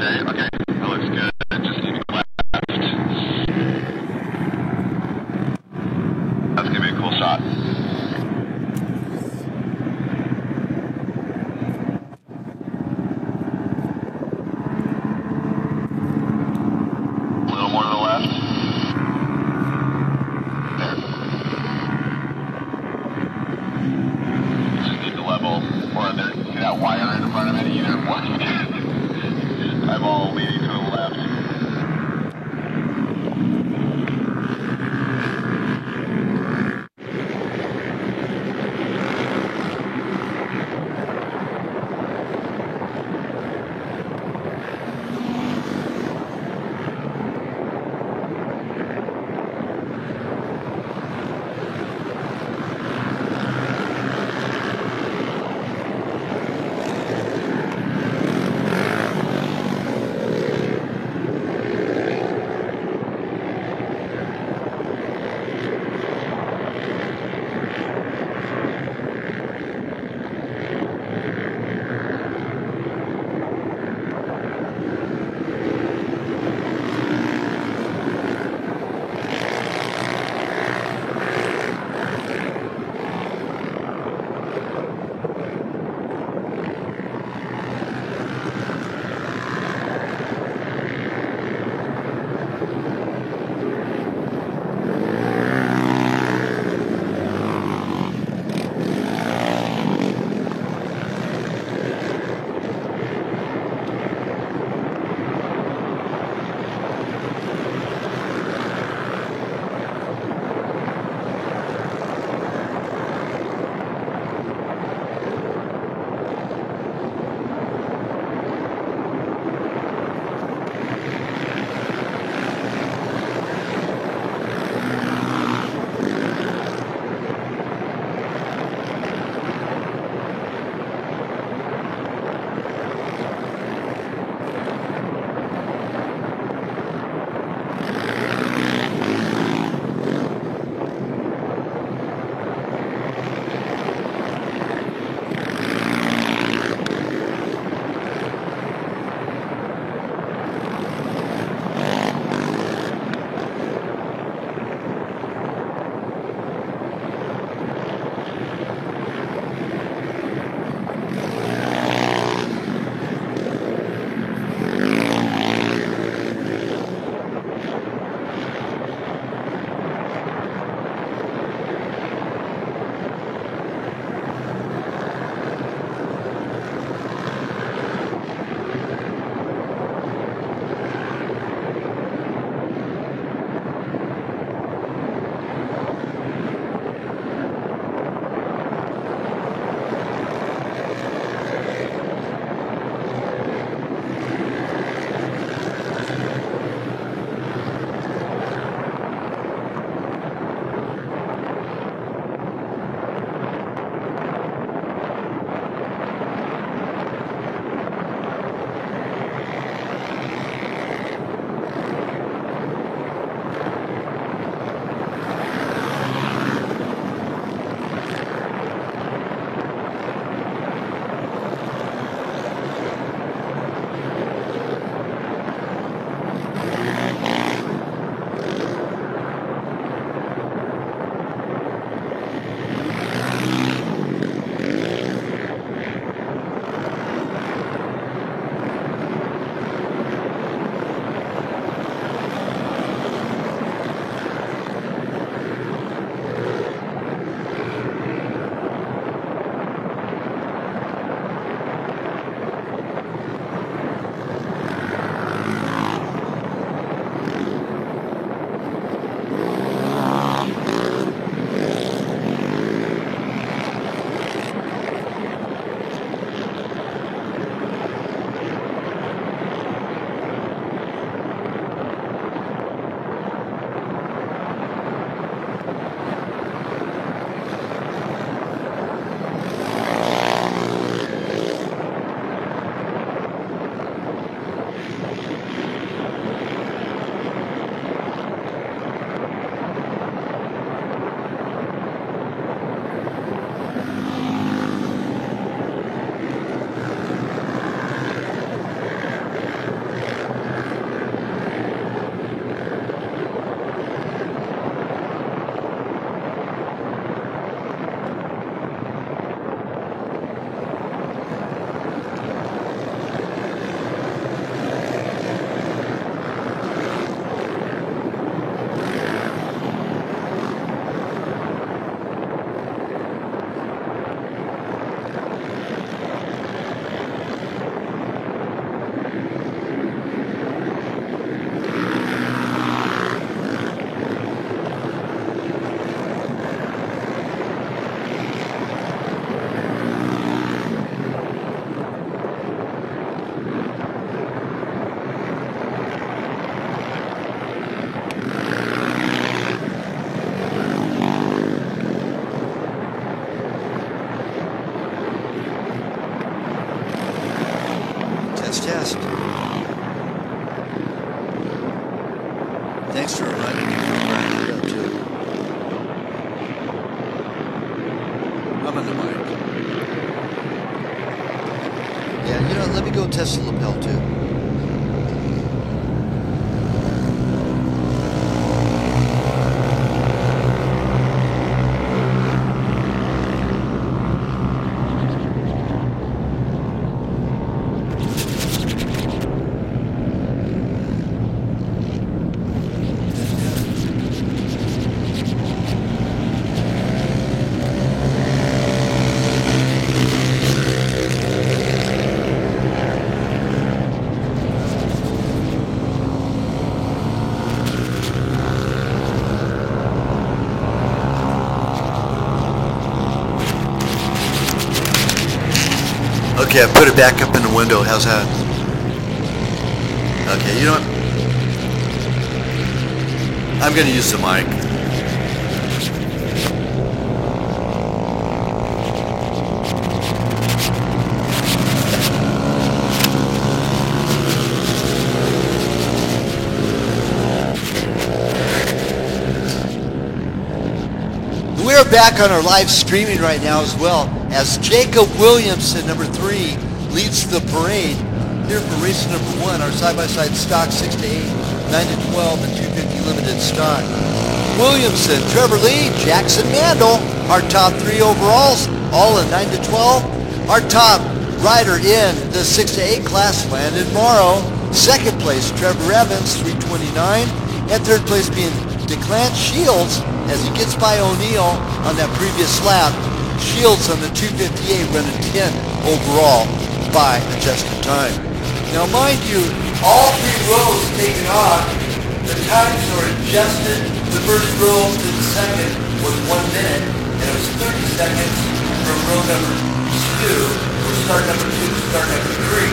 Okay, that looks good. Just need to go left. That's gonna be a cool shot. A little more to the left. There. Just need to level, or there, see that wire in front of it either one. I'm all leaning first test. Thanks for reminding me to grind it up too. I'm on the mic. Yeah, you know, let me go test the lapel too. Okay, I put it back up in the window. How's that? Okay, you know what? I'm going to use the mic. We're back on our live streaming right now as well, as Jacob Williamson, number 3, leads the parade here for race number 1, our side-by-side stock 6 to 8, 9 to 12, and 250 limited stock. Williamson, Trevor Lee, Jackson Mandel, our top 3 overalls, all in 9 to 12. Our top rider in the 6 to 8 class, Landon Morrow. Second place, Trevor Evans, 329, and third place being DeClant Shields as he gets by O'Neill on that previous lap. Shields on the 258 running 10 overall by adjusted time. Now mind you, all 3 rows taken off, the times are adjusted. The first row to the second was 1 minute, and it was 30 seconds from row number 2, or start number 2 to start number 3.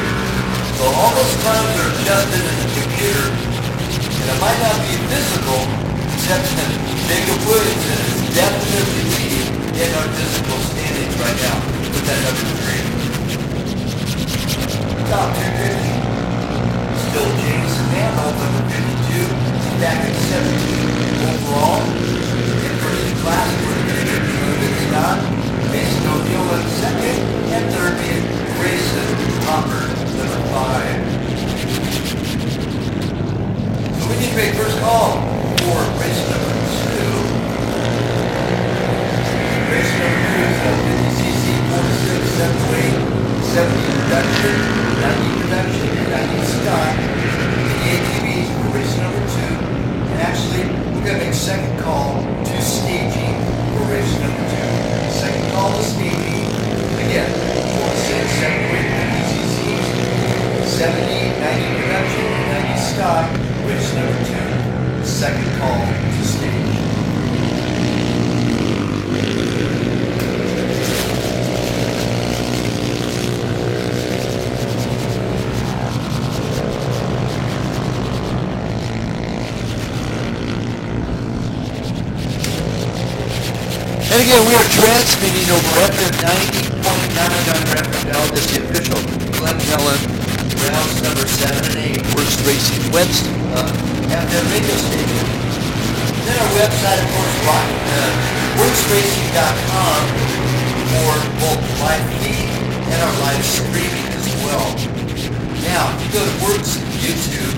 So all those times are adjusted in the computer, and it might not be visible, except that Jacob Williamson is definitely leading in our physical standings right now with that number 3. Top 250. Still James Mandel, number 52, back at 17 overall. In first class, we're going to get David Scott, Mason O'Neill in second, and third being Grayson Hopper, number 5. So we need to make first call for race number 2. Race number 2 is a 50cc, 46, 7 weight, 70 production, 90 production, and 90 stock. The ATVs for race number 2. And actually, we're going to make second call to staging for race number 2. Second call to staging. Again, 46, 7 weight, 50cc, 70, 90 production, and 90 stock. Race number 2. Second call to stage. And again, we are transmitting over FM 90.9 on Rapidell. This is the official Glen Helen rounds number 7 and 8 Works Racing West FM radio station. Then our website, of course, worksracing.com for both live feed and our live streaming as well. Now, if you go to Works YouTube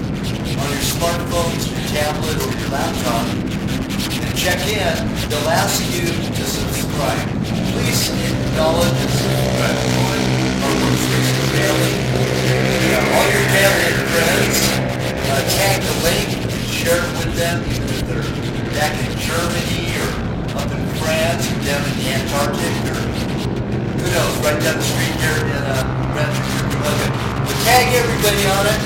on your smartphones, your tablet, or your laptop, and check in, they'll ask you to subscribe. Please acknowledge and subscribe to our Works Racing family. All your family and friends, tag the link and share it with them, even if they're back in Germany or up in France or down in the Antarctic or who knows, right down the street here in Rancho Cucamonga. But tag everybody on it.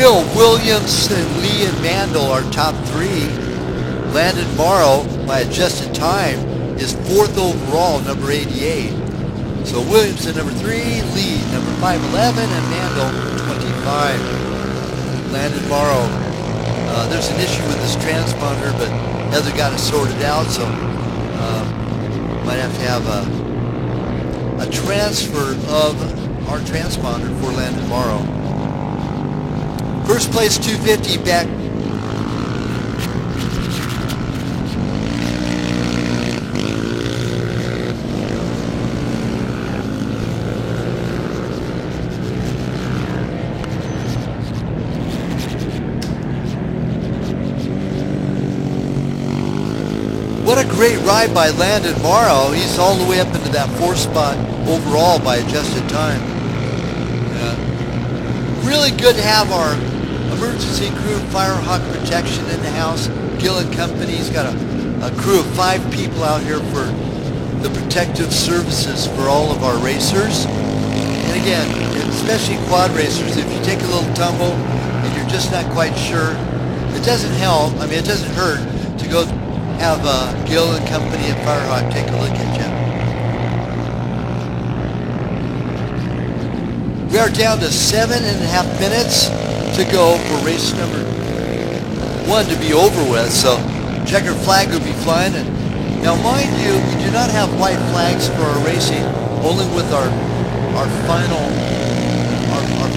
Will Williams and Lee and Mandel are top 3. Landon Morrow, by adjusted time, is 4th overall, number 88. So Williams at number 3, Lee number 511, and Mandel 25. Landon Morrow, there's an issue with this transponder, but Heather got it sorted out, so might have to have a transfer of our transponder for Landon Morrow. First place 250 back. What a great ride by Landon Morrow. He's all the way up into that 4th spot overall by adjusted time. Really good to have our emergency crew, Firehawk Protection in the house. Gillen Company's got a crew of 5 people out here for the protective services for all of our racers. And again, especially quad racers, if you take a little tumble and you're just not quite sure, it doesn't help. I mean, it doesn't hurt to go have Gillen Company and Firehawk take a look at you. We are down to 7.5 minutes to go for race number 1 to be over with. So checkered flag will be flying. And now, mind you, we do not have white flags for our racing, only with our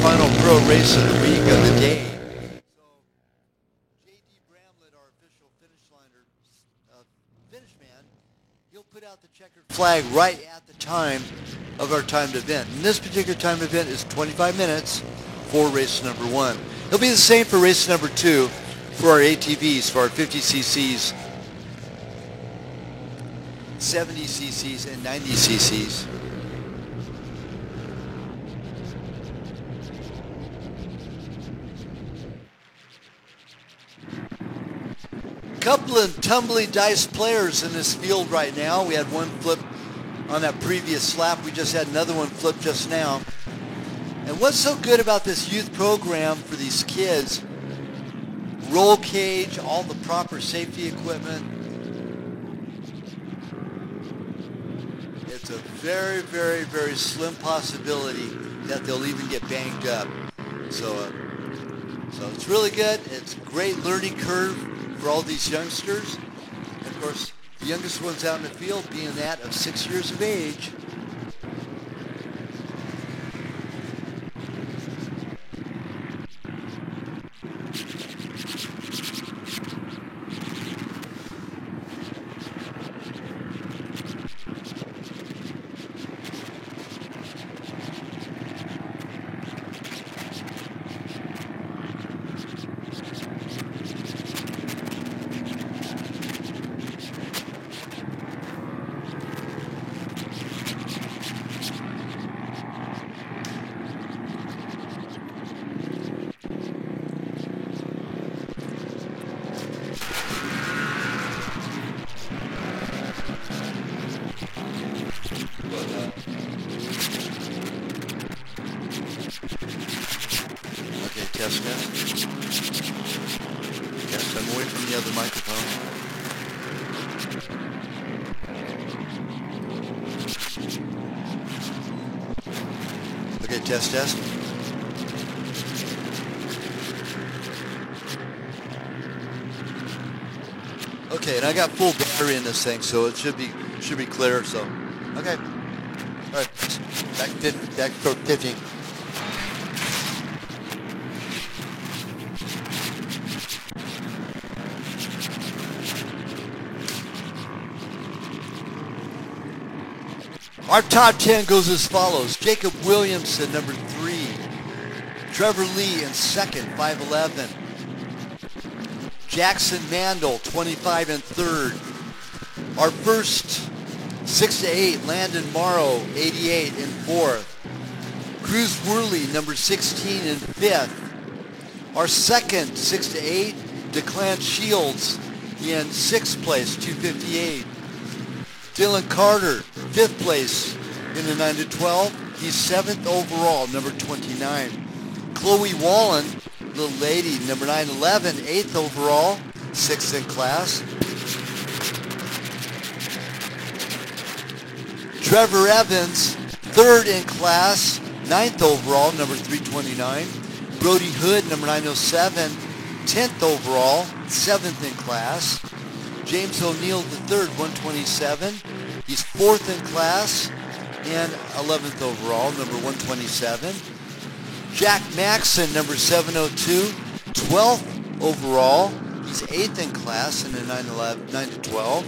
final pro race of the week of the day. Finish man, he'll put out the checkered flag right at the time of our timed event. And this particular timed event is 25 minutes for race number 1. It'll be the same for race number 2 for our ATVs, for our 50 cc's, 70 cc's, and 90 cc's. Couple of tumbling dice players in this field right now. We had one flip on that previous lap. We just had another one flip just now. And what's so good about this youth program for these kids, roll cage, all the proper safety equipment, it's a very, very, very slim possibility that they'll even get banged up. So it's really good. It's a great learning curve for all these youngsters. And of course, the youngest ones out in the field being that of 6 years of age. Test. Yes, I'm away from the other microphone. Okay, test. Okay, and I got full battery in this thing, so it should be clear. So, okay, all right, back for 15. Our top 10 goes as follows. Jacob Williamson, number 3. Trevor Lee in 2nd, 5'11". Jackson Mandel, 25 and 3rd. Our first 6 to 8, Landon Morrow, 88 in 4th. Cruz Worley, number 16 in 5th. Our second 6 to 8, Declan Shields in 6th place, 258. Dylan Carter, 5th place in the 9 to 12. He's 7th overall, number 29. Chloe Wallen Little lady, number 911, 8th overall, 6th in class. Trevor Evans, 3rd in class, 9th overall, number 329. Brody Hood, number 907, 10th overall, 7th in class. James O'Neill III, 127. He's 4th in class and 11th overall, number 127. Jack Maxson, number 702, 12th overall. He's 8th in class in the 9 to 12.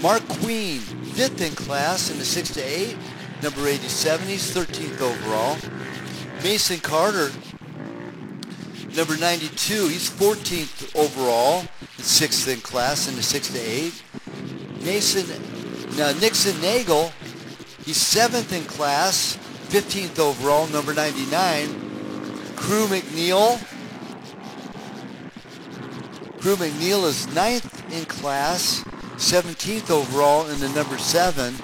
Mark Queen, 5th in class in the 6 to 8, number 87. He's 13th overall. Mason Carter, number 92. He's 14th overall, 6th in class in the 6 to 8. Nixon Nagel, he's 7th in class, 15th overall, number 99. Crew McNeil is 9th in class, 17th overall in the number 7.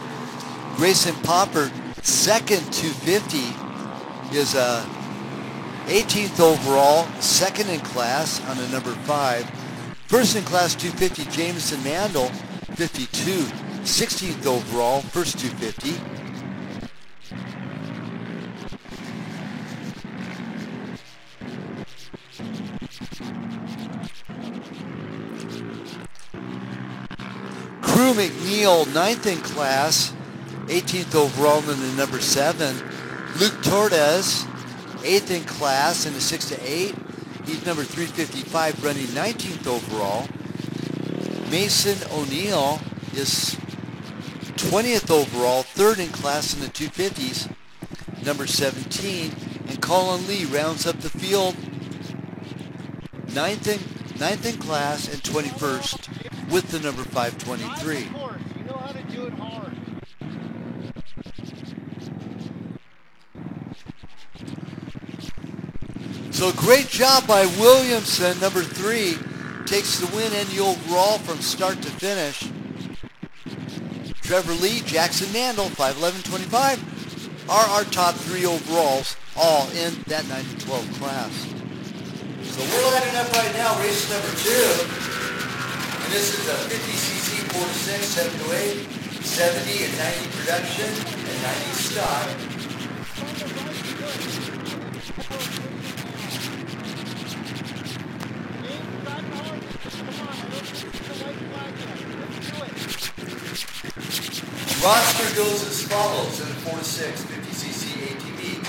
Grayson Popper, 2nd 250, is 18th overall, 2nd in class on the number 5. First in class 250, Jameson Mandel, 52, 16th overall, first 250. Crew McNeil, 9th in class, 18th overall in the number 7. Luke Torres, 8th in class in the 6 to 8. He's number 355, running 19th overall. Mason O'Neill is 20th overall, 3rd in class in the 250s, number 17. And Colin Lee rounds up the field, 9th in class and 21st with the number 523. You know how to do it hard. So great job by Williamson, number 3. Takes the win and the overall from start to finish. Trevor Lee, Jackson Mandel, 5'11", 25 are our top 3 overalls, all in that 9 to 12 class. So we're lining up right now, race number 2. And this is a 50cc 4 to 6, 7 to 8, 70 and 90 production, and 90 stock. Roster goes as follows in the 4 to 6 50cc ATV.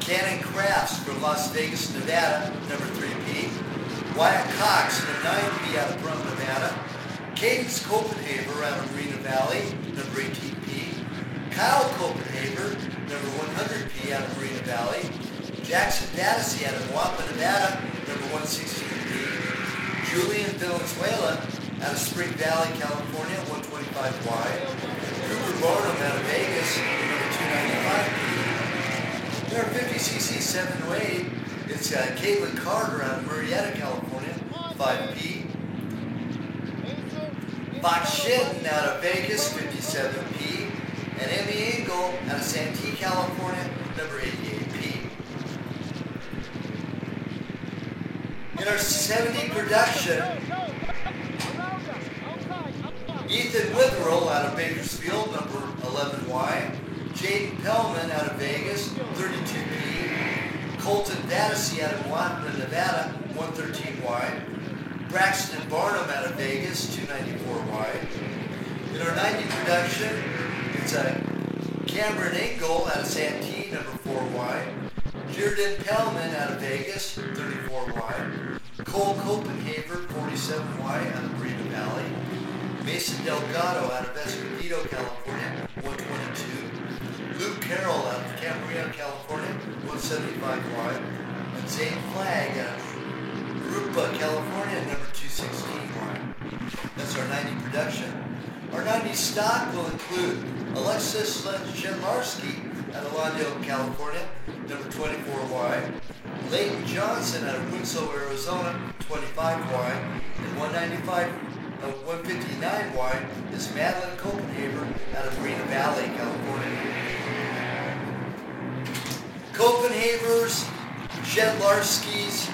Cannon Crafts from Las Vegas, Nevada, number 3P. Wyatt Cox, number 9P out of Brun, Nevada. Cadence Copenhaver out of Marina Valley, number 18P. Kyle Copenhaver, number 100P out of Marina Valley. Jackson Datasy out of Wampa, Nevada, number 116P. Julian Valenzuela out of Spring Valley, California, 125Y. Cooper Barnum out of Vegas, number 295P. There are 50cc 7 to 8. It's Caitlin Carter out of Murrieta, California, 5P. Fox Shinton out of Vegas, 57P. And Emmy Engel out of Santee, California, number 88P. In our 70 production, Ethan Witherell out of Bakersfield, number 11Y. Jaden Pellman out of Vegas, 32P. Colton Datasy out of Wampa, Nevada, 113Y. Braxton Barnum out of Vegas, 294Y. In our 90 production, it's Cameron Engel out of Santee, number 4Y. Jordan Pellman out of Vegas, 34Y. Cole Copenhaver, 47Y out of Marina Valley. Mason Delgado out of Escondido, California, 122. Luke Carroll out of Camarillo, California, 175Y. And Zane Flagg out of Rupa, California, number 216Y. That's our 90 production. Our 90 stock will include Alexis Shenlarski out of Lawndale, California, number 24Y. Leighton Johnson out of Winslow, Arizona, 25Y. And 159Y is Madeline Copenhaver out of Marina Valley, California. Copenhavers, Shenlarskis,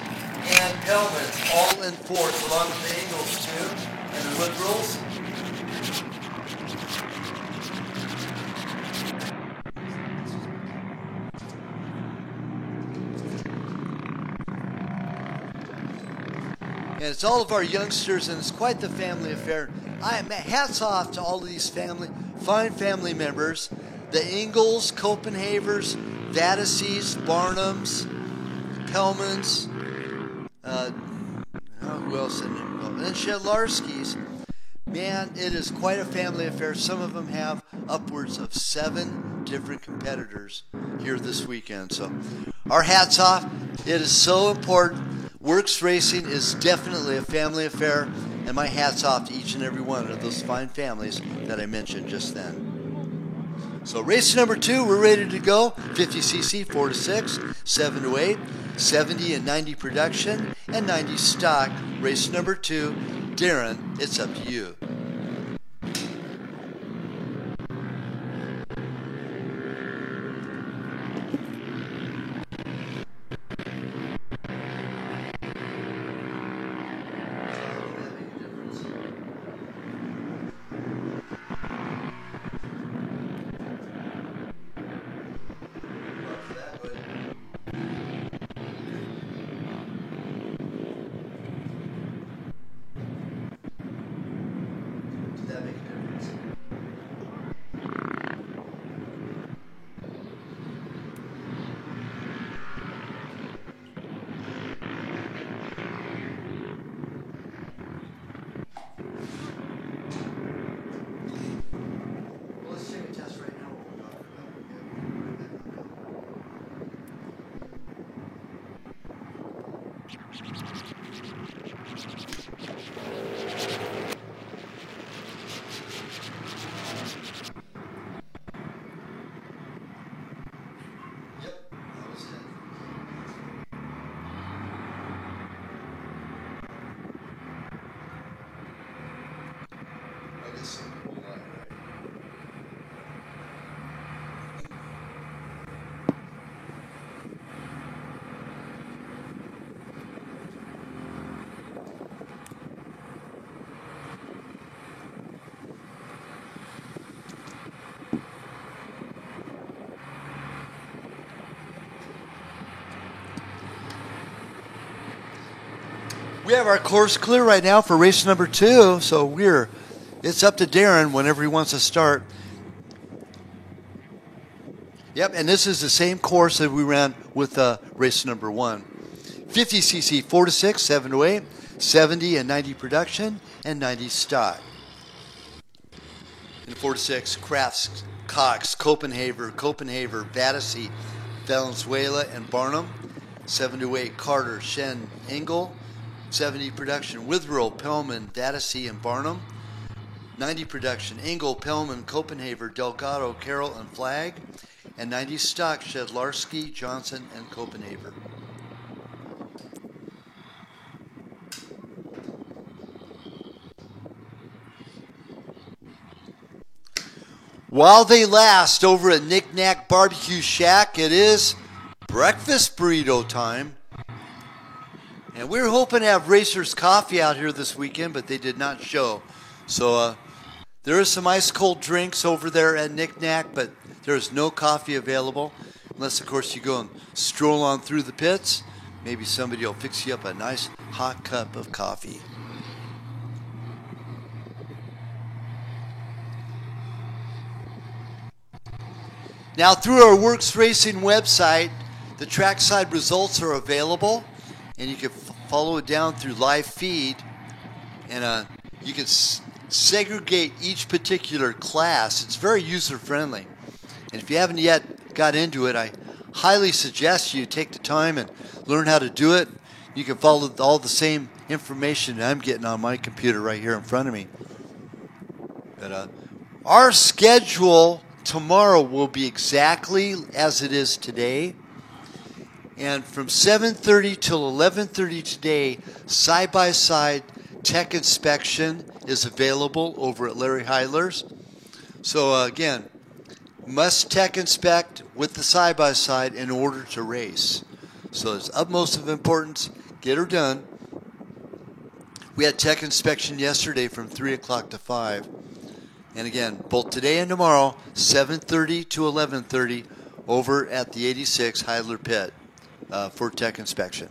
and Pellman all in fourth, along with the Angles too, and the Woodrills. And it's all of our youngsters, and it's quite the family affair. Hats off to all of these fine family members. The Ingalls, Copenhavers, Vataseys, Barnums, Pellmans, who else? And Shedlarskis. Man, it is quite a family affair. Some of them have upwards of 7 different competitors here this weekend. So our hats off. It is so important. Works Racing is definitely a family affair, and my hat's off to each and every one of those fine families that I mentioned just then. So race number 2, we're ready to go. 50cc, 4 to 6, 7 to 8, 70 and 90 production, and 90 stock. Race number 2, Darren, it's up to you. We have our course clear right now for race number 2, so it's up to Darren whenever he wants to start. Yep, and this is the same course that we ran with race number 1. 50cc, 4 to 6, 7 to 8, 70 and 90 production, and 90 stock. In 4 to 6, Crafts, Cox, Copenhaver, Vatasey, Valenzuela, and Barnum. 7 to 8, Carter, Shen, Engel. 70 production, Withrow, Pellman, Vatasey, and Barnum. 90 production, Engel, Pellman, Copenhaver, Delgado, Carroll, and Flagg. And 90 stock, Shedlarski, Johnson, and Copenhaver. While they last over at Knick Knack Barbecue Shack, it is breakfast burrito time. And we were hoping to have Racers Coffee out here this weekend, but they did not show. So there is some ice cold drinks over there at Knick Knack, but there is no coffee available. Unless, of course, you go and stroll on through the pits. Maybe somebody will fix you up a nice hot cup of coffee. Now, through our Works Racing website, the trackside results are available, and you can follow it down through live feed, and you can segregate each particular class. It's very user-friendly, and if you haven't yet got into it, I highly suggest you take the time and learn how to do it. You can follow all the same information I'm getting on my computer right here in front of me. But our schedule tomorrow will be exactly as it is today. And from 7:30 till 11:30 today, side-by-side tech inspection is available over at Larry Heidler's. So again, must tech inspect with the side-by-side in order to race. So it's utmost of importance. Get her done. We had tech inspection yesterday from 3 o'clock to 5. And again, both today and tomorrow, 7:30 to 11:30 over at the 86 Heidler Pit for tech inspection.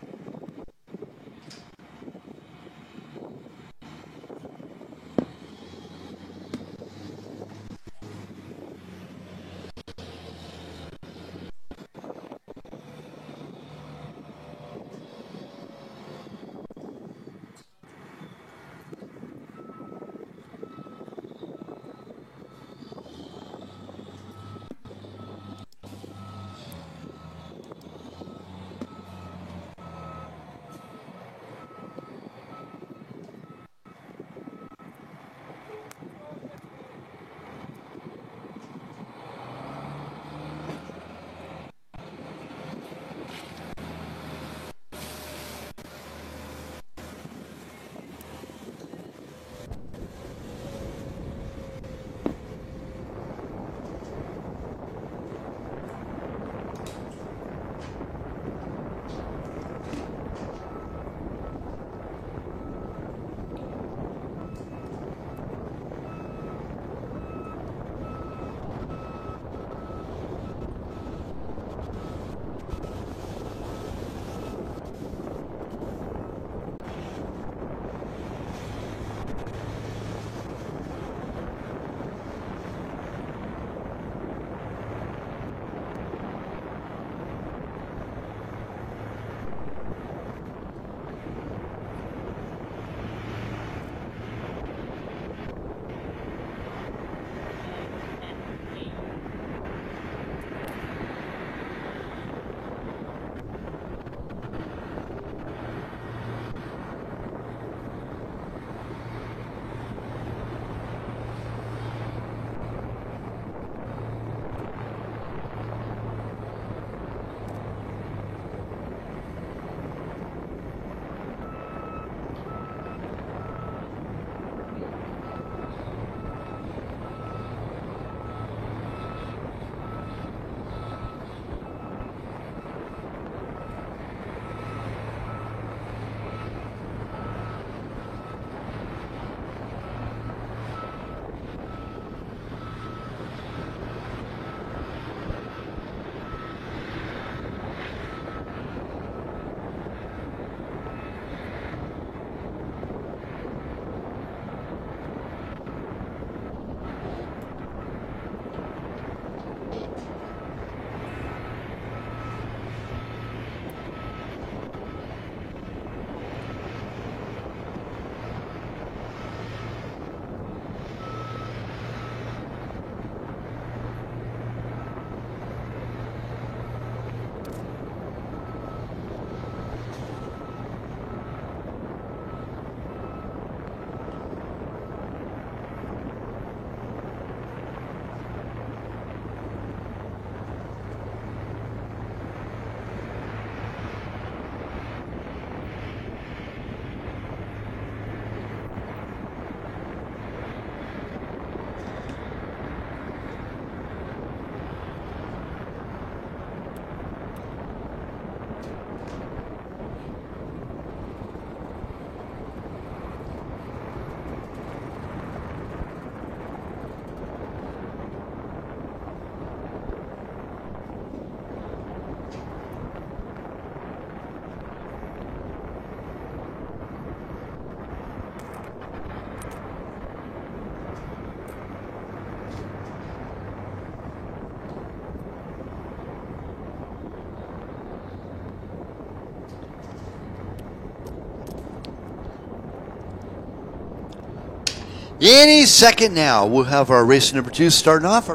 Any second now, we'll have our race number 2 starting off.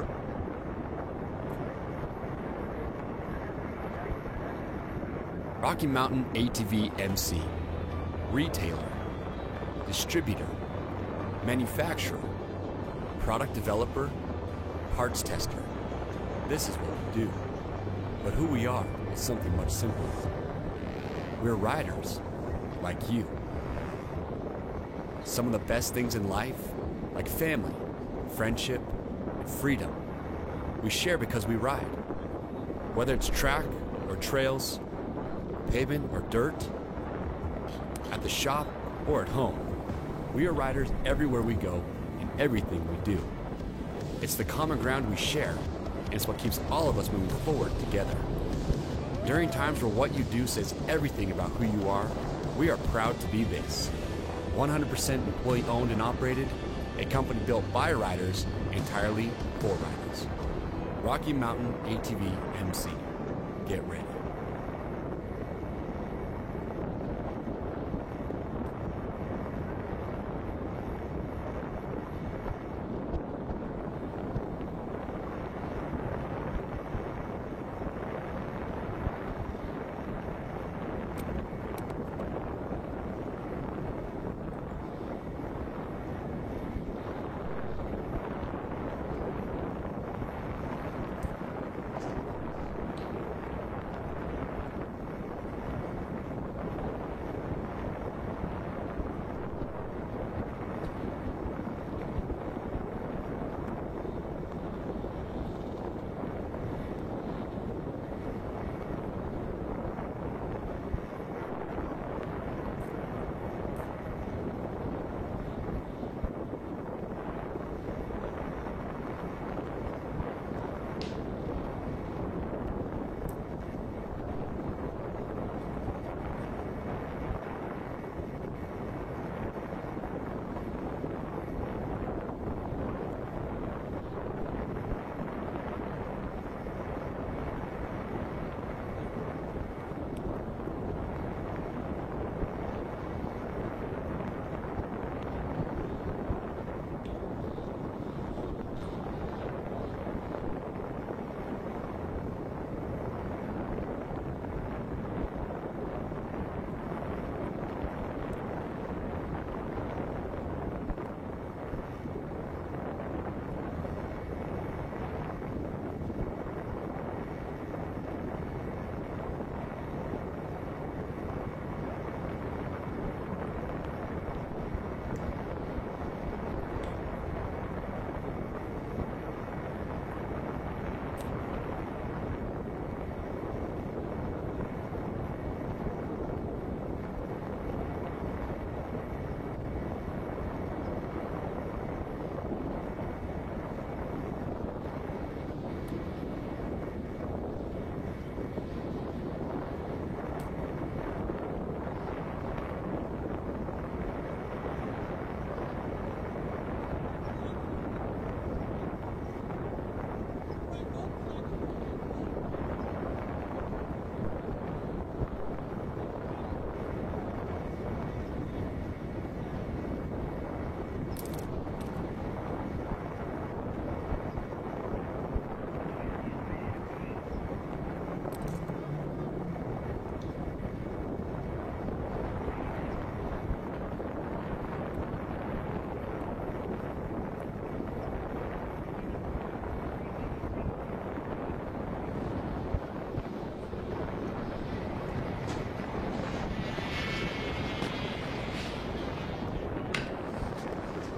Rocky Mountain ATV MC, retailer, distributor, manufacturer, product developer, parts tester. This is what we do. But who we are is something much simpler. We're riders, like you. Some of the best things in life, like family, friendship, and freedom, we share because we ride. Whether it's track or trails, pavement or dirt, at the shop, or at home. We are riders everywhere we go and everything we do. It's the common ground we share, and it's what keeps all of us moving forward together. During times where what you do says everything about who you are, we are proud to be this. 100% employee owned and operated, a company built by riders, entirely for riders. Rocky Mountain ATV MC. Get ready.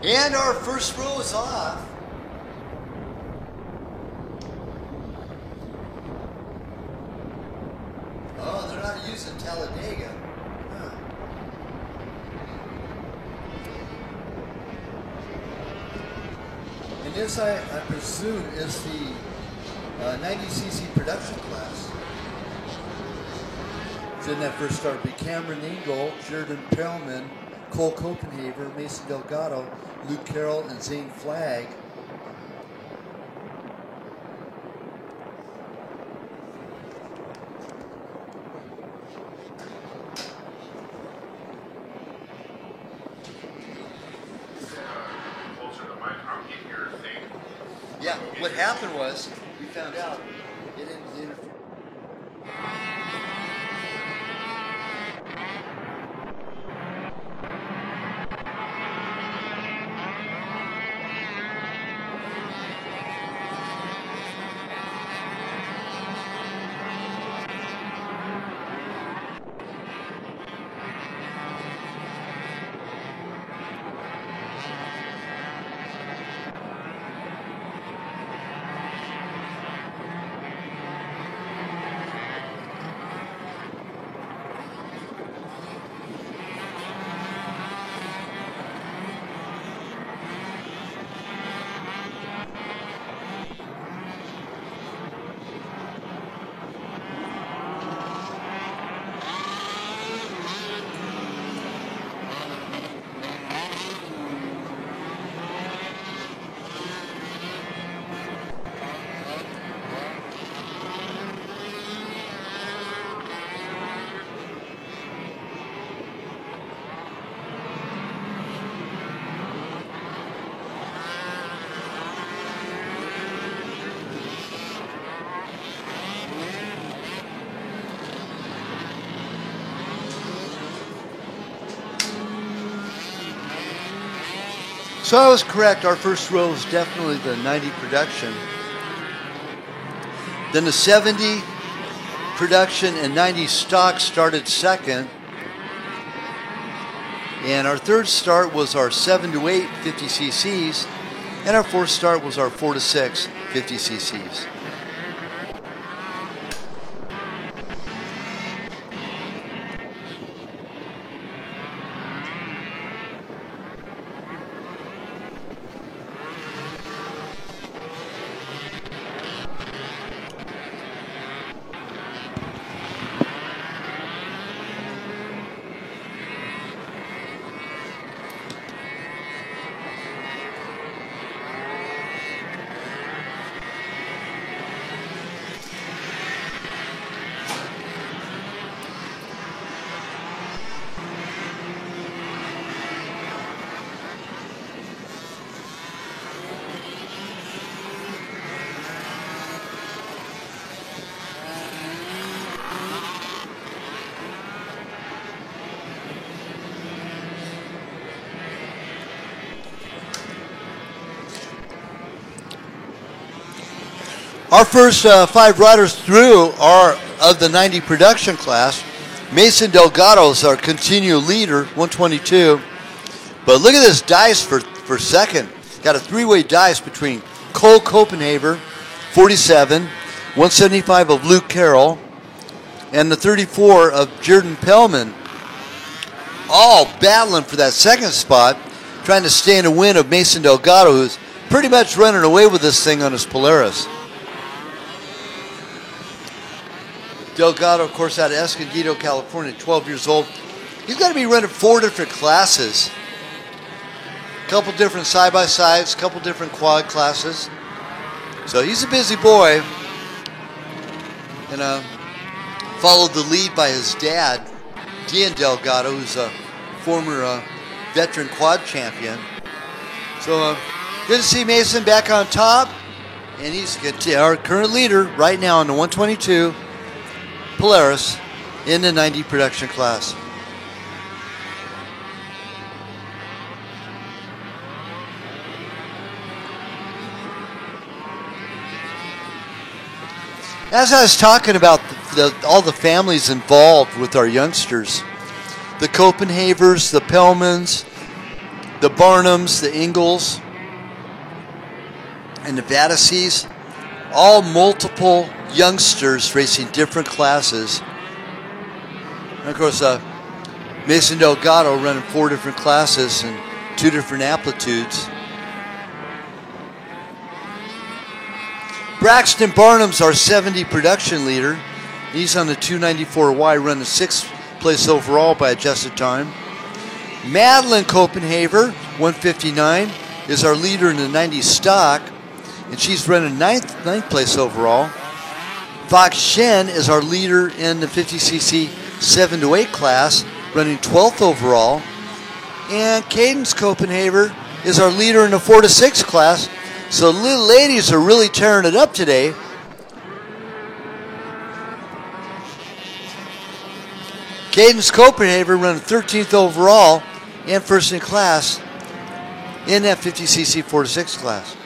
And our first row is off. Oh, they're not using Talladega. Huh. And this, I presume, is the 90cc production class. So in that first start be Cameron Ingle, Jordan Perlman, Cole Copenhaver, Mason Delgado, Luke Carroll, and Zane Flagg. Yeah, what happened was, we found out it didn't interfere. So I was correct. Our first row was definitely the 90 production. Then the 70 production and 90 stock started second. And our third start was our 7 to 8 50 cc's. And our fourth start was our 4 to 6 50 cc's. Our first 5 riders through are of the 90 production class. Mason Delgado is our continual leader, 122. But look at this dice for second. Got a 3-way dice between Cole Copenhaver, 47, 175 of Luke Carroll, and the 34 of Jordan Pellman. All battling for that second spot, trying to stay in a win of Mason Delgado, who's pretty much running away with this thing on his Polaris. Delgado, of course, out of Escondido, California, 12 years old. He's got to be running 4 different classes. A couple different side-by-sides, a couple different quad classes. So he's a busy boy. And followed the lead by his dad, Dean Delgado, who's a former veteran quad champion. So good to see Mason back on top. And he's our current leader right now in the 122 Polaris in the 90 production class. As I was talking about all the families involved with our youngsters, the Copenhavers, the Pellmans, the Barnums, the Ingalls, and the Vadasees, all multiple youngsters racing different classes. And of course, Mason Delgado running 4 different classes and 2 different amplitudes. Braxton Barnum's our 70 production leader. He's on the 294Y, running 6th place overall by adjusted time. Madeline Copenhaver, 159, is our leader in the 90 stock, and she's running 9th place overall. Fox Shen is our leader in the 50cc 7 to 8 class, running 12th overall. And Cadence Copenhaver is our leader in the 4 to 6 class. So the little ladies are really tearing it up today. Cadence Copenhaver running 13th overall and first in class in that 50cc 4 to 6 class.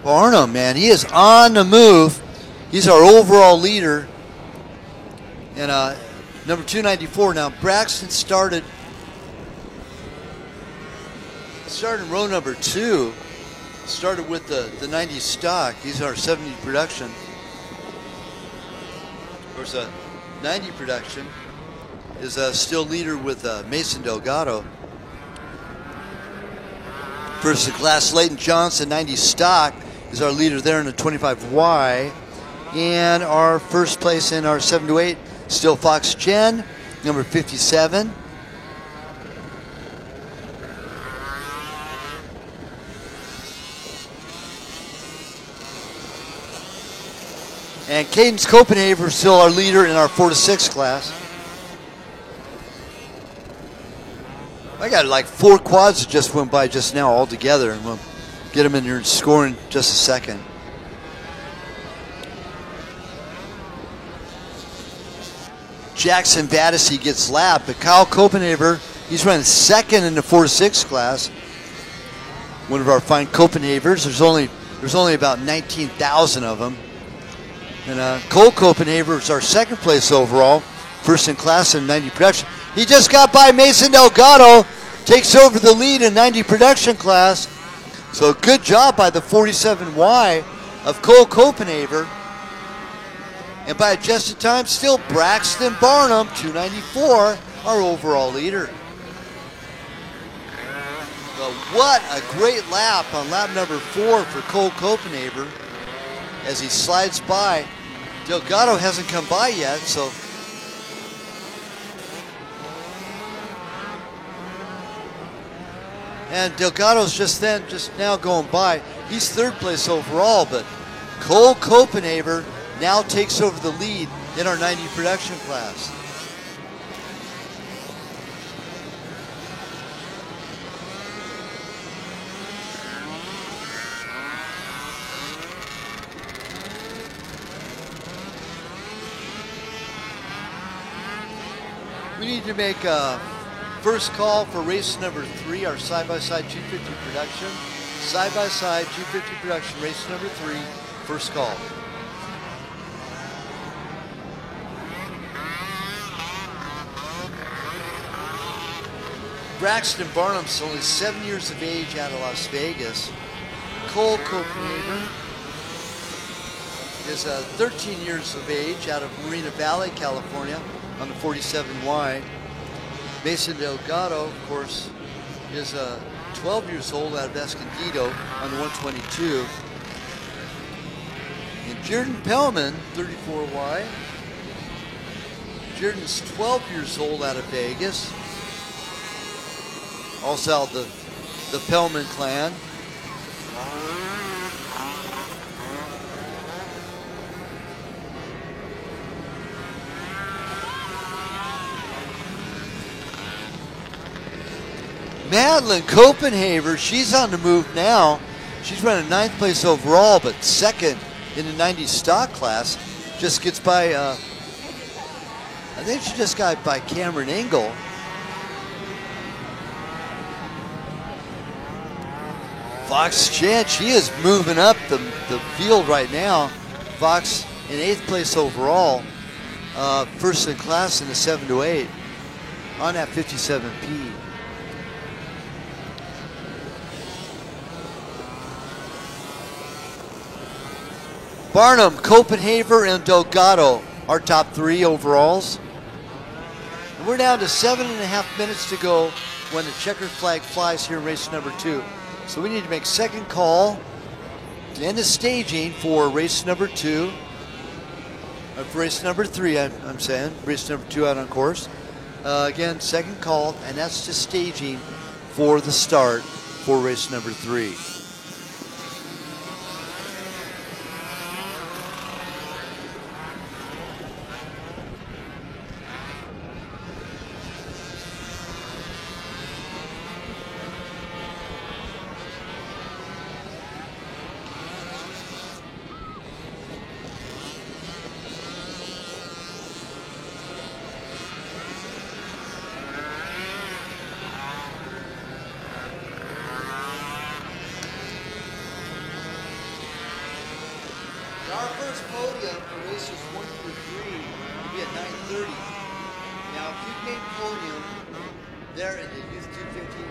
Barnum, man, he is on the move. He's our overall leader. And number 294. Now, Braxton started in row number 2. Started with the 90 stock. He's our 70 production. Of course, 90 production is still leader with Mason Delgado. First class, Leighton Johnson, 90 stock, is our leader there in the 25Y. And our first place in our 7 to 8, still Fox Chen, number 57. And Cadence Copenhaver, still our leader in our 4 to 6 class. I got like 4 quads that just went by just now all together, and we'll get them in here and score in just a second. Jackson Battersea gets lapped, but Kyle Copenhaver, he's running second in the 4 to 6 class. One of our fine Copenhavers. There's only about 19,000 of them. And Cole Copenhaver is our second place overall, first in class in 90 production. He just got by Mason Delgado, takes over the lead in 90 production class. So good job by the 47Y of Cole Copenhaver. And by adjusted time, still Braxton Barnum, 294, our overall leader. But what a great lap on lap number 4 for Cole Copenhaver as he slides by. Delgado hasn't come by yet, so. And Delgado's just now going by. He's third place overall, but Cole Copenhaver now takes over the lead in our 90 production class. We need to make a first call for race number 3, our side-by-side 250 production. Side-by-side 250 production, race number 3, first call. Braxton Barnum's only 7 years of age out of Las Vegas. Cole Copenhaver is 13 years of age out of Moreno Valley, California on the 47Y. Mason Delgado, of course, is 12 years old out of Escondido on the 122. And Jordan Pellman, 34Y. Jordan's 12 years old out of Vegas. Also out the Pellman clan. Madeline Copenhaver, she's on the move now. She's running 9th place overall, but second in the 90 stock class. Just gets by, I think she just got by Cameron Engel. Fox Chen, she is moving up the field right now. Fox in 8th place overall, first in class in the 7 to 8 on that 57P. Barnum, Copenhaver, and Delgado, our top 3 overalls. And we're down to 7.5 minutes to go when the checkered flag flies here in race number 2. So we need to make second call to end the staging for race number 2. For race number 3, I'm saying. Race number 2 out on course. Again, second call, and that's just staging for the start for race number 3. Our first podium for races 1 through 3 will be at 9:30. Now, if you've made podium there in the Youth 250,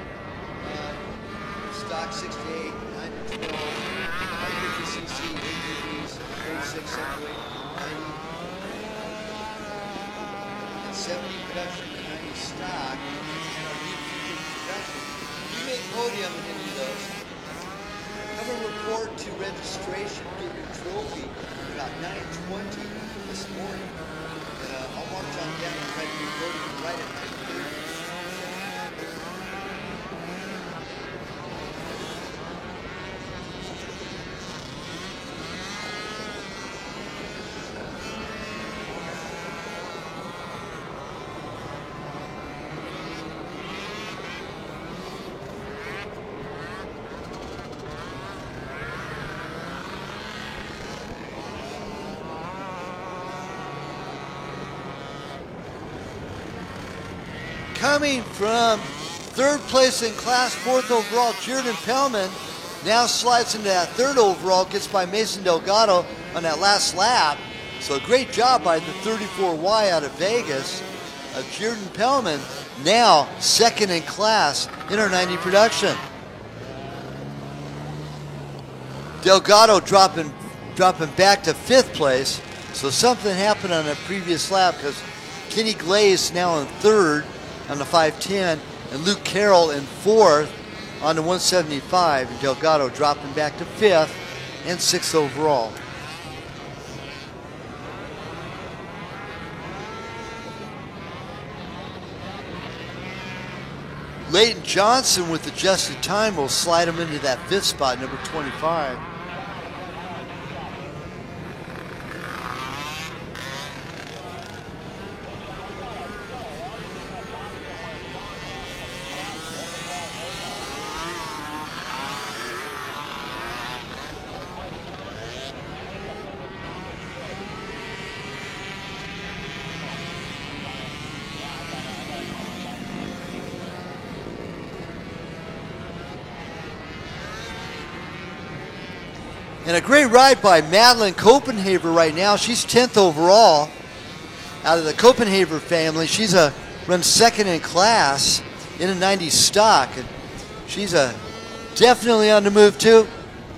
stock 6 to 8, 9 to 12, 150cc, ATVs, 36, 78, 90, and 70 production to 90 stock, and our Youth 250 production. If you make podium in any of those, come and report to registration, get your trophy about 9:20 this morning. And I'll march on down and try to do podium right at 9:30. Coming from 3rd place in class, 4th overall, Jordan Pellman now slides into that 3rd overall, gets by Mason Delgado on that last lap. So a great job by the 34Y out of Vegas. Jordan Pellman now 2nd in class in our 90 production. Delgado dropping back to 5th place. So something happened on that previous lap because Kenny Glaze now in 3rd on the 510, and Luke Carroll in 4th on the 175, and Delgado dropping back to 5th and 6th overall. Leighton Johnson with adjusted time will slide him into that 5th spot, number 25. And a great ride by Madeline Copenhaver right now. She's 10th overall out of the Copenhaver family. She's runs 2nd in class in a 90 stock. And she's definitely on the move too.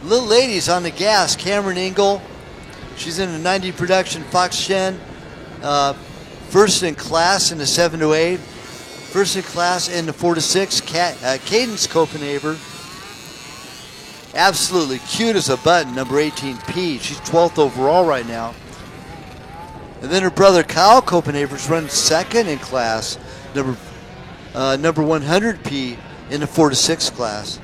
Little ladies on the gas. Cameron Engel. She's in a 90 production. Fox Shen. 1st in class in the 7 to 8. 1st in class in the 4 to 6. Cadence Copenhaver. Absolutely cute as a button, number 18P. She's 12th overall right now. And then her brother Kyle Copenhaver's running 2nd in class, number 100P in the 4 to 6 class.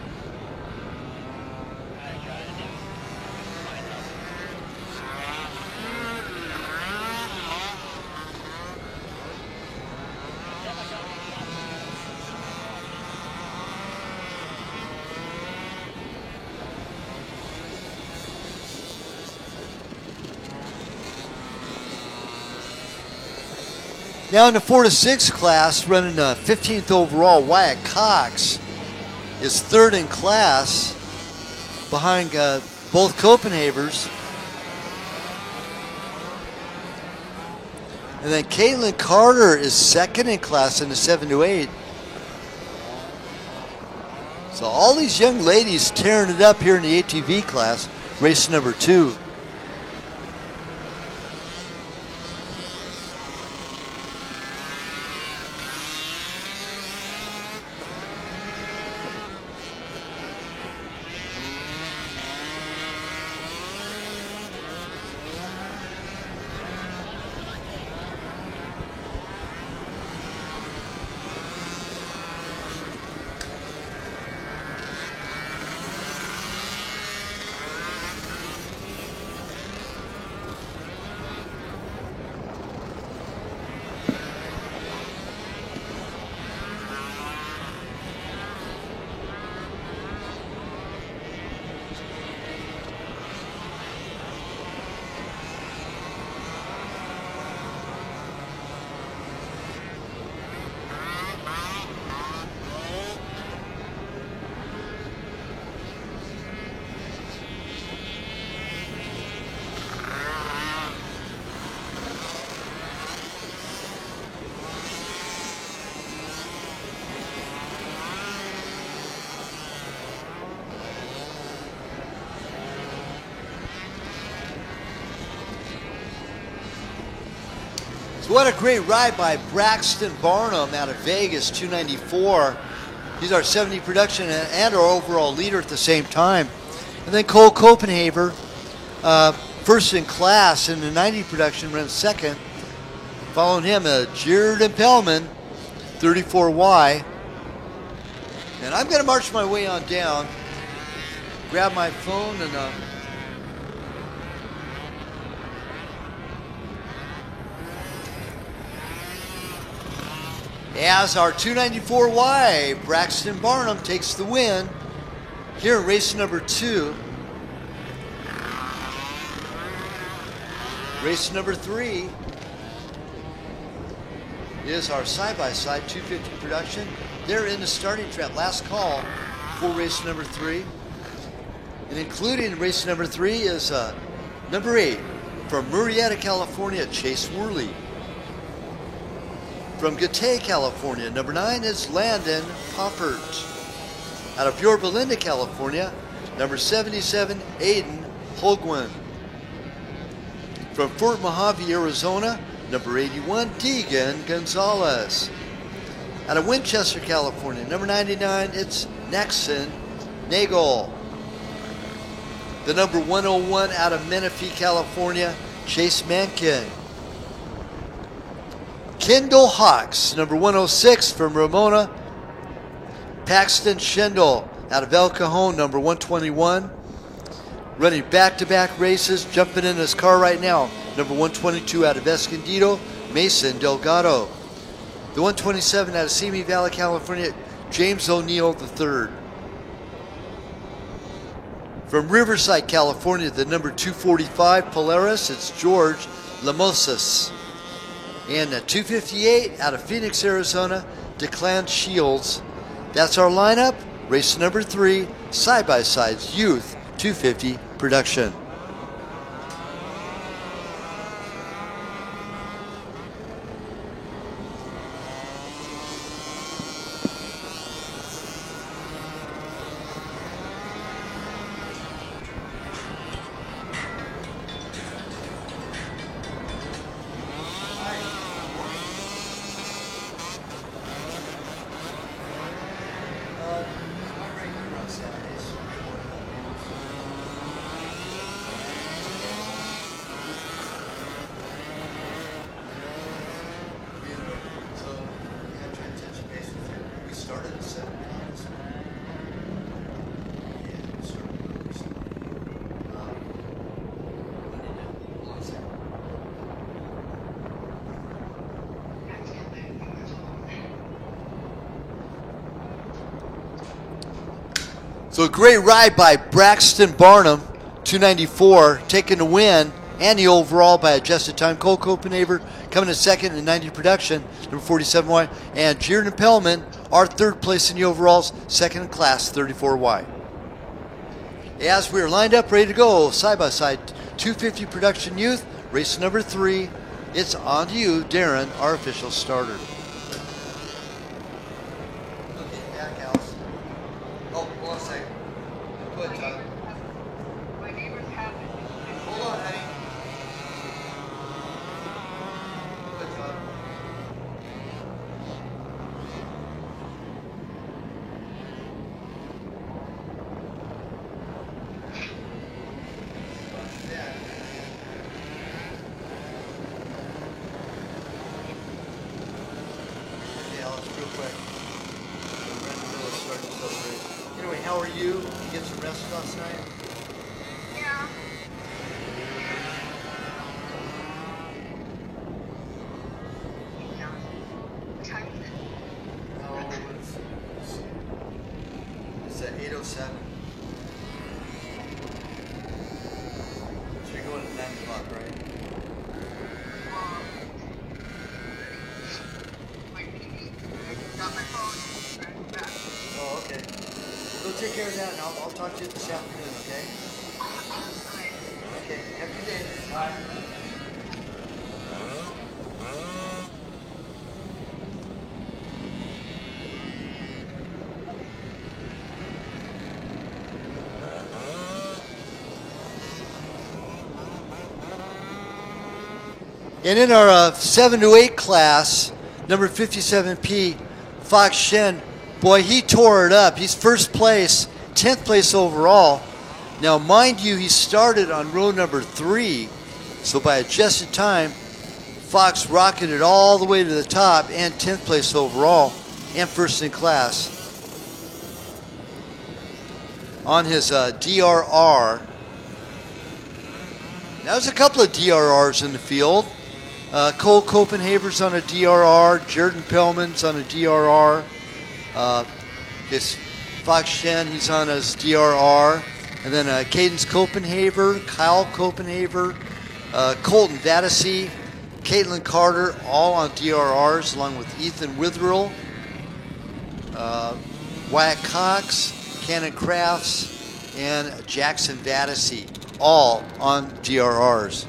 Now in the 4 to 6 class, running 15th overall, Wyatt Cox is 3rd in class behind both Copenhavers. And then Caitlin Carter is second in class in the 7 to 8. So all these young ladies tearing it up here in the ATV class, race number 2. So what a great ride by Braxton Barnum out of Vegas, 294. He's our 70 production and our overall leader at the same time. And then Cole Copenhaver, first in class in the 90 production, runs second. Following him, Jared Impelman, 34Y. And I'm going to march my way on down, grab my phone, and as our 294Y, Braxton Barnum takes the win here in race number 2. Race number 3 is our side-by-side 250 production. They're in the starting trap. Last call for race number 3. And including race number 3 is number 8 from Murrieta, California, Chase Worley. From Gate, California, number 9 is Landon Poppert. Out of Yorba Linda, California, number 77, Aiden Holguin. From Fort Mojave, Arizona, number 81, Deegan Gonzalez. Out of Winchester, California, number 99, it's Nexon Nagel. The number 101 out of Menifee, California, Chase Mankin. Kendall Hawks, number 106 from Ramona, Paxton Schendel out of El Cajon, number 121. Running back-to-back races, jumping in his car right now, number 122 out of Escondido, Mason Delgado. The 127 out of Simi Valley, California, James O'Neill III. From Riverside, California, the number 245 Polaris, it's George Lamosas. And the 258 out of Phoenix, Arizona, Declan Shields. That's our lineup. Race number 3, side-by-sides, youth 250 production. So a great ride by Braxton Barnum, 294, taking the win and the overall by adjusted time. Cole Copenhaver coming in second in 90 production, number 47Y. And Jared Impelman, our third place in the overalls, second in class, 34Y. As we are lined up, ready to go, side by side, 250 production youth, race number 3, It's on to you, Darren, our official starter. Okay, back house. Oh, hold on a second. Go ahead, Todd. My neighbors have it. Hold on, honey. Go ahead, Todd. Yeah. Okay, Alice, real quick. We're in the middle of starting to celebrate. Anyway, how are you? You get some rest last night? Yeah. What time is it? Oh, it's at 8:07. So you're going at 9 o'clock, right? My TV. I got my phone. Right back. Oh, okay. Go take care of that, and I'll talk to you this afternoon, okay? Okay, have a good day. Bye. And in our 7 to 8 class, number 57P, Fox Shen, boy, he tore it up. He's first place, 10th place overall. Now, mind you, he started on row number 3, so by adjusted time, Fox rocketed all the way to the top and 10th place overall and first in class. On his DRR, now there's a couple of DRRs in the field. Cole Copenhaver's on a DRR. Jordan Pellman's on a DRR. This Fox Shen, he's on his DRR. And then Cadence Copenhaver, Kyle Copenhaver, Colton Vatasey, Caitlin Carter, all on DRRs, along with Ethan Witherill, Wyatt Cox, Cannon Crafts, and Jackson Vatasey, all on DRRs.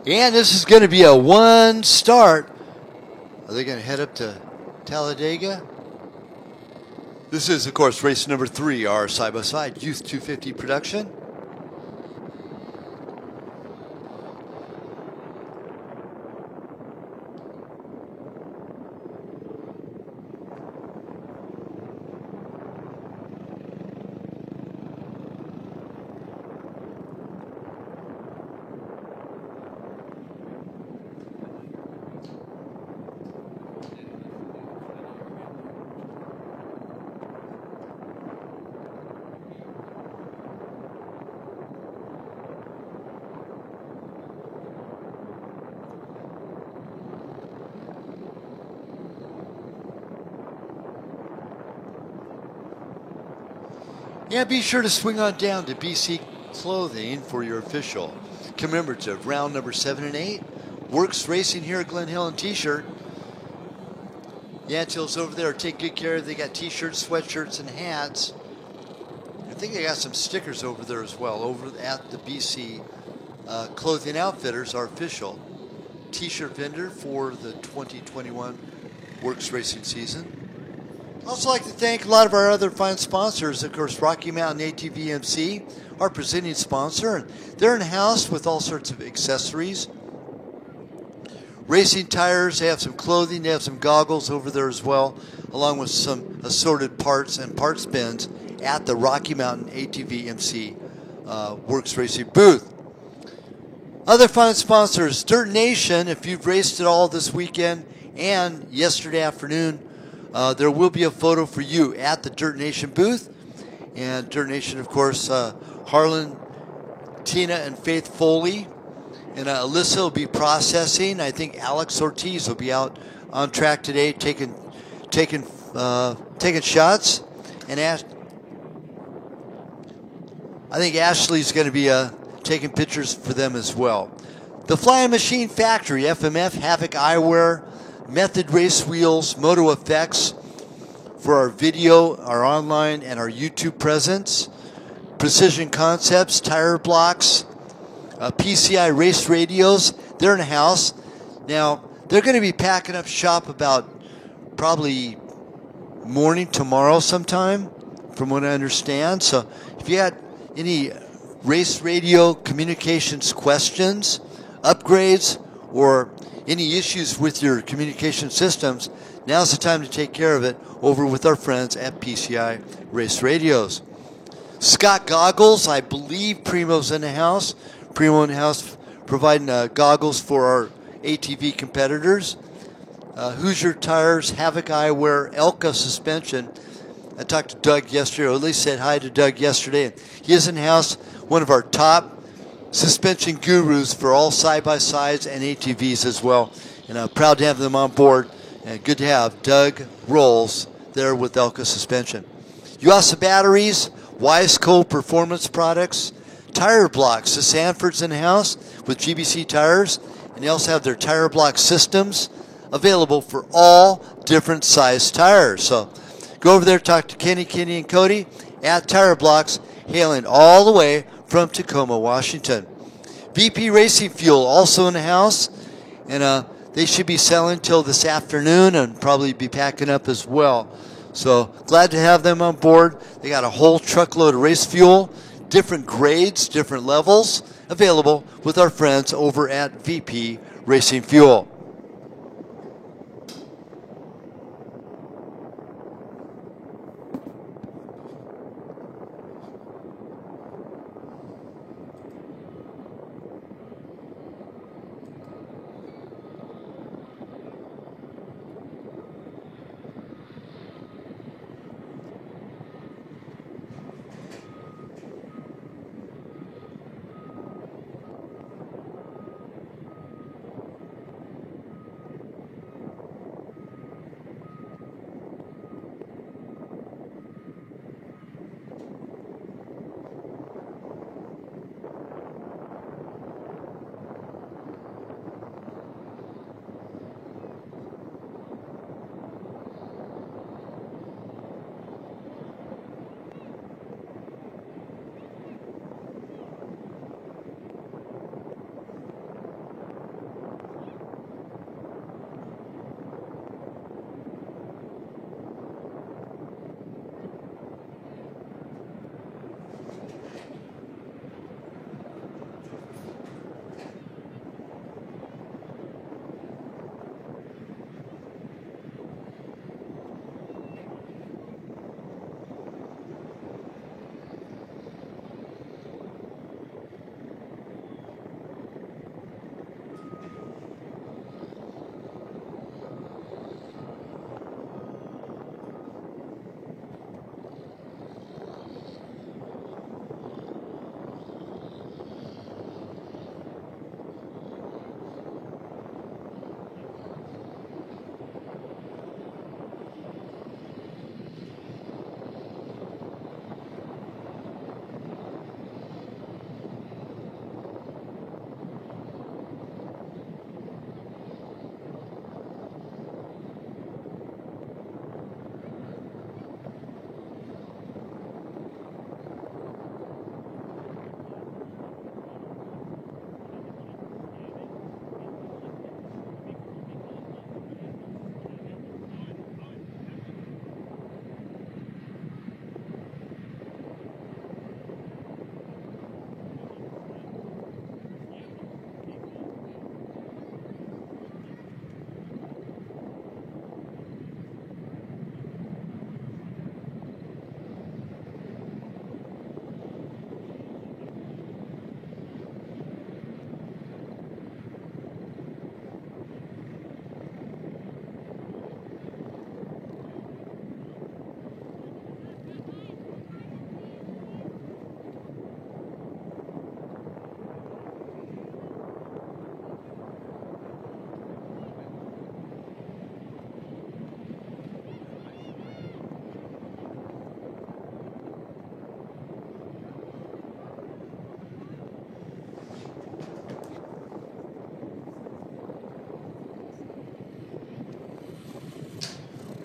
And this is going to be a one start. Are they going to head up to Talladega? This is, of course, race number 3, our side-by-side Youth 250 production. Yeah, be sure to swing on down to BC Clothing for your official commemorative round number 7 and 8. Works Racing here at Glen Helen T-shirt. Yantil's over there. Take good care of. They got T-shirts, sweatshirts, and hats. I think they got some stickers over there as well. Over at the BC Clothing Outfitters, our official T-shirt vendor for the 2021 Works Racing season. I'd also like to thank a lot of our other fine sponsors. Of course, Rocky Mountain ATVMC, our presenting sponsor. And they're in-house with all sorts of accessories. Racing tires, they have some clothing, they have some goggles over there as well, along with some assorted parts and parts bins at the Rocky Mountain ATVMC Works Racing booth. Other fine sponsors, Dirt Nation. If you've raced at all this weekend and yesterday afternoon, there will be a photo for you at the Dirt Nation booth. And Dirt Nation, of course, Harlan, Tina, and Faith Foley. And Alyssa will be processing. I think Alex Ortiz will be out on track today taking shots. And I think Ashley's going to be taking pictures for them as well. The Flying Machine Factory, FMF, Havoc Eyewear, Method Race Wheels, Moto Effects for our video, our online, and our YouTube presence. Precision Concepts, Tire Blocks, PCI Race Radios. They're in the house. Now, they're going to be packing up shop about probably morning tomorrow sometime, from what I understand. So if you had any race radio communications questions, upgrades, or any issues with your communication systems, now's the time to take care of it over with our friends at PCI Race Radios. Scott Goggles, I believe Primo's in the house. Primo in the house providing goggles for our ATV competitors. Hoosier Tires, Havoc Eyewear, Elka Suspension. I talked to Doug yesterday, or at least said hi to Doug yesterday. He is in the house, one of our top suspension gurus for all side-by-sides and ATVs as well. And I'm proud to have them on board. And good to have Doug Rolls there with Elka Suspension. Yuasa Batteries, Wiseco Performance Products, Tire Blocks. The Sanford's in the house with GBC Tires. And they also have their tire block systems available for all different size tires. So go over there, talk to Kenny, and Cody at Tire Blocks, hailing all the way from Tacoma, Washington. VP Racing Fuel also in the house, and they should be selling till this afternoon and probably be packing up as well. So glad to have them on board. They got a whole truckload of race fuel, different grades, different levels, available with our friends over at VP Racing Fuel.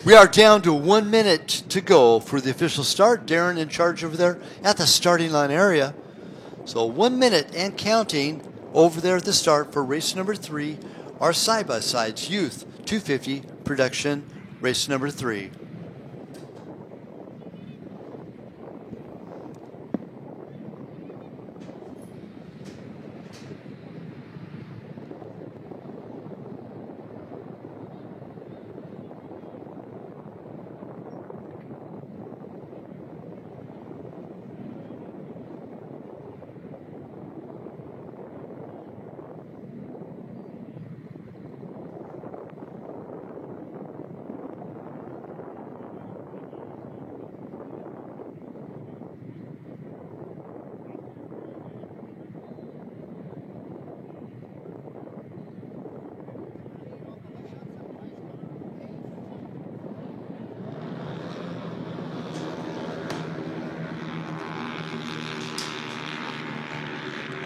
We are down to 1 minute to go for the official start. Darren in charge over there at the starting line area. So 1 minute and counting over there at the start for race number 3, our side-by-sides Youth 250 production, race number 3.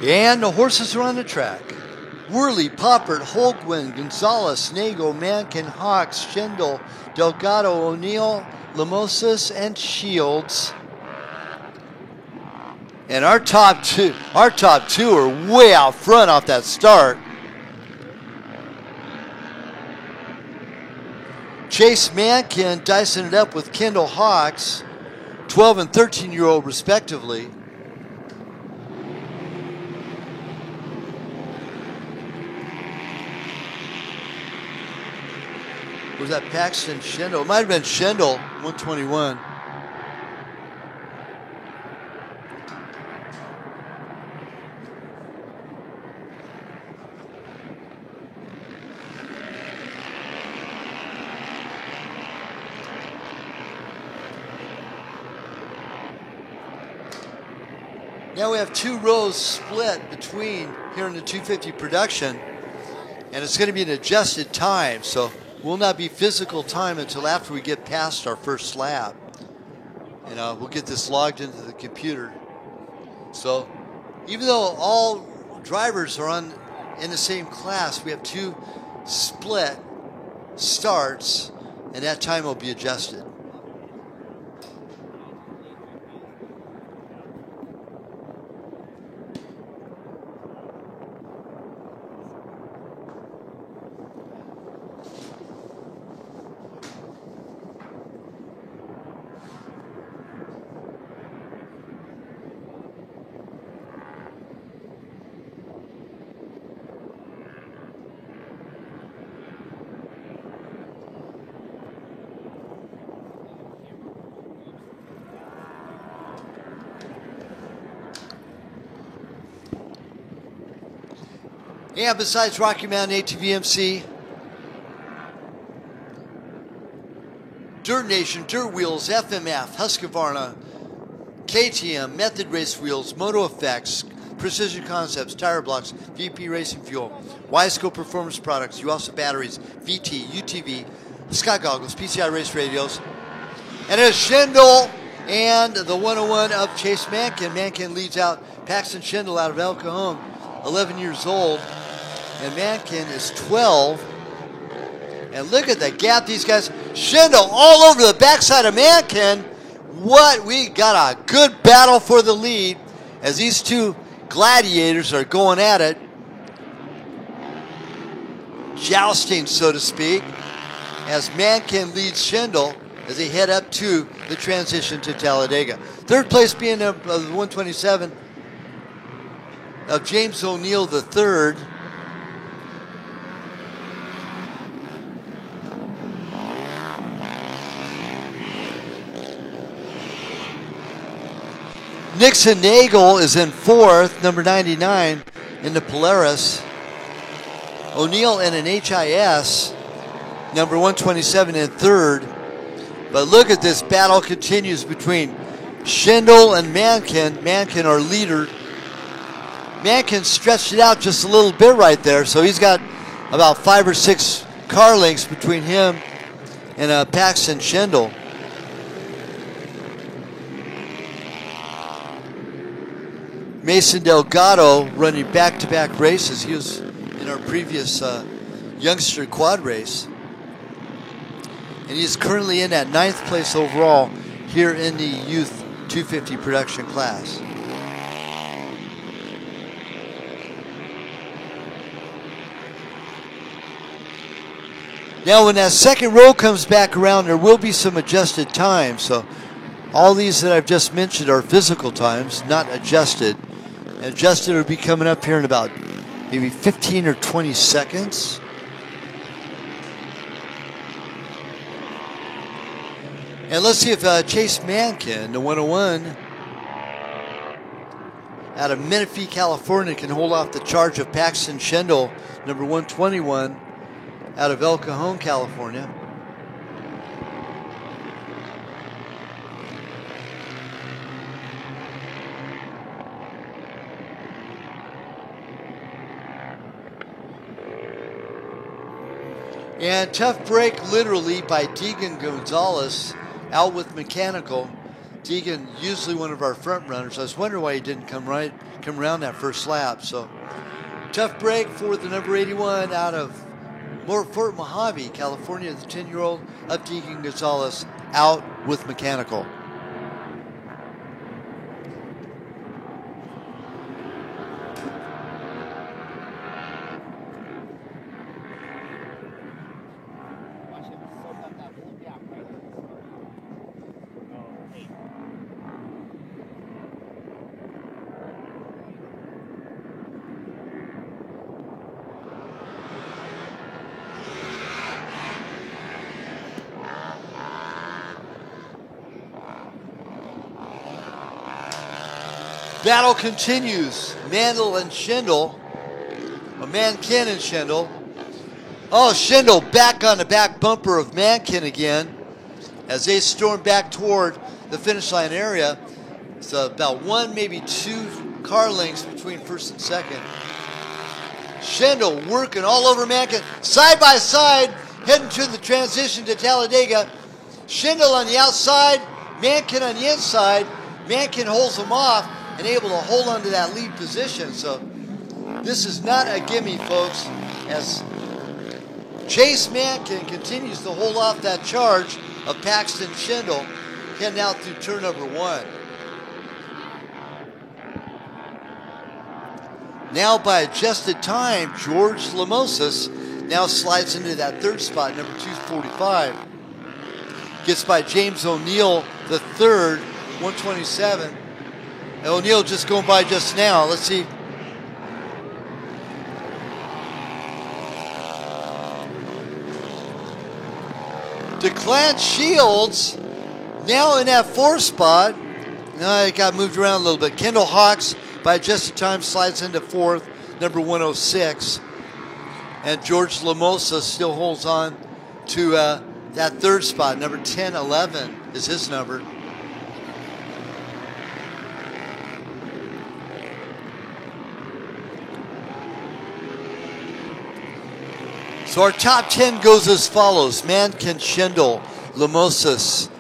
And the horses are on the track. Worley, Poppert, Holguin, Gonzalez, Nago, Mankin, Hawks, Schindel, Delgado, O'Neill, Lamosas, and Shields. And our top two are way out front off that start. Chase Mankin dicing it up with Kendall Hawks, 12 and 13-year-old respectively. Was that Paxton Schindel? It might have been Schindel, 121. Now we have 2 rows split between here in the 250 production, and it's going to be an adjusted time, so will not be physical time until after we get past our first lap. And we'll get this logged into the computer. So even though all drivers are in the same class, we have 2 split starts, and that time will be adjusted. Yeah, besides Rocky Mountain ATVMC, Dirt Nation, Dirt Wheels, FMF, Husqvarna, KTM, Method Race Wheels, Moto Effects, Precision Concepts, Tire Blocks, VP Racing Fuel, Wiseco Performance Products, UALSA Batteries, VT, UTV, Scott Goggles, PCI Race Radios, and it's Schindel and the 101 of Chase Mankin. Mankin leads out Paxton Schindel out of El Cajon, 11 years old. And Mankin is 12. And look at the gap these guys. Schindel all over the backside of Mankin. What? We got a good battle for the lead as these 2 gladiators are going at it. Jousting, so to speak, as Mankin leads Schindel as they head up to the transition to Talladega. Third place being of 127 of James O'Neill III. Nixon Nagel is in 4th, number 99 in the Polaris. O'Neill in an HIS, number 127 in 3rd. But look at this battle continues between Schindel and Mankin. Mankin, our leader. Mankin stretched it out just a little bit right there, so he's got about 5 or 6 car lengths between him and Paxton Schindel. Mason Delgado running back-to-back races. He was in our previous youngster quad race. and he is currently in at 9th place overall here in the Youth 250 production class. Now when that second row comes back around, there will be some adjusted times. So all these that I've just mentioned are physical times, not adjusted. And adjusted will be coming up here in about maybe 15 or 20 seconds. And let's see if Chase Mankin, the 101, out of Menifee, California, can hold off the charge of Paxton Schendel, number 121, out of El Cajon, California. And tough break literally by Deegan Gonzalez out with Mechanical. Deegan, usually one of our front runners. I was wondering why he didn't come around that first lap. So tough break for the number 81 out of Fort Mojave, California, the 10-year-old of Deegan Gonzalez out with Mechanical. Battle continues. Mandel and Schendel. Mankin and Schendel. Oh, Schendel back on the back bumper of Mankin again as they storm back toward the finish line area. It's about 1, maybe 2 car lengths between first and second. Schendel working all over Mankin. Side by side, heading to the transition to Talladega. Schendel on the outside, Mankin on the inside. Mankin holds him off and able to hold on to that lead position. So this is not a gimme, folks, as Chase Mankin continues to hold off that charge of Paxton Schendel heading out through turn number 1. Now by adjusted time, George Lamosas now slides into that third spot, number 245. Gets by James O'Neill, the third, 127. And O'Neill just going by just now. Let's see. DeClance Shields now in that 4th spot. Now it got moved around a little bit. Kendall Hawks by adjusted time slides into 4th, number 106. And George Lamosa still holds on to that 3rd spot. Number 1011 is his number. So our top 10 goes as follows. Mankin, Schendel, Lamosas,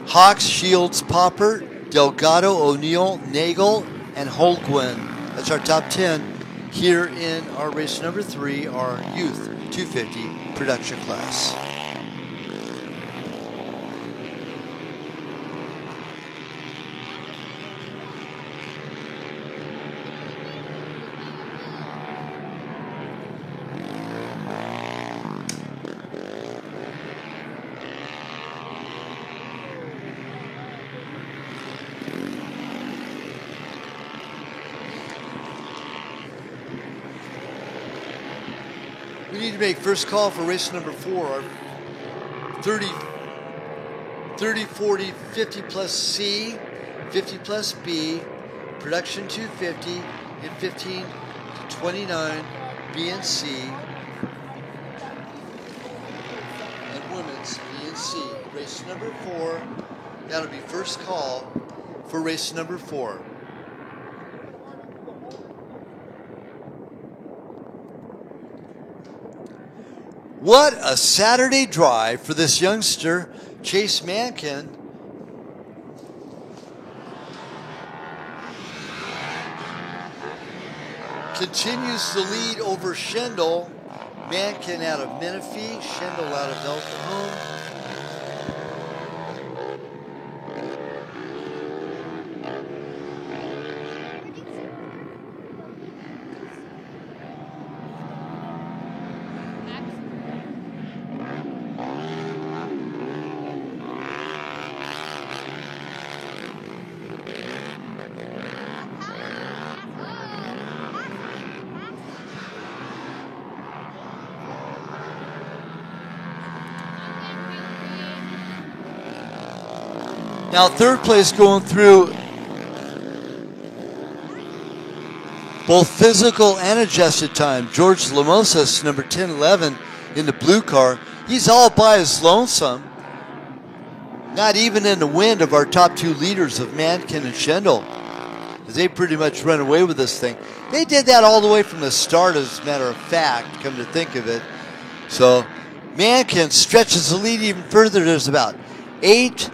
Hawks, Shields, Popper, Delgado, O'Neill, Nagel, and Holguin. That's our top 10 here in our race number 3, our Youth 250 production class. We need to make first call for race number 4, our 30, 40, 50 plus C, 50 plus B, production 250, and 15 to 29, B and C, and women's B and C. Race number 4, that'll be first call for race number 4. What a Saturday drive for this youngster, Chase Mankin. Continues to lead over Schendel. Mankin out of Menifee, Schendel out of El Cajon. Now third place going through both physical and adjusted time. George Lamosas, number 1011 in the blue car. He's all by his lonesome. Not even in the wind of our top two leaders of Mankin and Schendel. They pretty much run away with this thing. They did that all the way from the start, as a matter of fact, come to think of it. So Mankin stretches the lead even further. There's about 8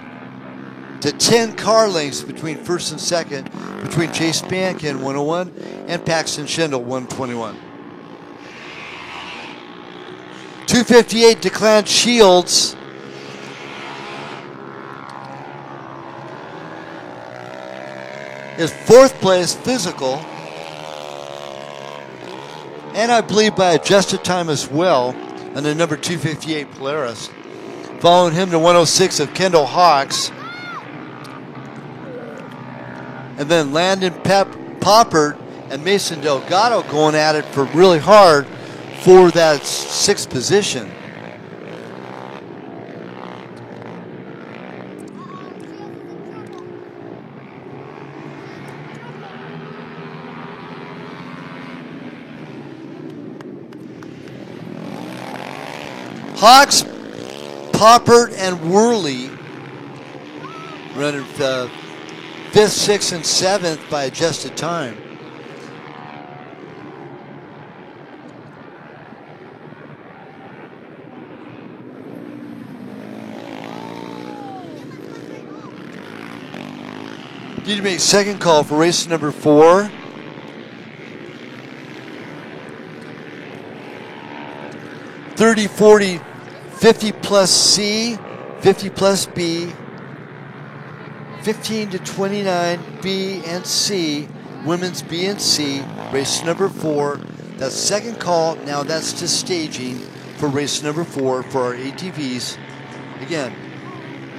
to 10 car lengths between first and second, between Chase Mankin 101 and Paxton Schendel 121. 258 Declan Shields is fourth place physical, and I believe by adjusted time as well, on the number 258 Polaris. Following him to 106 of Kendall Hawks. And then Landon Poppert and Mason Delgado going at it for really hard for that sixth position. Hawks, Poppert, and Worley running 5th, 6th, and 7th by adjusted time. Need to make second call for race number 4. $30, $40, $50 plus C, $50 plus B, $15 to $29 B and C, women's B and C, race number 4. That's second call. Now that's just staging for race number 4 for our ATVs. Again,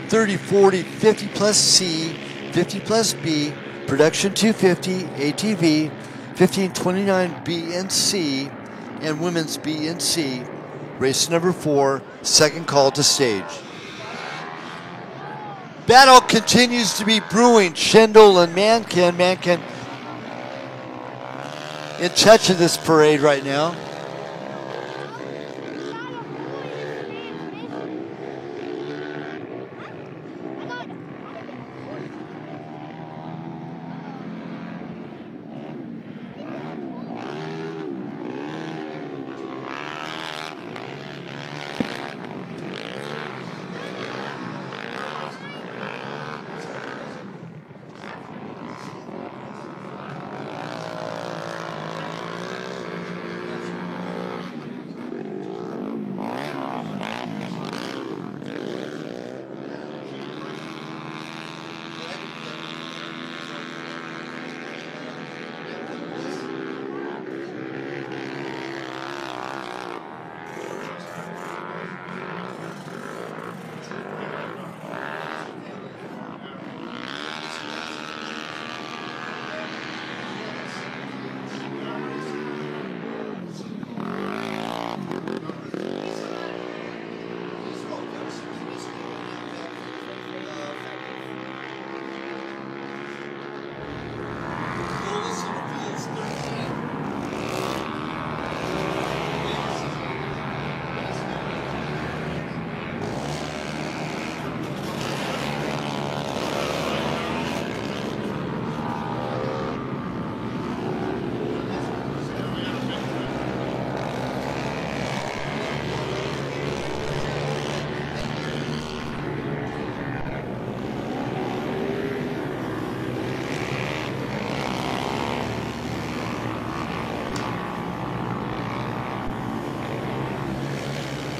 30, 40, 50 plus C, 50 plus B, production 250, ATV, 1529 B and C, and women's B and C, race number 4, second call to stage. Battle continues to be brewing. Schendel and Mankin. Mankin in touch of this parade right now.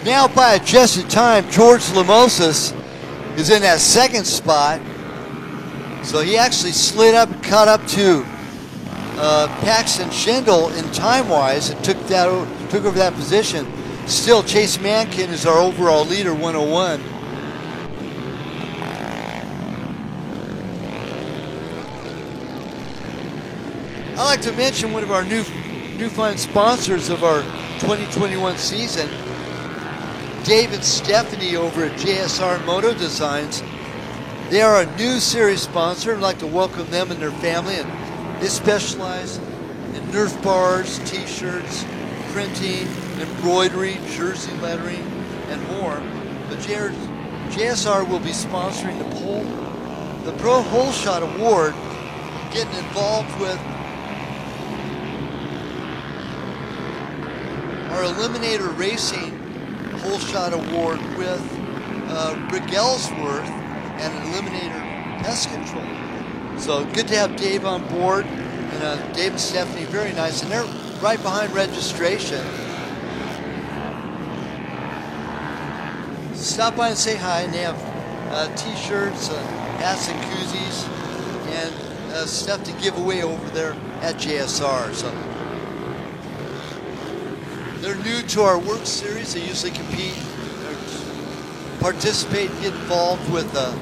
Now by adjusted time, George Lamosas is in that second spot. So he actually slid up and caught up to Paxton Schendel in time-wise and took over that position. Still, Chase Mankin is our overall leader, 101. I'd like to mention one of our newfound sponsors of our 2021 season, David Stephanie over at JSR Moto Designs. They are a new series sponsor. I'd like to welcome them and their family. And they specialize in Nerf bars, t-shirts, printing, embroidery, jersey lettering, and more. But JSR will be sponsoring the Pro Hole Shot Award, getting involved with our Eliminator Racing Hole Shot Award with Rick Ellsworth and Eliminator Pest Control. So good to have Dave on board, and Dave and Stephanie, very nice, and they're right behind registration. Stop by and say hi, and they have t-shirts, hats and koozies, and stuff to give away over there at JSR. So they're new to our work series. They usually compete, participate, get involved with the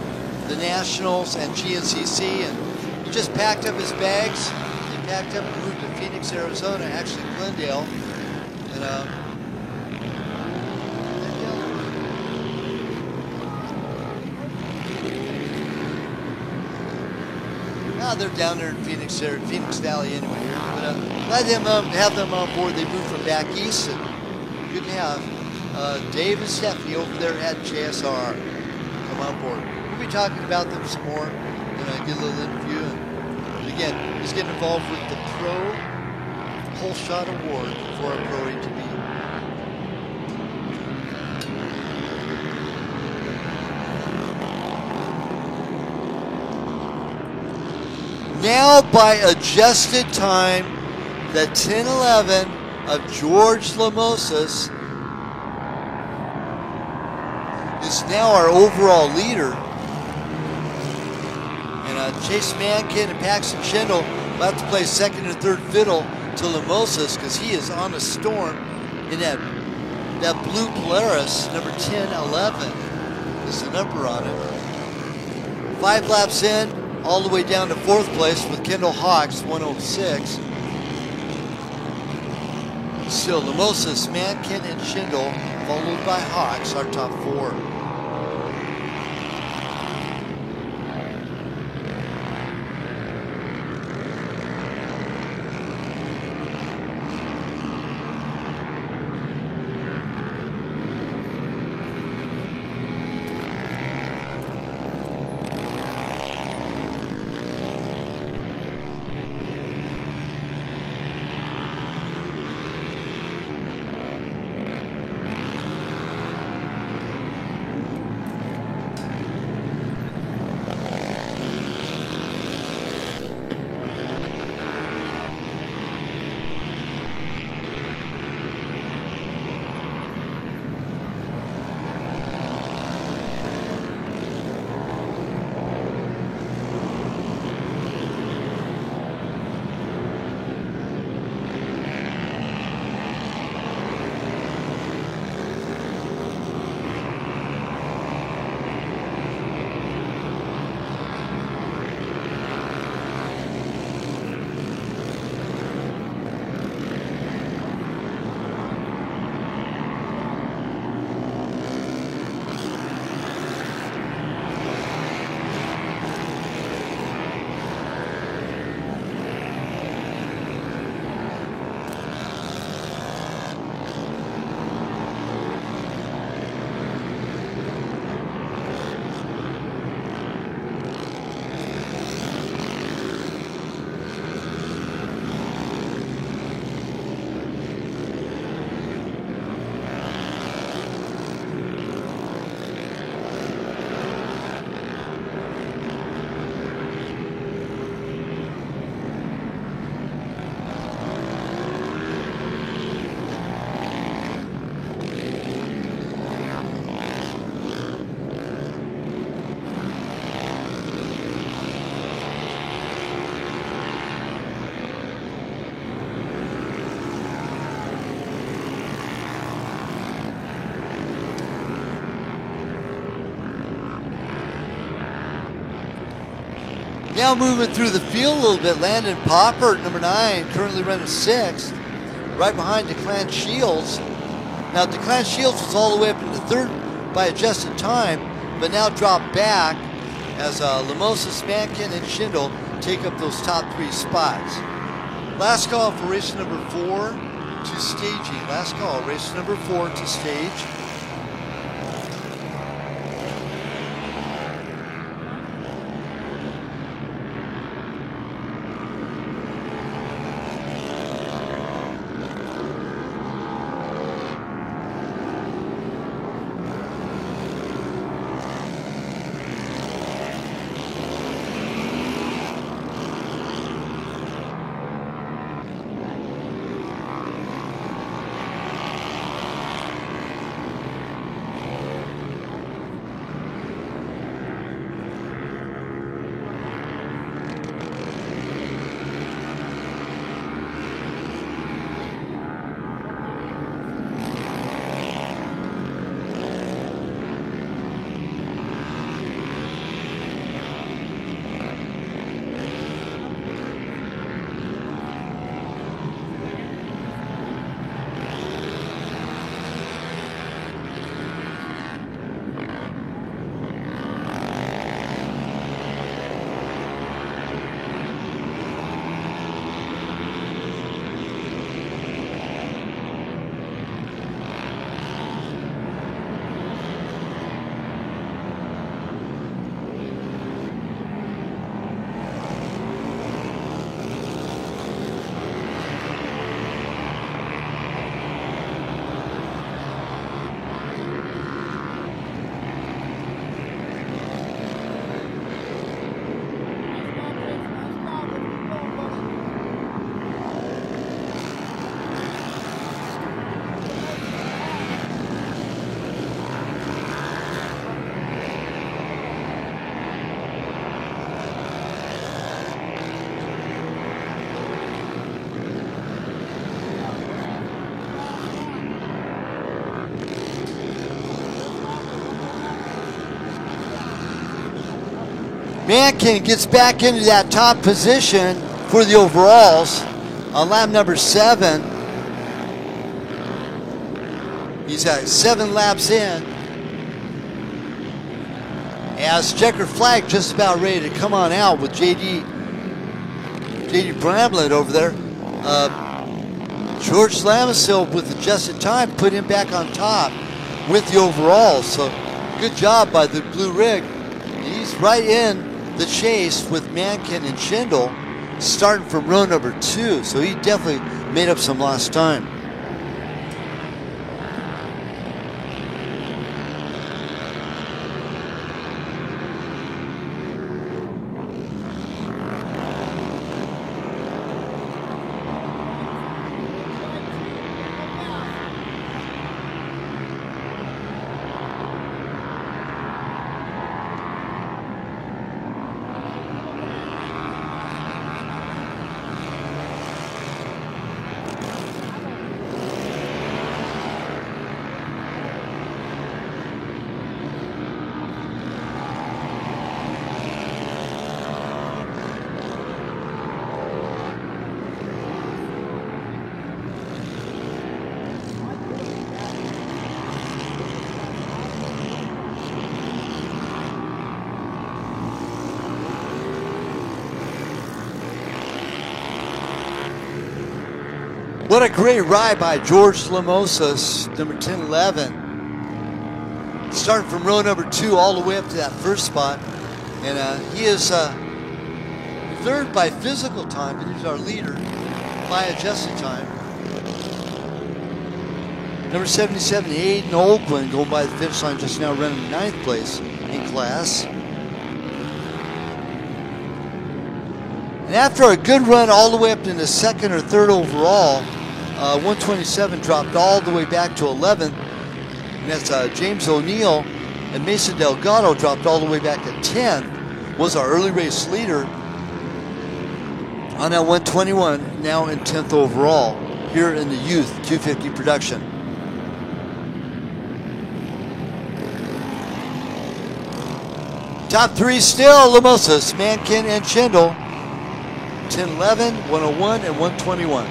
Nationals and GNCC, and he just packed up his bags. He packed up and moved to Phoenix, Arizona, actually Glendale, and they're down there in Phoenix Valley anyway. But glad to have them on board. They moved from back east, and good to have Dave and Stephanie over there at JSR come on board. We'll be talking about them some more, and get a little interview. And again, he's getting involved with the Pro Hole Shot Award for our Pro ATV. Now by adjusted time, the 1011 of George Lamosas is now our overall leader. And Chase Mankin and Paxton Schindel about to play second and third fiddle to Lamosas because he is on a storm in that blue Polaris, number 1011 is the number on it. 5 laps in, all the way down to 4th place with Kendall Hawks, 106. Still, Lamosas, Mankin, and Schindel, followed by Hawks, our top 4. Now moving through the field a little bit, Landon Poppert, number 9, currently running 6th, right behind Declan Shields. Now Declan Shields was all the way up into 3rd by adjusted time, but now dropped back as Lamosas, Mankin, and Schindel take up those top 3 spots. Last call for race number 4 to staging. Last call, race number 4 to stage. Mankin gets back into that top position for the overalls on lap number 7. He's at 7 laps in. As checker flag just about ready to come on out with JD Bramlett over there. George Lamisil with adjusted time put him back on top with the overalls. So good job by the Blue Rig. He's right in the chase with Mankin and Schindel starting from row number 2. So he definitely made up some lost time. What a great ride by George Lamosas, number 1011. Starting from row number 2 all the way up to that first spot. And he is third by physical time, but he's our leader by adjusted time. Number 77, Aiden Oldwin, going by the finish line just now, running 9th place in class. And after a good run all the way up into 2nd or 3rd overall, 127 dropped all the way back to 11th. And that's James O'Neill and Mason Delgado dropped all the way back to 10th. Was our early race leader on that 121, now in 10th overall here in the youth 250 production. Top 3 still Lamosas, Mankin, and Schindel. 1011, 101, and 121.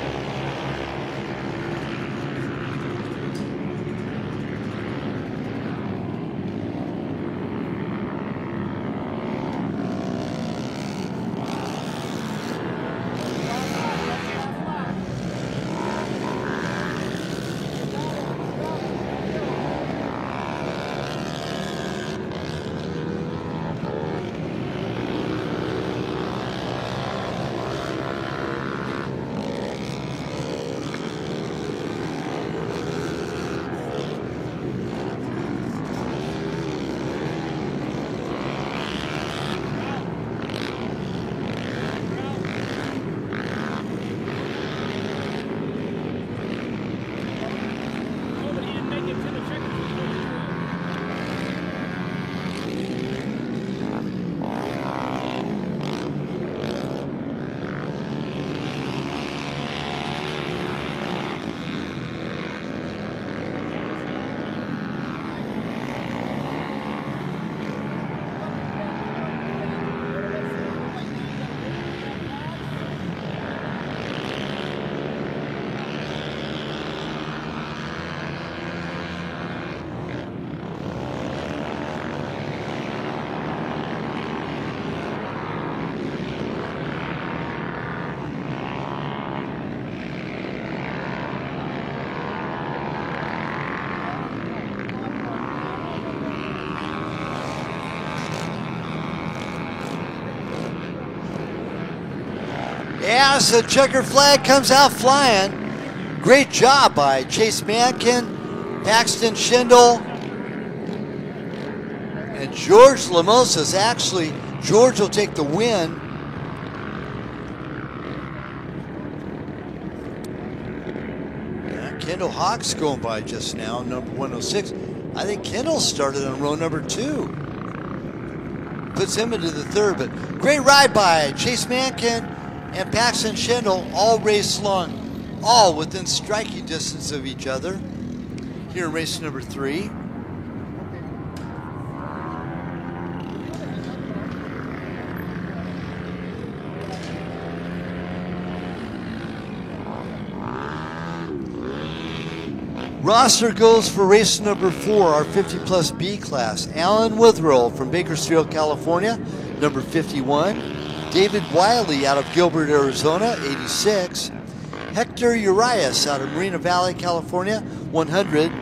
As the checker flag comes out flying. Great job by Chase Mankin, Paxton Schindel, and George Lamosas. Actually, George will take the win. Kendall Hawks going by just now, number 106. I think Kendall started on row number 2. Puts him into the third, but great ride by Chase Mankin and Paxton Schindel, all race long, all within striking distance of each other. Here in race number 3. Roster goes for race number 4, our 50 plus B class. Alan Witherell from Bakersfield, California, number 51. David Wiley out of Gilbert, Arizona, 86. Hector Urias out of Marina Valley, California, 100.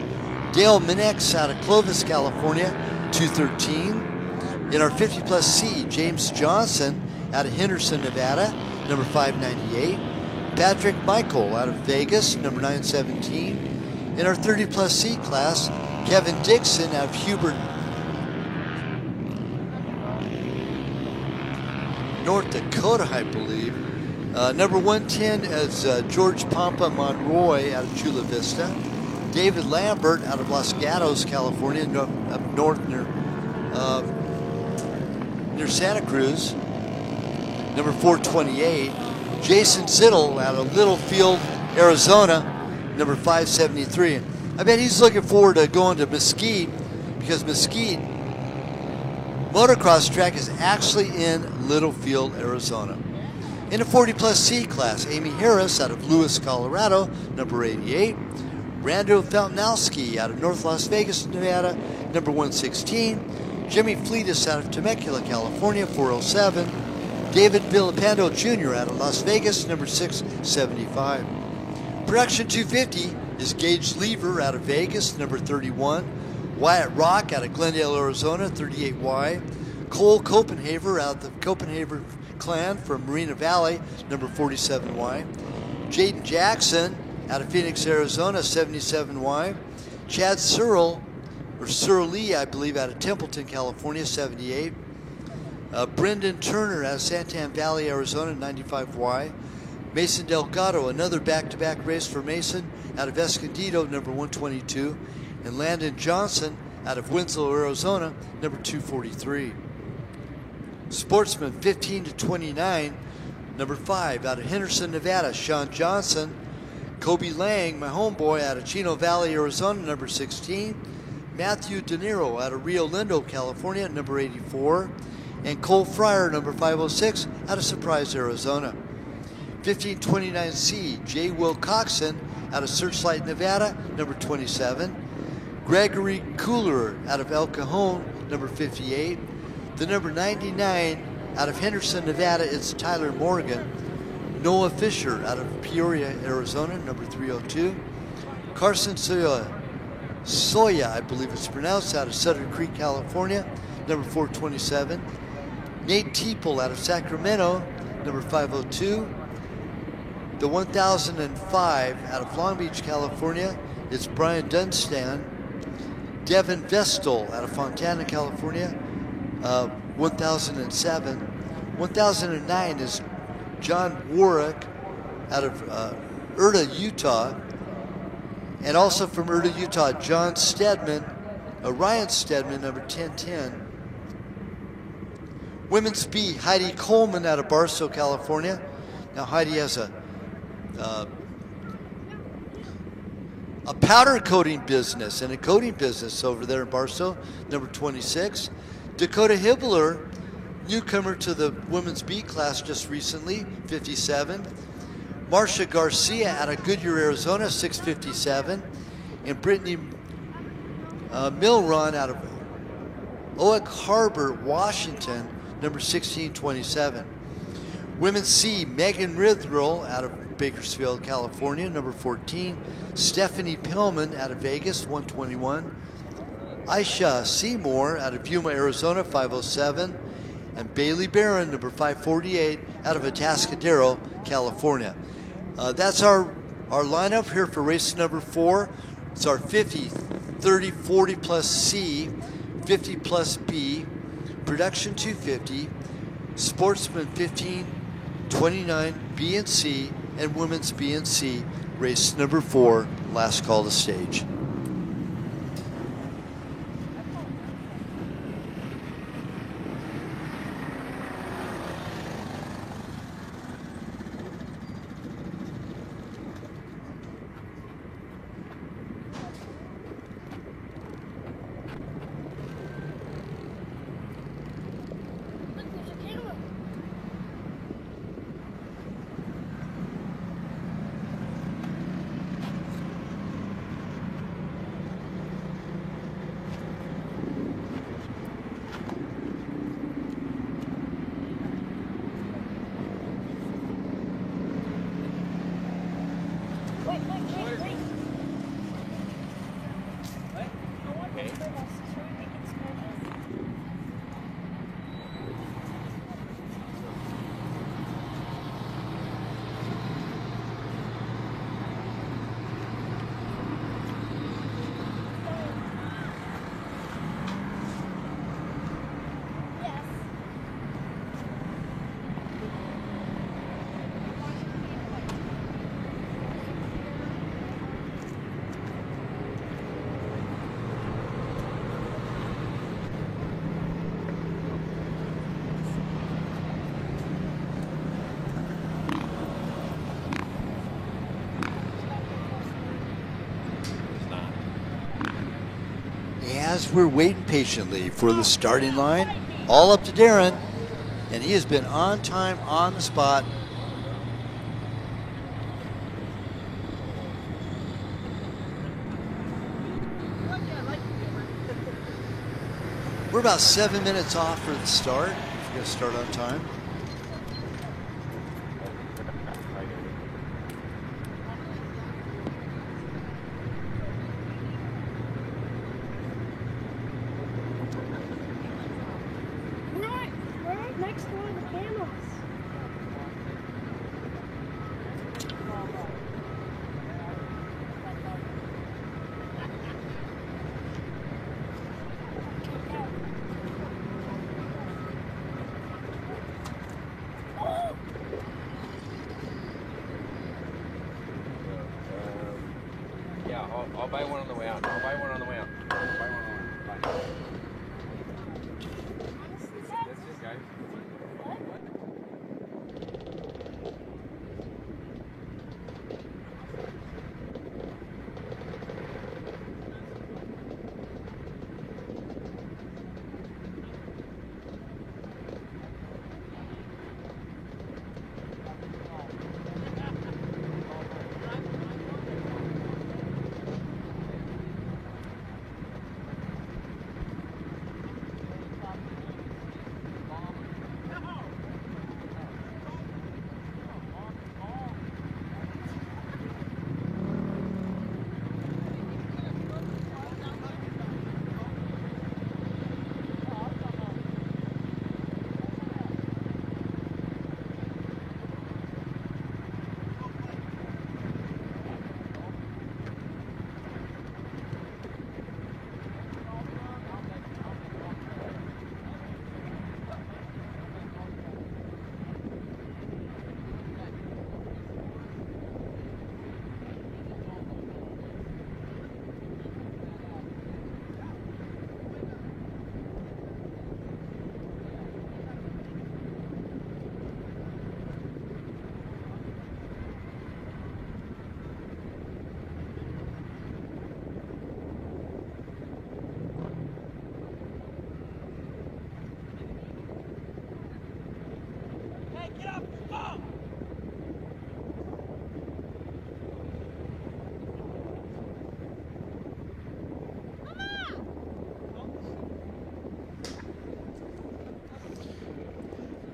Dale Minex out of Clovis, California, 213. In our 50 plus C, James Johnson out of Henderson, Nevada, number 598. Patrick Michael out of Vegas, number 917. In our 30 plus C class, Kevin Dixon out of Hubert, North Dakota, I believe. Number 110 is George Pampa Monroy out of Chula Vista. David Lambert out of Los Gatos, California, up north near Santa Cruz. Number 428. Jason Zittel out of Littlefield, Arizona, number 573. I bet he's looking forward to going to Mesquite, because Mesquite motocross track is actually in Littlefield, Arizona. In the 40 plus C class, Amy Harris out of Lewis, Colorado, number 88. Rando Fountanowski out of North Las Vegas, Nevada, number 116. Jimmy Fleetus out of Temecula, California, 407. David Villapando Jr. out of Las Vegas, number 675. Production 250 is Gage Lever out of Vegas, number 31. Wyatt Rock out of Glendale, Arizona, 38Y. Cole Copenhaver out of the Copenhaver clan from Marina Valley, number 47Y. Jaden Jackson out of Phoenix, Arizona, 77Y. Chad Searle, or Searle Lee, I believe, out of Templeton, California, 78. Brendan Turner out of Santan Valley, Arizona, 95Y. Mason Delgado, another back-to-back race for Mason, out of Escondido, number 122. And Landon Johnson out of Winslow, Arizona, number 243. Sportsman 15 to 29, number 5 out of Henderson, Nevada, Sean Johnson. Kobe Lang, my homeboy, out of Chino Valley, Arizona, number 16. Matthew De Niro out of Rio Lindo, California, number 84. And Cole Fryer, number 506, out of Surprise, Arizona. 1529C, J. Will Coxon out of Searchlight, Nevada, number 27. Gregory Cooler out of El Cajon, number 58. The number 99 out of Henderson, Nevada, it's Tyler Morgan. Noah Fisher out of Peoria, Arizona, number 302. Carson Soya, I believe it's pronounced, out of Sutter Creek, California, number 427. Nate Teeple out of Sacramento, number 502. The 1005 out of Long Beach, California, it's Brian Dunstan. Devin Vestal out of Fontana, California, 1007. 1009 is John Warwick out of Erta, Utah. And also from Erta, Utah, John Stedman, Ryan Stedman, number 1010. Women's B, Heidi Coleman out of Barstow, California. Now Heidi has a powder coating business and a coating business over there in Barstow, number 26. Dakota Hibbler, newcomer to the women's B class just recently, 57. Marcia Garcia out of Goodyear, Arizona, 657. And Brittany Milron out of Oak Harbor, Washington, number 1627. Women's C, Megan Rithrell out of Bakersfield, California, number 14. Stephanie Pillman out of Vegas, 121. Aisha Seymour out of Yuma, Arizona, 507. and Bailey Barron, number 548, out of Atascadero, California. That's our lineup here for race number 4. It's our 50, 30, 40 plus C, 50 plus B, production 250, sportsman 15, 29, B and C, and women's B and C, race number 4, last call to stage. As we're waiting patiently for the starting line, all up to Darren, and he has been on time, on the spot. We're about 7 minutes off for the start. We're going to start on time. I'll buy one on the way out. I'll buy one on the way out. I'll buy one on the way out. That's it, guys.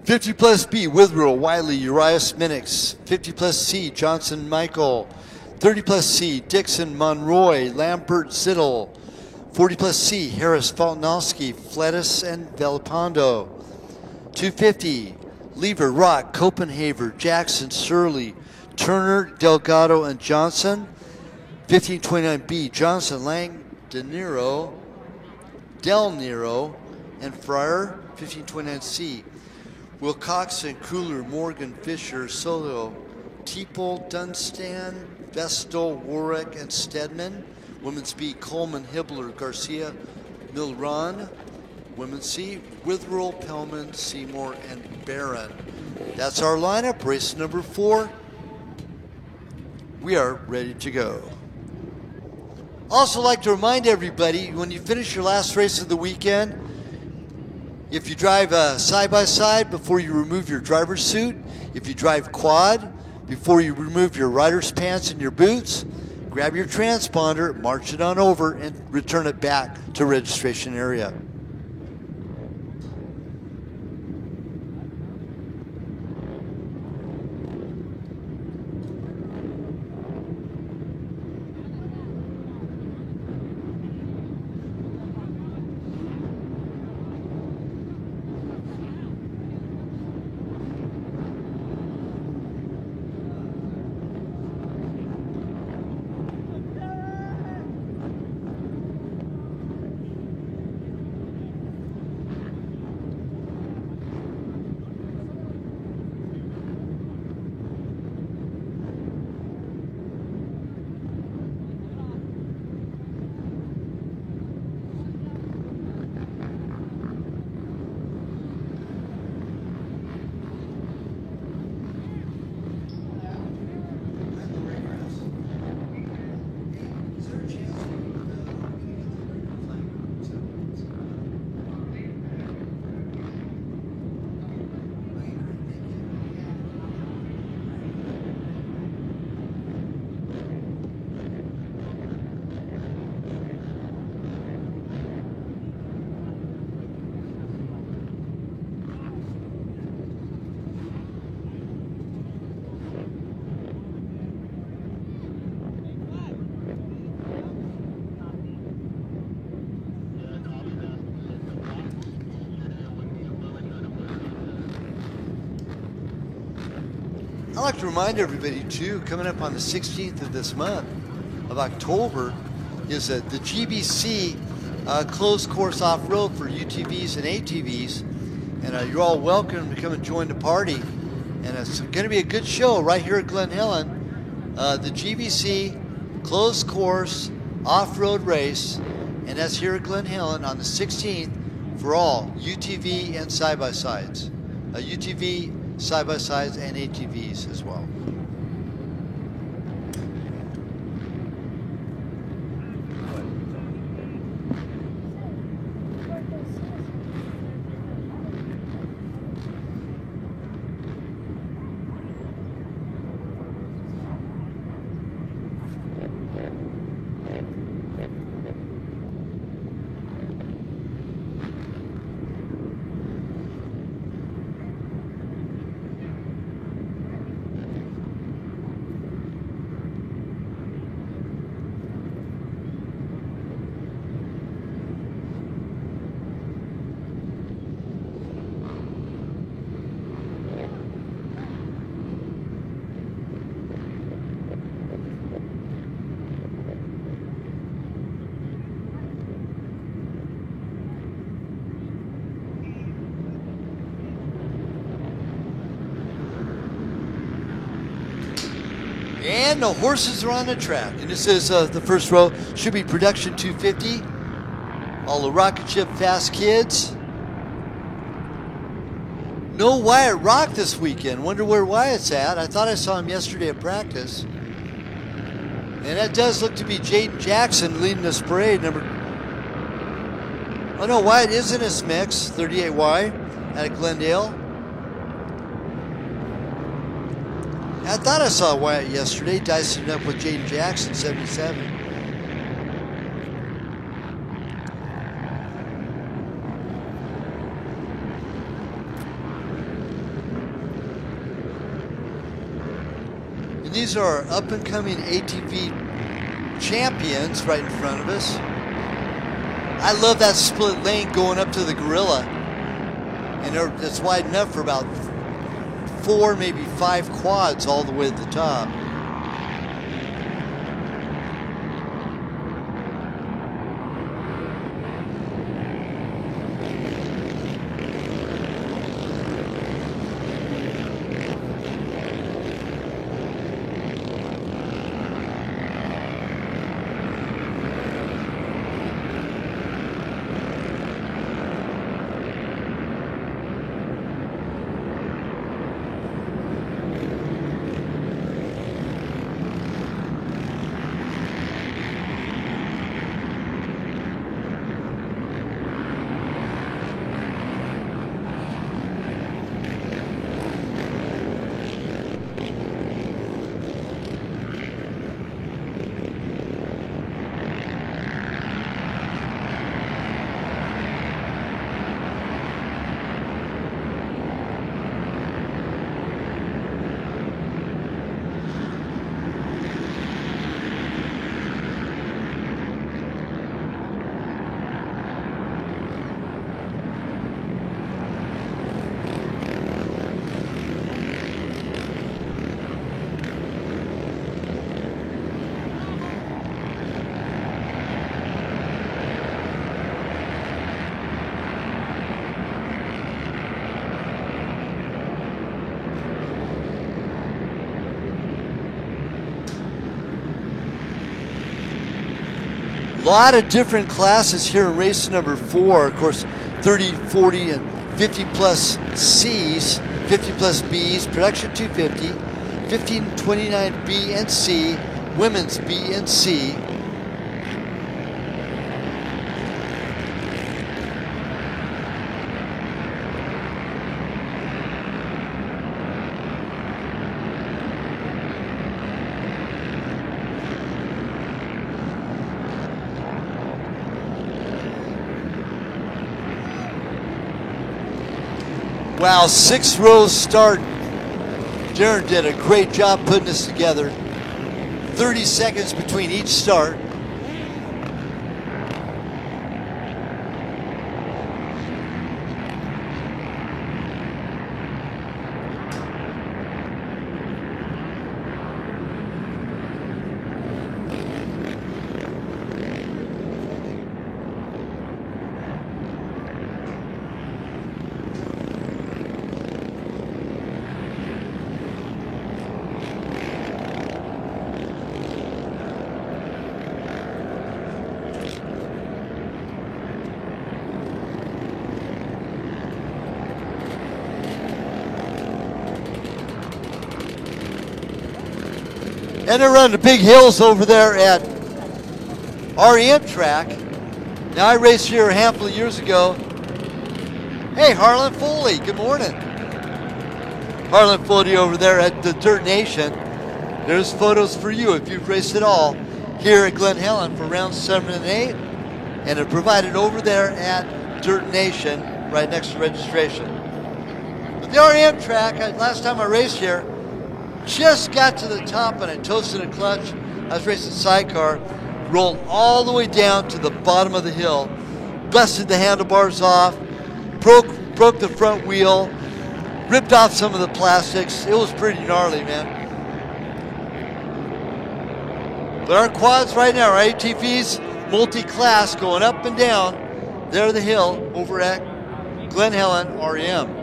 '50 plus B, Withrow, Wiley, Urias Minix. '50 plus C, Johnson Michael. '30 plus C, Dixon Monroy, Lambert Zittel. '40 plus C, Harris Faltnowski, Flettis and Velapondo. 250, Lever, Rock, Copenhaver, Jackson, Surly, Turner, Delgado, and Johnson. 1529B, Johnson, Lang, De Niro, Del Niro, and Fryer. 1529C, Wilcoxon, Cooler, Morgan, Fisher, Solo, Teeple, Dunstan, Vestal, Warwick, and Stedman. Women's B, Coleman, Hibbler, Garcia, Milron. Women's C, Witherell, Pellman, Seymour, and Barron. That's our lineup. Race number 4. We are ready to go. Also like to remind everybody, when you finish your last race of the weekend, if you drive side-by-side before you remove your driver's suit, if you drive quad before you remove your rider's pants and your boots, grab your transponder, march it on over, and return it back to registration area. I'd like to remind everybody too, coming up on the 16th of this month of October is the GBC closed course off-road for UTVs and ATVs. And you're all welcome to come and join the party. And it's going to be a good show right here at Glen Helen. The GBC closed course off-road race, and that's here at Glen Helen on the 16th for all UTV and side-by-sides. UTV, side-by-sides, and ATVs as well. And the horses are on the track. And this is the first row. Should be production 250. All the rocket ship fast kids. No Wyatt Rock this weekend. Wonder where Wyatt's at. I thought I saw him yesterday at practice. And that does look to be Jaden Jackson leading this parade. Oh no, Wyatt is in this mix. 38Y out of Glendale. I thought I saw Wyatt yesterday, dicing it up with Jaden Jackson, 77. And these are our up-and-coming ATV champions right in front of us. I love that split lane going up to the Gorilla. and it's wide enough for about 4, maybe 5 quads all the way to the top. A lot of different classes here in race number 4. Of course, 30, 40, and 50 plus C's, 50 plus B's, production 250, 1529 B and C, women's B and C. Wow, 6 rows start. Darren did a great job putting this together. 30 seconds between each start. And they run the big hills over there at REM track. Now I raced here a handful of years ago. Hey, Harlan Foley, good morning. Harlan Foley over there at the Dirt Nation. There's photos for you if you've raced at all here at Glen Helen for rounds 7 and 8. And they're provided over there at Dirt Nation right next to registration. But the REM track, last time I raced here, just got to the top and I toasted a clutch. I was racing sidecar, rolled all the way down to the bottom of the hill, busted the handlebars off, broke the front wheel, ripped off some of the plastics. It was pretty gnarly, man. But our quads right now, our ATVs, multi-class, going up and down there the hill over at Glen Helen REM.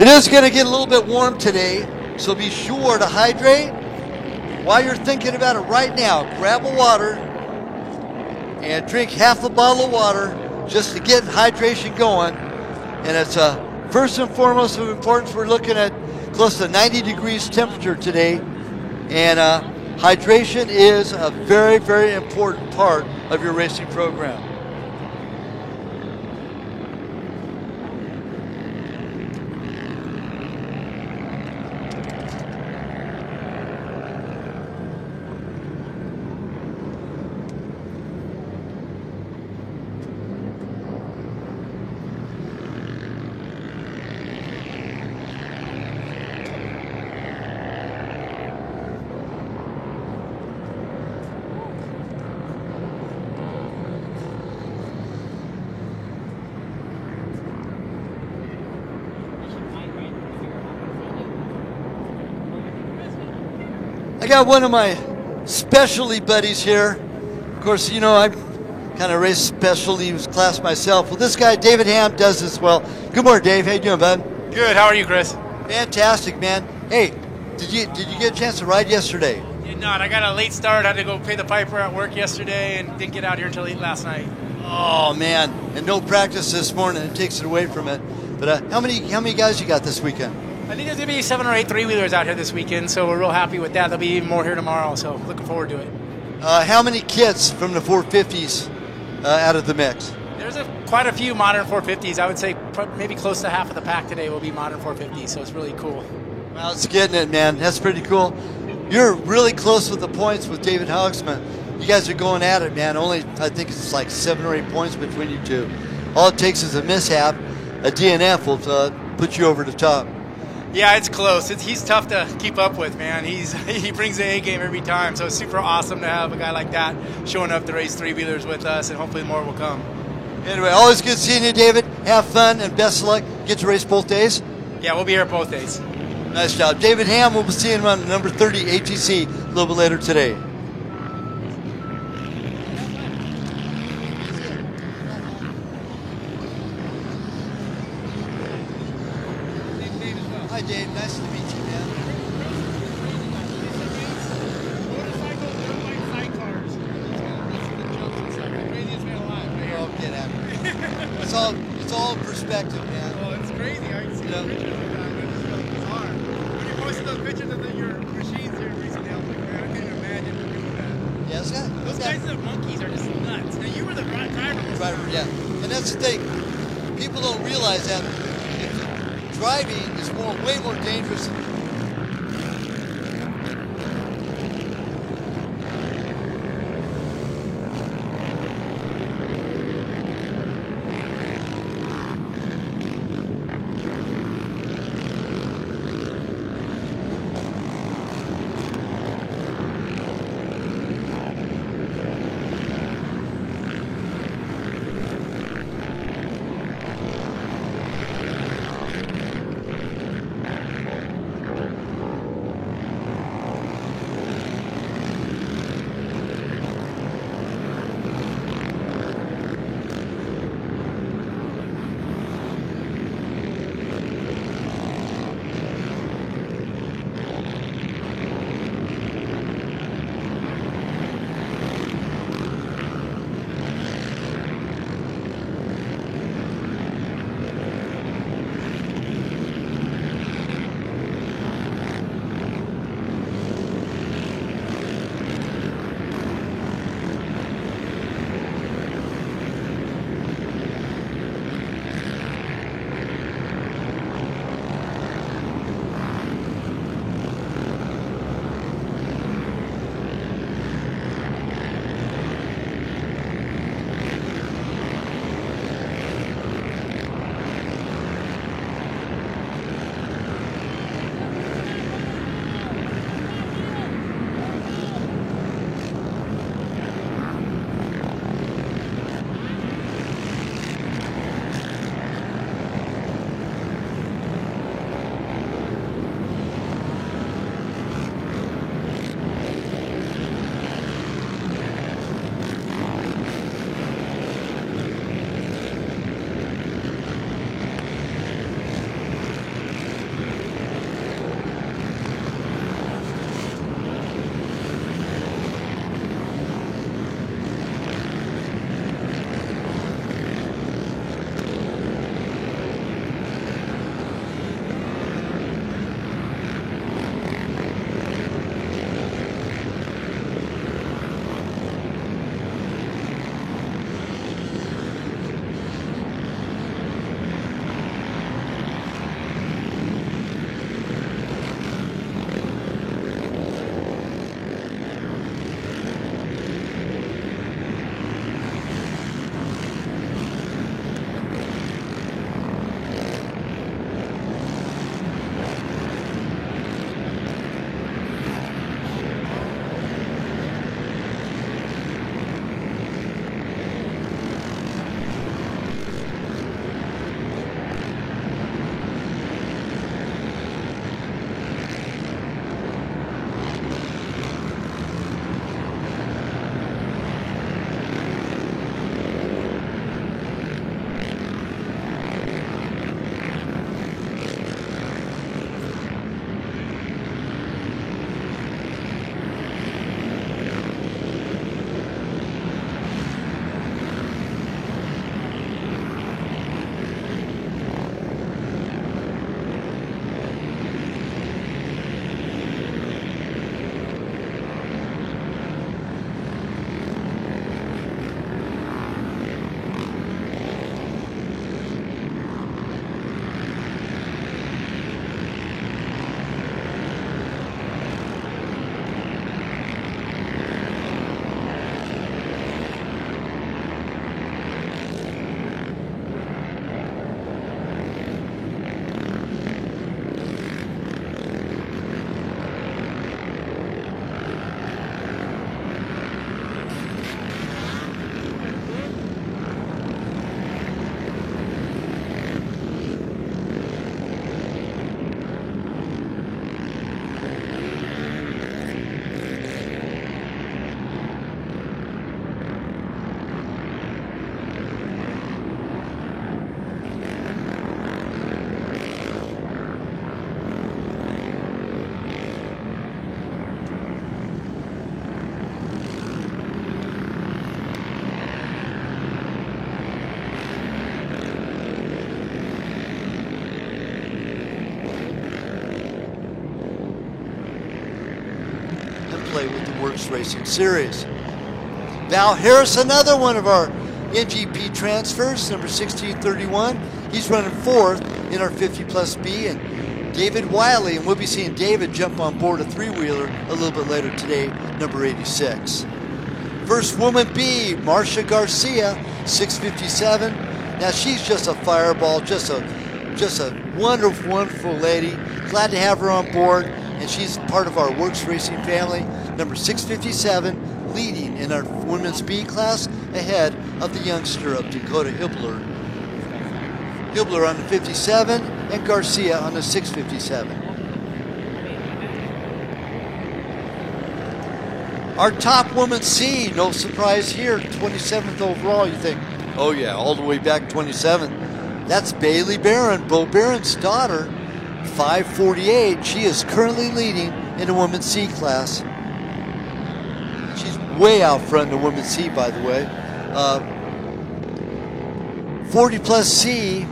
It is going to get a little bit warm today, so be sure to hydrate. While you're thinking about it right now, grab a water and drink half a bottle of water just to get hydration going. And it's first and foremost of importance, we're looking at close to 90 degrees temperature today. And hydration is a very, very important part of your racing program. got one of my specialty buddies here. Of course, you know, I kind of race specialty class myself. Well, this guy, David Ham, does this well. Good morning, Dave. How you doing, bud? Good. How are you, Chris? Fantastic, man. Hey, did you get a chance to ride yesterday? Did not. I got a late start. Had to go pay the piper at work yesterday, and didn't get out here until late last night. Oh man, and no practice this morning. It takes it away from it. But how many guys you got this weekend? I think there's gonna be 7 or 8 three-wheelers out here this weekend, so we're real happy with that. There'll be even more here tomorrow, so looking forward to it. How many kits from the 450s out of the mix? There's quite a few modern 450s. I would say maybe close to half of the pack today will be modern 450s, so it's really cool. Well, it's getting it, man. That's pretty cool. You're really close with the points with David Hogsman. You guys are going at it, man. Only, I think it's like 7 or 8 points between you two. All it takes is a mishap. A DNF will put you over the top. Yeah, it's close. He's tough to keep up with, man. He brings the A game every time, so it's super awesome to have a guy like that showing up to race three-wheelers with us, and hopefully more will come. Anyway, always good seeing you, David. Have fun and best of luck. Get to race both days. Yeah, we'll be here both days. Nice job. David Ham, we'll be seeing him on number 30 ATC a little bit later today. Hi, Dave. Nice to meet you, man. Oh, get at me. It's all perspective, man. Well, it's crazy. I see Yeah. the pictures of that. It's so bizarre. When you posted those pictures of your machines here recently, I was like, man, I couldn't imagine doing that. Yeah, Those guys that monkeys are just nuts. Now, you were the driver. Driver, yeah. And that's the thing. People don't realize that driving is way more dangerous than play with the Works Racing Series. Val Harris, another one of our NGP transfers, number 1631. He's running 4th in our 50 plus B. And David Wiley, and we'll be seeing David jump on board a 3-wheeler a little bit later today, number 86. First woman B, Marcia Garcia, 657. Now she's just a fireball, just a wonderful, wonderful lady. Glad to have her on board, and she's part of our Works Racing family, number 657, leading in our women's B class ahead of the youngster of Dakota Hibbler. Hibbler on the 57 and Garcia on the 657. Our top woman C, no surprise here, 27th overall. You think, oh yeah, all the way back 27th. That's Bailey Barron, Bo Barron's daughter, 548. She is currently leading in the women's C class. She's way out front in the women's C, by the way. 40 plus C,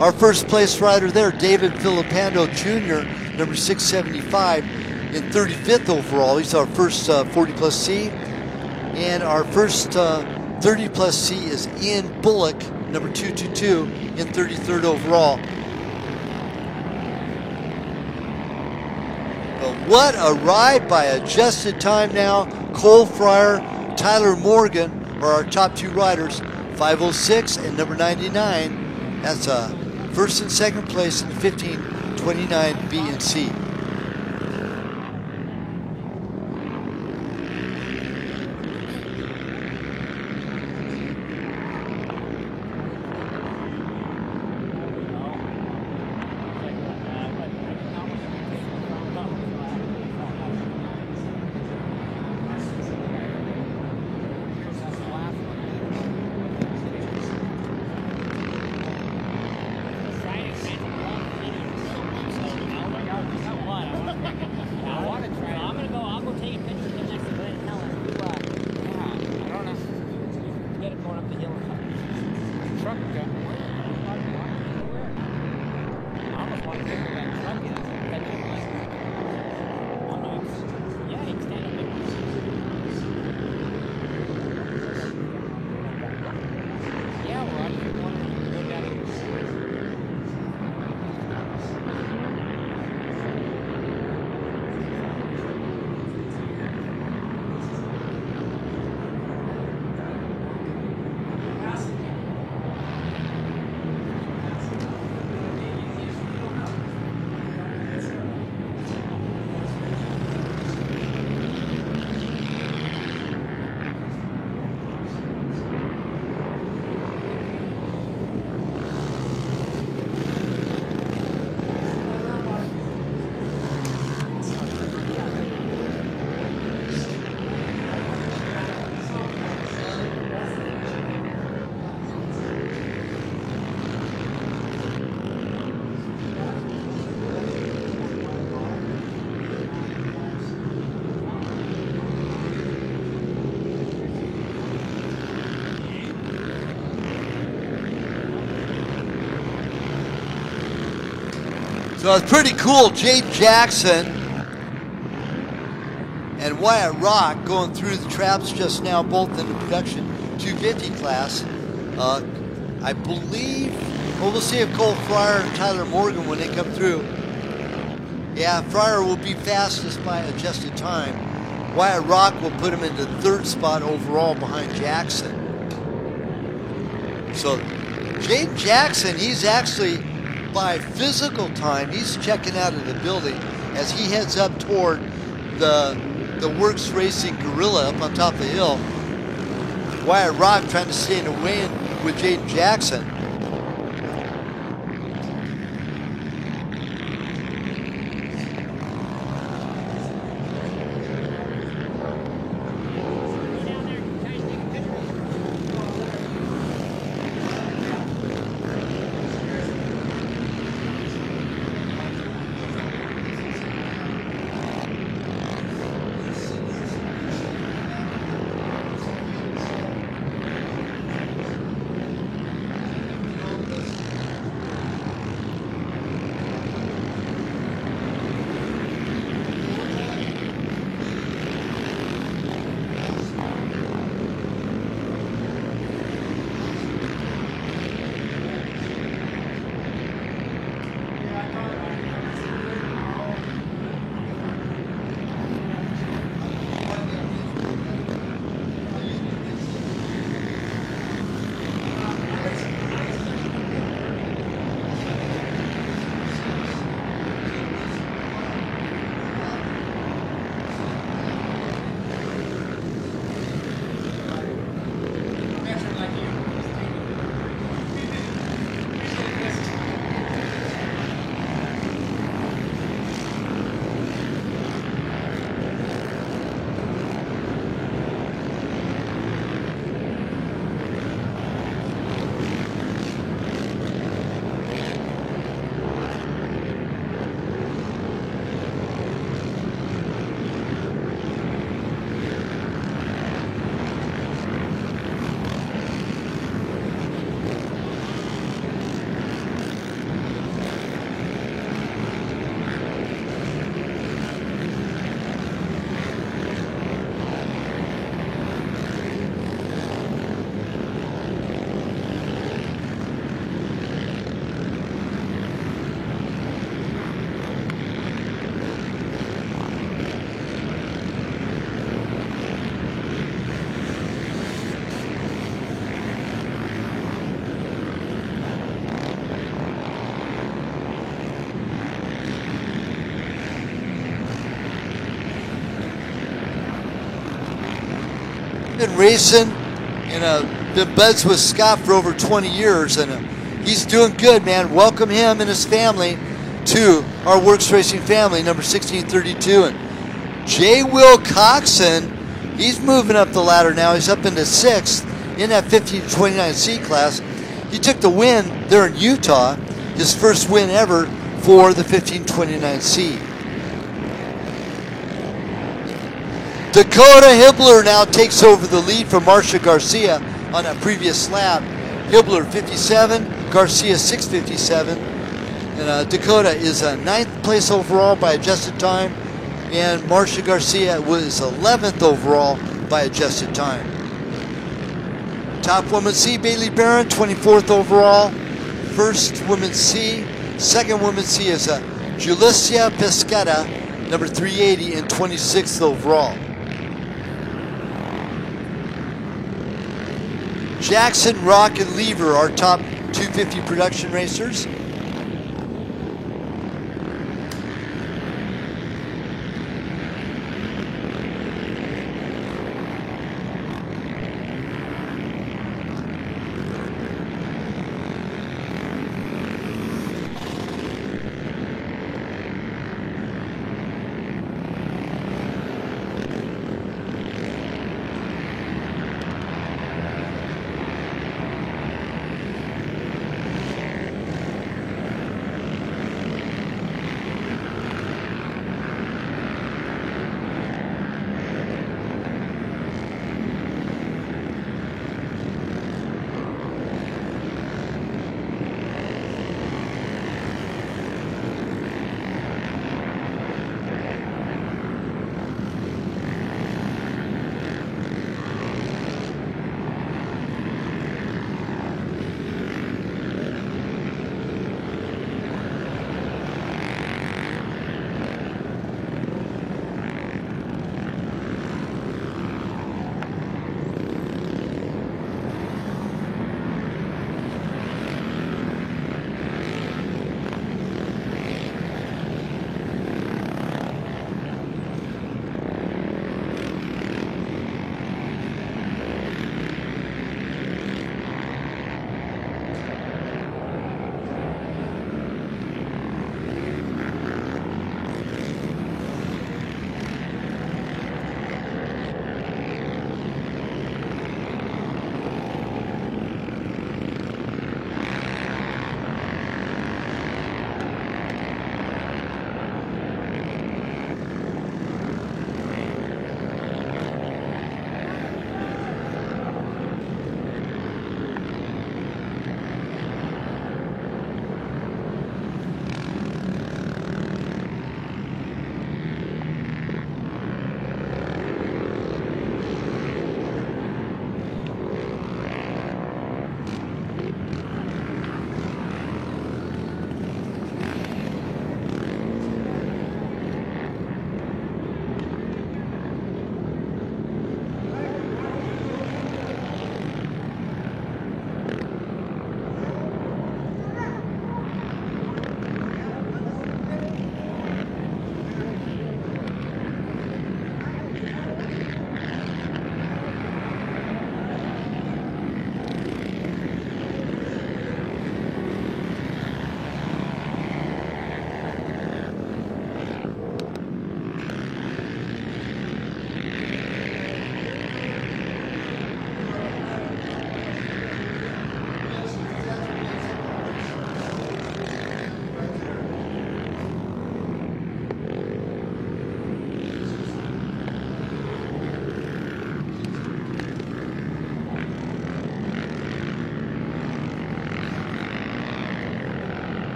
our first place rider there, David Filipando Jr., number 675, in 35th overall. He's our first 40 plus C. And our first 30 plus C is Ian Bullock, number 222, in 33rd overall. But what a ride by adjusted time now. Cole Fryer, Tyler Morgan are our top 2 riders, 506 and number 99. That's first and second place in the 1529 B and C. So it's pretty cool. Jade Jackson and Wyatt Rock going through the traps just now, both in the production 250 class. I believe, well, we'll see if Cole Fryer and Tyler Morgan, when they come through. Yeah, Fryer will be fastest by adjusted time. Wyatt Rock will put him into 3rd spot overall behind Jackson. So Jade Jackson, he's actually, by physical time, he's checking out of the building as he heads up toward the Works Racing Gorilla up on top of the hill. Wyatt Rock trying to stay in the way with Jaden Jackson. been racing and been buds with Scott for over 20 years, and he's doing good, man. Welcome him and his family to our Works Racing family, number 1632. And J. Will Coxon, he's moving up the ladder now. He's up into 6th in that 15-29C class. He took the win there in Utah, his first win ever for the 15-29C. Dakota Hibbler now takes over the lead from Marcia Garcia on that previous lap. Hibbler 57, Garcia 657. And Dakota is 9th place overall by adjusted time, and Marcia Garcia was 11th overall by adjusted time. Top woman C, Bailey Barron, 24th overall. First woman C. Second woman C is Julicia Pesqueta, number 380, and 26th overall. Jackson, Rock, and Lever, our top 250 production racers.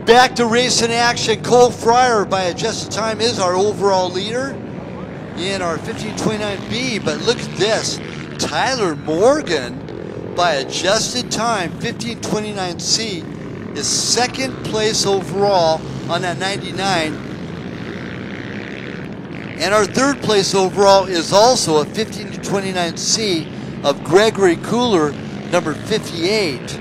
Back to racing action. Cole Fryer by adjusted time is our overall leader in our 1529B, but look at this. Tyler Morgan by adjusted time, 1529C, is second place overall on that 99. And our third place overall is also a 1529C of Gregory Cooler, number 58.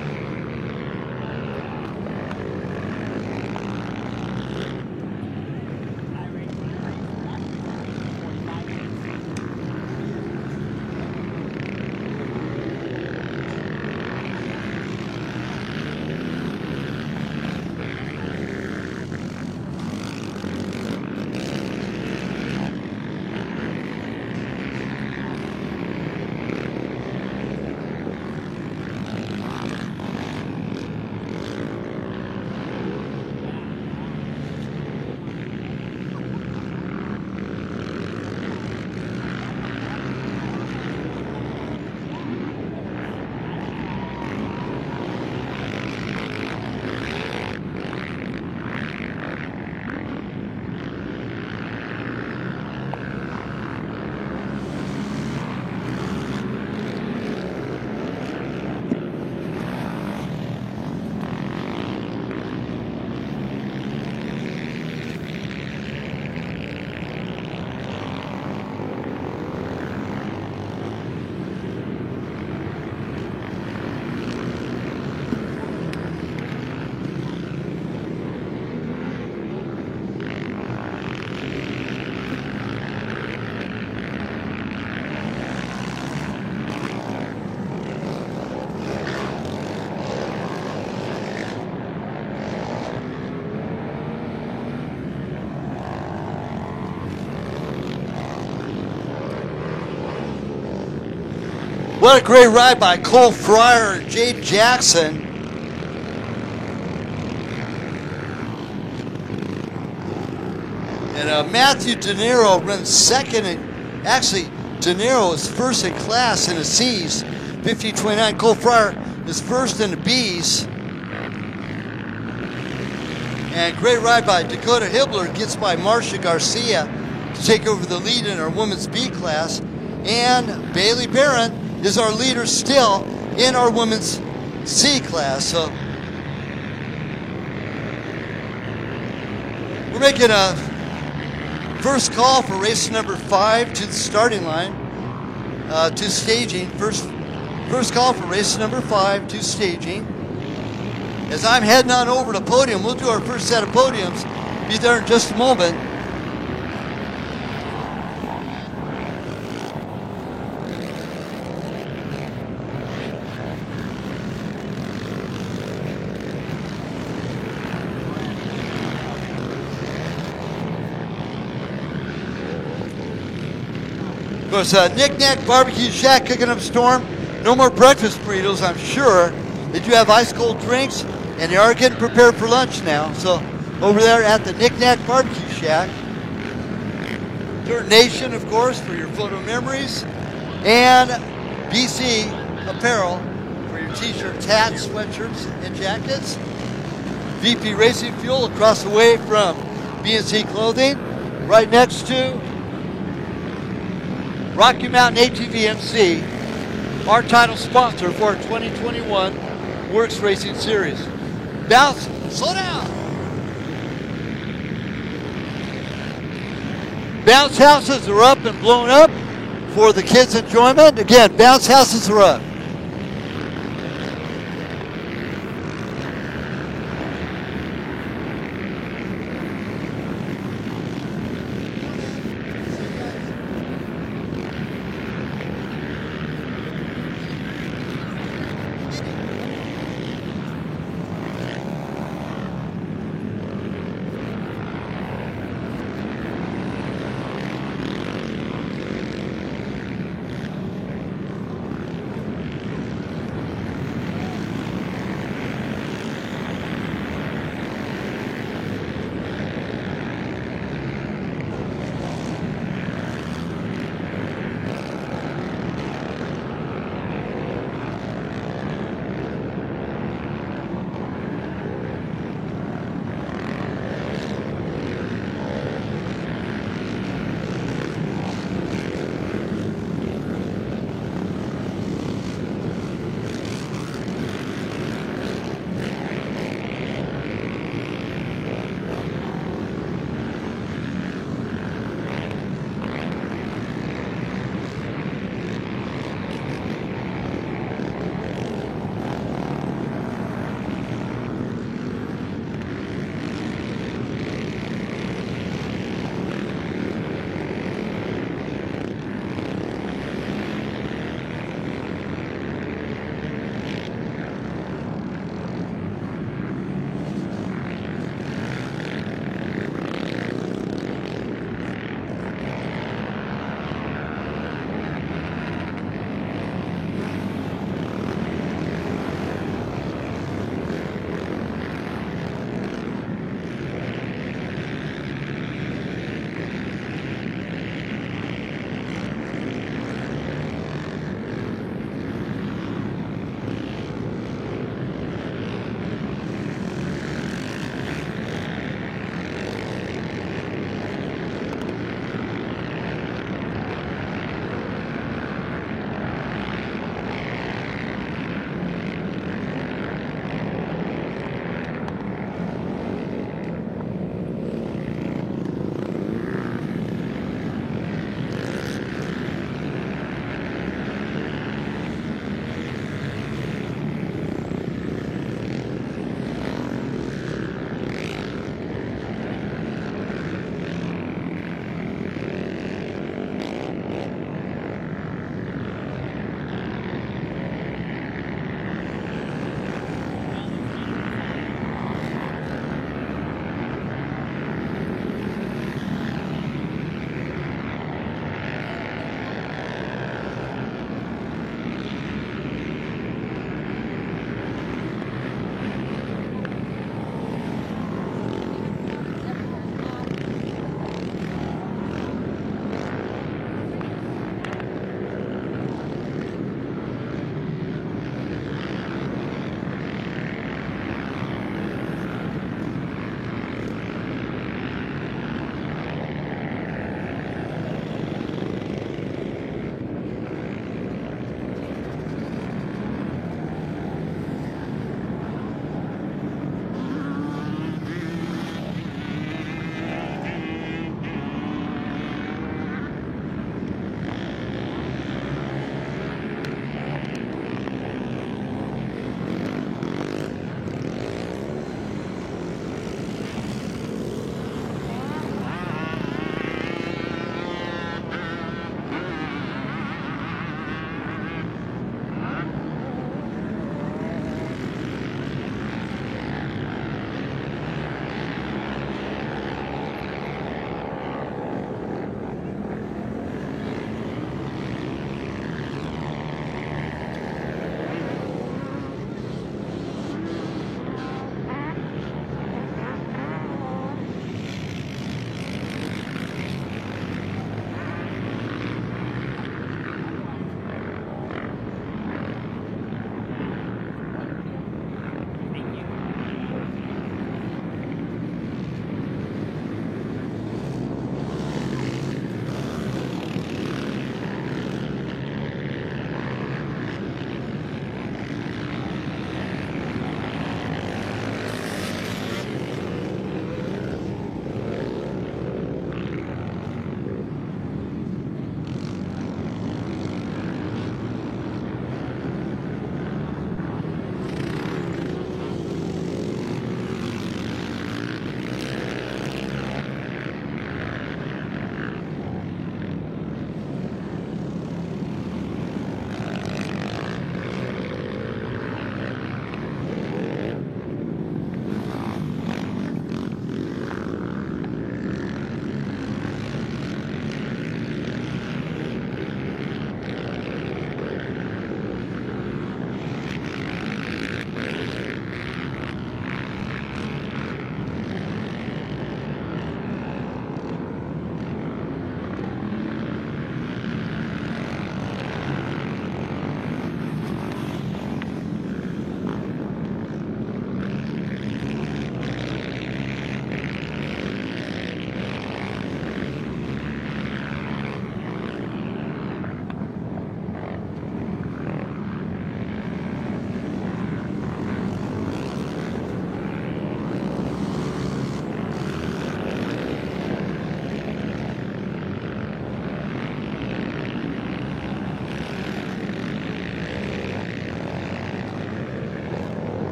What a great ride by Cole Fryer and Jade Jackson. And Matthew De Niro runs second, and actually De Niro is first in class in the C's, 15:29. Cole Fryer is first in the B's. And great ride by Dakota Hibbler, gets by Marcia Garcia to take over the lead in our women's B class. And Bailey Barron is our leader still in our women's C class. So we're making a first call for race number 5 to the starting line, to staging. First call for race number 5 to staging. As I'm heading on over to podium, we'll do our first set of podiums. Be there in just a moment. Of course, Knick Knack Barbecue Shack cooking up a storm. No more breakfast burritos, I'm sure. They do have ice cold drinks, and they are getting prepared for lunch now. So over there at the Knick Knack Barbecue Shack. Dirt Nation, of course, for your photo memories. And BC Apparel for your t-shirts, hats, sweatshirts, and jackets. VP Racing Fuel across the way from BNC Clothing. Right next to Rocky Mountain ATV-MC, our title sponsor for our 2021 Works Racing Series. Bounce, slow down. Bounce houses are up and blown up for the kids' enjoyment. Again, bounce houses are up.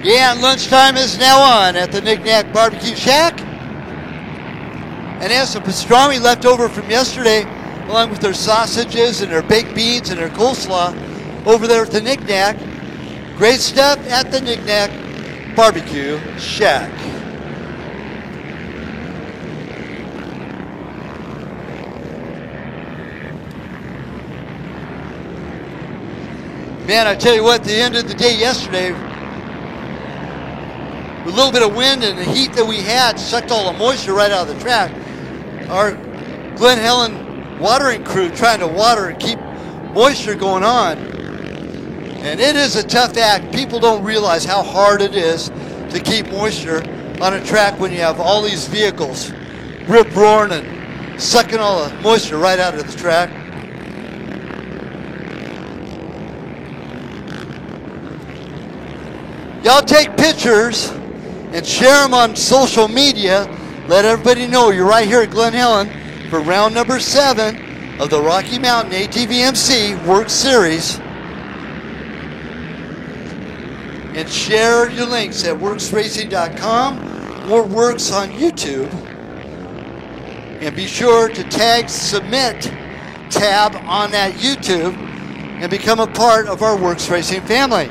Yeah, and lunchtime is now on at the Knick-Knack Barbecue Shack. And they have some pastrami left over from yesterday, along with their sausages and their baked beans and their coleslaw over there at the Knick-Knack. Great stuff at the Knick-Knack Barbecue Shack. Man, I tell you what, the end of the day yesterday, with a little bit of wind and the heat that we had sucked all the moisture right out of the track. Our Glen Helen watering crew trying to water and keep moisture going on. And it is a tough act. People don't realize how hard it is to keep moisture on a track when you have all these vehicles rip-roaring and sucking all the moisture right out of the track. Y'all take pictures and share them on social media. Let everybody know you're right here at Glen Helen for round number 7 of the Rocky Mountain ATVMC Works Series. And share your links at worksracing.com or Works on YouTube. And be sure to tag Submit tab on that YouTube and become a part of our Works Racing family.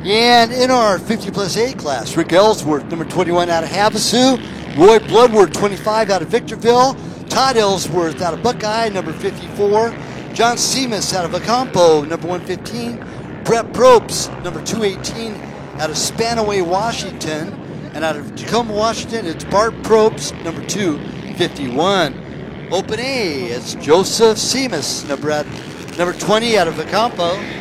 And in our 50 plus A class, Rick Ellsworth, number 21 out of Havasu, Roy Bloodworth, 25 out of Victorville, Todd Ellsworth out of Buckeye, number 54, John Seamus out of Acampo, number 115, Brett Probst, number 218 out of Spanaway, Washington, and out of Tacoma, Washington, it's Bart Probst, number 251. Open A, it's Joseph Seamus, number 20 out of Acampo.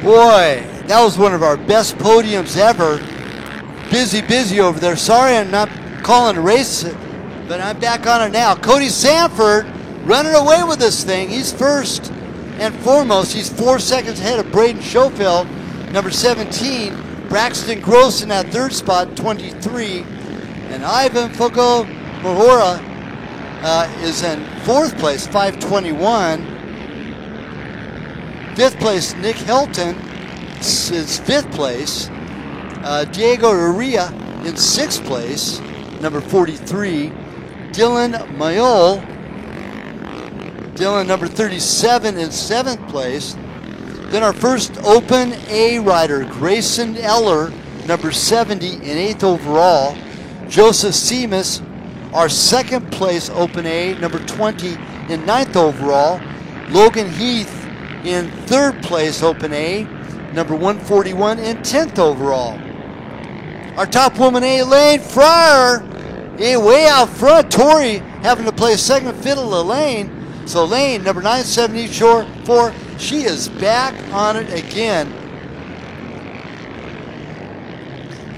Boy, that was one of our best podiums ever. Busy over there. Sorry I'm not calling a race, but I'm back on it now. Cody Sanford running away with this thing. He's first and foremost. He's 4 seconds ahead of Braden Schofield, number 17. Braxton Gross in that third spot, 23. And Ivan Fogo Mahora is in fourth place, 521. Fifth place, Nick Helton is fifth place. Diego Uria in sixth place, number 43. Dylan Mayol, number 37 in seventh place. Then our first Open A rider, Grayson Eller, number 70 in eighth overall. Joseph Seamus, our second place Open A, number 20 in ninth overall. Logan Heath in third place Open A, number 141 in 10th overall. Our top woman A, Elaine Fryer, way out front. Tori having to play second fiddle to Elaine. So Elaine, number 974, she is back on it again.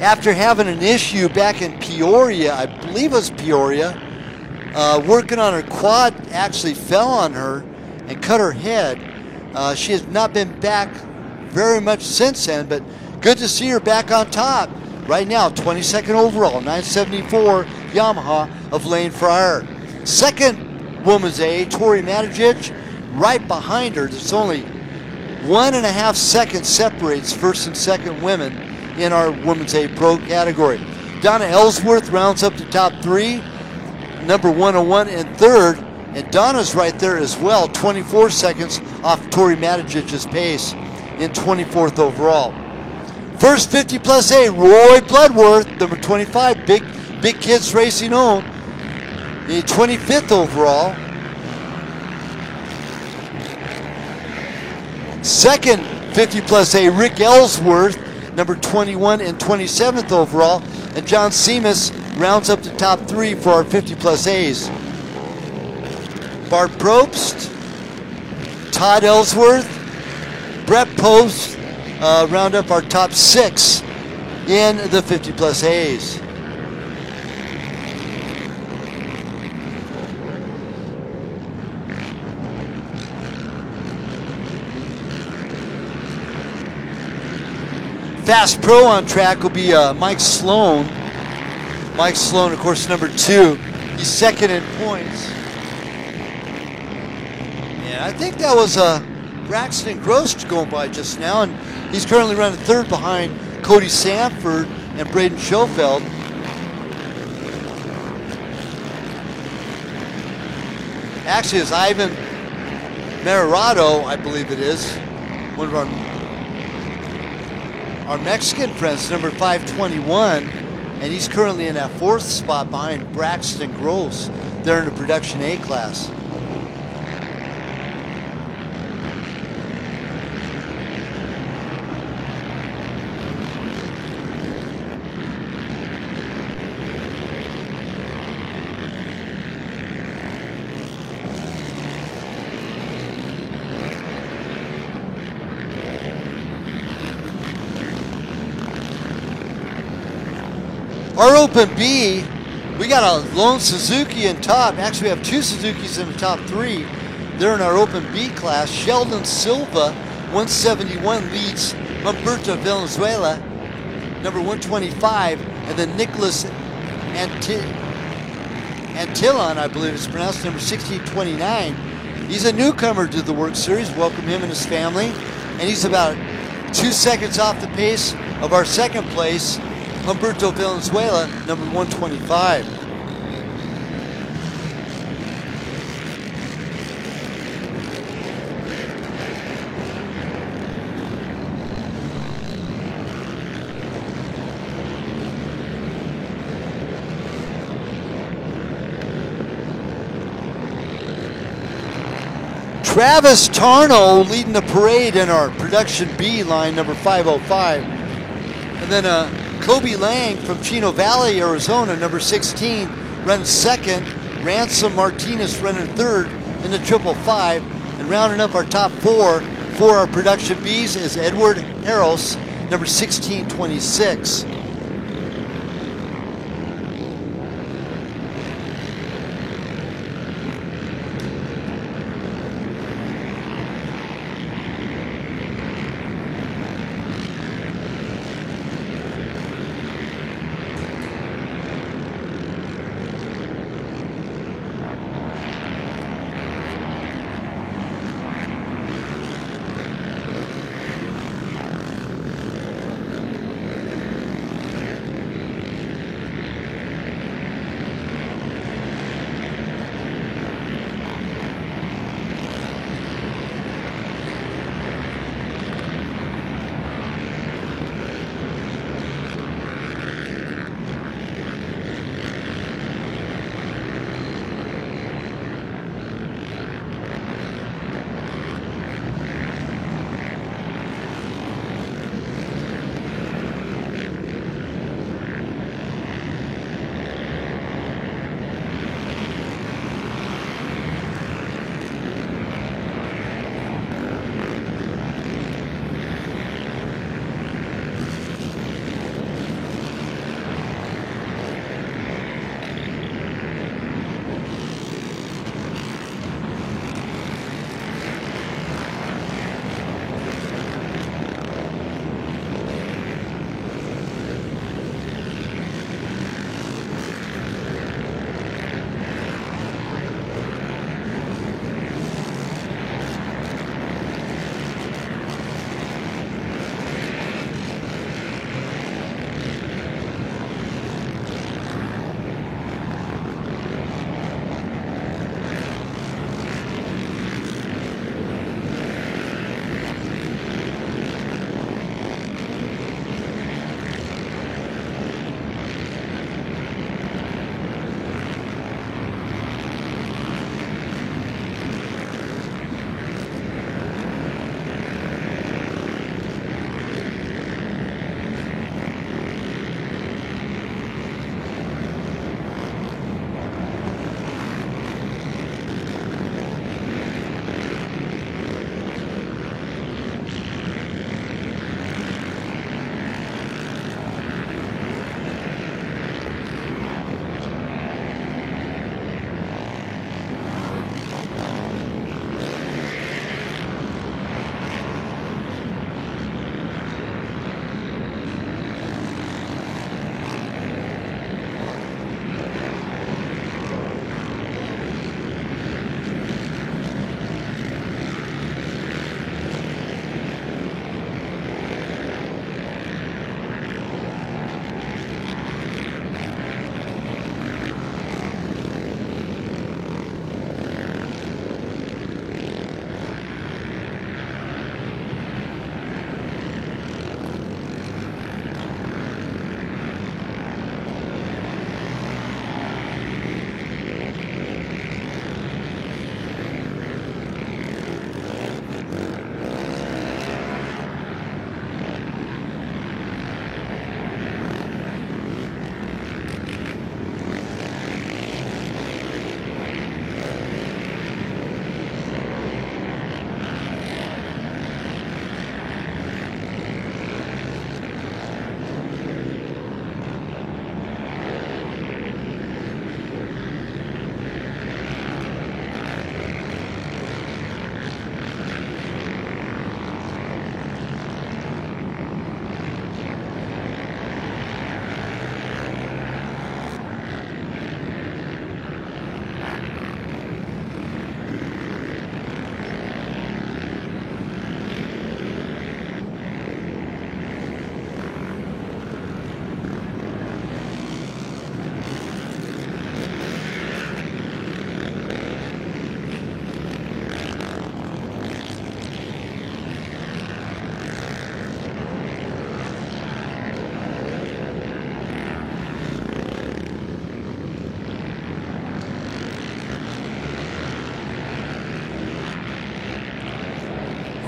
After having an issue back in Peoria, I believe it was Peoria, working on her quad actually fell on her and cut her head. She has not been back very much since then, but good to see her back on top. Right now, 22nd overall, 974 Yamaha of Lane Fryer. Second woman's A, Tori Matijic, right behind her. There's only 1.5 seconds separates first and second women in our women's A Pro category. Donna Ellsworth rounds up the top three, number 101 in third, and Donna's right there as well, 24 seconds off Tori Matijic's pace in 24th overall. First 50 plus A, Roy Bloodworth, number 25, Big Kids Racing own, the 25th overall. Second 50 plus A, Rick Ellsworth, number 21 and 27th overall, and John Seamus rounds up the top three for our 50 plus A's. Bart Probst, Todd Ellsworth, Brett Post round up our top six in the 50 plus A's. Fast Pro on track will be Mike Sloan. Mike Sloan, of course, number 2. He's second in points. And I think that was Braxton Gross going by just now, and he's currently running third behind Cody Sanford and Braden Schofield. Actually, it's Ivan Merado, I believe it is, one of our Mexican friends, number 521, and he's currently in that fourth spot behind Braxton Gross. They're in the production A class. Our Open B, we got a lone Suzuki in top. Actually, we have two Suzukis in the top three. They're in our Open B class. Sheldon Silva, 171, leads Humberto Valenzuela, number 125, and then Nicholas Antillon, I believe it's pronounced, number 1629. He's a newcomer to the World Series. Welcome him and his family. And he's about 2 seconds off the pace of our second place, Humberto Valenzuela, number 125. Travis Tarno leading the parade in our production B line, number 505. And then Kobe Lang from Chino Valley, Arizona, number 16, runs second. Ransom Martinez running third in the 555. And rounding up our top four, for our production Bs is Edward Harros, number 1626.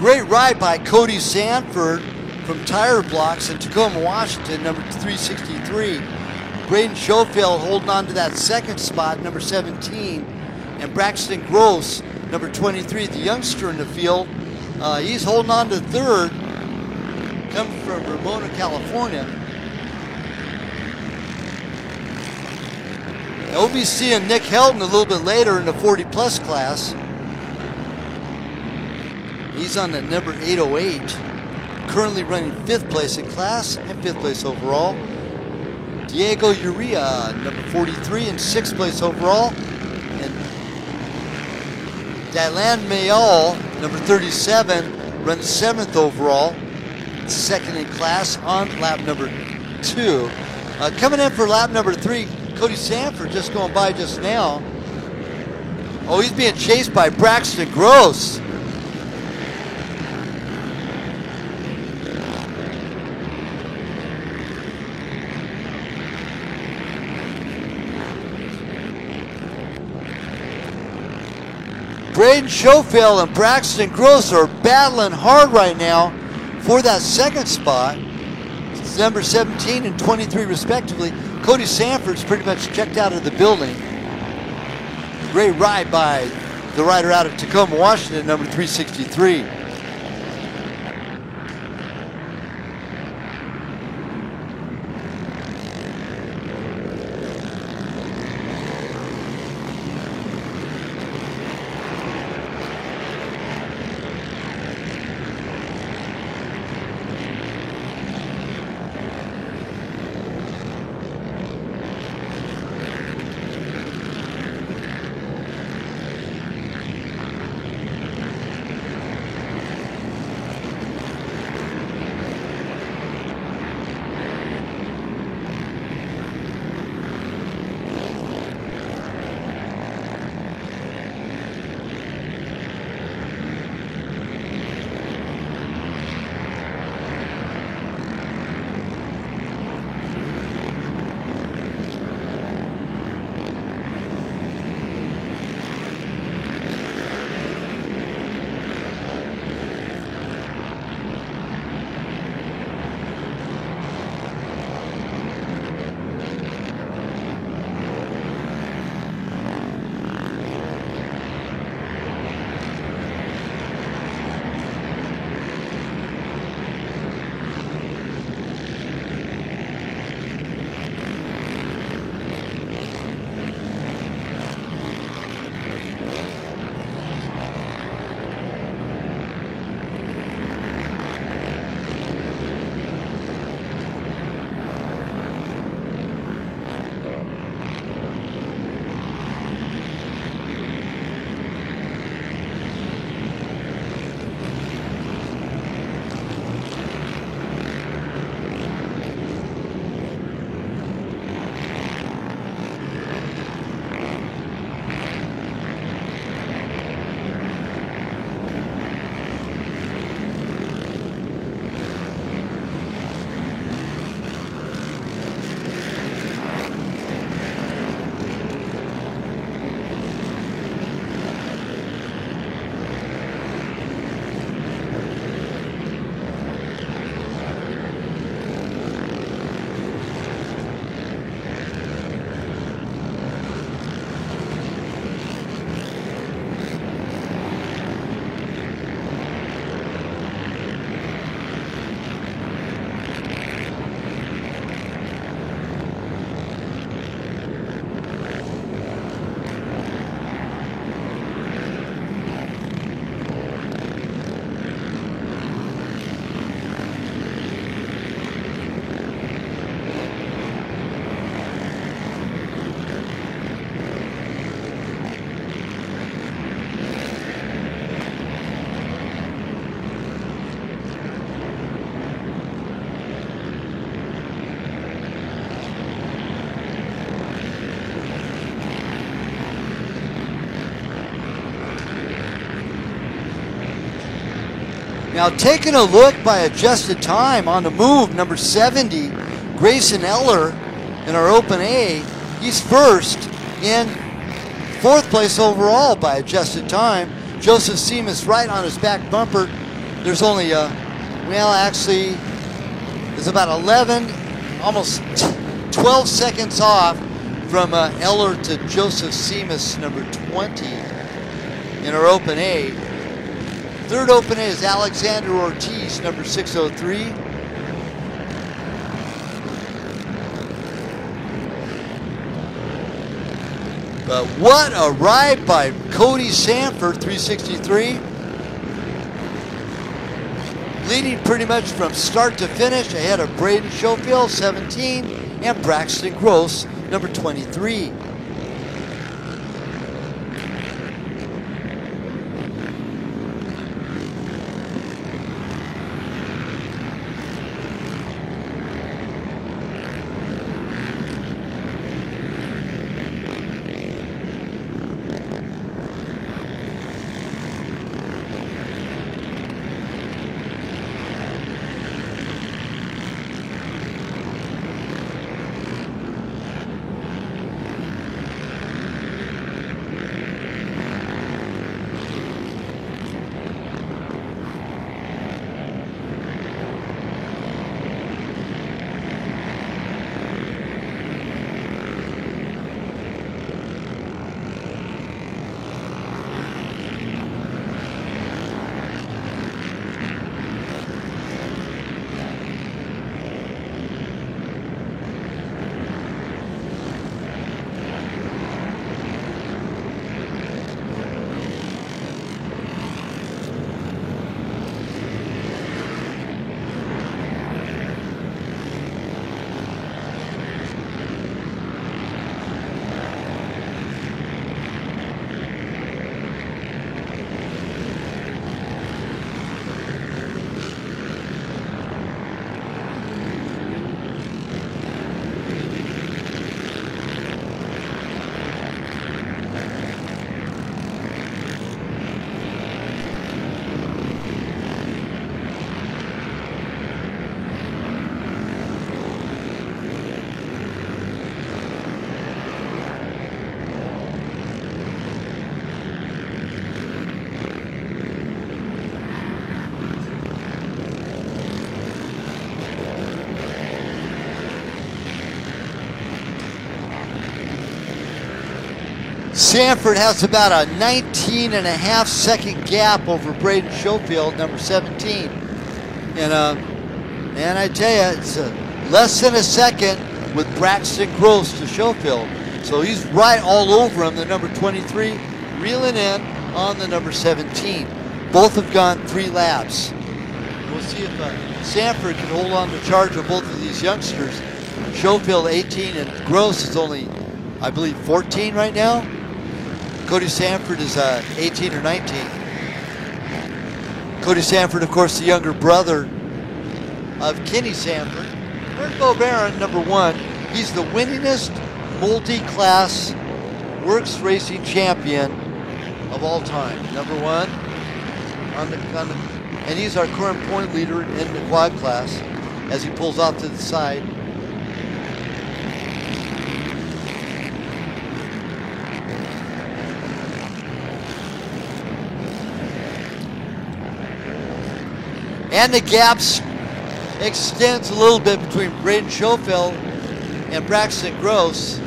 Great ride by Cody Sanford from Tire Blocks in Tacoma, Washington, number 363. Braden Schofield holding on to that second spot, number 17. And Braxton Gross, number 23, the youngster in the field, He's holding on to third, coming from Ramona, California. We'll be seeing Nick Helton a little bit later in the 40-plus class. He's on the number 808, currently running 5th place in class and 5th place overall. Diego Uria, number 43, in 6th place overall. And Dylan Mayall, number 37, runs 7th overall, 2nd in class on lap number 2. Coming in for lap number 3, Cody Sanford just going by just now. Oh, he's being chased by Braxton Gross. Braden Schofield and Braxton Gross are battling hard right now for that 2nd spot. It's number 17 and 23 respectively. Cody Sanford's pretty much checked out of the building. Great ride by the rider out of Tacoma, Washington, number 363. Now taking a look by adjusted time on the move, number 70, Grayson Eller in our Open A. He's first in 4th place overall by adjusted time. Joseph Seamus right on his back bumper. There's only, actually, there's about 11, almost 12 seconds off from Eller to Joseph Seamus, number 20 in our Open A. Third open A is Alexander Ortiz, number 603. But what a ride by Cody Sanford, 363. Leading pretty much from start to finish ahead of Braden Schofield, 17, and Braxton Gross, number 23. Sanford has about a 19.5 second gap over Braden Schofield, number 17. And I tell you, it's less than a second with Braxton Gross to Schofield. So he's right all over him, the number 23, reeling in on the number 17. Both have gone 3 laps. We'll see if Sanford can hold on to charge of both of these youngsters. Schofield 18 and Gross is only, I believe, 14 right now. Cody Sanford is 18 or 19. Cody Sanford, of course, the younger brother of Kenny Sanford. There's Bo Barron, number 1. He's the winningest multi-class works racing champion of all time. Number 1 and he's our current point leader in the quad class as he pulls off to the side. And the gaps extends a little bit between Braden Schofield and Braxton Gross.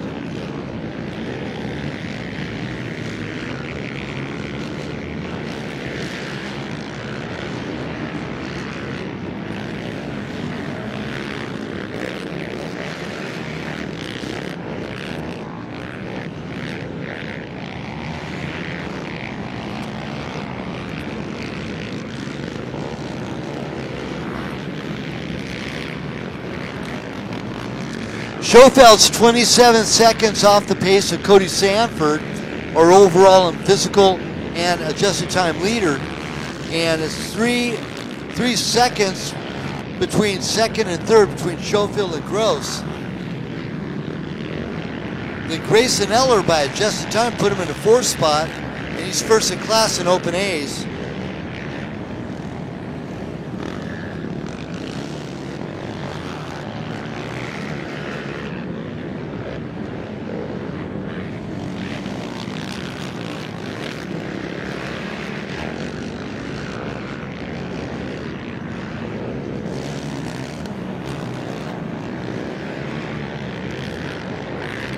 Schofield's 27 seconds off the pace of Cody Sanford, our overall and physical and adjusted time leader, and it's three seconds between second and third between Schofield and Gross. Then Grayson Eller, by adjusted time, put him in the 4th spot, and he's first in class in open A's.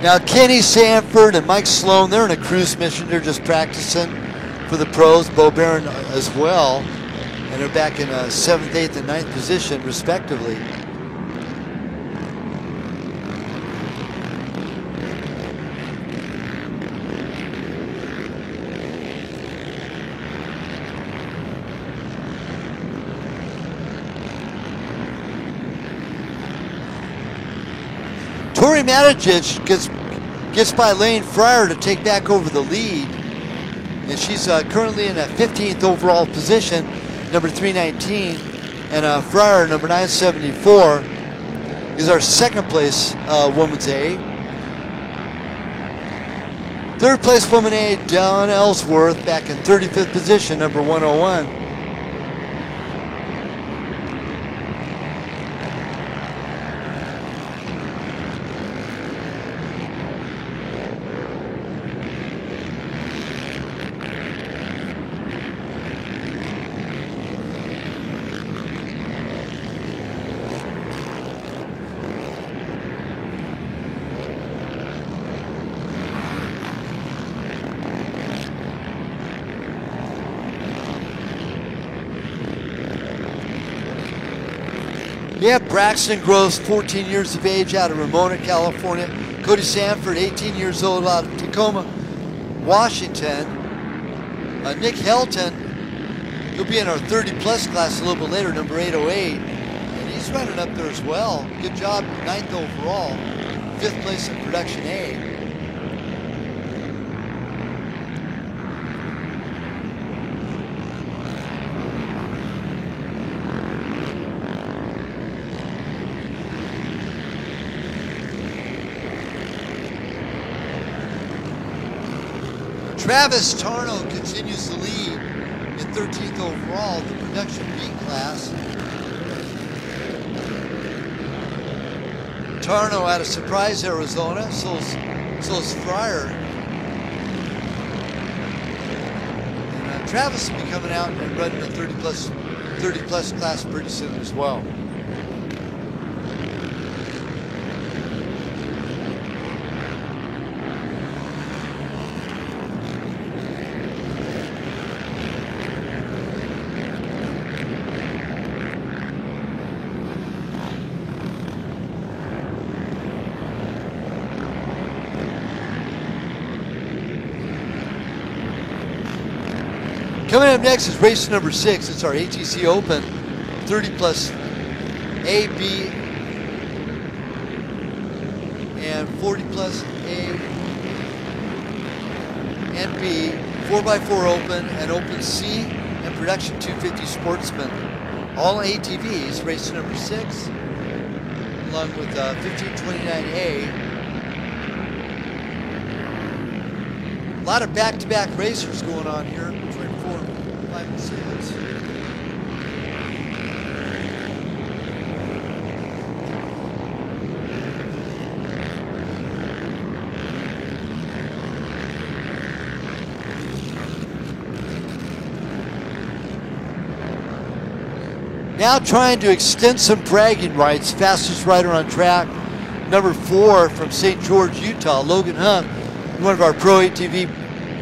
Now Kenny Sanford and Mike Sloan, they're in a cruise mission. They're just practicing for the pros. Bo Barron as well. and they're back in 7th, 8th, and 9th position, respectively. Tori Matijic gets by Lane Fryer to take back over the lead. And she's currently in a 15th overall position, number 319. And Fryer, number 974, is our second place women's A. Third place woman A, Dawn Ellsworth, back in 35th position, number 101. Yeah, Braxton Gross, 14 years of age, out of Ramona, California. Cody Sanford, 18 years old, out of Tacoma, Washington. Nick Helton, he'll be in our 30-plus class a little bit later, number 808. And he's running up there as well. Good job, 9th overall. 5th place in Production A. Travis Tarno continues to lead in 13th overall, the Production B class. Tarno out of Surprise, Arizona, so is Fryer. And Travis will be coming out and running the 30 plus class pretty soon as well. Coming up next is race number 6. It's our ATC Open 30 plus A, B, and 40 plus A and B, 4x4 Open and Open C, and Production 250 Sportsman. All ATVs, race number 6, along with 1529A. A lot of back-to-back racers going on here between 4, 5, and 6. Now trying to extend some bragging rights, fastest rider on track, number 4 from St. George, Utah, Logan Hunt, one of our pro ATV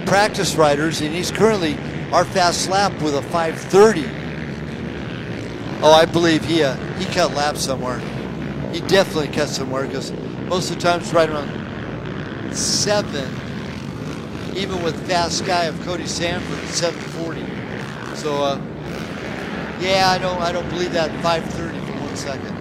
practice riders, and he's currently our fast lap with a 5:30. Oh, I believe he cut laps somewhere. He definitely cut somewhere, because most of the time he's right around 7, even with fast guy of Cody Sanford at 7:40. So yeah, I don't believe that 5:30 for 1 second.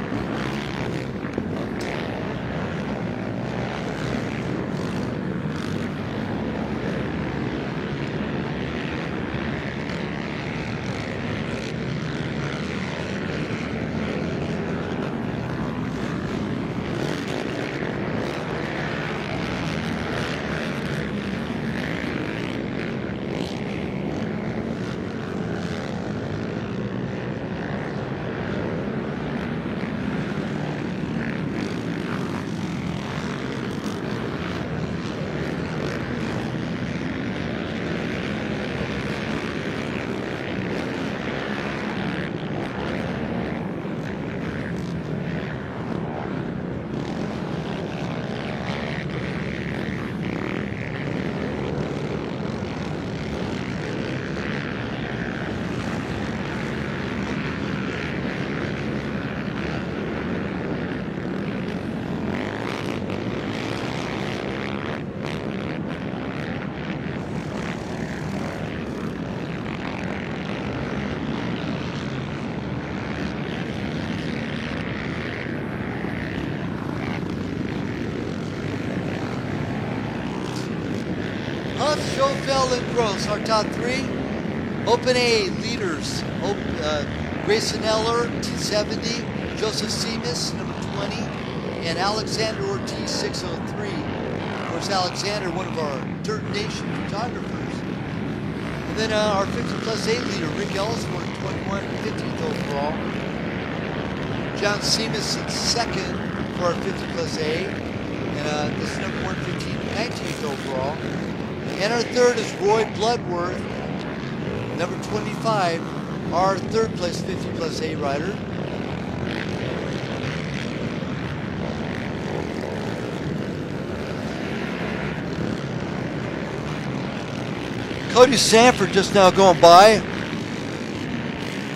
Schofield, and Gross, our top three. Open A leaders, Grayson Eller, T70, Joseph Seamus, number 20, and Alexander Ortiz, 603. Of course, Alexander, one of our Dirt Nation photographers. And then our 50+ A leader, Rick Ellsworth, 21, 15th overall. John Seamus in second for our 50+ A. And this is number 115, 19th overall. And our third is Roy Bloodworth, number 25, our third place 50+ A rider. Cody Sanford just now going by.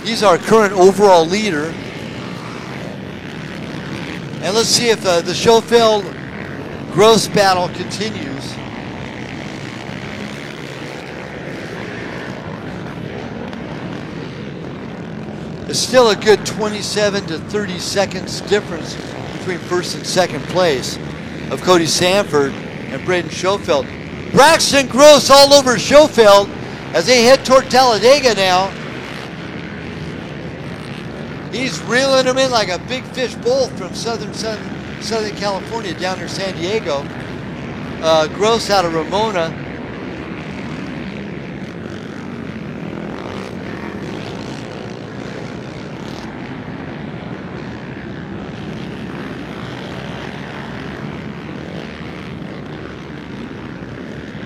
He's our current overall leader. And let's see if the Schofield Gross battle continues. It's still a good 27 to 30 seconds difference between first and second place of Cody Sanford and Braden Schofield. Braxton Gross all over Schofield as they head toward Talladega now. He's reeling them in like a big fish bowl from Southern California down near San Diego. Gross out of Ramona.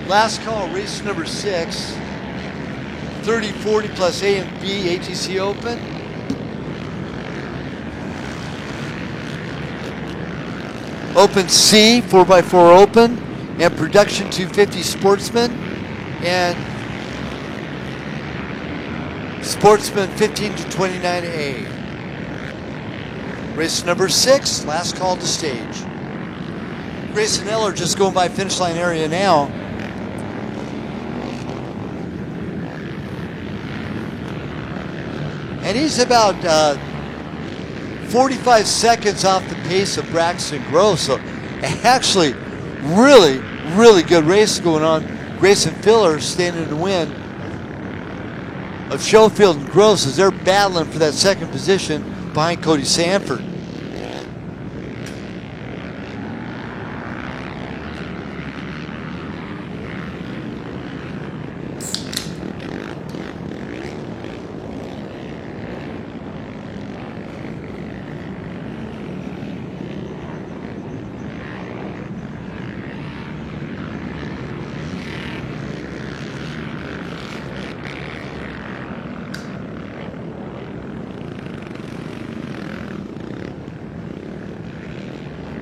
Last call, race number 6, 30-40+ A and B ATC Open. Open C, 4x4 Open, and Production 250 Sportsman, and Sportsman 15 to 29A. Race number 6, last call to stage. Grayson Eller just going by finish line area now. And he's about 45 seconds off the pace of Braxton Gross. So actually, really, really good race going on. Grayson Filler standing to win of Schofield and Gross as they're battling for that second position behind Cody Sanford.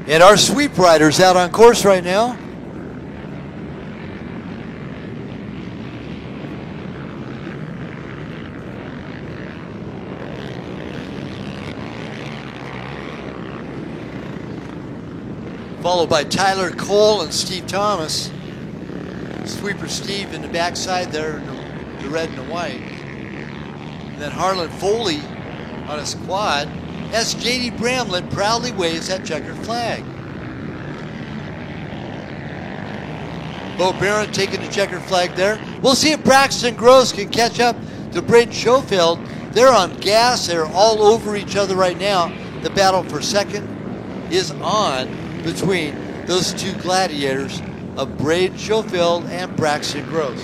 And our sweep rider's out on course right now. Followed by Tyler Cole and Steve Thomas. Sweeper Steve in the backside there in the red and the white. And then Harlan Foley on his quad. As J.D. Bramlett proudly waves that checkered flag. Bo Barron taking the checkered flag there. We'll see if Braxton Gross can catch up to Braden Schofield. They're on gas. They're all over each other right now. The battle for second is on between those two gladiators of Braden Schofield and Braxton Gross.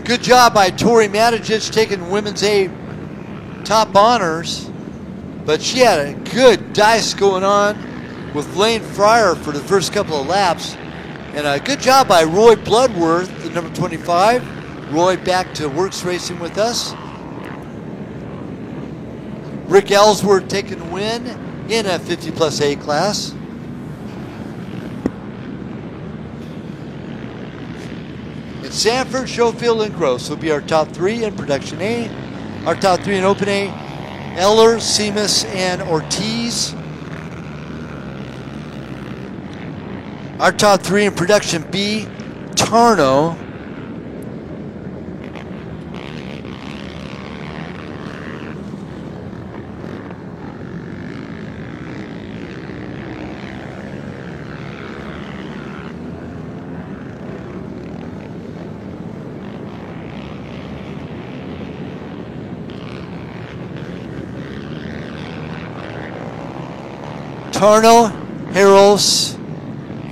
Good job by Tori Matijich taking women's A top honors, but she had a good dice going on with Lane Fryer for the first couple of laps. And a good job by Roy Bloodworth, the number 25. Roy back to Works Racing with us. Rick Ellsworth taking the win in a 50+ A class. And Sanford, Schofield, and Gross will be our top three in Production A. Our top three in Open A Eller, Seamus, and Ortiz. Our top 3 in production B, Tarno. Tarno, Harros,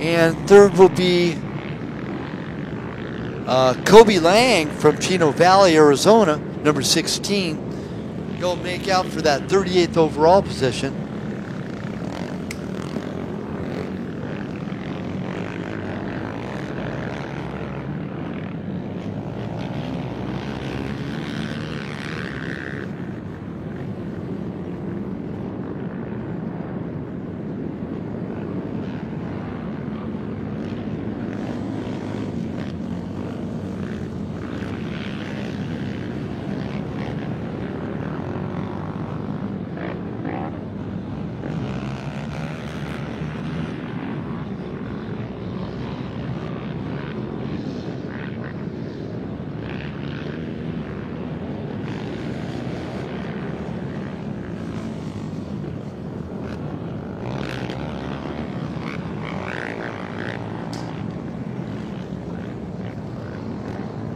and third will be Kobe Lang from Chino Valley, Arizona, number 16. He'll make out for that 38th overall position.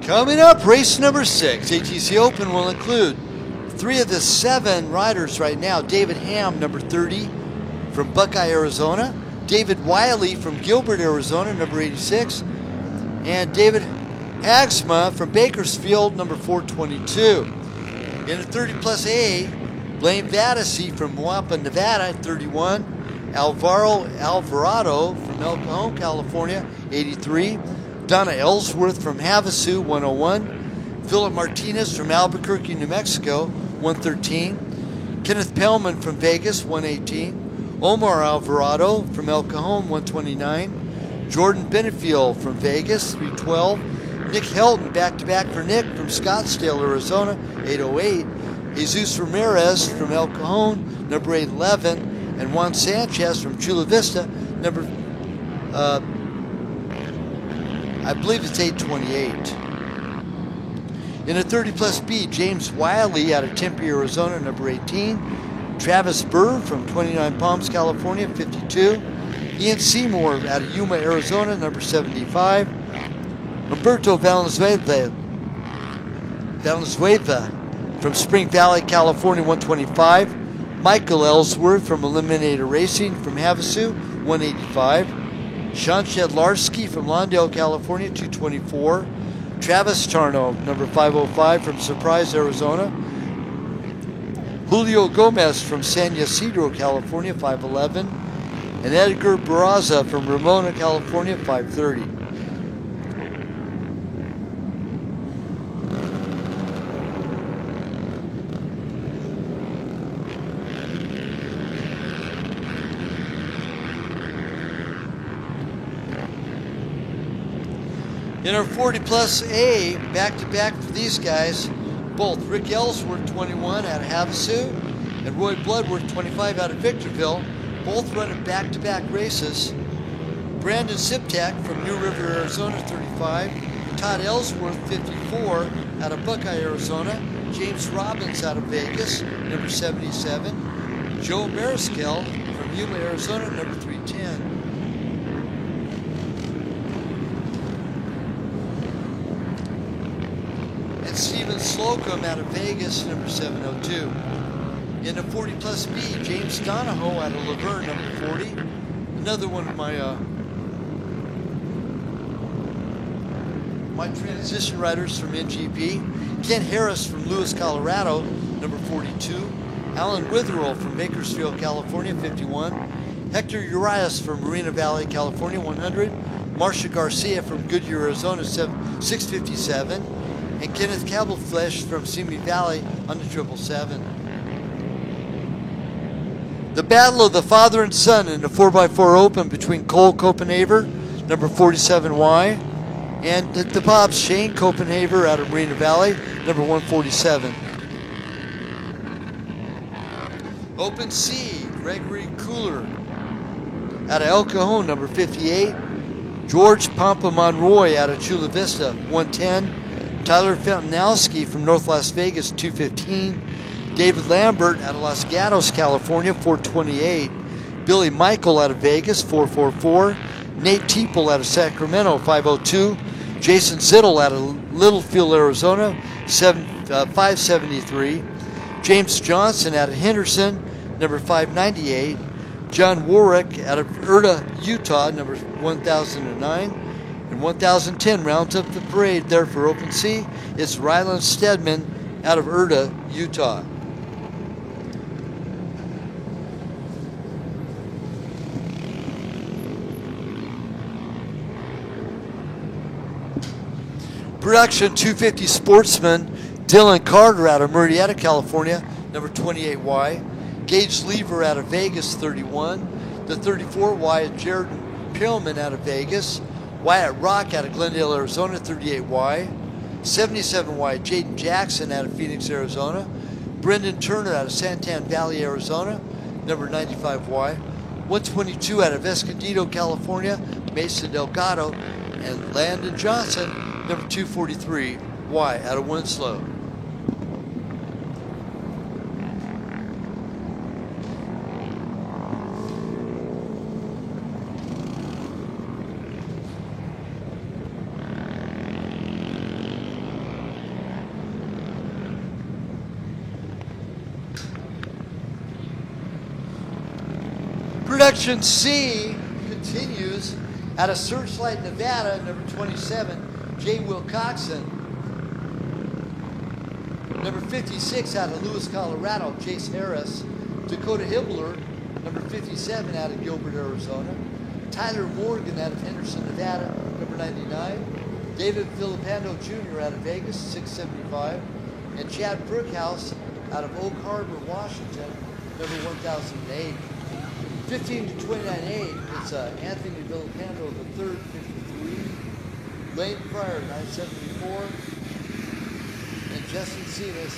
Coming up, race number 6. ATC Open will include 3 of the 7 riders right now. David Ham, number 30, from Buckeye, Arizona. David Wiley from Gilbert, Arizona, number 86. And David Hagsma from Bakersfield, number 422. In the 30 plus A, Blaine Vadisi from Wampa, Nevada, 31. Alvarado from El Cajon, California, 83. Donna Ellsworth from Havasu, 101. Philip Martinez from Albuquerque, New Mexico, 113. Kenneth Pellman from Vegas, 118. Omar Alvarado from El Cajon, 129. Jordan Benefiel from Vegas, 312. Nick Helton, back-to-back for Nick from Scottsdale, Arizona, 808. Jesus Ramirez from El Cajon, number 811. And Juan Sanchez from Chula Vista, number I believe it's 828. In a 30 plus B, James Wiley out of Tempe, Arizona, number 18. Travis Burr from 29 Palms, California, 52. Ian Seymour out of Yuma, Arizona, number 75. Humberto Valenzuela from Spring Valley, California, 125. Michael Ellsworth from Eliminator Racing from Havasu, 185. Sean Shedlarski from Lawndale, California, 224. Travis Tarno, number 505 from Surprise, Arizona. Julio Gomez from San Ysidro, California, 511. And Edgar Barraza from Ramona, California, 530. In our 40 plus A, back-to-back for these guys, both Rick Ellsworth, 21 out of Havasu, and Roy Bloodworth, 25 out of Victorville, both running back-to-back races. Brandon Siptak from New River, Arizona, 35. Todd Ellsworth, 54 out of Buckeye, Arizona. James Robbins out of Vegas, number 77. Joe Mariscal from Yuma, Arizona, number 310. Steven Slocum out of Vegas, number 702. In the 40 plus B, James Donahoe out of Laverne, number 40. Another one of my transition riders from NGP. Ken Harris from Lewis, Colorado, number 42. Alan Witherell from Bakersfield, California, 51. Hector Urias from Moreno Valley, California, 100. Marcia Garcia from Goodyear, Arizona, 657. And Kenneth Cabelflesh from Simi Valley on the 777. The battle of the father and son in the 4x4 Open between Cole Copenhaver, number 47Y, and the Bob's Shane Copenhaver out of Moreno Valley, number 147. Open C, Gregory Cooler out of El Cajon, number 58. George Pompa-Monroy out of Chula Vista, 110. Tyler Fountanowski from North Las Vegas, 215. David Lambert out of Los Gatos, California, 428. Billy Michael out of Vegas, 444. Nate Teeple out of Sacramento, 502. Jason Zittel out of Littlefield, Arizona, 573. James Johnson out of Henderson, number 598. John Warwick out of Erta, Utah, number 1009. And 1010 rounds up the parade there for Open C. It's Ryland Stedman out of Erta, Utah. Production 250 Sportsman Dylan Carter out of Murrieta, California, number 28Y. Gage Lever out of Vegas, 31. The 34Y is Jared Perlman out of Vegas. Wyatt Rock out of Glendale, Arizona, 38Y. 77Y Jaden Jackson out of Phoenix, Arizona. Brendan Turner out of Santan Valley, Arizona, number 95Y. 122 out of Escondido, California, Mesa Delgado. And Landon Johnson, number 243Y out of Winslow. Production C continues out of Searchlight, Nevada, number 27, Jay Wilcoxon. Number 56 out of Lewis, Colorado, Chase Harris. Dakota Hibbler, number 57 out of Gilbert, Arizona. Tyler Morgan out of Henderson, Nevada, number 99. David Filippando Jr. out of Vegas, 675. And Chad Brookhouse out of Oak Harbor, Washington, number 1008. 15 to 29A, it's Anthony Villapando III, 53, Lane Pryor, 974, and Justin Cenas,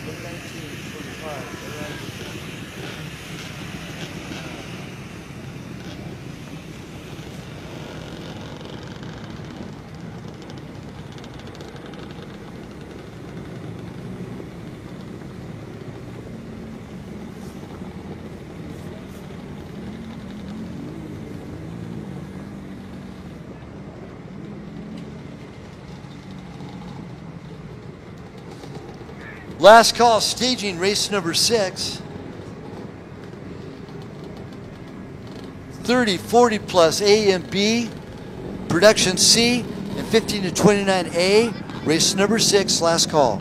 1925. Last call, staging race number 6. 30, 40 plus A and B, production C, and 15 to 29A, race number 6, last call.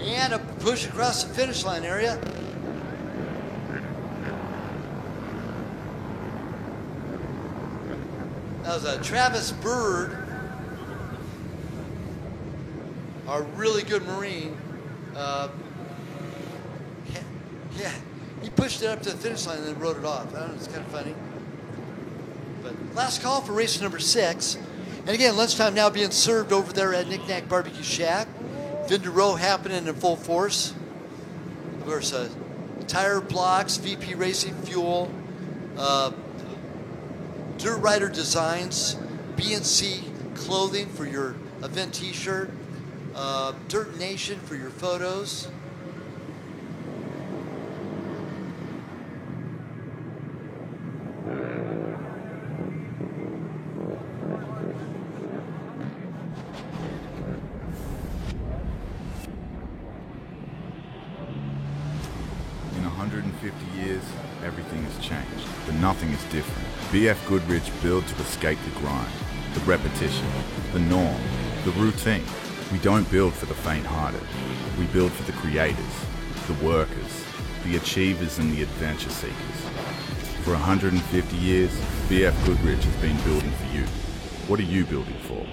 And a push across the finish line area. That was Travis Bird, our really good Marine. Yeah, he pushed it up to the finish line and then rode it off. I don't know, it's kind of funny. But last call for race number 6. And again, lunchtime now being served over there at Knick Knack Barbecue Shack. Vendor row happening in full force. Of course, tire blocks, VP Racing Fuel, Dirt Rider Designs, B&C clothing for your event t-shirt, Dirt Nation for your photos. In 150 years, everything has changed, but nothing is different. BF Goodrich build to escape the grind, the repetition, the norm, the routine. We don't build for the faint-hearted. We build for the creators, the workers, the achievers and the adventure seekers. For 150 years, BF Goodrich has been building for you. What are you building for?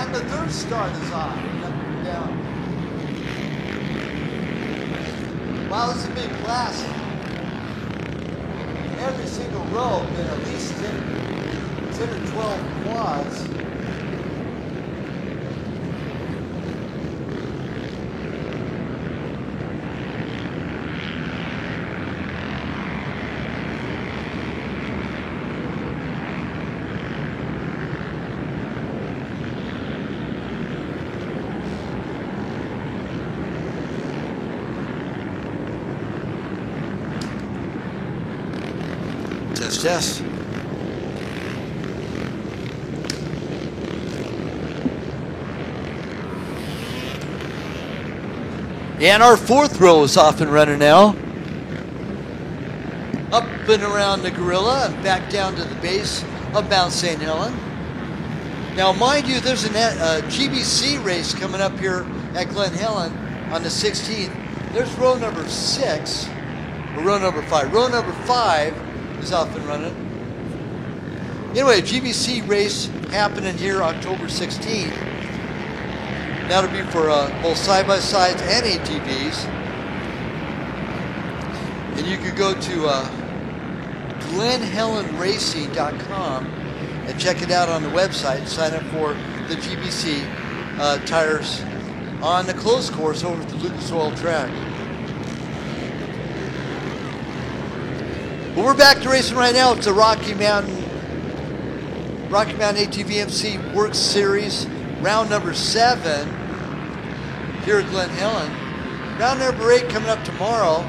And the third start is on. Up and down. Wow, this is a big class. Every single row been at least 10 or 12 quads. Test. And our fourth row is off and running now. Up and around the Gorilla and back down to the base of Mount St. Helen. Now, mind you, there's a GBC race coming up here at Glen Helen on the 16th. There's row number 6, or row number 5. Row number 5 is off and running. Anyway, GBC race happening here October 16th. That'll be for both side-by-sides and ATVs. And you can go to GlenHelenRacing.com and check it out on the website. Sign up for the GBC tires on the closed course over at the Lucas Oil track. But we're back to racing right now. It's the Rocky Mountain ATVMC Works Series, round number 7 here at Glen Helen. Round number 8 coming up tomorrow,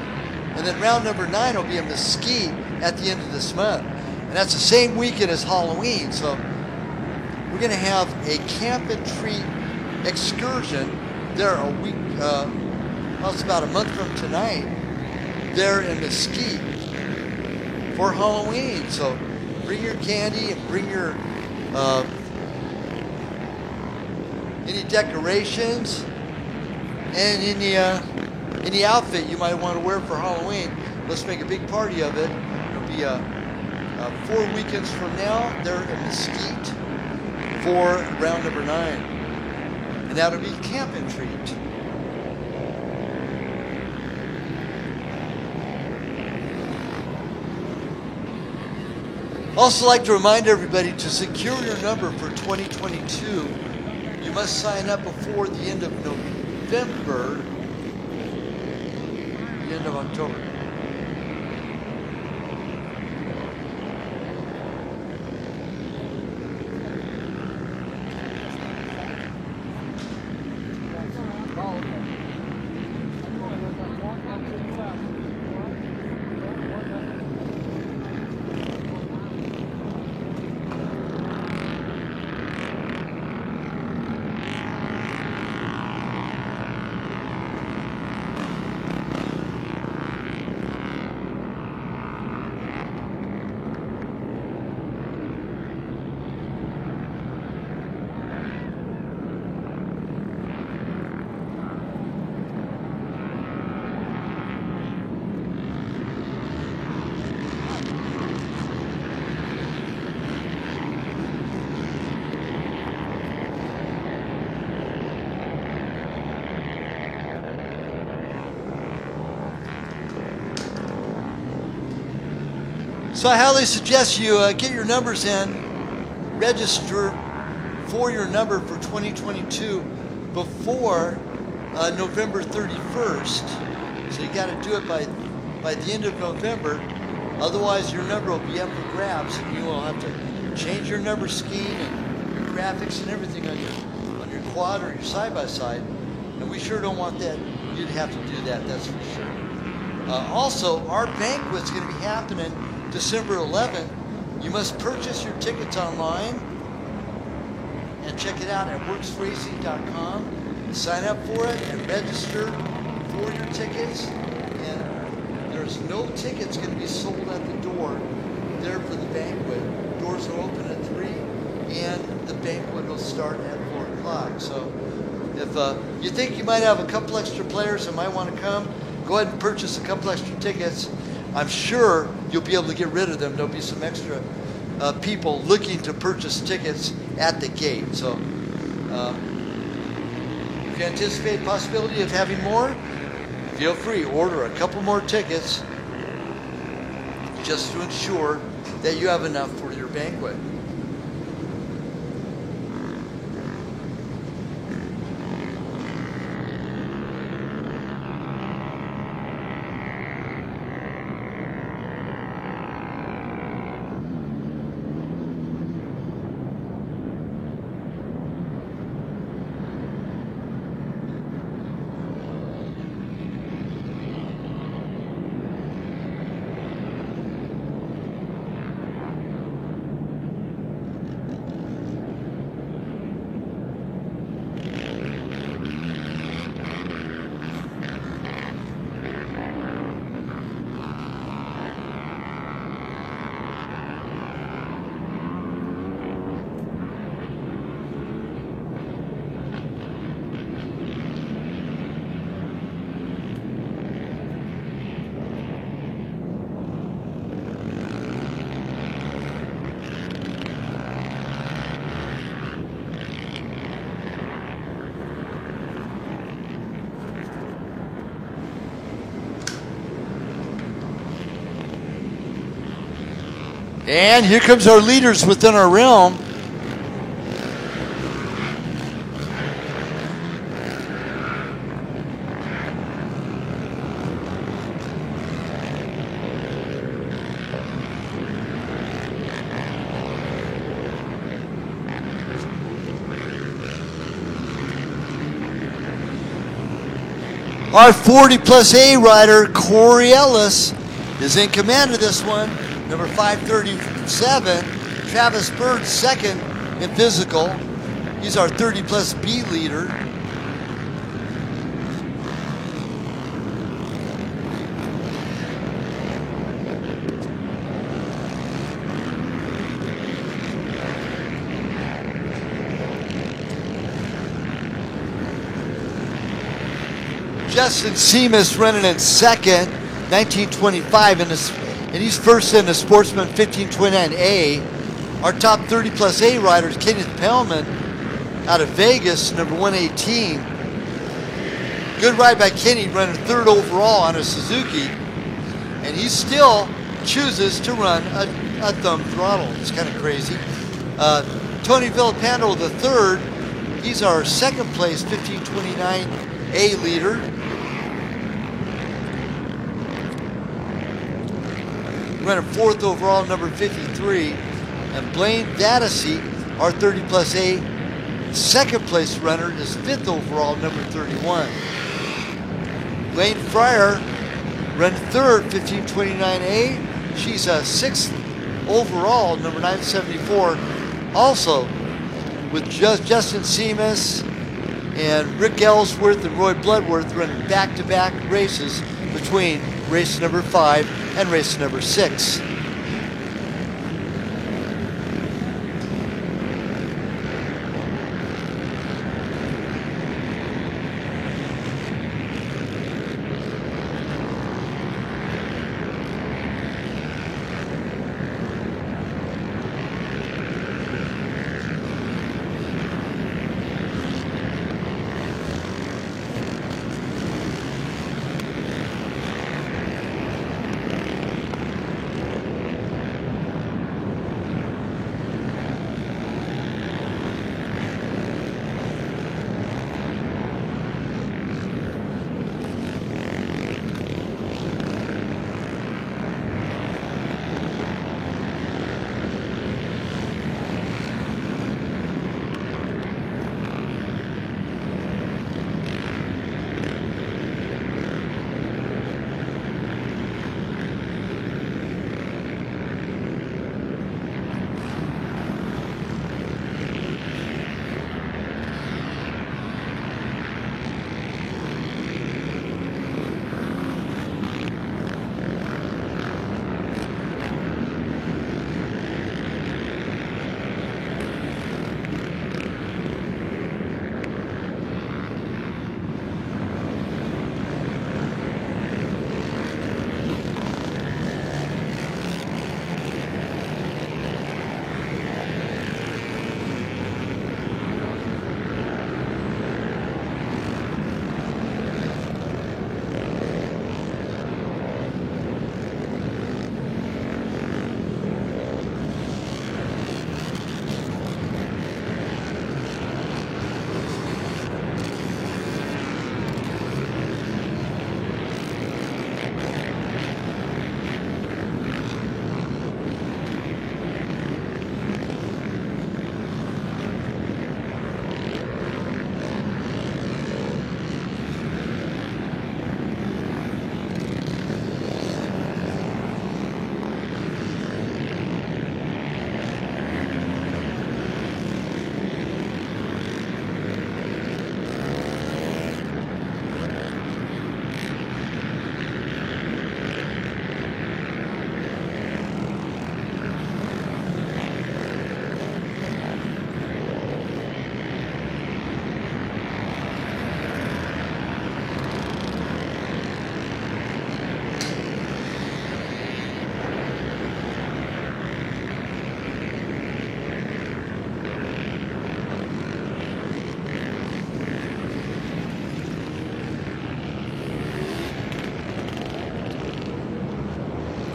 and then round number 9 will be in Mesquite at the end of this month. And that's the same weekend as Halloween, so we're going to have a camp and treat excursion there a week, well, it's about a month from tonight, there in Mesquite for Halloween. So bring your candy and bring your any decorations and any outfit you might want to wear for Halloween. Let's make a big party of it. It'll be 4 weekends from now there in Mesquite for round number 9, and that'll be camp and treat. Also like to remind everybody to secure your number for 2022. You must sign up before the end of November, the end of October. So I highly suggest you get your numbers in, register for your number for 2022 before November 31st. So you got to do it by the end of November. Otherwise, your number will be up for grabs, and you will have to change your number scheme and your graphics and everything on your quad or your side-by-side. And we sure don't want that. You'd have to do that, that's for sure. Also, our banquet's going to be happening December 11th. You must purchase your tickets online and check it out at worksracing.com. Sign up for it and register for your tickets. And there's no tickets going to be sold at the door there for the banquet. Doors are open at 3 and the banquet will start at 4 o'clock. So if you think you might have a couple extra players that might want to come, go ahead and purchase a couple extra tickets. I'm sure you'll be able to get rid of them. There'll be some extra people looking to purchase tickets at the gate. So If you anticipate possibility of having more, feel free, order a couple more tickets just to ensure that you have enough for your banquet. And here comes our leaders within our realm. Our 40 plus A rider, Corey Ellis, is in command of this one. Number 537, Travis Bird, second in physical. He's our 30 plus B leader. Justin Seamus running in second, 1925 in this, and he's first in the Sportsman 1529A. Our top 30 plus A rider is Kenneth Pellman out of Vegas, number 118. Good ride by Kenny, running third overall on a Suzuki, and he still chooses to run a thumb throttle. It's kind of crazy. Tony Villapando the third, he's our second place 1529A leader. Running fourth overall, number 53. And Blaine Dadasy, our 30 plus A second place runner, is fifth overall, number 31. Lane Fryer ran third, 1529A. She's a sixth overall, number 974. Also with Justin Seamus and Rick Ellsworth and Roy Bloodworth running back-to-back races between race number 5 and race number 6.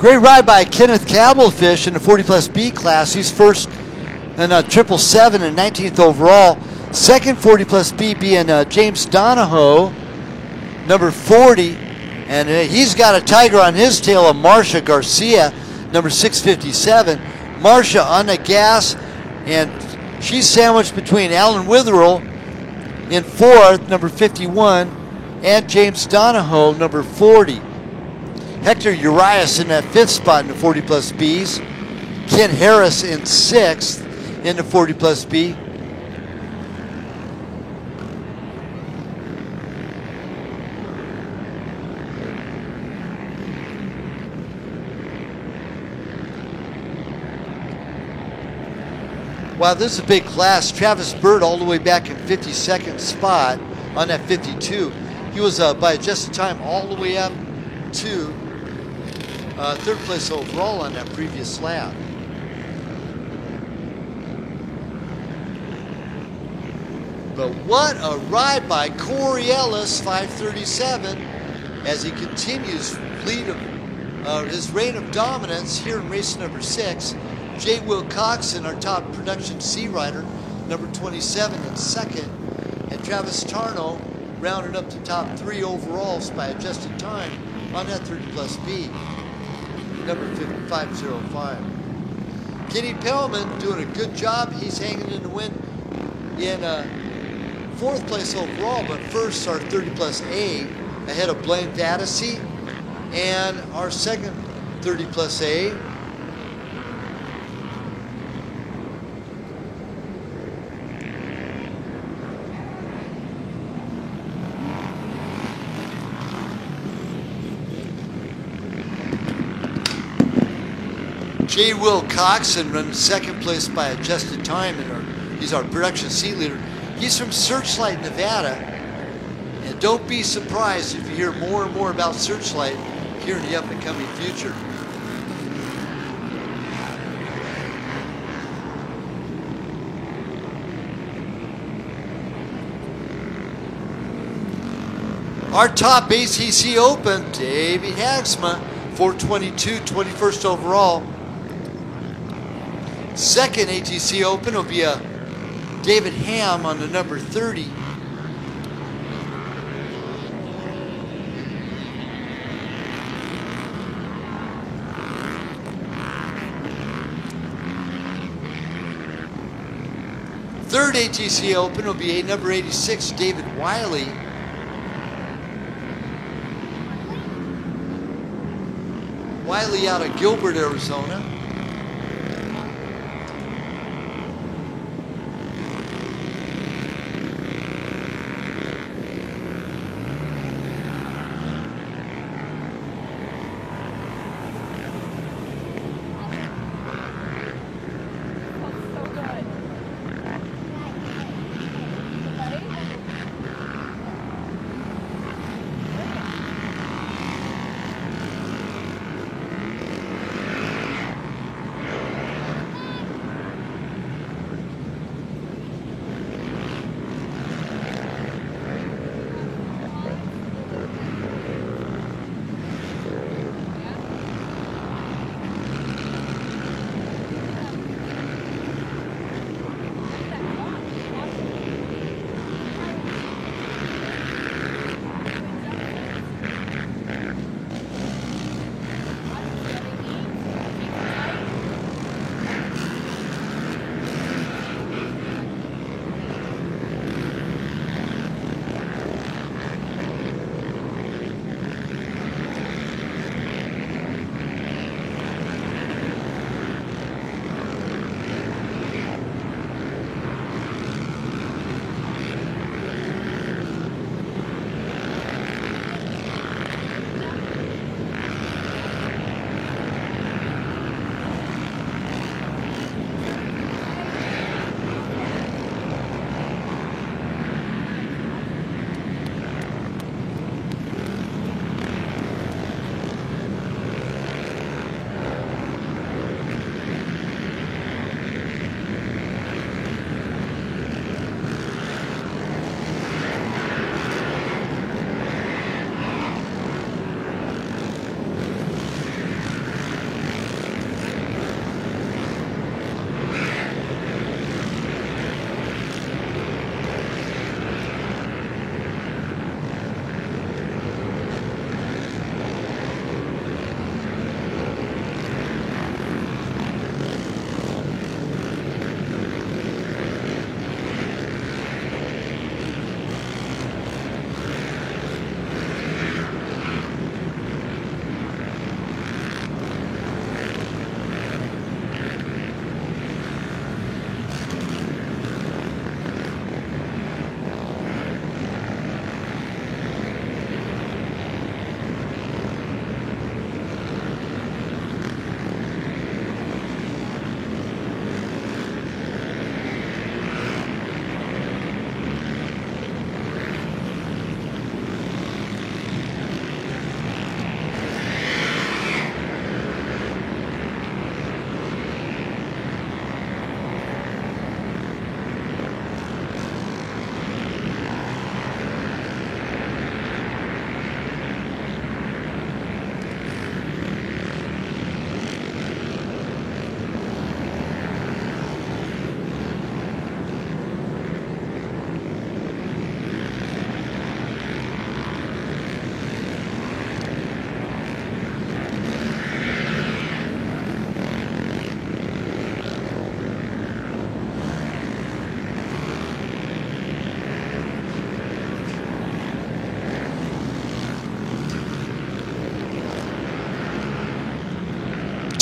Great ride by Kenneth Cablefish in the 40 plus B class. He's first in 777 and 19th overall. Second 40 plus B being James Donahoe, number 40. And he's got a tiger on his tail of Marcia Garcia, number 657. Marcia on the gas, and she's sandwiched between Alan Witherell in 4th, number 51, and James Donahoe, number 40. Hector Urias in that 5th spot in the 40 plus Bs. Ken Harris in 6th in the 40 plus B. Wow, this is a big class. Travis Bird all the way back in 52nd spot on that 52. He was by adjusted time all the way up to 3rd place overall on that previous lap. But what a ride by Corey Ellis, 537, as he continues his reign of dominance here in race number 6. J. Will Coxon, our top production C rider, number 27 in 2nd, and Travis Tarnow rounded up the top 3 overalls by adjusted time on that 30 plus B, number 505. Kenny Pellman doing a good job. He's hanging in the wind in 4th place overall, but first our 30 plus A ahead of Blaine Vaddisy, and our second 30 plus A J. Will Coxon runs 2nd place by adjusted time, and he's our production C leader. He's from Searchlight, Nevada, and don't be surprised if you hear more and more about Searchlight here in the up and coming future. Our top ACC Open, Davey Hagsma, 422, 21st overall. Second ATC Open will be a David Ham on the number 30. Third ATC Open will be a number 86, David Wiley. Wiley out of Gilbert, Arizona.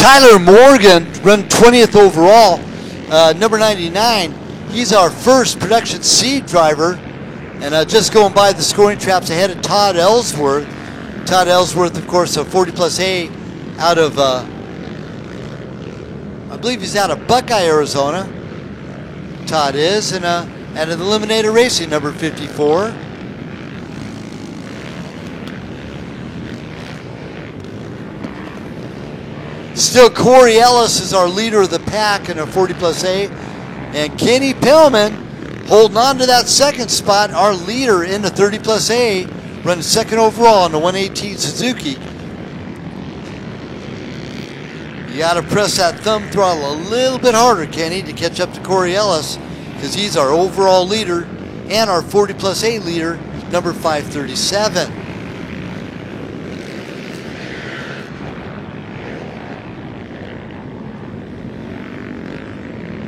Tyler Morgan, run 20th overall, number 99. He's our first production C driver, and just going by the scoring traps ahead of Todd Ellsworth. Todd Ellsworth, of course, a 40 plus A out of, I believe he's out of Buckeye, Arizona. Todd is, and an Eliminator Racing, number 54. Still, Corey Ellis is our leader of the pack in a 40 plus A. And Kenny Pillman holding on to that second spot, our leader in the 30 plus A, running second overall in the 118 Suzuki. You got to press that thumb throttle a little bit harder, Kenny, to catch up to Corey Ellis, because he's our overall leader and our 40 plus A leader, number 537.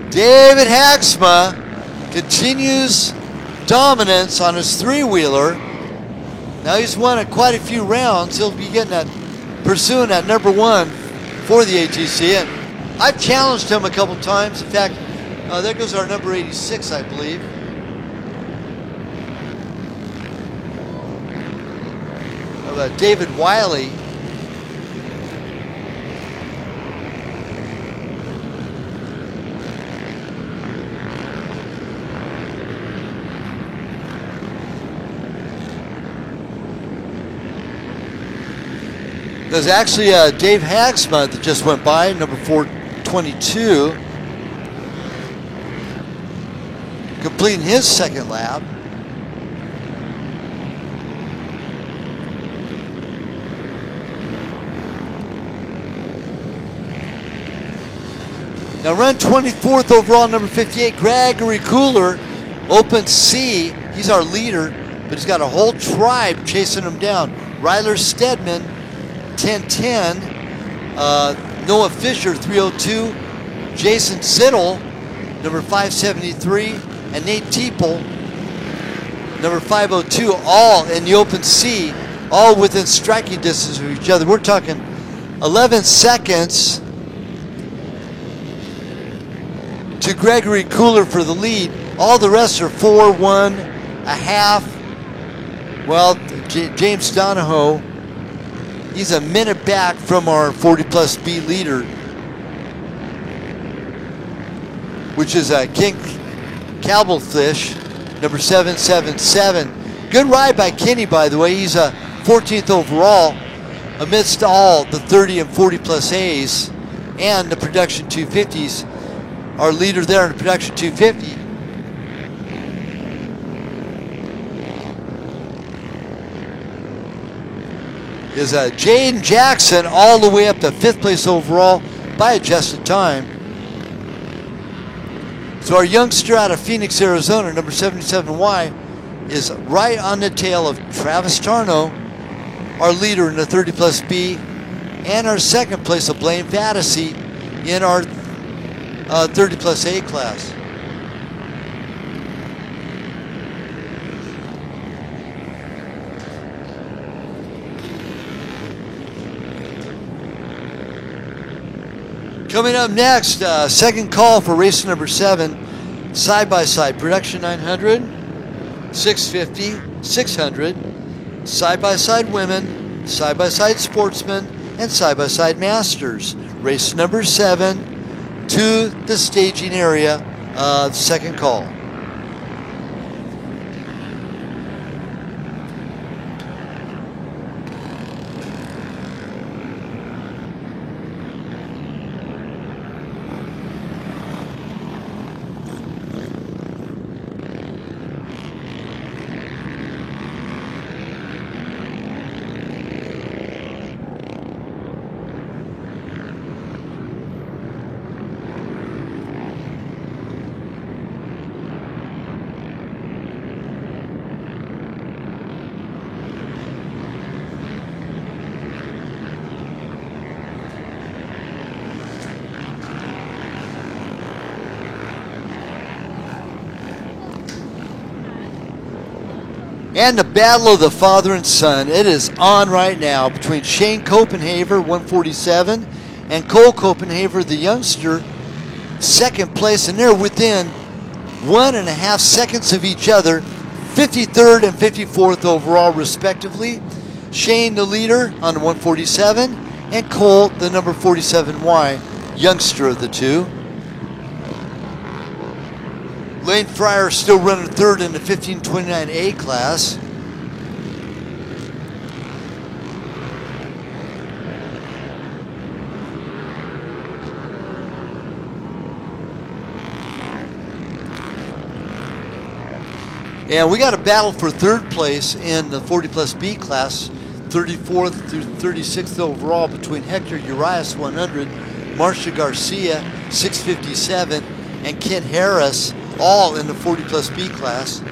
David Hagsma continues dominance on his three-wheeler. Now he's won quite a few rounds. He'll be pursuing that number one for the ATC. And I've challenged him a couple times. In fact, there goes our number 86, I believe. David Wiley. There's actually Dave Hagsma that just went by, number 422, completing his second lap. Now run 24th overall, number 58, Gregory Cooler, Open C. He's our leader, but he's got a whole tribe chasing him down. Ryler Stedman, 1010, Noah Fisher, 302, Jason Zittel, number 573, and Nate Teeple, number 502, all in the Open C, all within striking distance of each other. We're talking 11 seconds to Gregory Cooler for the lead. All the rest are 4, 1, a half. Well, James Donahoe, he's a minute back from our 40 plus B leader, which is King Cablefish, number 777. Good ride by Kenny, by the way. He's a 14th overall amidst all the 30 and 40 plus A's and the production 250s. Our leader there in the production 250. Is Jaden Jackson, all the way up to 5th place overall by adjusted time. So our youngster out of Phoenix, Arizona, number 77Y, is right on the tail of Travis Tarno, our leader in the 30 plus B, and our second place of Blaine Fantasy in our 30 plus A class. Coming up next, second call for race number 7, side-by-side production 900, 650, 600, side-by-side women, side-by-side sportsmen, and side-by-side masters. Race number 7 to the staging area, second call. And the battle of the father and son, it is on right now between Shane Copenhaver, 147, and Cole Copenhaver, the youngster, second place, and they're within 1.5 seconds of each other, 53rd and 54th overall, respectively. Shane, the leader, on the 147, and Cole, the number 47Y, youngster of the two. Lane Fryer still running third in the 1529A class. And we got a battle for third place in the 40 plus B class, 34th through 36th overall, between Hector Urias 100, Marcia Garcia 657, and Kent Harris, all in the 40 plus B class.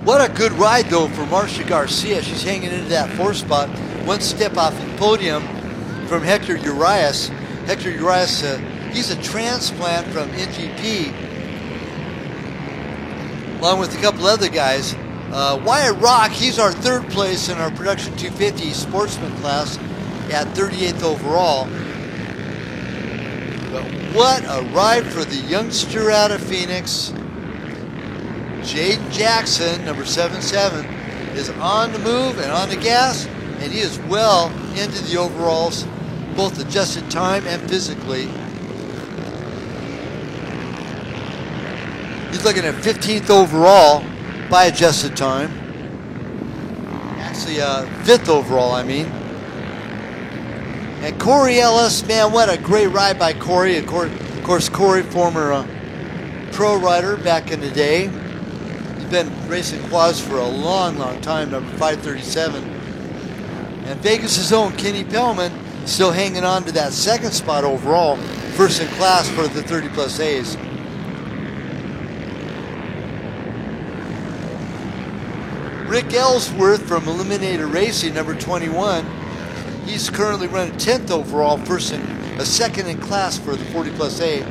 What a good ride, though, for Marcia Garcia. She's hanging into that 4th spot, one step off the podium from Hector Urias. Hector Urias, he's a transplant from NGP, along with a couple other guys. Wyatt Rock, he's our 3rd place in our Production 250 sportsman class at 38th overall. But what a ride for the youngster out of Phoenix. Jaden Jackson, number 77, is on the move and on the gas, and he is well into the overalls, both adjusted time and physically. He's looking at 15th overall by adjusted time. Actually, 5th overall, I mean. And Corey Ellis, man, what a great ride by Corey. Of course, Corey, former pro rider back in the day. Been racing quads for a long time, number 537. And Vegas' own Kenny Pellman still hanging on to that 2nd spot overall, 1st in class for the 30 plus A's. Rick Ellsworth from Eliminator Racing, number 21. He's currently running 10th overall, 2nd in class for the 40 plus A,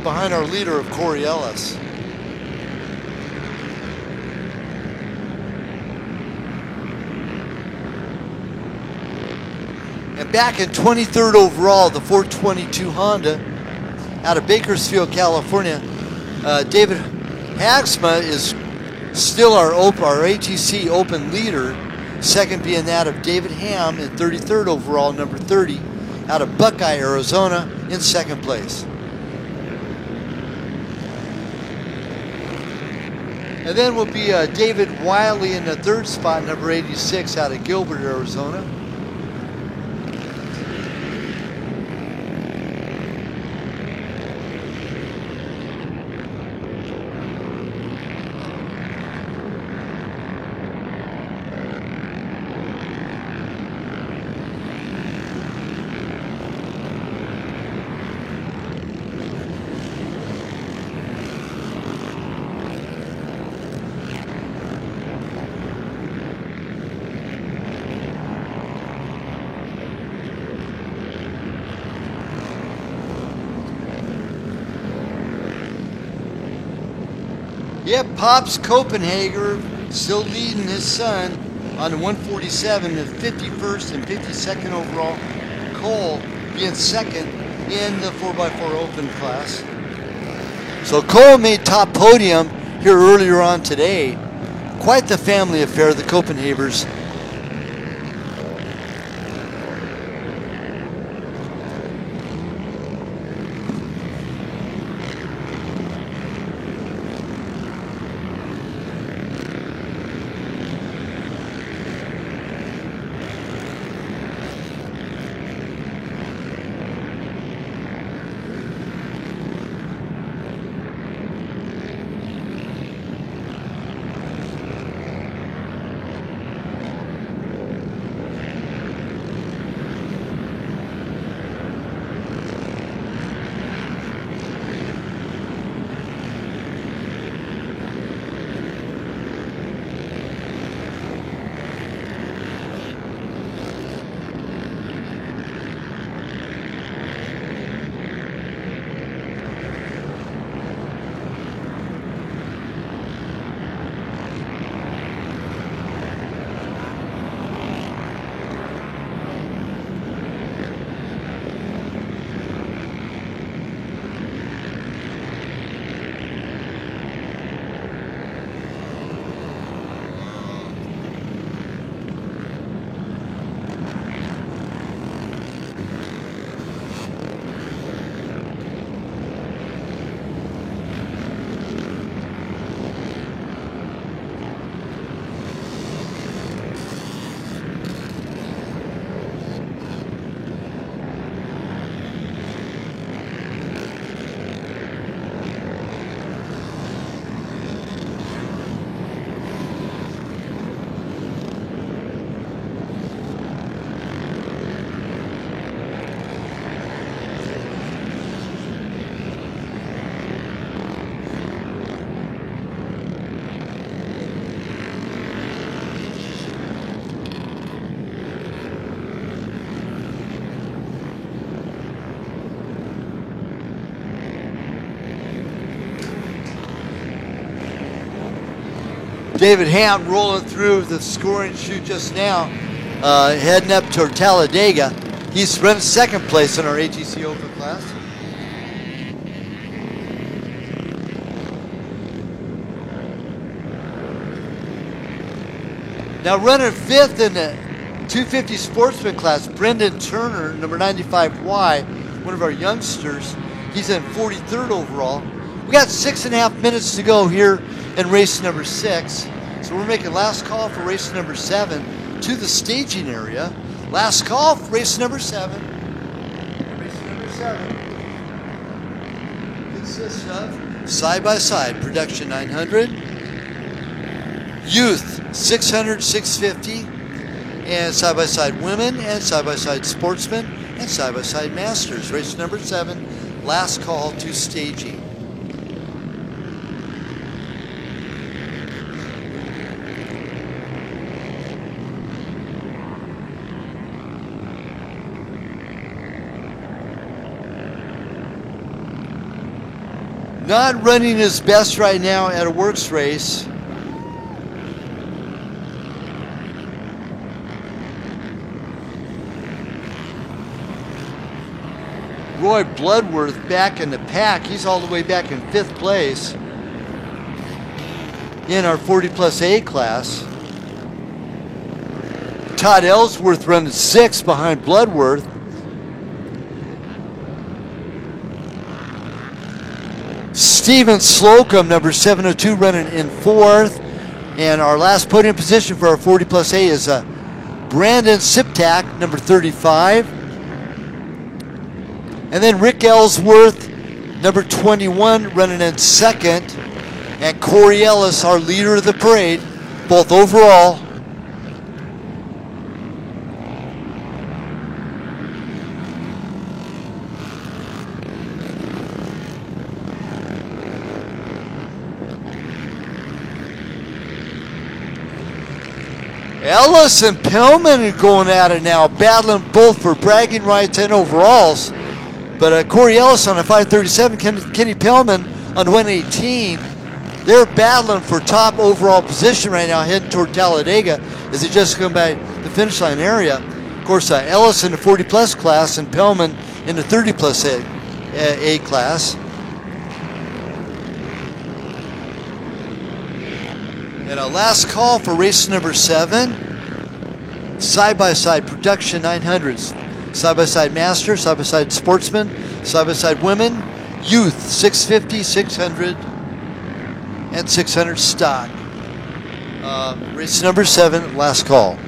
behind our leader of Corey Ellis. And back in 23rd overall, the 422 Honda out of Bakersfield, California, David Hagsma is still our ATC Open leader, 2nd being that of David Ham in 33rd overall, number 30, out of Buckeye, Arizona, in 2nd place. And then will be David Wiley in the 3rd spot, number 86, out of Gilbert, Arizona. Yeah, Pops Copenhagen still leading his son on the 147 and 51st and 52nd overall. Cole being second in the 4x4 open class. So Cole made top podium here earlier on today. Quite the family affair, the Copenhavers. David Hamp rolling through the scoring chute just now, heading up toward Talladega. He's running second place in our AGC Open class. Now running fifth in the 250 sportsman class, Brendan Turner, number 95Y, one of our youngsters. He's in 43rd overall. We got 6.5 minutes to go here in race number 6. So we're making last call for race number 7 to the staging area. Last call for race number 7. Race number 7 consists of side-by-side production 900, youth 600, 650, and side-by-side women and side-by-side sportsmen and side-by-side masters. Race number 7, last call to staging. Not running his best right now at a works race. Roy Bloodworth back in the pack. He's all the way back in 5th place in our 40 plus A class. Todd Ellsworth running 6th behind Bloodworth. Steven Slocum, number 702, running in 4th. And our last podium position for our 40 plus A is Brandon Siptak, number 35. And then Rick Ellsworth, number 21, running in 2nd. And Corey Ellis, our leader of the parade, both overall. Ellis and Pillman are going at it now, battling both for bragging rights and overalls. But Corey Ellis on a 537, Kenny Pillman on 118. they're battling for top overall position right now, heading toward Talladega as they just come by the finish line area. Of course, Ellis in the 40 plus class and Pellman in the 30 plus A class. And a last call for race number 7, side-by-side production 900s. Side-by-side master, side-by-side sportsman, side-by-side women, youth 650, 600, and 600 stock. Race number 7, last call.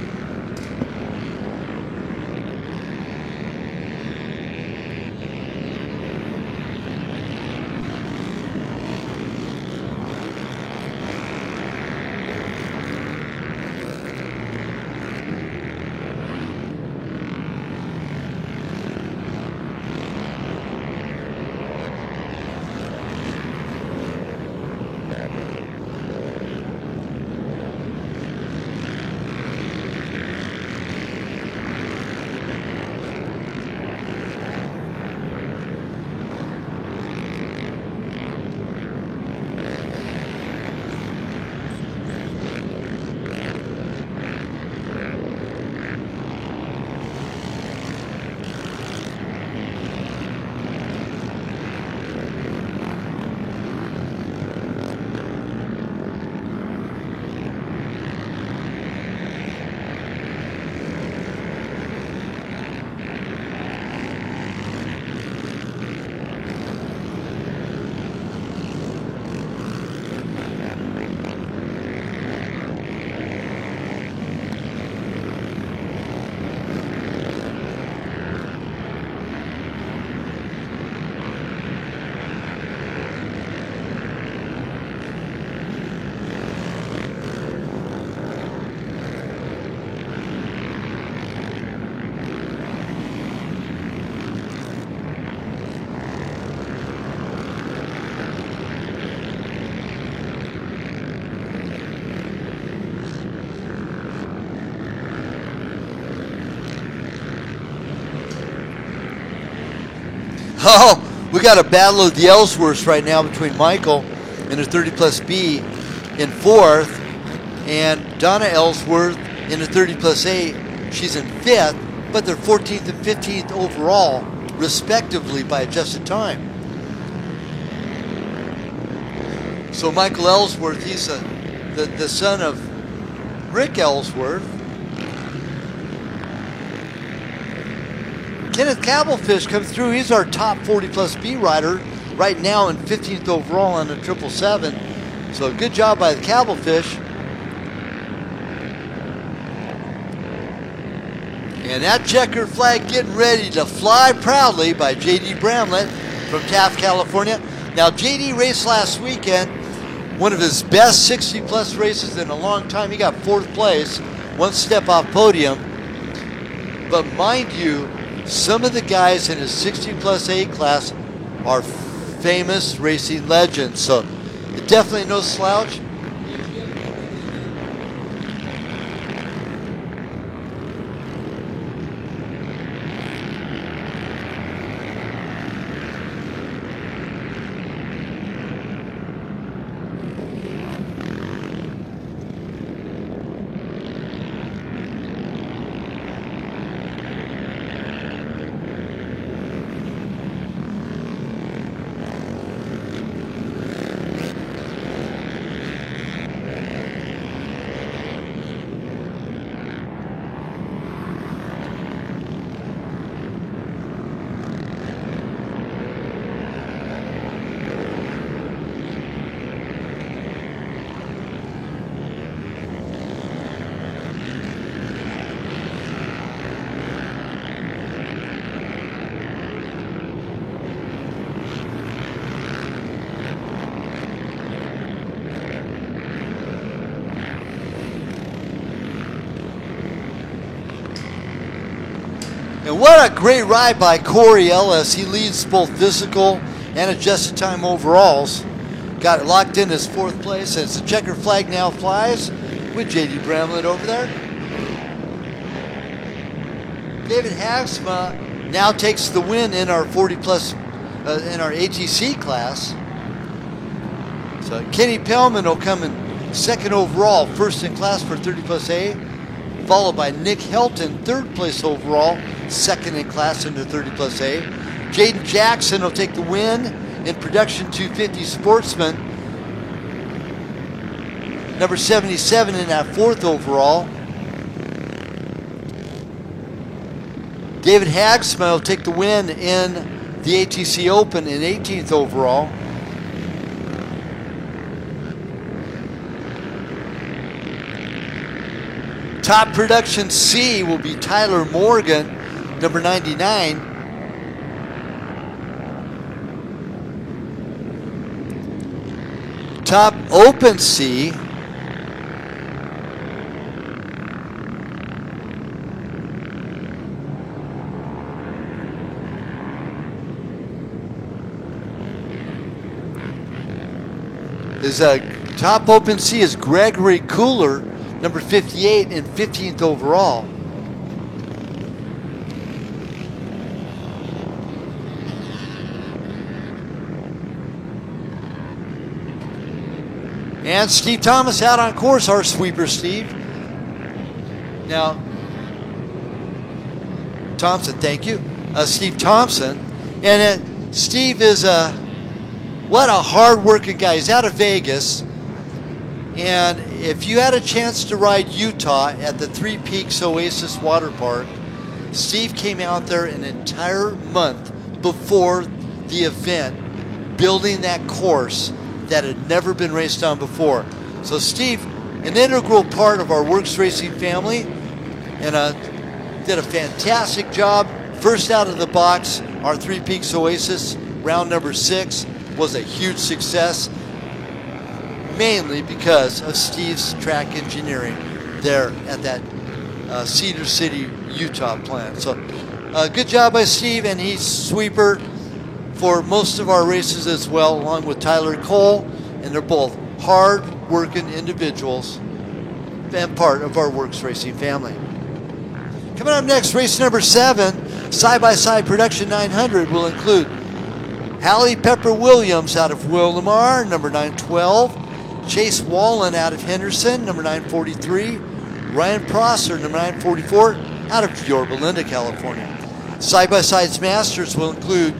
Oh, we got a battle of the Ellsworths right now between Michael in the 30 plus B in 4th and Donna Ellsworth in the 30 plus A. She's in 5th, but they're 14th and 15th overall, respectively, by adjusted time. So Michael Ellsworth, he's the son of Rick Ellsworth. Kenneth Cablefish comes through. He's our top 40 plus B rider right now in 15th overall on the 777. So good job by the Cablefish. And that checker flag getting ready to fly proudly by J.D. Bramlett from Taft, California. Now J.D. raced last weekend, one of his best 60 plus races in a long time. He got 4th place, 1 step off podium. But mind you, some of the guys in his 60 plus A class are famous racing legends, so definitely no slouch. And what a great ride by Corey Ellis. He leads both physical and adjusted time overalls. Got it locked in his 4th place, and the checker flag now flies with J.D. Bramlett over there. David Hagsma now takes the win in our 40 plus, in our ATC class. So So Kenny Pellman will come in second overall, first in class for 30 plus A, followed by Nick Helton, third place overall, second in class in the 30 plus A. Jaden Jackson will take the win in production 250 sportsman, number 77 in that fourth overall. David Hagsma will take the win in the ATC Open in 18th overall. Top production C will be Tyler Morgan, number 99. Top Open C is Top Open C is Gregory Cooler, number 58 and 15th overall. And Steve Thomas out on course, our sweeper Steve. Now, Thompson, thank you. Steve Thompson. And Steve is what a hard-working guy. He's out of Vegas. And if you had a chance to ride Utah at the Three Peaks Oasis Water Park, Steve came out there an entire month before the event, building that course that had never been raced on before. So Steve, an integral part of our Works Racing family, and did a fantastic job. First out of the box, our Three Peaks Oasis, round number 6, was a huge success, mainly because of Steve's track engineering there at that Cedar City, Utah plant. So good job by Steve, and he's sweeper for most of our races as well, along with Tyler Cole, and they're both hard-working individuals and part of our Works Racing family. Coming up next, race number 7, side-by-side production 900, will include Hallie Pepper Williams out of Willamar, number 912. Chase Wallen out of Henderson, number 943. Ryan Prosser, number 944, out of Yorba Linda, California. Side-by-sides Masters will include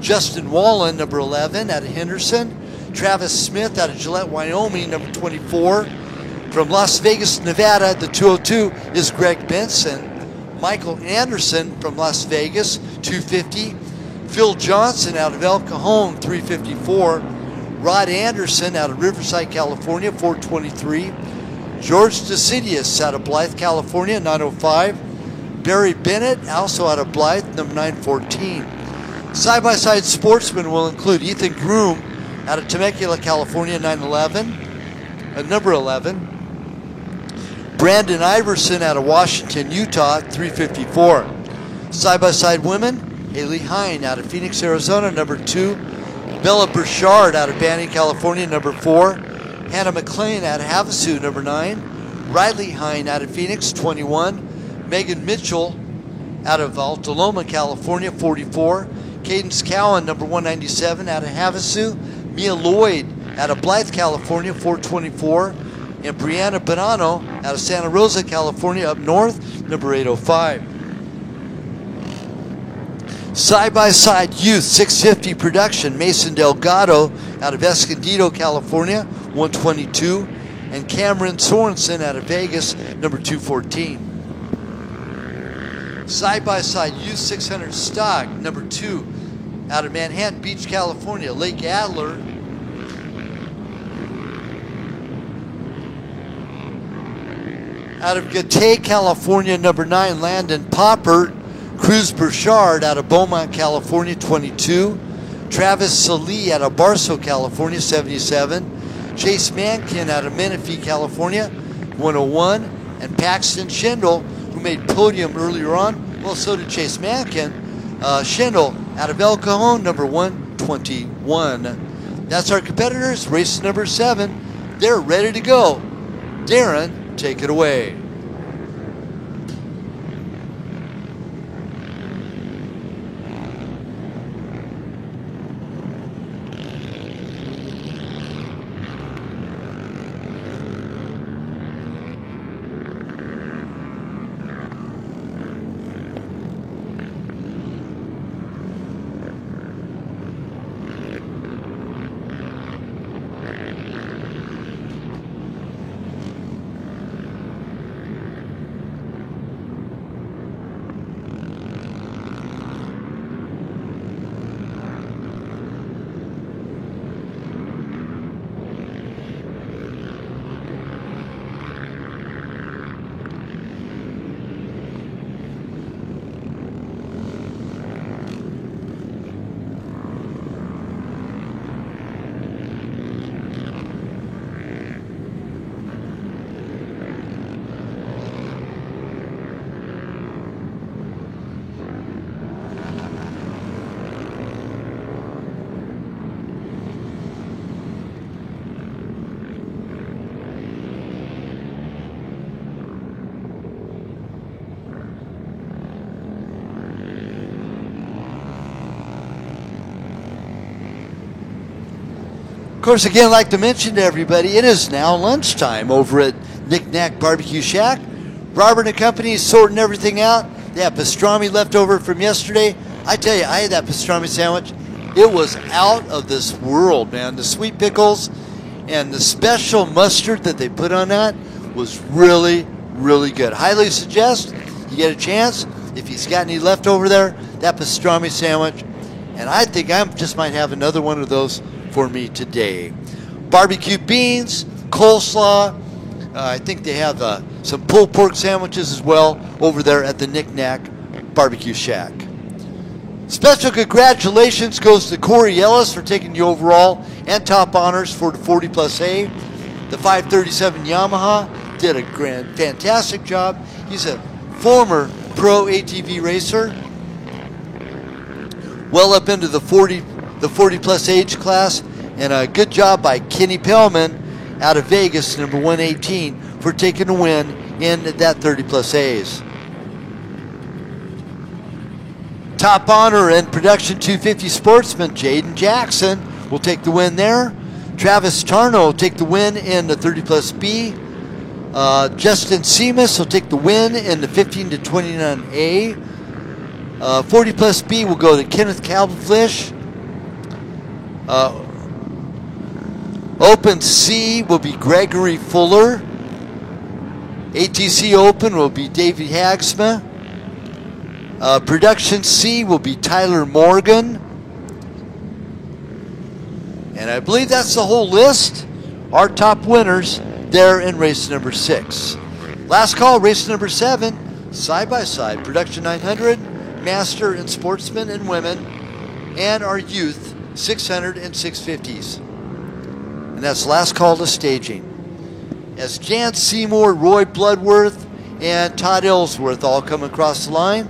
Justin Wallen, number 11, out of Henderson. Travis Smith out of Gillette, Wyoming, number 24. From Las Vegas, Nevada, the 202 is Greg Benson. Michael Anderson from Las Vegas, 250. Phil Johnson out of El Cajon, 354. Rod Anderson out of Riverside, California, 423. George Desidious out of Blythe, California, 905. Barry Bennett, also out of Blythe, number 914. Side-by-side sportsmen will include Ethan Groom out of Temecula, California, 911, number 11. Brandon Iverson out of Washington, Utah, 354. Side-by-side women, Haley Hine out of Phoenix, Arizona, number 2. Bella Burchard out of Banning, California, number 4. Hannah McLean out of Havasu, number 9. Riley Hine out of Phoenix, 21. Megan Mitchell out of Alta Loma, California, 44. Cadence Cowan, number 197, out of Havasu. Mia Lloyd out of Blythe, California, 424. And Brianna Bonanno out of Santa Rosa, California, up north, number 805. Side-by-side youth 650 production, Mason Delgado out of Escondido, California, 122. And Cameron Sorensen out of Vegas, number 214. Side-by-side youth 600 stock, number 2, out of Manhattan Beach, California, Lake Adler. Out of Gatay, California, number 9, Landon Poppert. Cruz Burchard out of Beaumont, California, 22. Travis Salee out of Barstow, California, 77. Chase Mankin out of Menifee, California, 101. And Paxton Schindel, who made podium earlier on, well, so did Chase Mankin. Schindel out of El Cajon, number 121. That's our competitors, race number 7. They're ready to go. Darren, take it away. course, again, I'd like to mention to everybody, it is now lunchtime over at Knick Knack Barbecue Shack. Robert and Company is sorting everything out. They have pastrami left over from yesterday. I tell you, I had that pastrami sandwich. It was out of this world, man. The sweet pickles and the special mustard that they put on that was really, really good. Highly suggest you get a chance, if he's got any left over there, that pastrami sandwich. And I think I just might have another one of those for me today. Barbecue beans, coleslaw. I think they have some pulled pork sandwiches as well over there at the Knick Knack Barbecue Shack. Special congratulations goes to Corey Ellis for taking the overall and top honors for the 40 plus A. The 537 Yamaha did a fantastic job. He's a former pro ATV racer, well up into the 40 plus age class, and a good job by Kenny Pellman out of Vegas, number 118, for taking a win in that 30 plus A's. Top honor and production 250 sportsman Jaden Jackson will take the win there. Travis Tarno will take the win in the 30 plus B. Justin Seamus will take the win in the 15 to 29A. 40 plus B will go to Kenneth Calvlish. Open C will be Gregory Fuller. ATC Open will be David Hagsma. Production C will be Tyler Morgan. And I believe that's the whole list. Our top winners there in race number 6. Last call, race number 7, side-by-side, Production 900, Master and Sportsmen and Women, and our Youth 600 and 650s. And that's last call to staging. As Jan Seymour, Roy Bloodworth, and Todd Ellsworth all come across the line.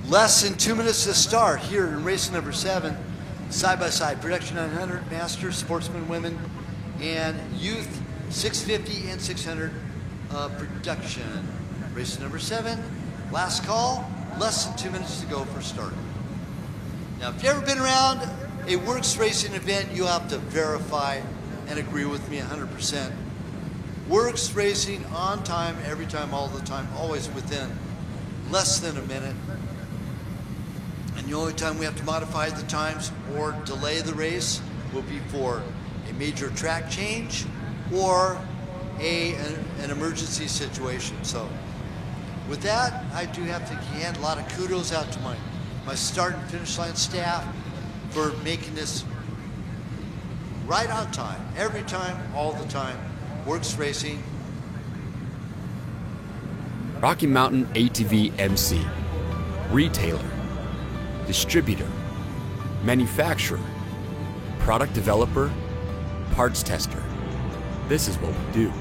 Less than 2 minutes to start here in race number 7, side-by-side, Production 900, Master, Sportsmen, Women, and Youth 650 and 600 production. Race number 7, last call, less than 2 minutes to go for start. Now, if you've ever been around a Works racing event, you'll have to verify and agree with me 100%. Works racing on time, every time, all the time, always within less than a minute. And the only time we have to modify the times or delay the race will be for a major track change or an emergency situation. So with that, I do have to hand a lot of kudos out to my start and finish line staff for making this right on time, every time, all the time. Works Racing. Rocky Mountain ATV MC. Retailer. Distributor. Manufacturer. Product developer. Parts tester. This is what we do.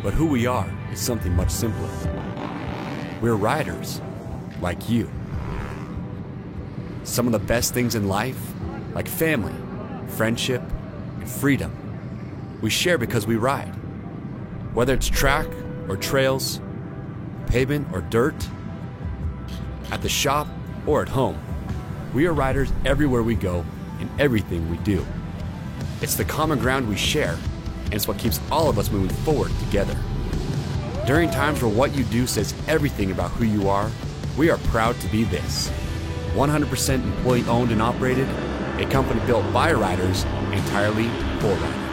But who we are is something much simpler. We're riders, like you. Some of the best things in life, like family, friendship, and freedom, we share because we ride. Whether it's track or trails, pavement or dirt, at the shop or at home, we are riders everywhere we go in everything we do. It's the common ground we share, and it's what keeps all of us moving forward together. During times where what you do says everything about who you are, we are proud to be this. 100% employee owned and operated, a company built by riders, entirely for riders.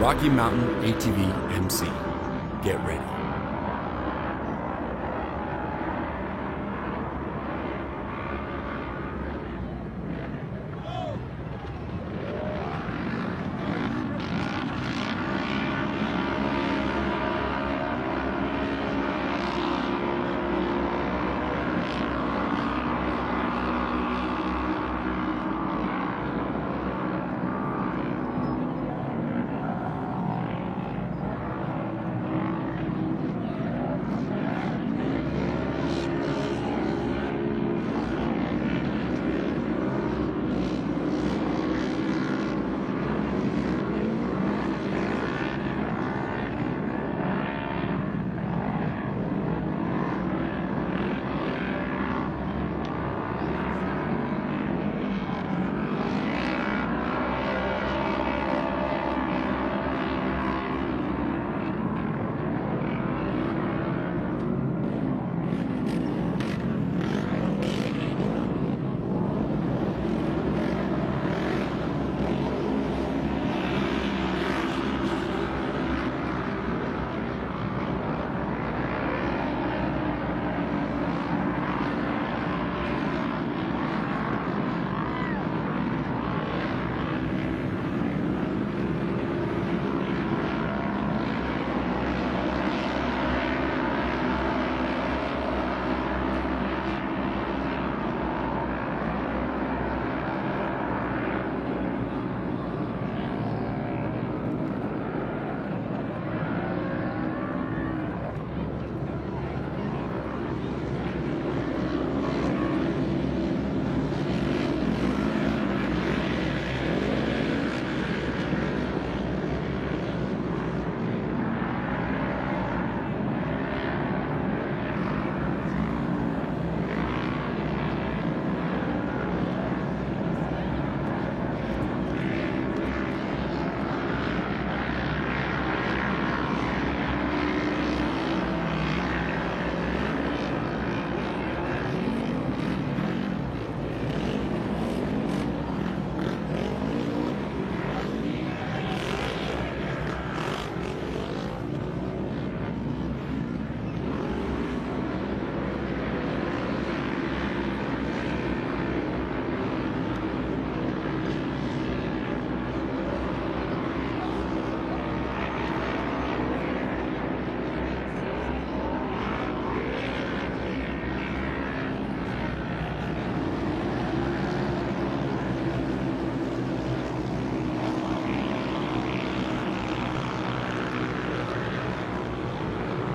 Rocky Mountain ATV MC. Get ready.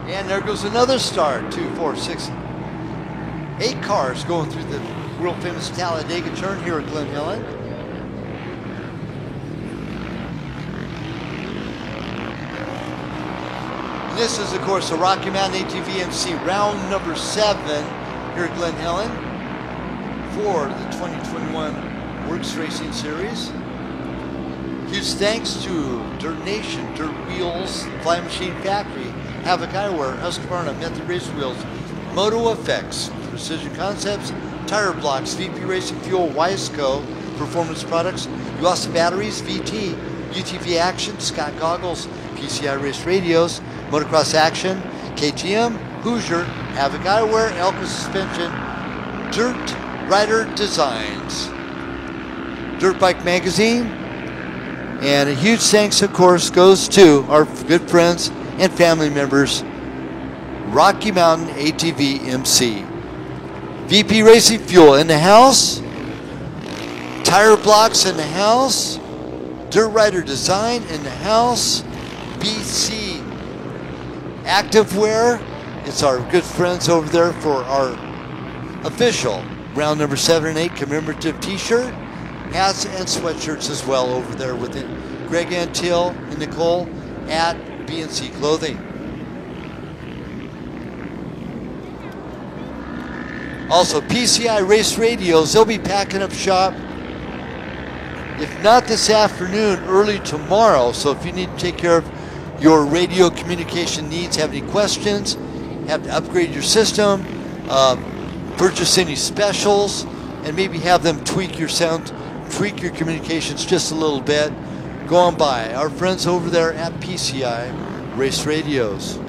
And there goes another start. 2, 4, 6, 8 cars going through the world famous Talladega turn here at Glen Helen. And this is, of course, the Rocky Mountain ATV MC round number 7 here at Glen Helen for the 2021 Works Racing Series. Huge thanks to Dirt Nation, Dirt Wheels, Fly Machine Factory, Havoc Eyewear, Husqvarna, Method Race Wheels, Moto Effects, Precision Concepts, Tire Blocks, VP Racing Fuel, Wiseco, Performance Products, USA Batteries, VT, UTV Action, Scott Goggles, PCI Race Radios, Motocross Action, KTM, Hoosier, Havoc Eyewear, Elka Suspension, Dirt Rider Designs, Dirt Bike Magazine, And a huge thanks, of course, goes to our good friends and family members, Rocky Mountain ATV MC. VP Racing Fuel in the house. Tire Blocks in the house. Dirt Rider Design in the house. BC Activewear. It's our good friends over there for our official round number 7 and 8 commemorative t-shirt. Hats and sweatshirts as well over there with it. Greg Antill and Nicole at BNC Clothing. Also, PCI Race Radios, they'll be packing up shop, if not this afternoon, early tomorrow. So if you need to take care of your radio communication needs, have any questions, have to upgrade your system, purchase any specials, and maybe have them tweak your sound, tweak your communications just a little bit, go on by our friends over there at PCI Race Radios.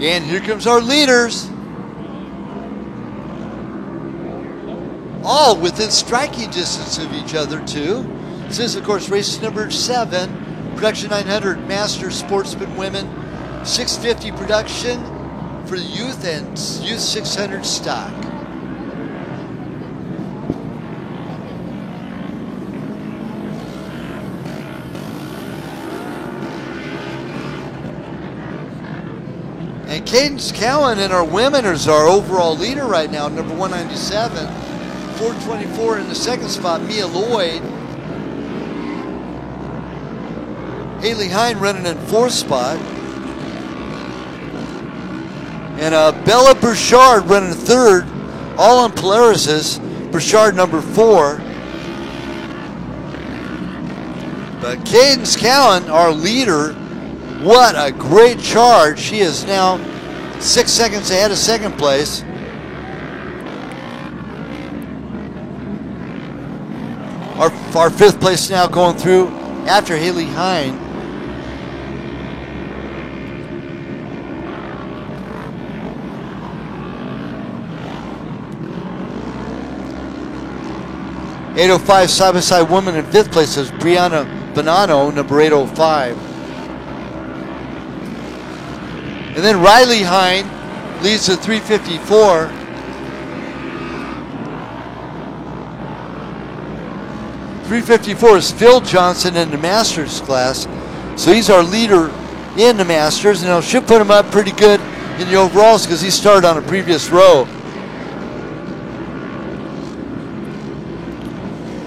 And here comes our leaders. All within striking distance of each other, too. This is, of course, race number 7, Production 900 Master Sportsman Women, 650 production for the youth and Youth 600 stock. And Cadence Cowan in our women is our overall leader right now, number 197. 424 in the second spot, Mia Lloyd. Haley Hine running in fourth spot. And Bella Burchard running third, all on Polaris's. Burchard number 4. But Cadence Cowan, our leader, what a great charge. She is now 6 seconds ahead of second place. Our fifth place now going through after Haley Hine. 805 side-by-side woman in 5th place is Brianna Bonanno, number 805. And then Riley Hine leads the 354. .354 is Phil Johnson in the Masters class. So he's our leader in the Masters, and it should put him up pretty good in the overalls because he started on a previous row.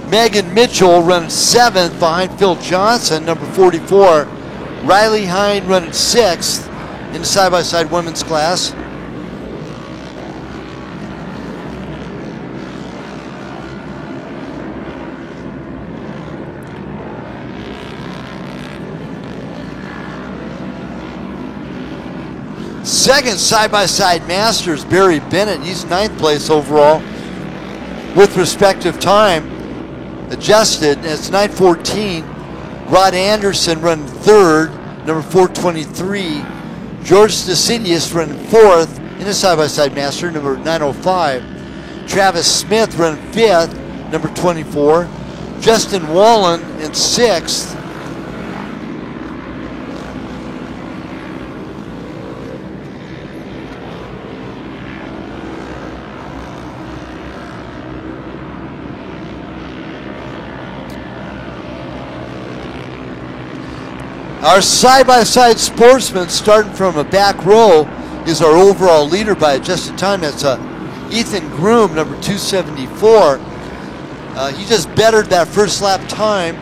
Megan Mitchell running 7th behind Phil Johnson, number 44. Riley Hine running 6th in the side-by-side women's class. Second side-by-side Masters, Barry Bennett. He's 9th place overall with respective time adjusted. It's 9:14. Rod Anderson running 3rd, number 423. George Decidius running 4th in the side-by-side Master, number 905. Travis Smith running 5th, number 24. Justin Wallen in 6th. Our side-by-side sportsman, starting from a back row, is our overall leader by adjusted time. That's Ethan Groom, number 274. He just bettered that first lap time.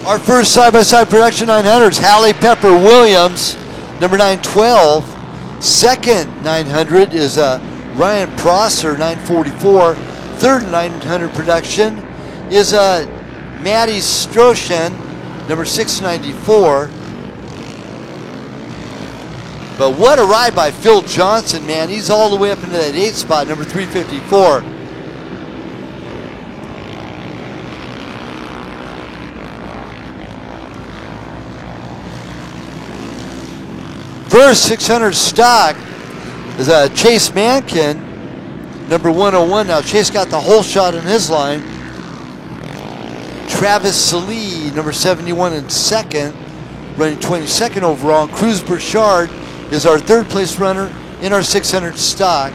Our first side-by-side production 900 is Hallie Pepper Williams, number 912. Second 900 is Ryan Prosser, 944. Third 900 production is Maddie Stroshan, number 694. But what a ride by Phil Johnson, man. He's all the way up into that 8th spot, number 354. First 600 stock is Chase Mankin, number 101. Now Chase got the whole shot in his line. Travis Salee, number 71 in 2nd, running 22nd overall. And Cruz Burchard is our 3rd place runner in our 600 stock.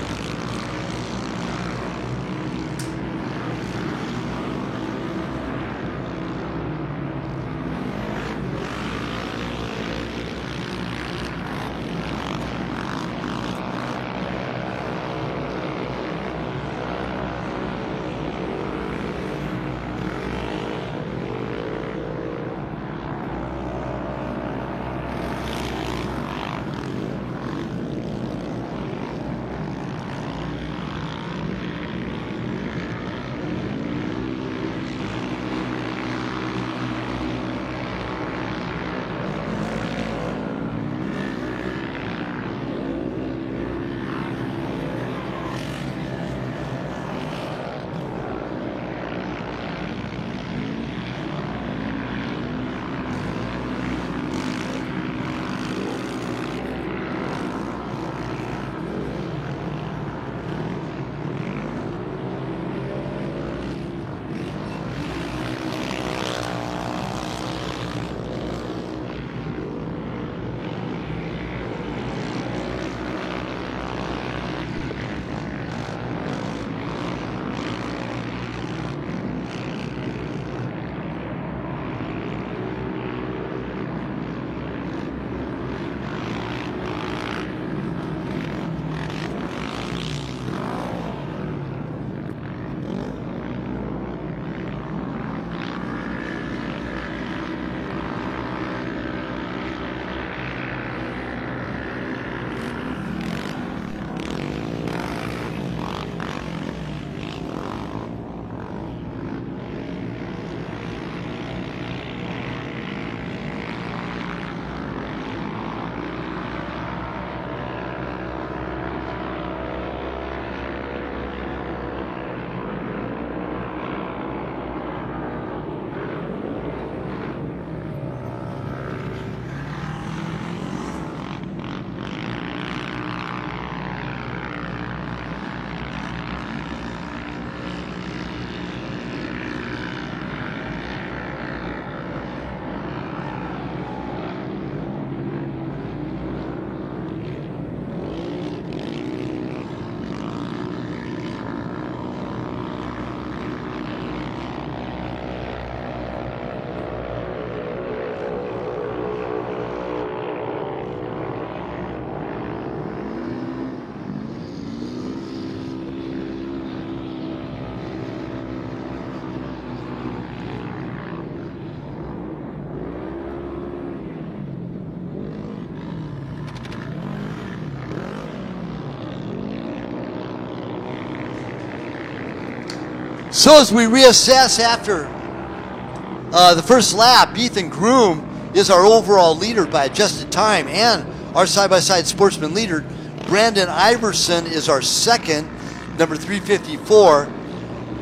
So as we reassess after the first lap, Ethan Groom is our overall leader by adjusted time, and our side-by-side sportsman leader, Brandon Iverson, is our second, number 354.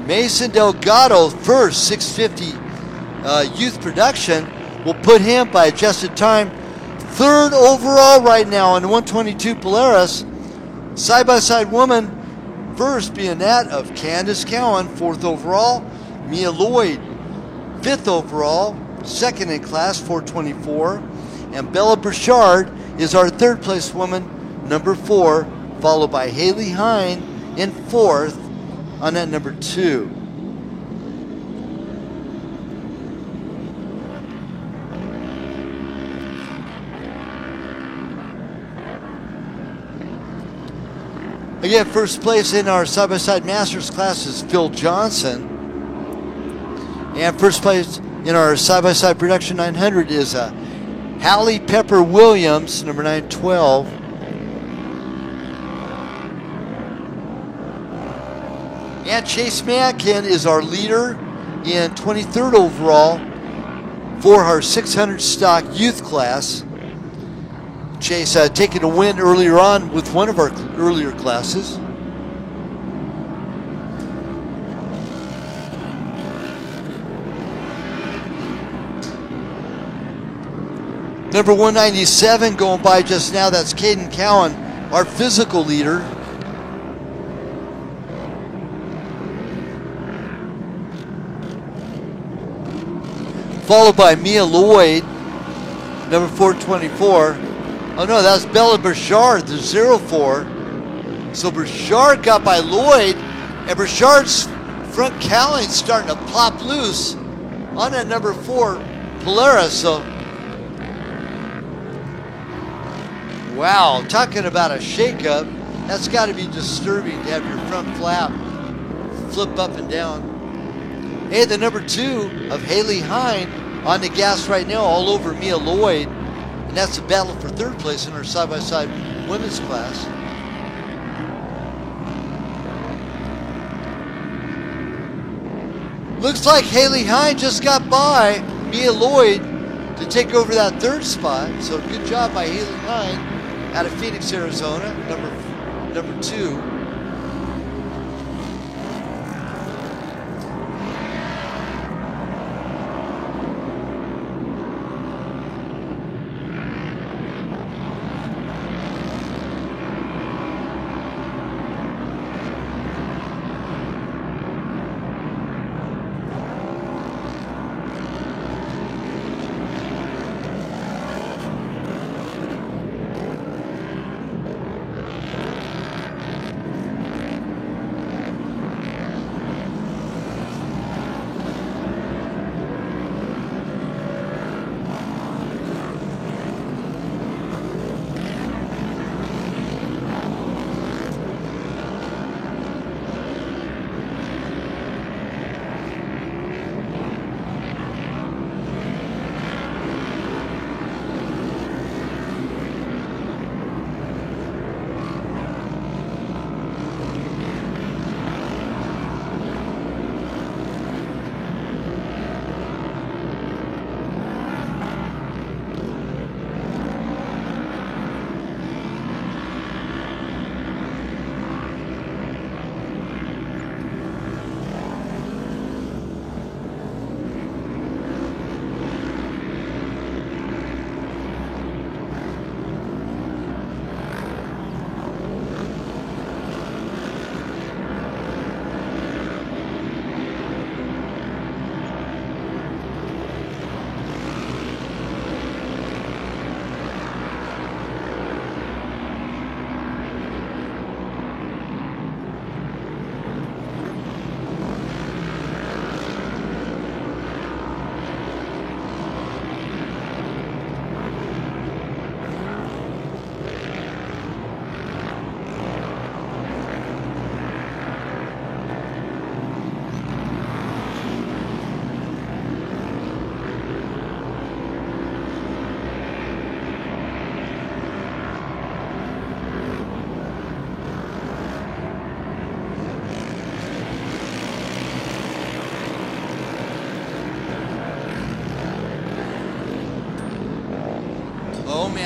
Mason Delgado, first, 650 youth production, will put him by adjusted time third overall right now in 122 Polaris. Side-by-side woman, first being that of Candace Cowan, fourth overall. Mia Lloyd, fifth overall, second in class, 424. And Bella Burchard is our third place woman, number 4, followed by Haley Hine in fourth on that number 2. Again, first place in our side-by-side masters class is Phil Johnson. And first place in our side-by-side production 900 is Hallie Pepper Williams, number 912. And Chase Mankin is our leader in 23rd overall for our 600 stock youth class. Chase taking a win earlier on with one of our earlier classes. Number 197 going by just now, that's Caden Cowan, our physical leader. Followed by Mia Lloyd, number 424. Oh no, that's Bella Burchard, the 04. So Burchard got by Lloyd, and Burchard's front cowling's starting to pop loose on that number 4 Polaris. So, wow, talking about a shakeup, that's got to be disturbing to have your front flap flip up and down. Hey, the number 2 of Haley Hine on the gas right now, all over Mia Lloyd. And that's the battle for third place in our side-by-side women's class. Looks like Haley Hine just got by Mia Lloyd to take over that third spot. So good job by Haley Hine out of Phoenix, Arizona, number 2.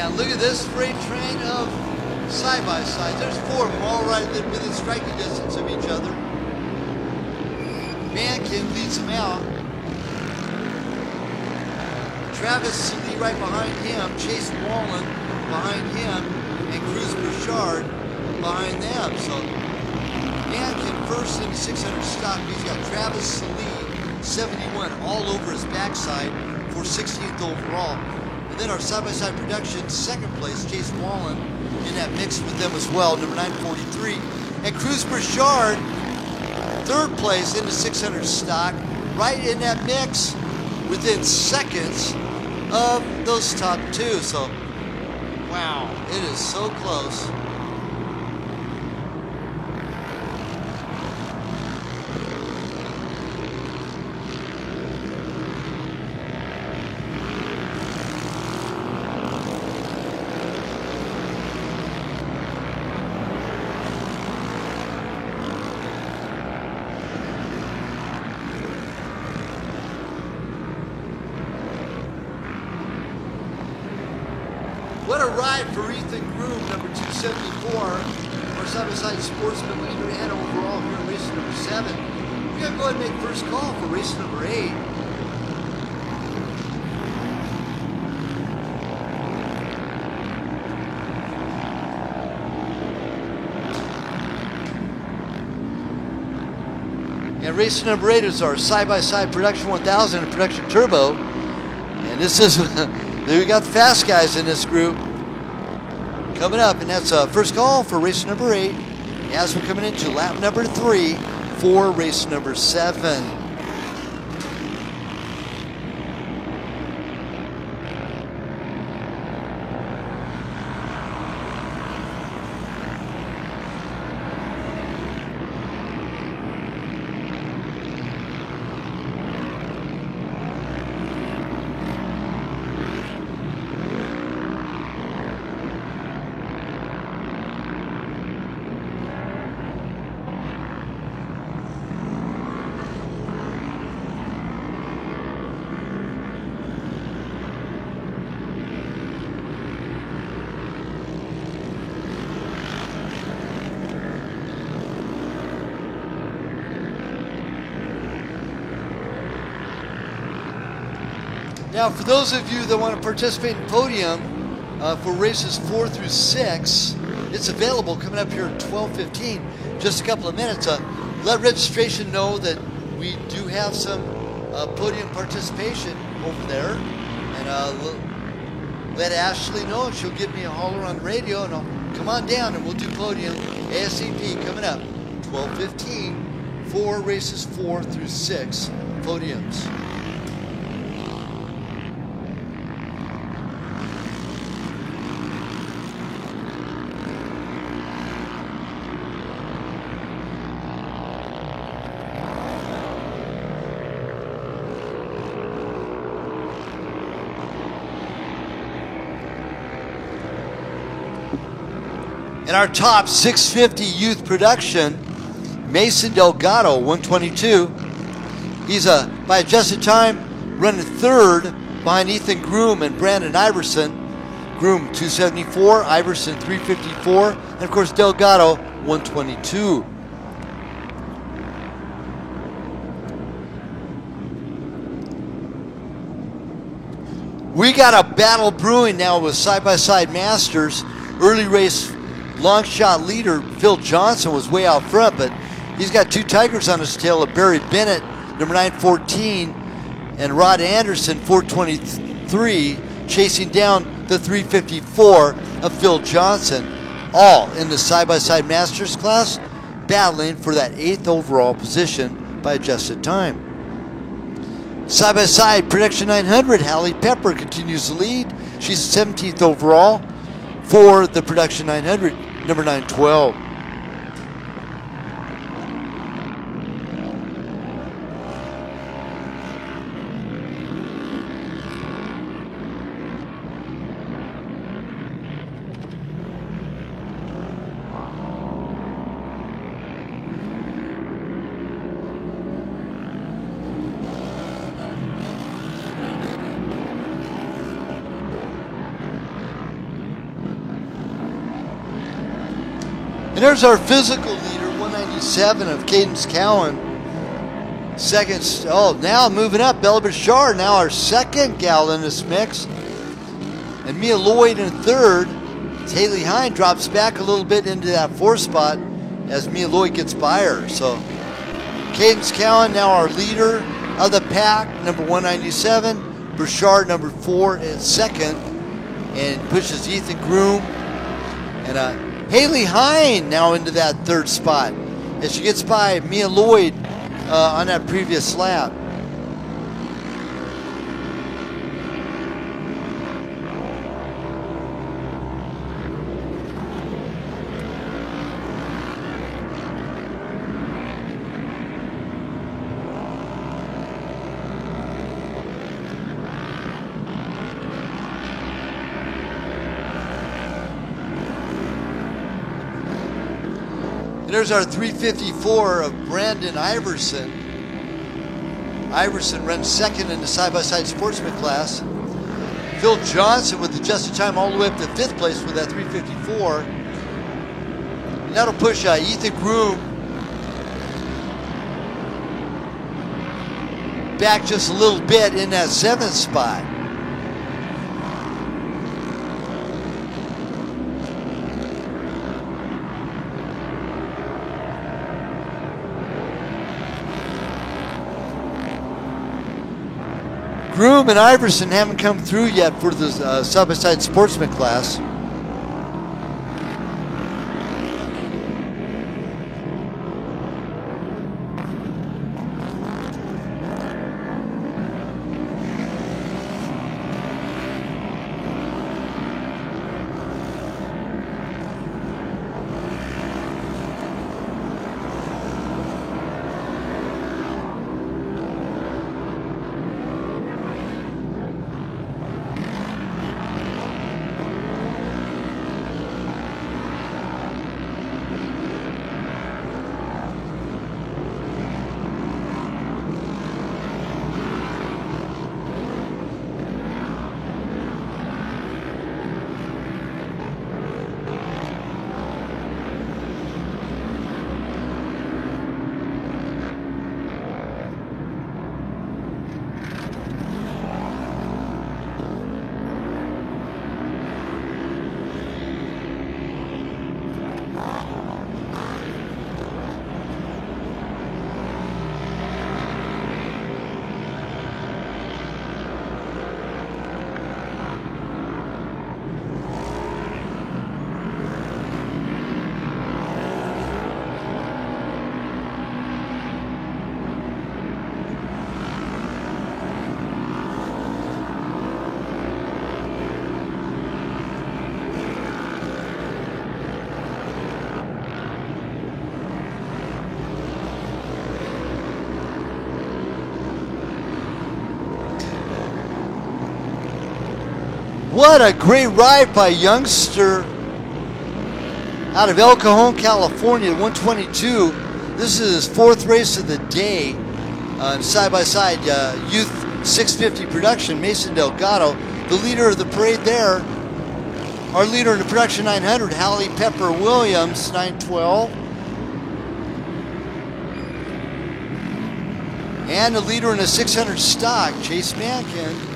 And look at this freight train of side-by-sides. There's 4 of them all right within striking distance of each other. Mankin leads them out. Travis Lee right behind him, Chase Wallen behind him, and Cruz Bouchard behind them. So Mankin first in the 600 stock. He's got Travis Lee, 71, all over his backside for 16th overall. And then our side-by-side production, second place, Chase Wallen in that mix with them as well, number 943. And Cruz Bouchard, third place in the 600 stock, right in that mix within seconds of those top 2. So, wow, it is so close. What a ride for Ethan Groom, number 274, our side-by-side sportsman leader and overall here in race number 7. We're going to go ahead and make first call for race number 8. And race number 8 is our side-by-side Production 1000 and Production Turbo. And this is... we got the fast guys in this group coming up, and that's first call for race number 8 as we're coming into lap number 3 for race number 7. Now, for those of you that want to participate in Podium for races 4 through 6, it's available coming up here at 12:15, just a couple of minutes. Let registration know that we do have some Podium participation over there, and let Ashley know, and she'll give me a holler on the radio, and I'll come on down and we'll do Podium ASAP coming up 12:15 for races 4 through 6 Podiums. In our top 650 youth production, Mason Delgado, 122. He's by adjusted time running third behind Ethan Groom and Brandon Iverson. Groom 274, Iverson 354, and of course Delgado 122. We got a battle brewing now with side-by-side masters. Early race long shot leader Phil Johnson was way out front, but he's got 2 tigers on his tail of Barry Bennett, number 914, and Rod Anderson, 423, chasing down the 354 of Phil Johnson, all in the side-by-side masters class, battling for that 8th overall position by adjusted time. Side-by-side Production 900, Hallie Pepper continues to lead. She's 17th overall for the Production 900, number 912. there's our physical leader, 197 of Cadence Cowan. Second, now moving up, Bella Bouchard, now our second gal in this mix. And Mia Lloyd in third. Haley Hine drops back a little bit into that fourth spot as Mia Lloyd gets by her. So Cadence Cowan, now our leader of the pack, number 197. Bouchard, number 4 and second. And pushes Ethan Groom. And Haley Hine now into that third spot as she gets by Mia Lloyd on that previous lap. There's our 354 of Brandon Iverson. Iverson runs second in the side-by-side sportsman class. Phil Johnson with the adjusted time all the way up to 5th place with that 354. And that'll push Ethan Groom back just a little bit in that 7th spot. Groom and Iverson haven't come through yet for the side-by-side sportsman class. What a great ride by youngster out of El Cajon, California, 122. This is his 4th race of the day. Side-by-side Youth 650 production, Mason Delgado. The leader of the parade there. Our leader in the production 900, Hallie Pepper Williams, 912. And the leader in the 600 stock, Chase Mankin.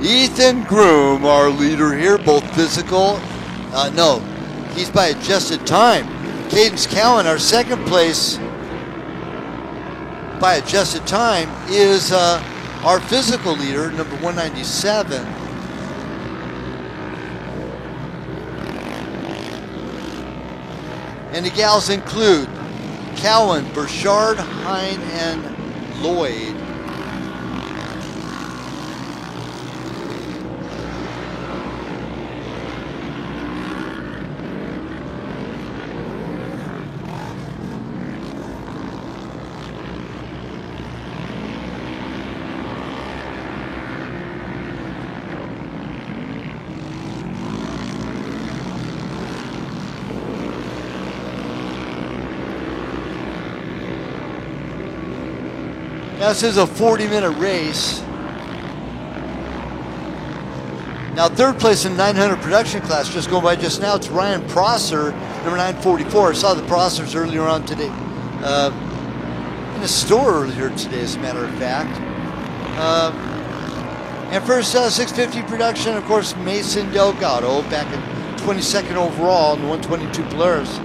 Ethan Groom, our leader here, both physical. No, he's by adjusted time. Cadence Cowan, our 2nd place by adjusted time, is our physical leader, number 197. And the gals include Cowan, Bouchard, Hine, and Lloyd. Now this is a 40-minute race. Now third place in 900 production class, just going by just now, it's Ryan Prosser, number 944. I saw the Prossers earlier on today, in a store earlier today, as a matter of fact. And first 650 production, of course, Mason Delgado, back in 22nd overall in the 122 Polaris.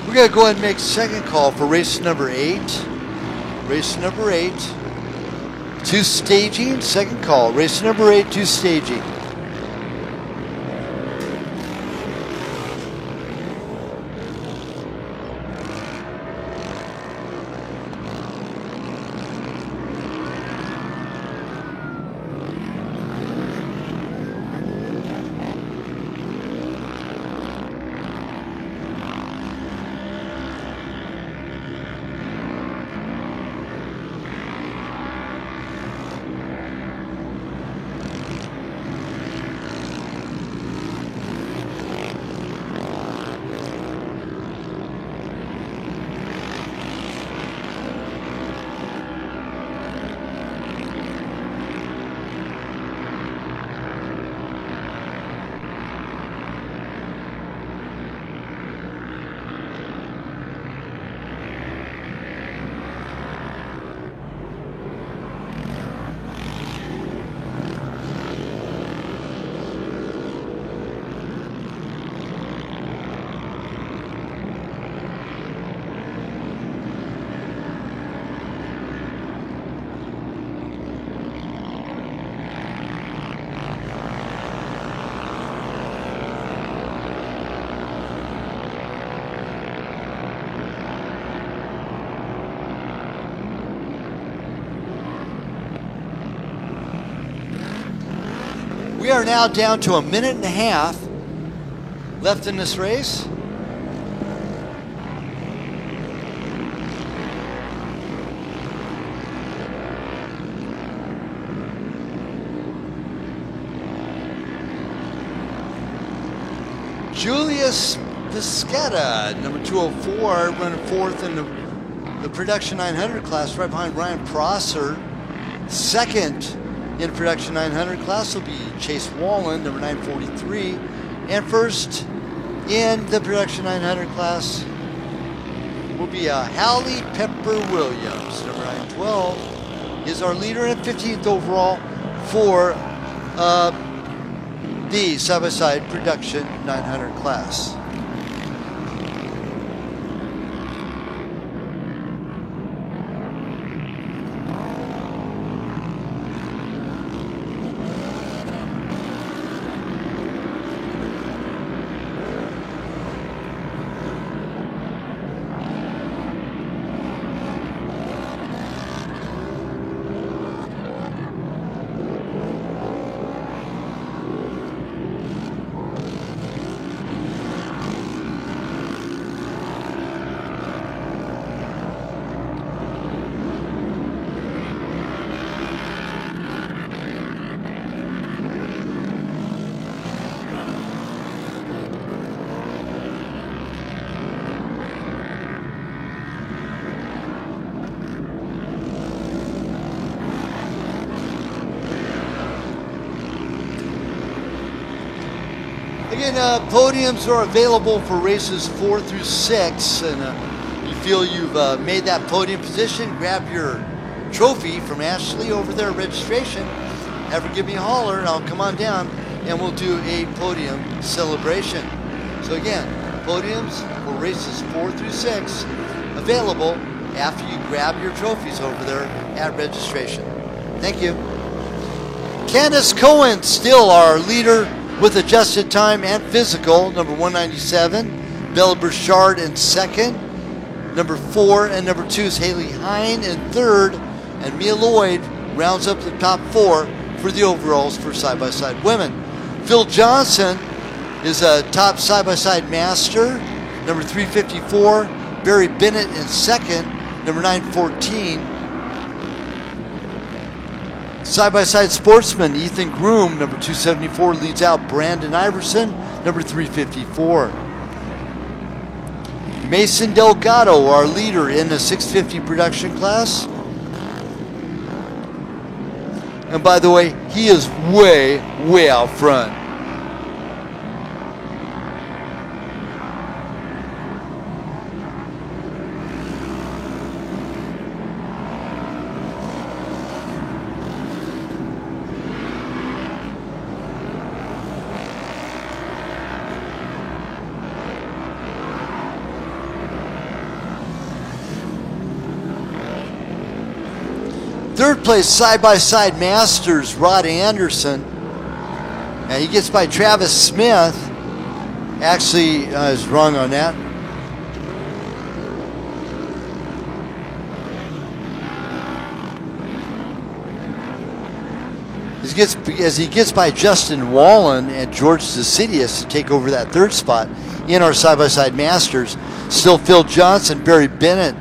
We're going to go ahead and make second call for race number 8. Race number 8. 2 staging, second call. Race number 8, 2 staging. We are now down to a minute and a half left in this race. Julius Piscetta, number 204, running fourth in the production 900 class, right behind Ryan Prosser. Second in production 900 class will be Chase Wallen, number 943. And first in the production 900 class will be Hallie Pepper Williams, number 912. Is our leader at 15th overall for the side-by-side production 900 class. Again, podiums are available for races 4 through 6, and you feel you've made that podium position, grab your trophy from Ashley over there at registration, have her give me a holler, and I'll come on down, and we'll do a podium celebration. So again, podiums for races 4 through 6 available after you grab your trophies over there at registration. Thank you. Candace Cohen, still our leader with adjusted time and physical, number 197. Bella Burchard in second. Number 4 and number 2 is Haley Hine in third. And Mia Lloyd rounds up the top 4 for the overalls for side-by-side women. Phil Johnson is a top side-by-side master, number 354. Barry Bennett in second, number 914. Side-by-side sportsman Ethan Groom, number 274, leads out Brandon Iverson, number 354. Mason Delgado, our leader in the 650 production class. And by the way, he is way, way out front. Third place side-by-side masters, Rod Anderson. And he gets by Travis Smith. Actually, I was wrong on that. As he gets by Justin Wallen and George Zasidius to take over that third spot in our side-by-side masters. Still Phil Johnson, Barry Bennett,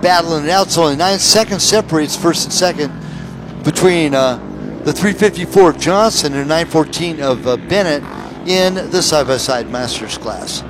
battling it out. So only 9 seconds separates first and second between the 354 of Johnson and 914 of Bennett in the side-by-side masters class.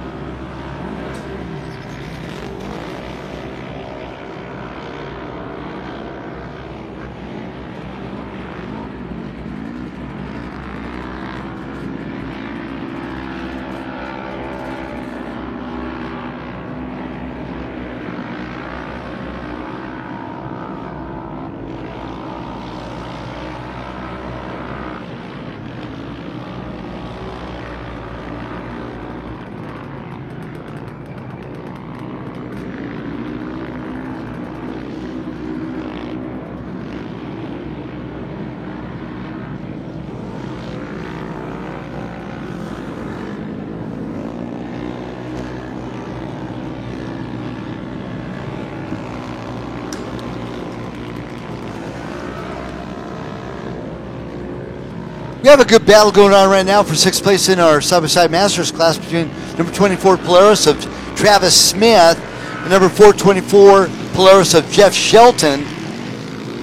We have a good battle going on right now for 6th place in our side-by-side masters class between number 24 Polaris of Travis Smith and number 424 Polaris of Jeff Shelton,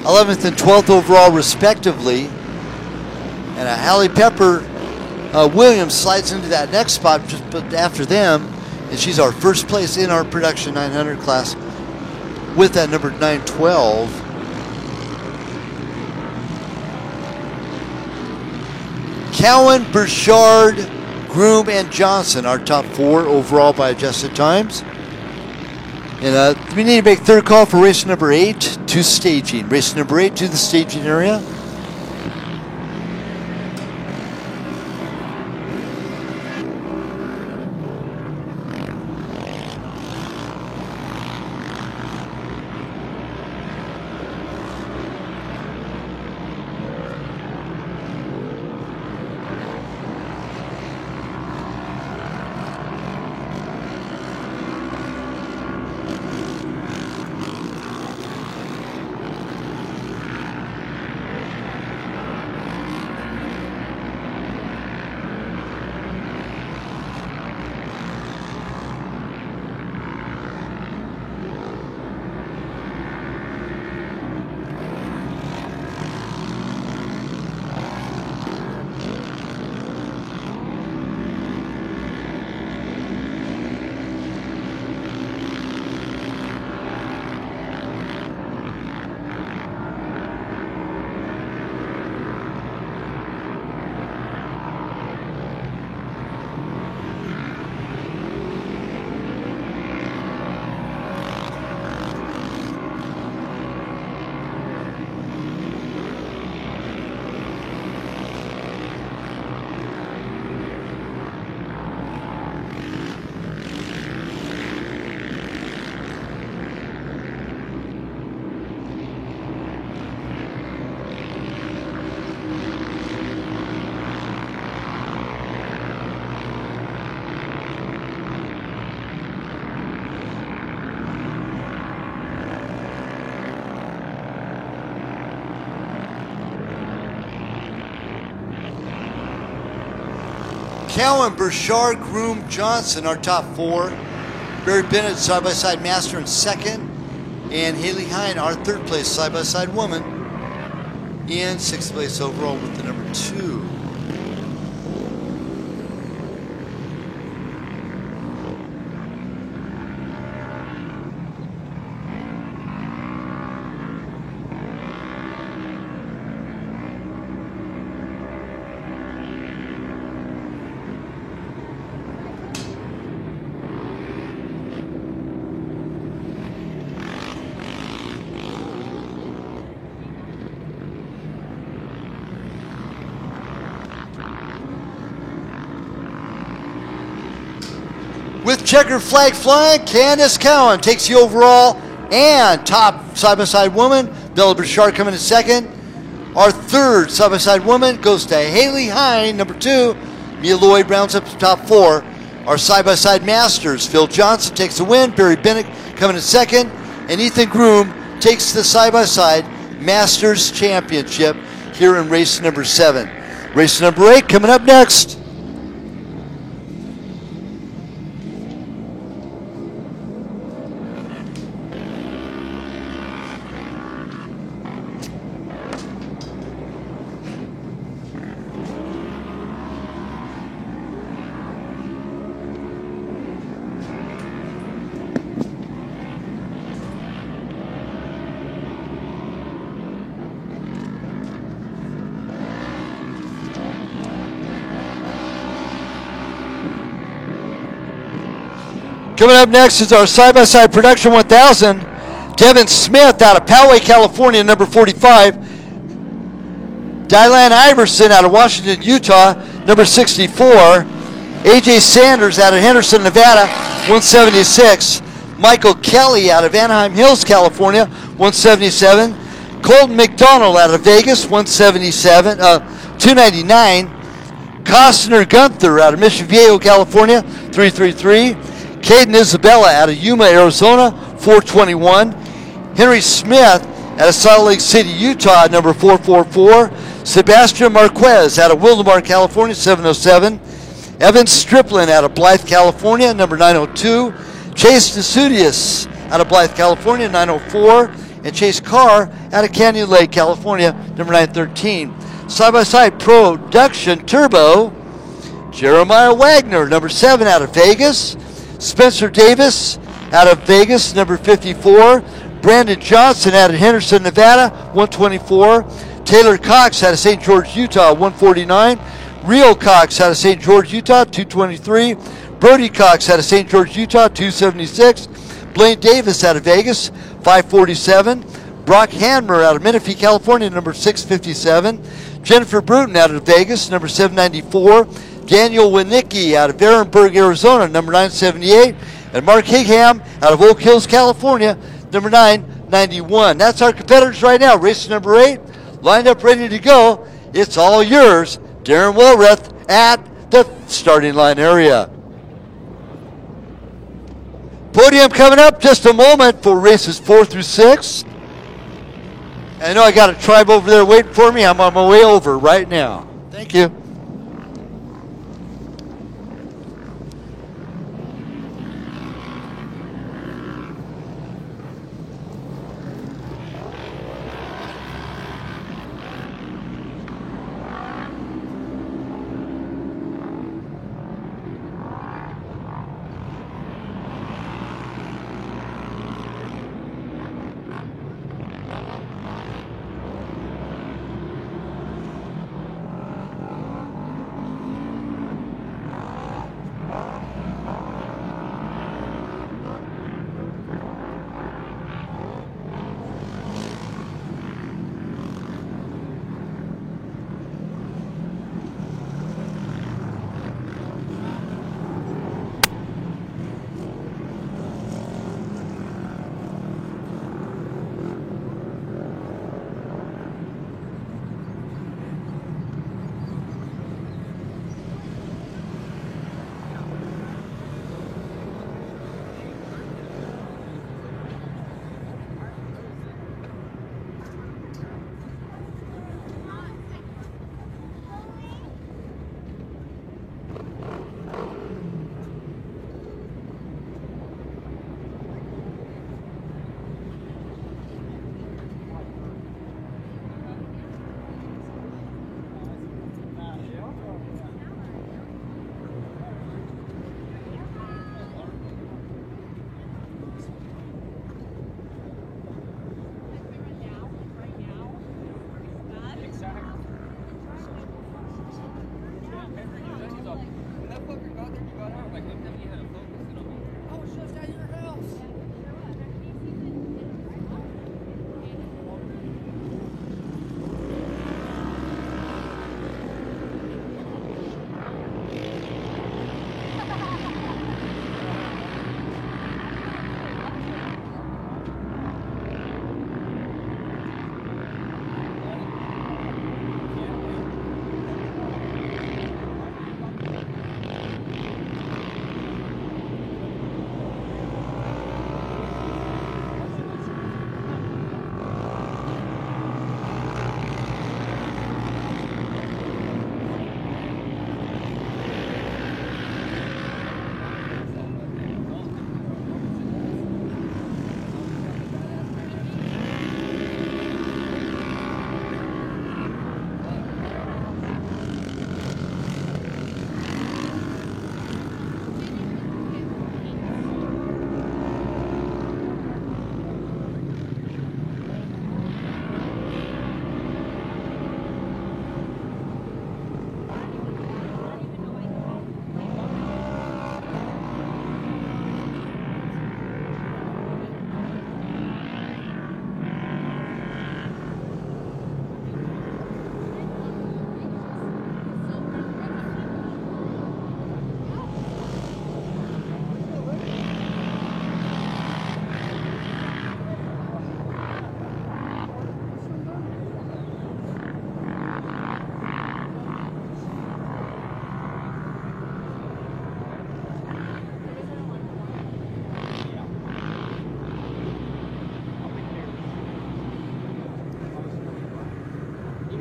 11th and 12th overall respectively. And Hallie Pepper Williams slides into that next spot just after them, and she's our first place in our production 900 class with that number 912. Cowan, Burchard, Groom, and Johnson, our top 4 overall by adjusted times. And we need to make third call for race number 8 to staging. Race number 8 to the staging area. Cowan, Burchard, Groom, Johnson, our top 4. Barry Bennett, side-by-side master, in second. And Haley Hine, our third place side-by-side woman, in sixth place overall with the number 2. With checkered flag flying, Candace Cowan takes the overall and top side-by-side woman. Bella Bouchard coming in second. Our third side-by-side woman goes to Haley Hine, number 2. Mia Lloyd rounds up the top 4. Our side-by-side masters, Phil Johnson takes the win. Barry Bennett coming in second. And Ethan Groom takes the side-by-side Masters Championship here in race number 7. Race number 8 coming up next. Coming up next is our side-by-side production 1000. Devin Smith out of Poway, California, number 45. Dylan Iverson out of Washington, Utah, number 64. AJ Sanders out of Henderson, Nevada, 176. Michael Kelly out of Anaheim Hills, California, 177. Colton McDonald out of Vegas, 299. Costner Gunther out of Mission Viejo, California, 333. Caden Isabella out of Yuma, Arizona, 421. Henry Smith out of Salt Lake City, Utah, number 444. Sebastian Marquez out of Wildomar, California, 707. Evan Striplin out of Blythe, California, number 902. Chase DeSudius out of Blythe, California, 904. And Chase Carr out of Canyon Lake, California, number 913. Side-by-side production turbo, Jeremiah Wagner, number 7 out of Vegas. Spencer Davis out of Vegas, number 54. Brandon Johnson out of Henderson, Nevada, 124. Taylor Cox out of St. George, Utah, 149. Rio Cox out of St. George, Utah, 223. Brody Cox out of St. George, Utah, 276. Blaine Davis out of Vegas, 547. Brock Hanmer out of Menifee, California, number 657. Jennifer Bruton out of Vegas, number 794. Daniel Winicki out of Ehrenberg, Arizona, number 978. And Mark Higham out of Oak Hills, California, number 991. That's our competitors right now. Race number 8, lined up, ready to go. It's all yours. Darren Walrath at the starting line area. Podium coming up just a moment for races 4 through 6. I know I got a tribe over there waiting for me. I'm on my way over right now. Thank you.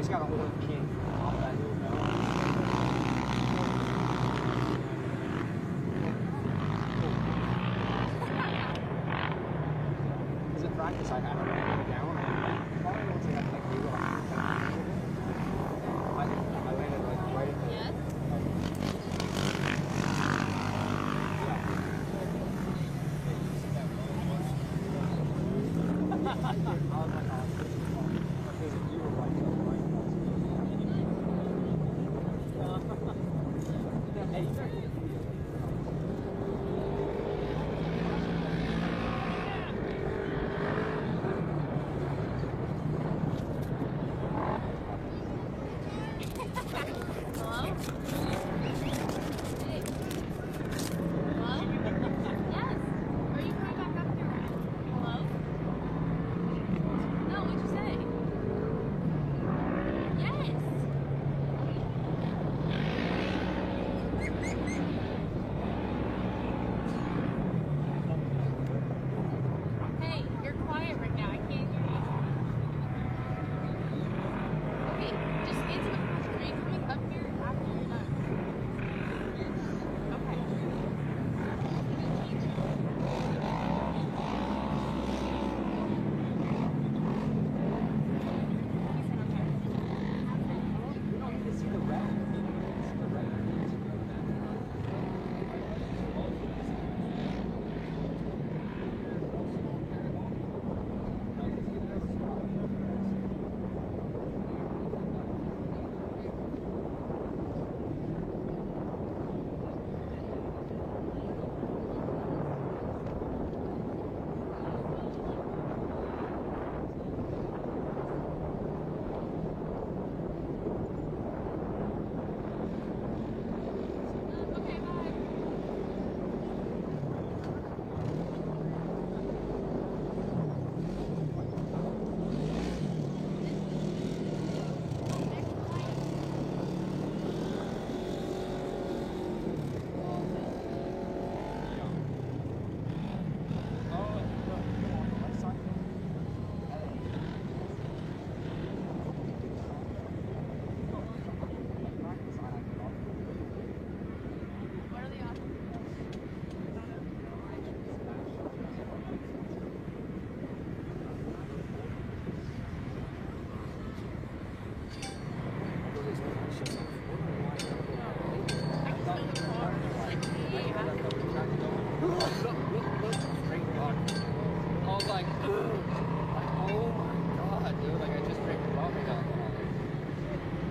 just got a hold of the king off that little bell. Because in practice, I haven't been down. Probably once I got like maybe I landed like right in the.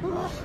Yes.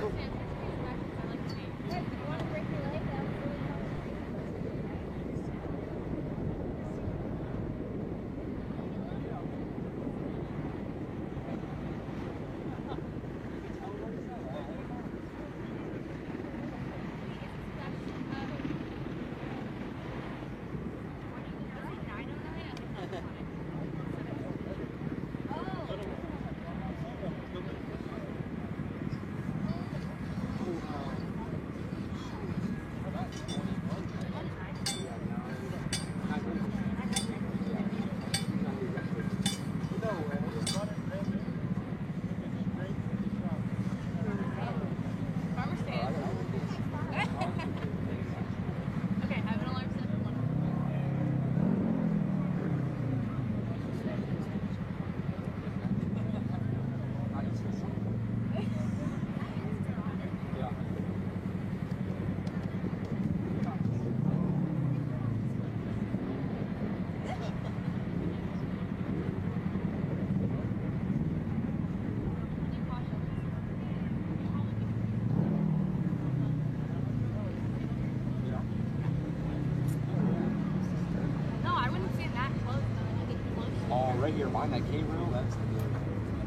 Right here behind that K-rail, that's the good.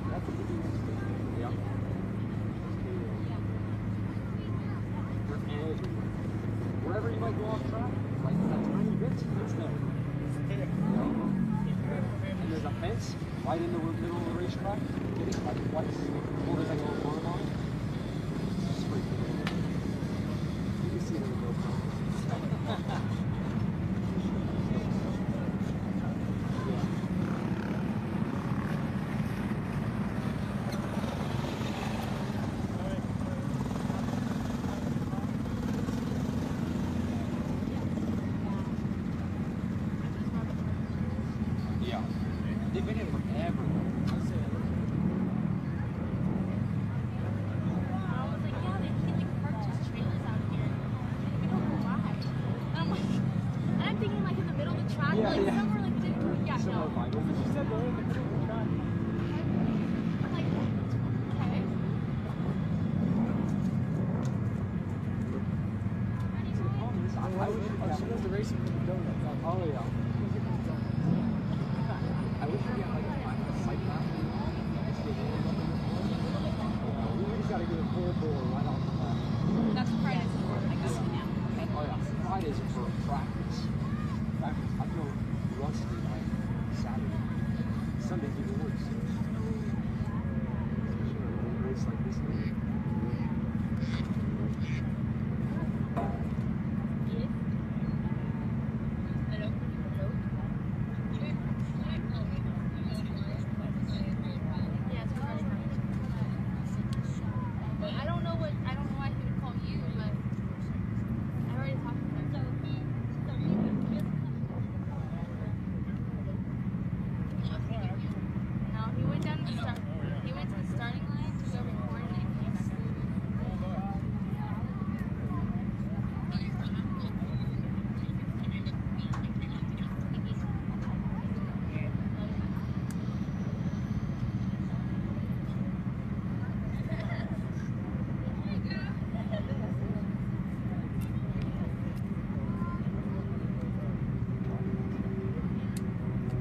That's the good. Yeah. Wherever you might go off track, like that tiny bit, it's there. And there's a fence right in the middle of the racetrack. Get it like twice. Or there's like a little farm on it. It's pretty cool. You can see it in the GoPro. cooler right off the bat. That's Fridays for, I guess, now. Okay. Oh yeah, Fridays are for practice. I feel rusty like Saturday. Sunday's even worse. Especially on a race like this one. Hello? Hello? Yeah, it's Friday. I don't know why he would call you, but I already talked to him. No, he went down to the start. He went to the starting line to go record and then came back.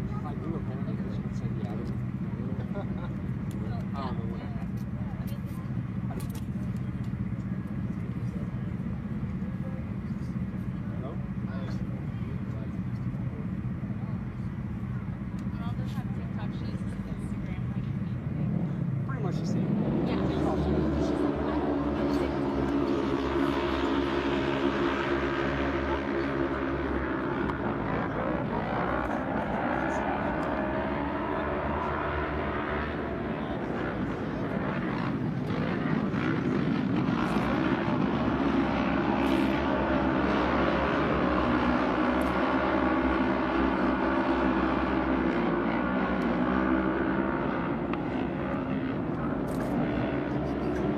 If I knew apparently because you would say yeah. I don't know what. Hello? Mom does have TikTok. She uses Instagram. Pretty much the same. Yeah. She's like, I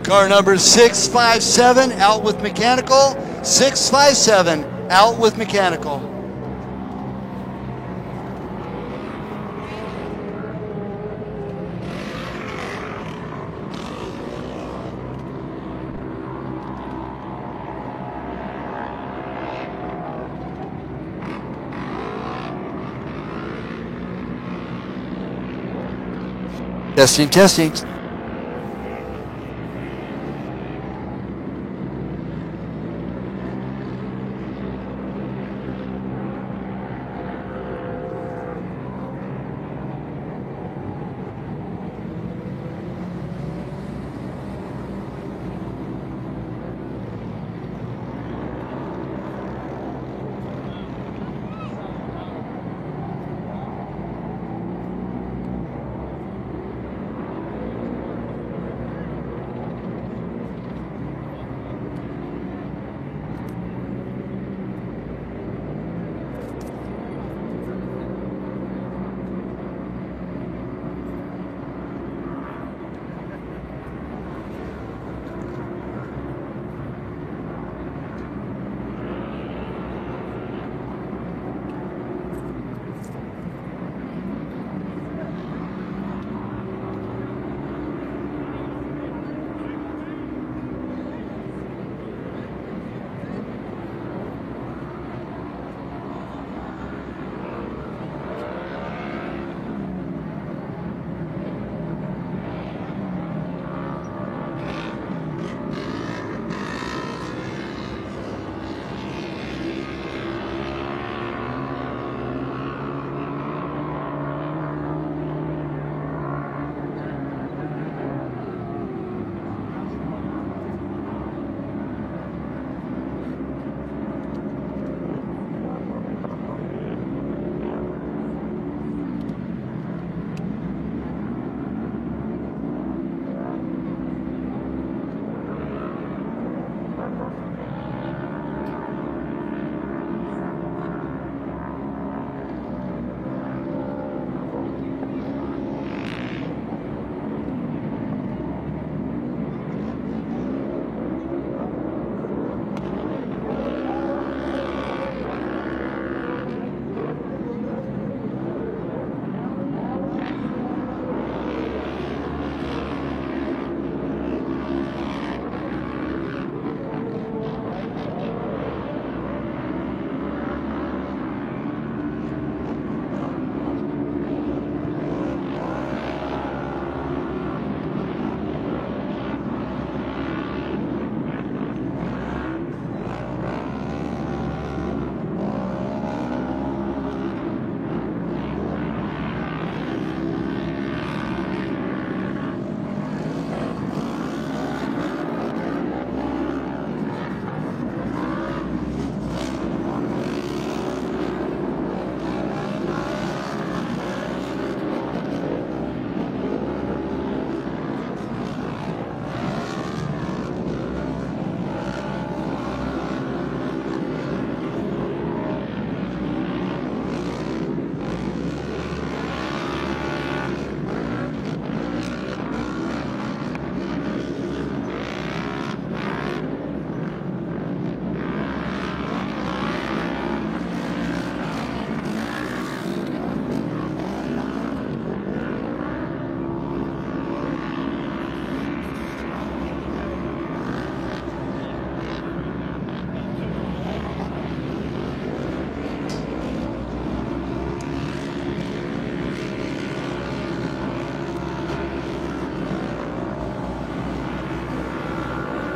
Car number 657 out with mechanical. 657 out with mechanical. Testing, testing.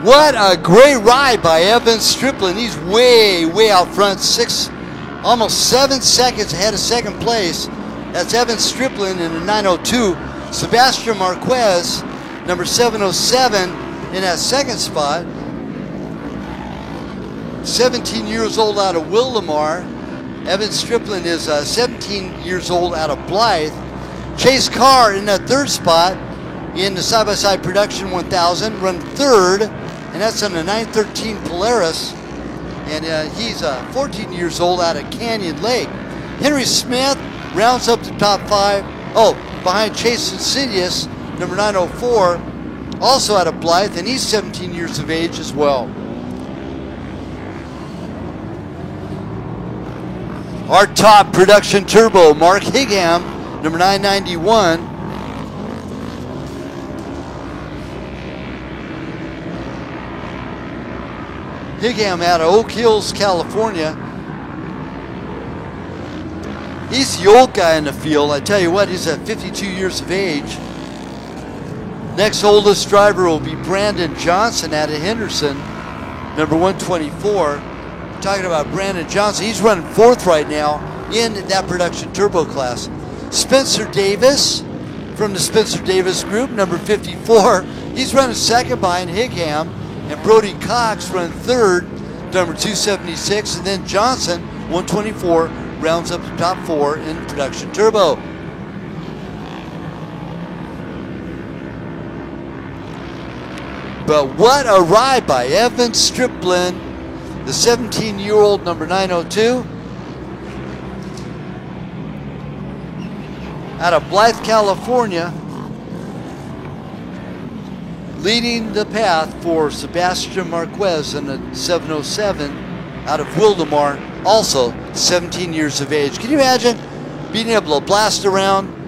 What a great ride by Evan Strickland. He's way out front, almost 7 seconds ahead of second place. That's Evan Strickland in a 902. Sebastian Marquez, number 707, in that second spot. 17 years old out of Willamar. Evan Strickland is 17 years old out of Blythe. Chase Carr in that third spot in the side-by-side production 1000, run third, and that's on the 913 Polaris. And he's 14 years old out of Canyon Lake. Henry Smith rounds up the top 5. Oh, behind Chase Insidious, number 904, also out of Blythe, and he's 17 years of age as well. Our top production turbo, Mark Higham, number 991. Higham out of Oak Hills, California. He's the old guy in the field. I tell you what, he's at 52 years of age. Next oldest driver will be Brandon Johnson out of Henderson, number 124. Talking about Brandon Johnson, he's running fourth right now in that production turbo class. Spencer Davis from the Spencer Davis group, number 54. He's running second behind Higham, and Brody Cox running third, number 276, and then Johnson, 124, rounds up the top four in production turbo. But what a ride by Evan Striplin, the 17-year-old number 902. Out of Blythe, California, leading the path for Sebastian Marquez in the 707 out of Wildemar, also 17 years of age. Can you imagine being able to blast around?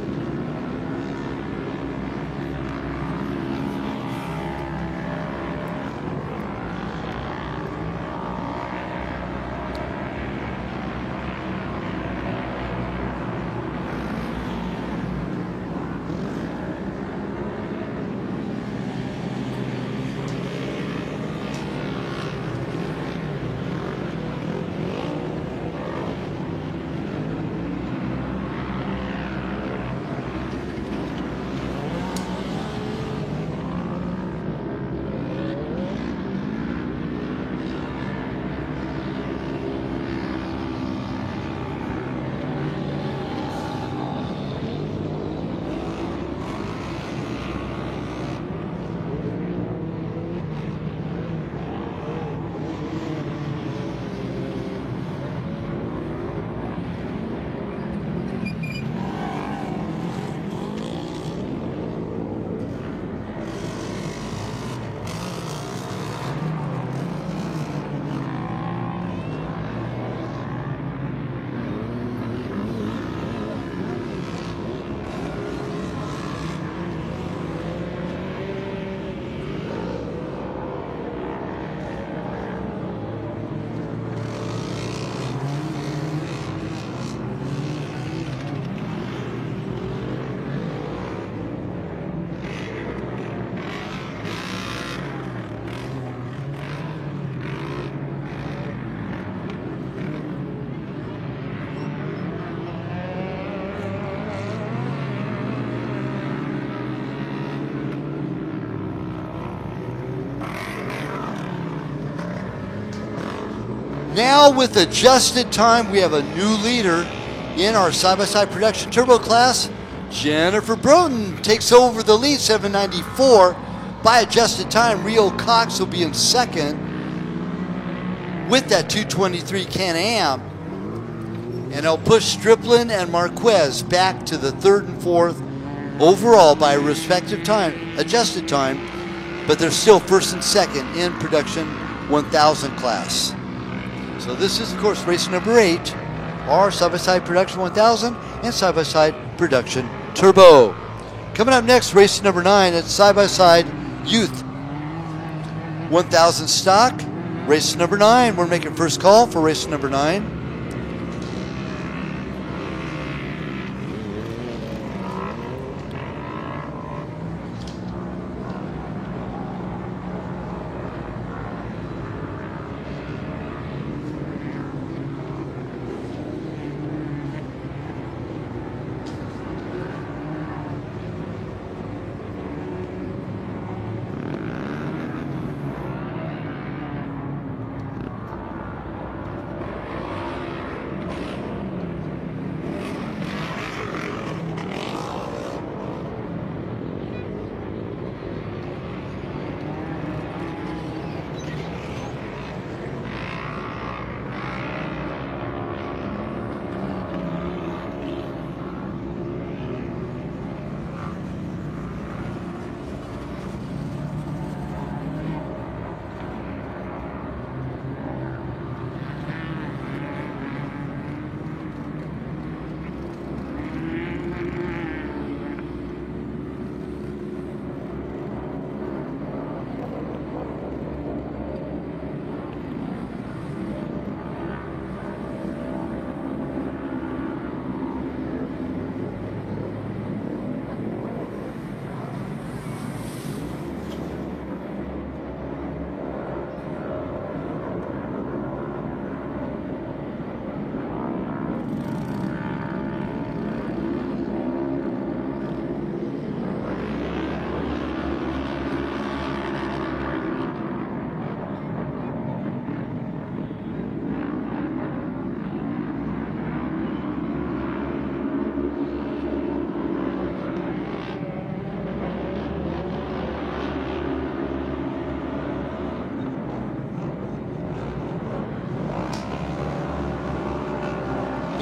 Now with adjusted time, we have a new leader in our side-by-side production turbo class. Jennifer Broughton takes over the lead, 794. By adjusted time, Rio Cox will be in second with that 223 Can-Am. And it'll push Striplin and Marquez back to the third and fourth overall by respective time, adjusted time, but they're still first and second in production 1000 class. So this is, of course, race number 8, our side-by-side production 1000 and side-by-side production turbo. Coming up next, race number 9 at side-by-side youth 1000 stock. Race number 9, we're making first call for race number 9.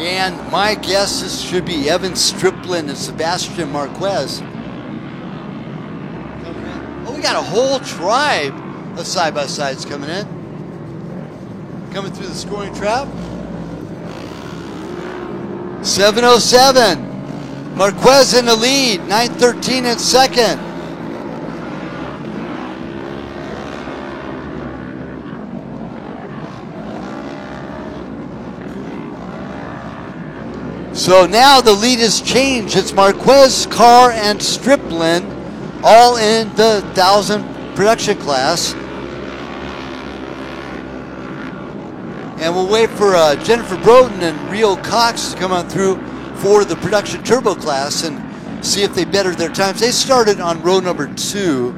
And my guess is should be Evan Strickland and Sebastian Marquez. Oh, we got a whole tribe of side-by-sides coming in. Coming through the scoring trap. 707. Marquez in the lead. 913 in second. So now the lead has changed. It's Marquez, Carr, and Strickland all in the 1,000 production class. And we'll wait for Jennifer Broughton and Rio Cox to come on through for the production turbo class and see if they better their times. They started on row number 2.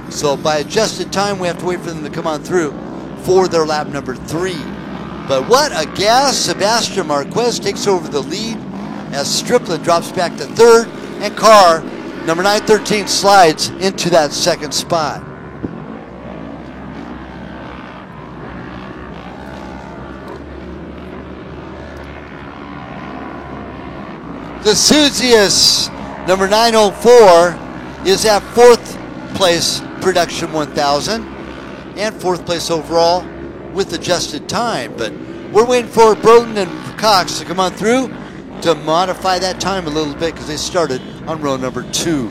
So by adjusted time, we have to wait for them to come on through for their lap number 3. But what a gas. Sebastian Marquez takes over the lead as Strickland drops back to 3rd, and Carr, number 913, slides into that 2nd spot. The Suzius, number 904, is at 4th place production 1000 and 4th place overall with adjusted time. But we're waiting for Broughton and Cox to come on through to modify that time a little bit because they started on row number 2.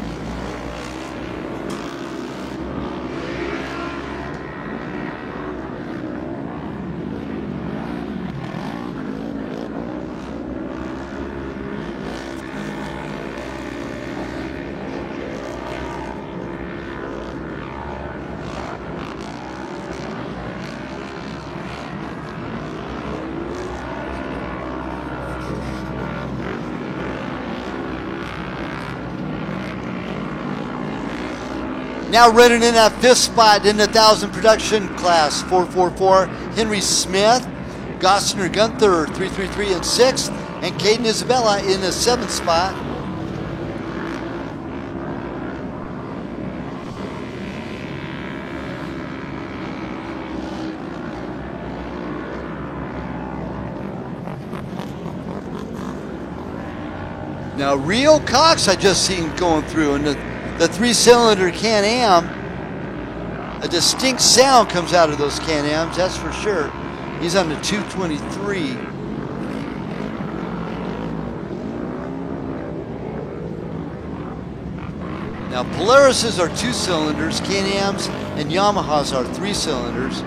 Now running in that 5th spot in the 1,000 production class, 444, Henry Smith, Gostner Gunther, 333 in 6th, and Caden Isabella in the 7th spot. Now Rio Cox I just seen going through, and the 3-cylinder Can-Am, a distinct sound comes out of those Can-Ams, that's for sure. He's on the 223. Now Polaris's are 2-cylinders, Can-Ams and Yamahas are 3-cylinders.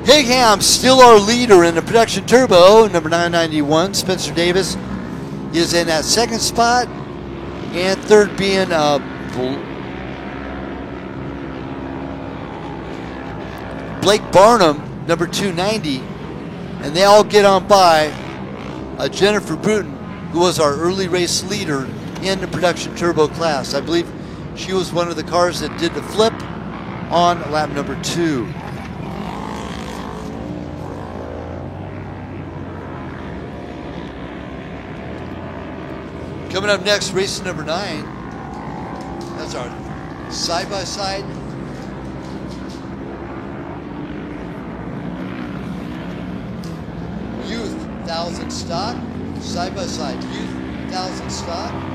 Higham still our leader in the production turbo, number 991. Spencer Davis is in that 2nd spot, and 3rd being Blake Barnum, number 290. And they all get on by Jennifer Broughton, who was our early race leader in the production turbo class. I believe she was one of the cars that did the flip on lap number 2. Coming up next, race number 9. That's our side-by-side. Youth 1,000 stock. Side-by-side Youth 1,000 stock.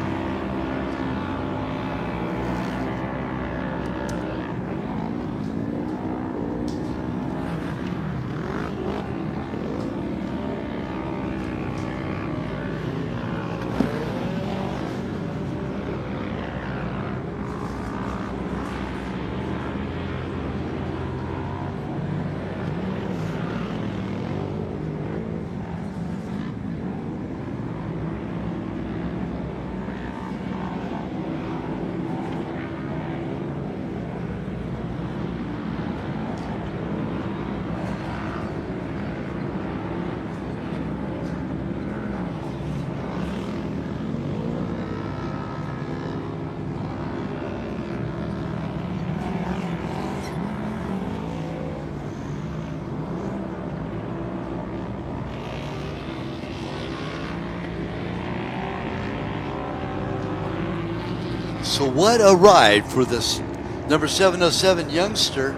So what a ride for this number 707 youngster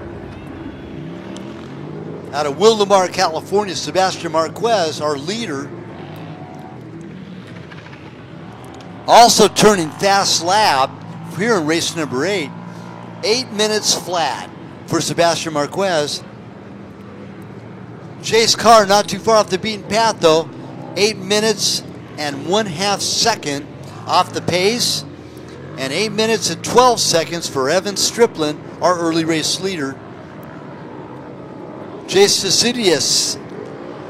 out of Wildomar, California, Sebastian Marquez, our leader. Also turning fast lap here in race number 8. 8 minutes flat for Sebastian Marquez. Chase Carr not too far off the beaten path though. 8 minutes and 1/2 second off the pace. And 8 minutes and 12 seconds for Evan Strickland, our early race leader. Chase Decidius,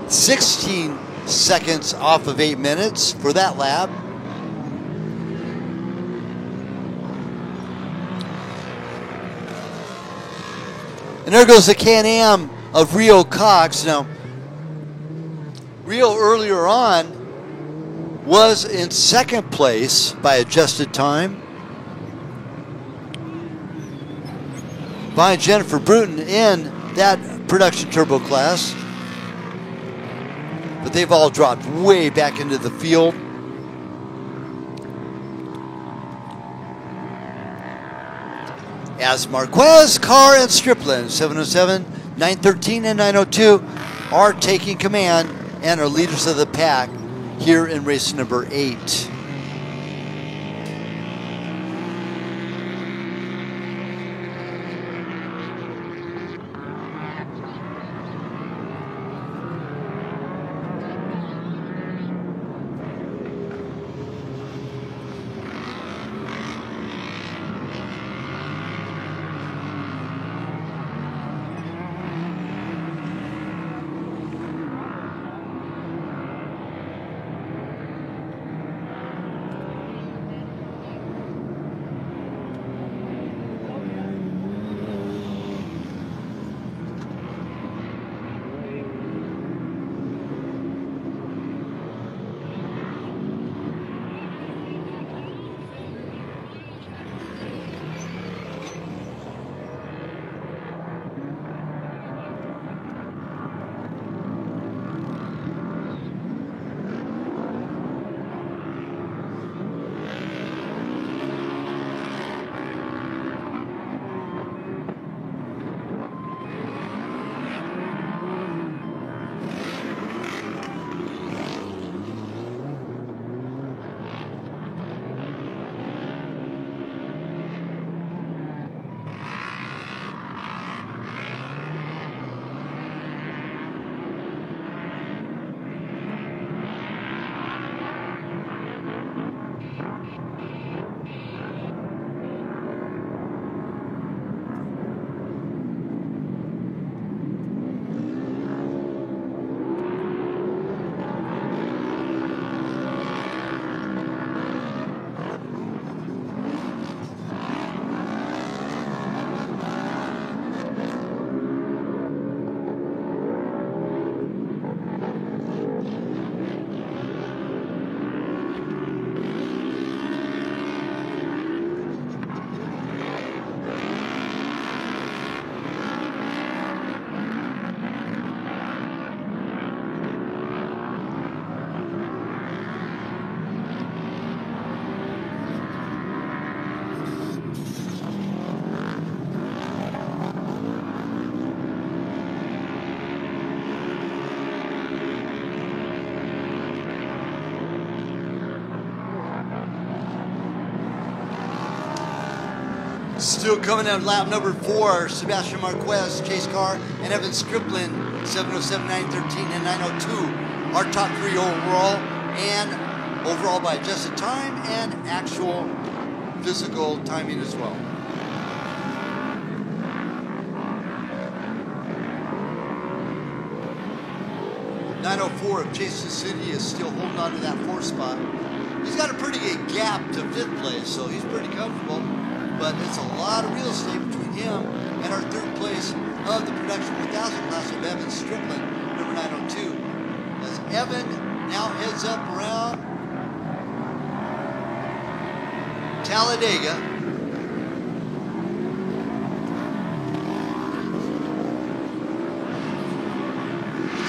16 seconds off of 8 minutes for that lap. And there goes the Can-Am of Rio Cox. Now, Rio earlier on was in second place by adjusted time, by Jennifer Bruton in that production turbo class. But they've all dropped way back into the field. As Marquez, Carr, and Strickland, 707, 913, and 902, are taking command and are leaders of the pack here in race number 8. Still coming out lap number 4, Sebastian Marquez, Chase Carr, and Evan Strickland, 707, 913, and 902. Our top 3 overall, and overall by adjusted time and actual physical timing as well. .904 of Jason City is still holding on to that 4th spot. He's got a pretty good gap to 5th place, so he's pretty comfortable. But it's a lot of real estate between him and our 3rd place of the production 1000 class of Evan Strickland, number 902. As Evan now heads up around Talladega.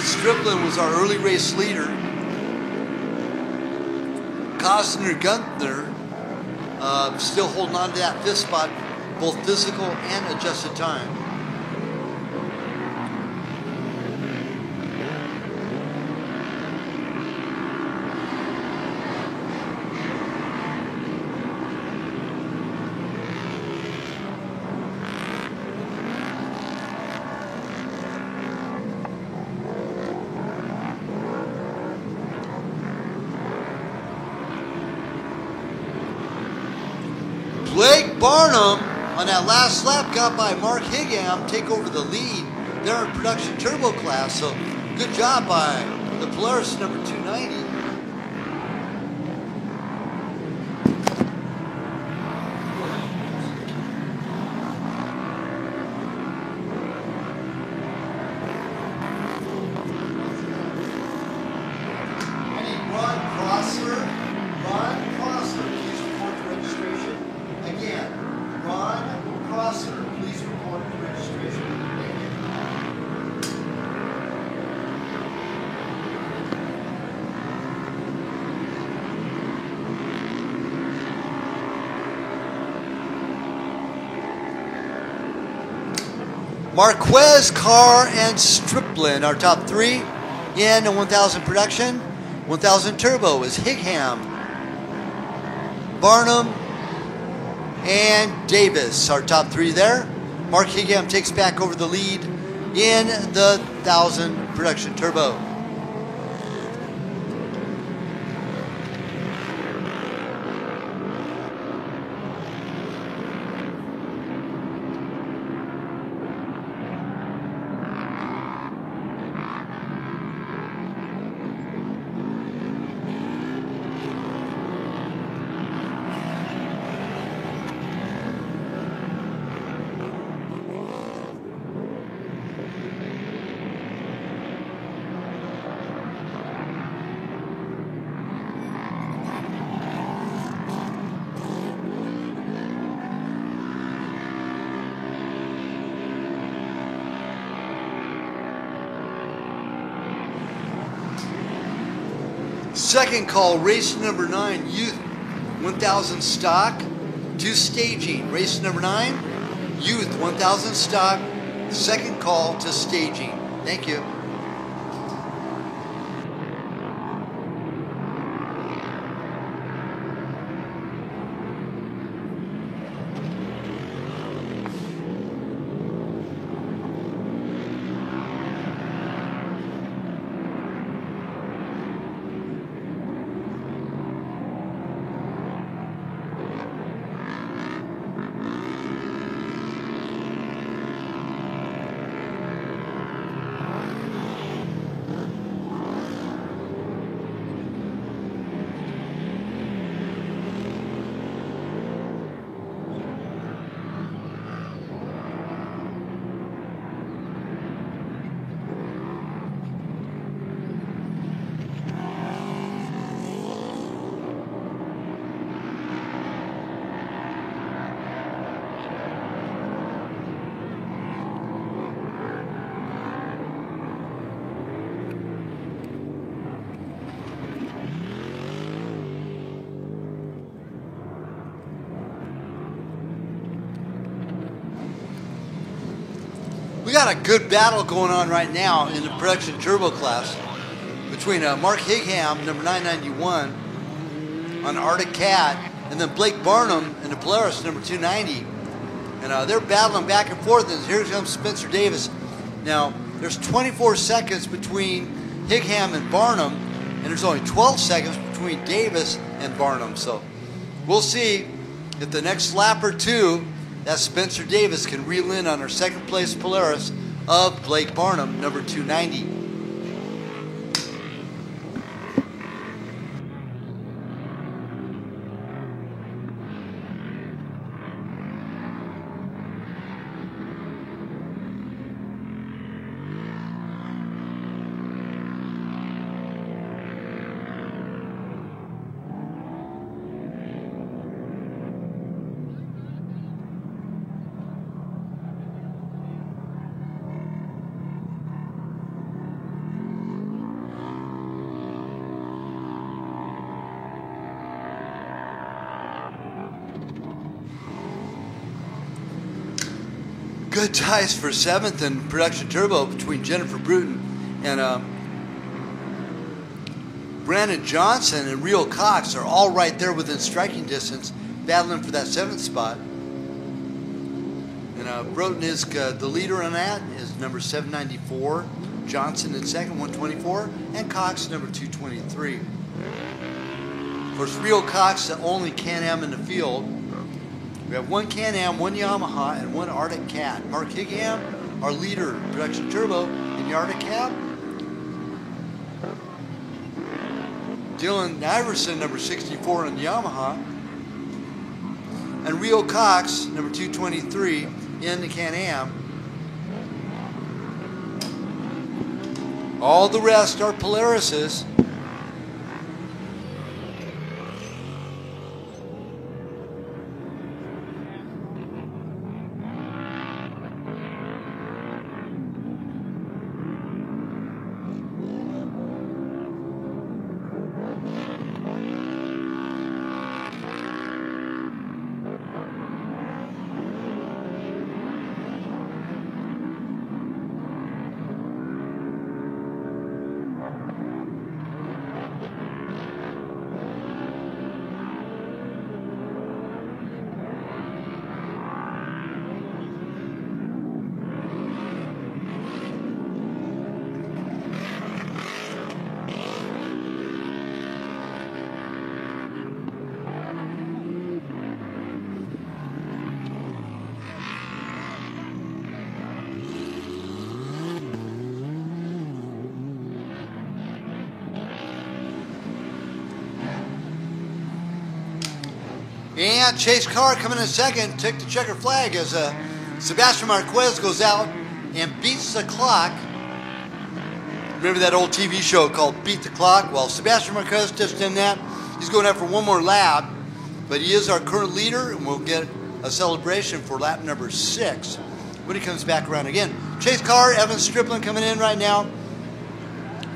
Strickland was our early race leader. Costner Gunther Still holding on to that fifth spot, both physical and adjusted time. Blake Barnum on that last lap got by Mark Higham, take over the lead. They're in production turbo class, so good job by the Polaris number 290. I need Ron Crosser. Ron Crosser, please report to registration. Again, Ron Crosser, please report to registration. Thank you. Marquez, Carr, and Strickland, our top three. In the 1000 production, 1000 turbo is Higham, Barnum, and Davis, our top three there. Mark Higham takes back over the lead in the 1000 production turbo. Second call, race number 9, Youth 1000 stock to staging. Race number 9, Youth 1000 stock, second call to staging. Thank you. We got a good battle going on right now in the production turbo class between Mark Higham, number 991, on Arctic Cat, and then Blake Barnum in the Polaris, number 290. And they're battling back and forth, and here comes Spencer Davis. Now, there's 24 seconds between Higham and Barnum, and there's only 12 seconds between Davis and Barnum. So we'll see if the next lap or two that Spencer Davis can reel in on our second place Polaris of Blake Barnum, number 290. good ties for 7th in production turbo between Jennifer Bruton and Brandon Johnson and Rio Cox are all right there within striking distance, battling for that 7th spot. And Bruton is the leader on that, is number 794. Johnson in second, 124, and Cox number 223. Of course, Rio Cox, the only Can-Am in the field. We have one Can-Am, one Yamaha, and one Arctic Cat. Mark Higham, our leader in production turbo in the Arctic Cat. Dylan Iverson, number 64 in the Yamaha. And Rio Cox, number 223 in the Can-Am. All the rest are Polarises. And Chase Carr coming in second, took the checker flag as Sebastian Marquez goes out and beats the clock. Remember that old TV show called Beat the Clock? Well, Sebastian Marquez just did that. He's going out for one more lap, but he is our current leader, and we'll get a celebration for lap number 6 when he comes back around again. Chase Carr, Evan Strickland coming in right now,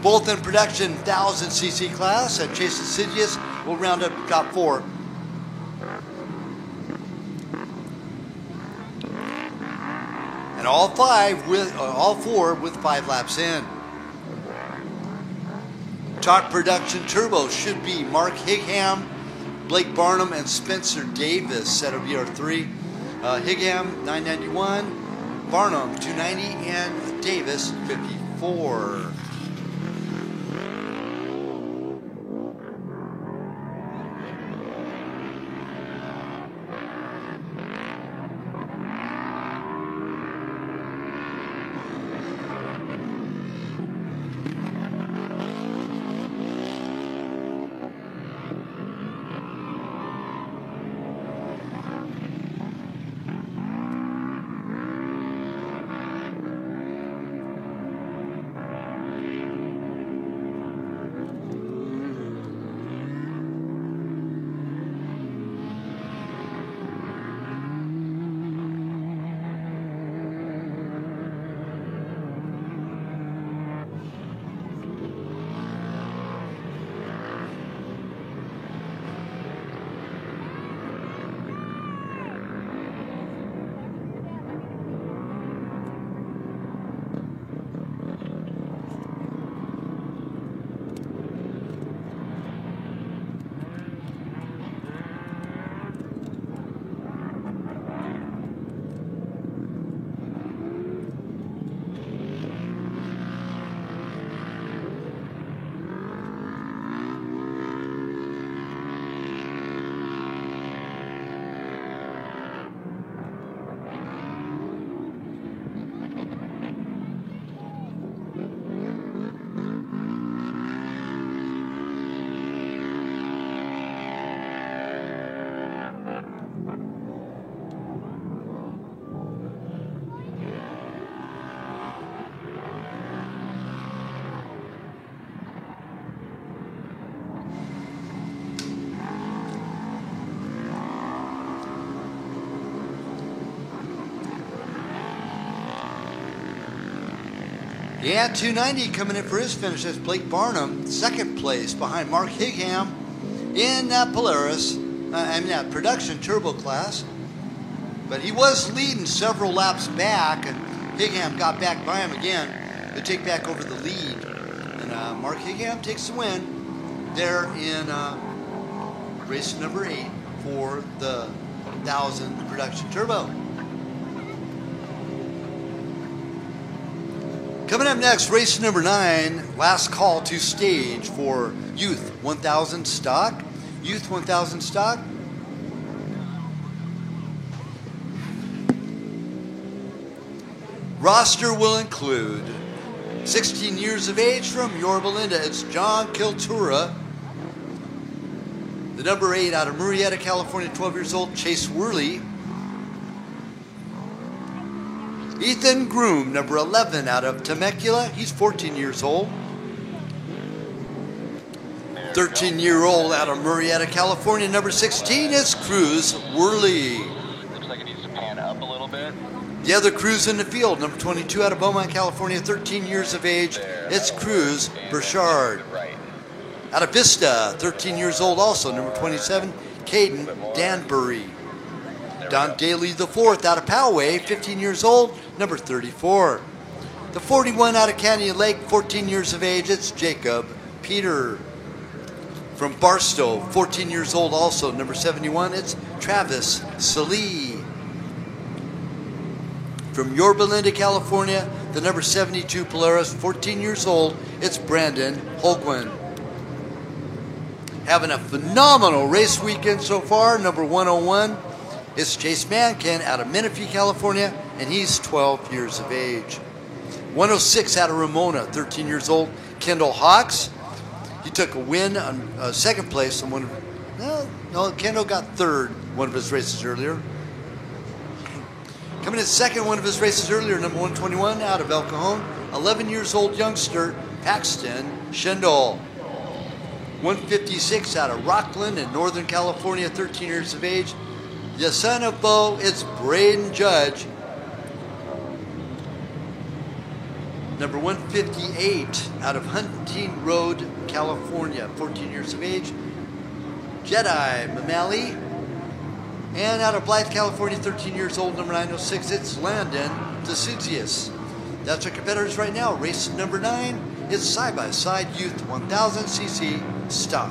both in production 1000cc class, and Chase Insidious will round up top 4. And all four with 5 laps in. Top production turbo should be Mark Higham, Blake Barnum, and Spencer Davis. That'll be our 3. Higham 991, Barnum 290, and Davis 54. Yeah, 290 coming in for his finish. That's Blake Barnum, second place behind Mark Higham in that Polaris, that production turbo class. But he was leading several laps back, and Higham got back by him again to take back over the lead. And Mark Higham takes the win there in race number 8 for the 1000 Production Turbo. Coming up next, race number 9, last call to stage for Youth 1000 Stock. Youth 1000 Stock. Roster will include 16 years of age from Yorba Linda. It's John Kiltura. The number 8 out of Murrieta, California, 12 years old, Chase Worley. Ethan Groom, number 11 out of Temecula. He's 14 years old. 13-year-old out of Murrieta, California, number 16 is Cruz Worley. Looks like it needs to pan up a little bit. The other Cruz in the field, number 22 out of Beaumont, California, 13 years of age. It's Cruz Burchard. Right. Out of Vista, 13 years old also, number 27, Caden Danbury. Don Daly the fourth out of Poway, 15 years old, number 34. The 41 out of Canyon Lake, 14 years of age, it's Jacob Peter. From Barstow, 14 years old also, number 71, it's Travis Salee. From Yorba Linda, California, the number 72 Polaris, 14 years old, it's Brandon Holguin. Having a phenomenal race weekend so far, number 101. It's Chase Mankin out of Menifee, California, and he's 12 years of age. 106 out of Ramona, 13 years old, Kendall Hawks. He took a win on second place on one of, no, Kendall got third one of his races earlier. Coming in second one of his races earlier, number 121 out of El Cajon, 11 years old youngster, Paxton Schendel. 156 out of Rockland in Northern California, 13 years of age. The son of Bo, it's Braden Judge. Number 158 out of Hunting Road, California, 14 years of age. Jedi Mamali. And out of Blythe, California, 13 years old, number 906, it's Landon DeSuzius. That's our competitors right now. Race number 9 is side-by-side Youth 1000cc stock.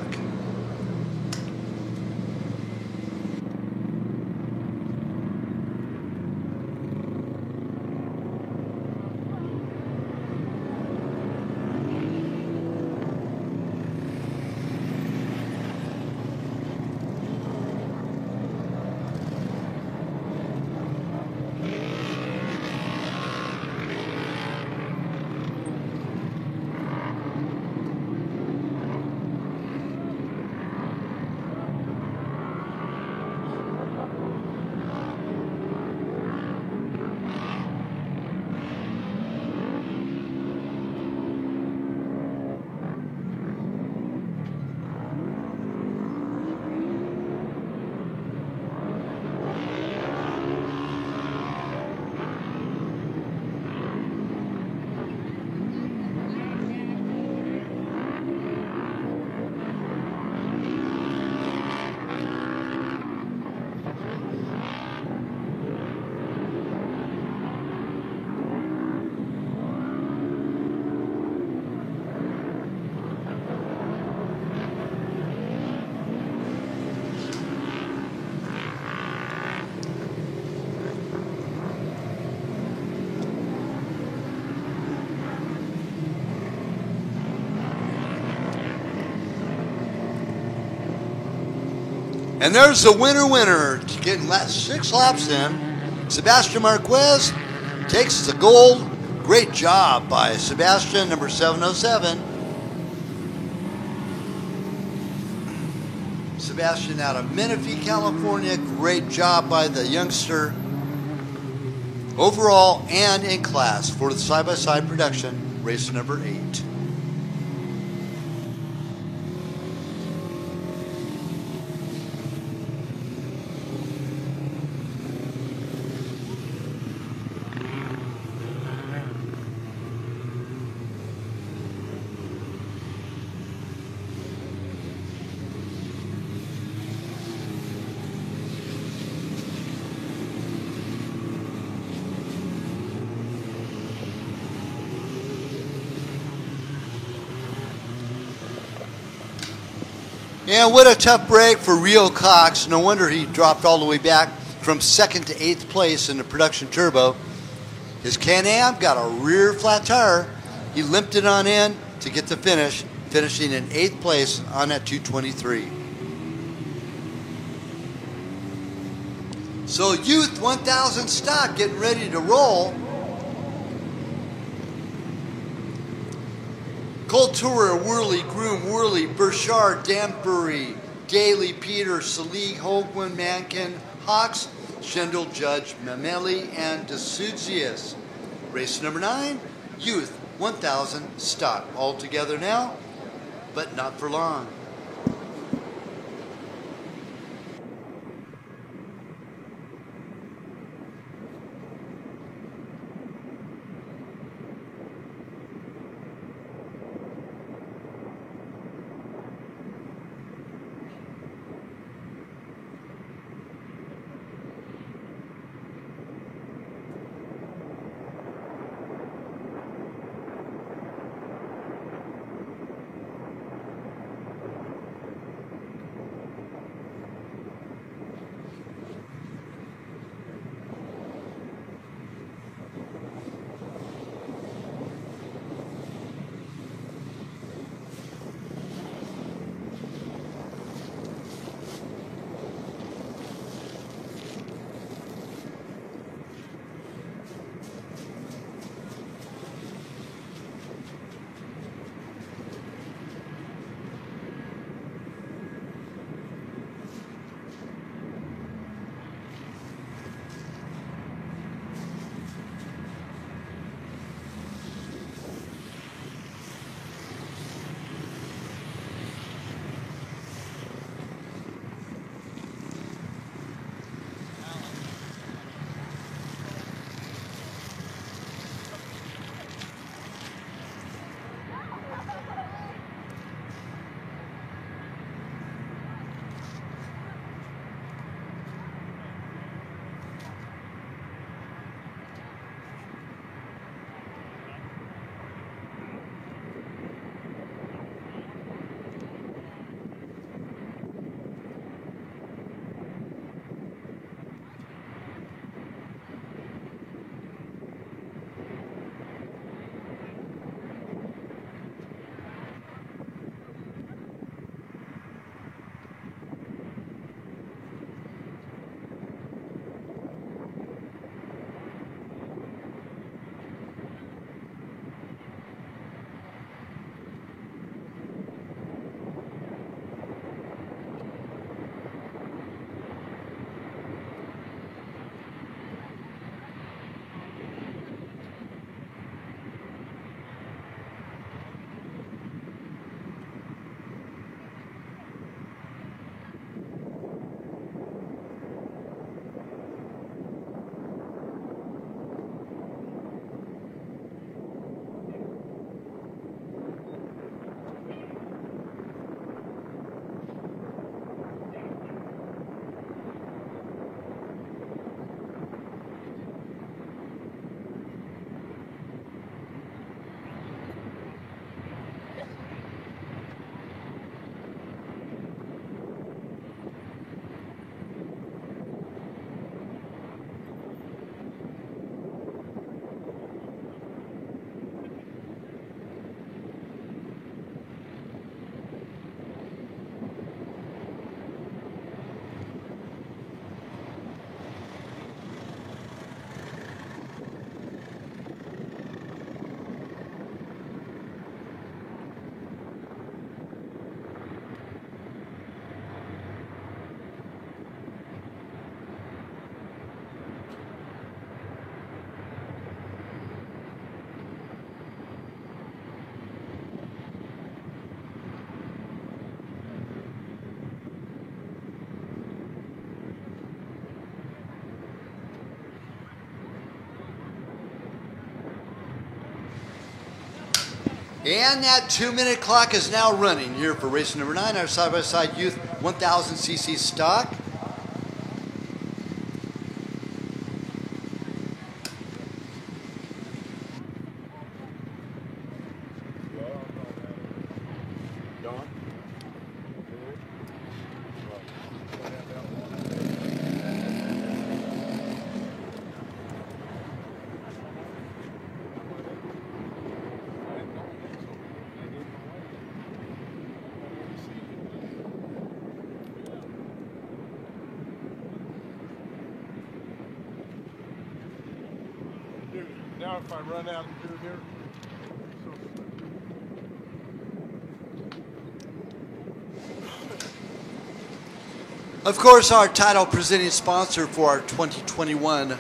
And there's the winner, getting last 6 laps in. Sebastian Marquez takes the gold. Great job by Sebastian, number 707. Sebastian out of Menifee, California. Great job by the youngster. Overall and in class for the side-by-side production, race number 8. And what a tough break for Rio Cox. No wonder he dropped all the way back from 2nd to 8th place in the production turbo. His Can-Am got a rear flat tire. He limped it on in to get the finish, finishing in 8th place on that 223. So Youth 1000 stock getting ready to roll. Colt Tourer, Worley, Groom, Worley, Burchard, Danbury, Daly, Peter, Salig, Hoagland, Mankin, Hawks, Schendel, Judge, Mameli, and DeSuzius. Race number 9, Youth 1000 stock. All together now, but not for long. And that 2-minute clock is now running here for race number 9, our side-by-side Youth 1000cc stock. now if I run out through here. Of course, our title presenting sponsor for our 2021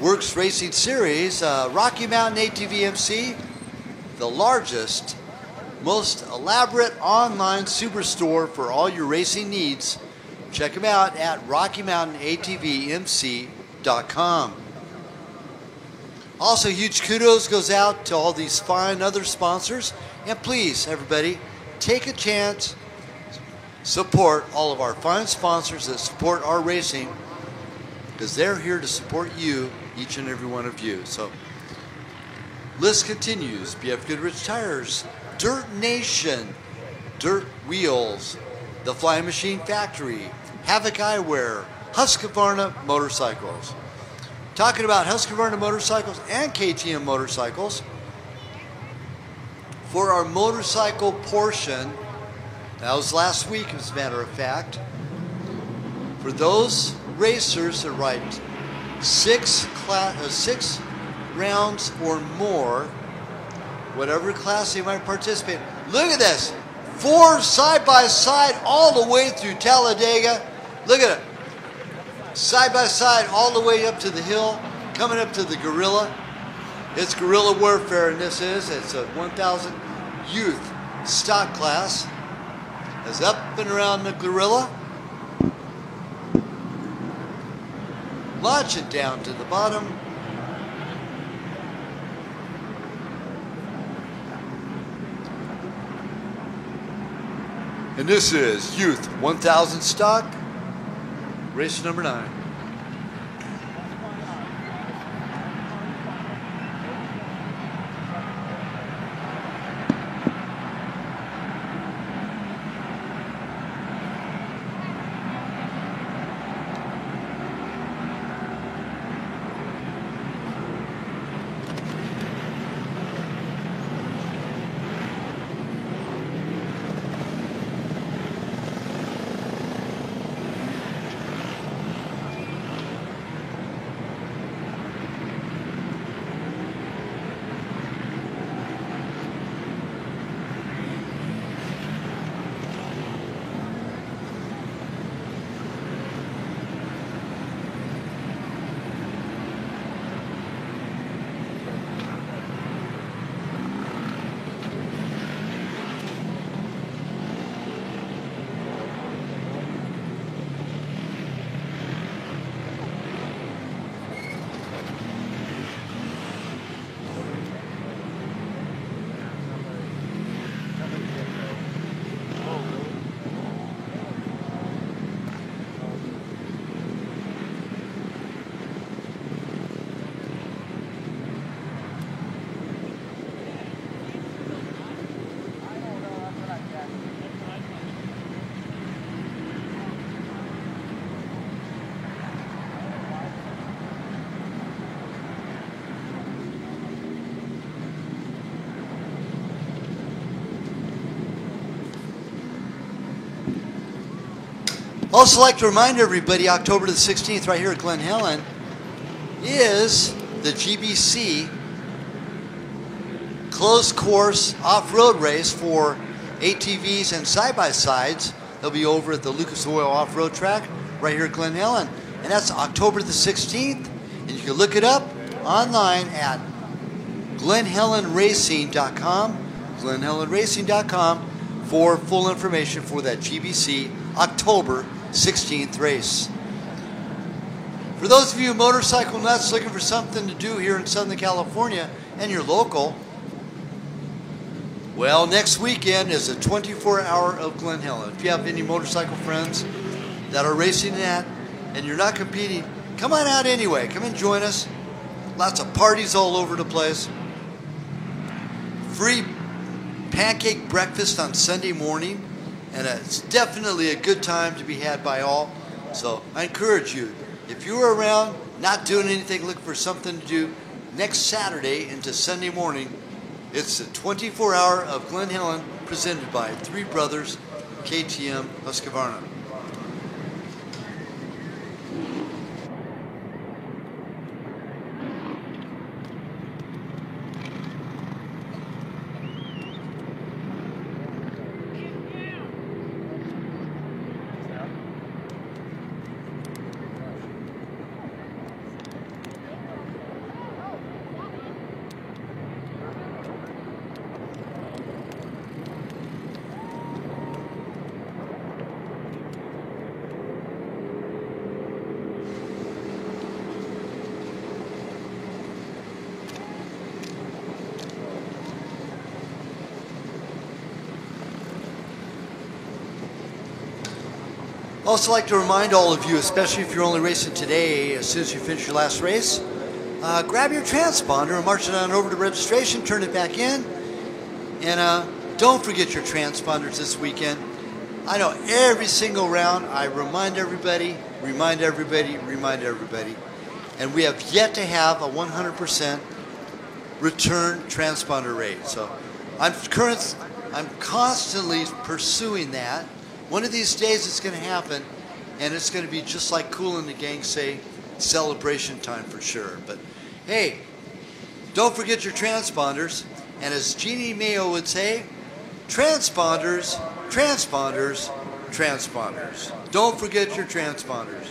Works Racing Series, Rocky Mountain ATV MC, the largest, most elaborate online superstore for all your racing needs. Check them out at RockyMountainATVMC.com. Also, huge kudos goes out to all these fine other sponsors. And please, everybody, take a chance, support all of our fine sponsors that support our racing, because they're here to support you, each and every one of you. So, list continues. BF Goodrich Tires, Dirt Nation, Dirt Wheels, The Flying Machine Factory, Havoc Eyewear, Husqvarna Motorcycles. Talking about Husqvarna Motorcycles and KTM Motorcycles, for our motorcycle portion, that was last week as a matter of fact, for those racers that ride six rounds or more, whatever class they might participate in. Look at this, 4 side by side all the way through Talladega. Look at it, side by side all the way up to the hill, coming up to the Gorilla. It's guerrilla warfare, and it's a 1,000 youth stock class. It's up and around the Gorilla, launch it down to the bottom. And this is Youth 1000 stock, race number 9. Also like to remind everybody, October the 16th right here at Glen Helen is the GBC closed course off-road race for ATVs and side-by-sides. They'll be over at the Lucas Oil off-road track right here at Glen Helen. And that's October the 16th. And you can look it up online at glenhelenracing.com, glenhelenracing.com for full information for that GBC October 16th race. For those of you motorcycle nuts looking for something to do here in Southern California and you're local, well, next weekend is a 24-hour of Glen Helen. If you have any motorcycle friends that are racing that and you're not competing, come on out anyway. Come and join us. Lots of parties all over the place. Free pancake breakfast on Sunday morning. And it's definitely a good time to be had by all. So I encourage you, if you're around, not doing anything, looking for something to do, next Saturday into Sunday morning, it's the 24-hour of Glen Helen presented by Three Brothers KTM Husqvarna. Also like to remind all of you, especially if you're only racing today, as soon as you finish your last race, grab your transponder and march it on over to registration, turn it back in, and don't forget your transponders this weekend. I know every single round I remind everybody, and we have yet to have a 100% return transponder rate. So I'm constantly pursuing that. One of these days it's going to happen, and it's going to be just like Cool and the Gang say, celebration time for sure. But hey, don't forget your transponders. And as Jeannie Mayo would say, transponders, transponders, transponders. Don't forget your transponders.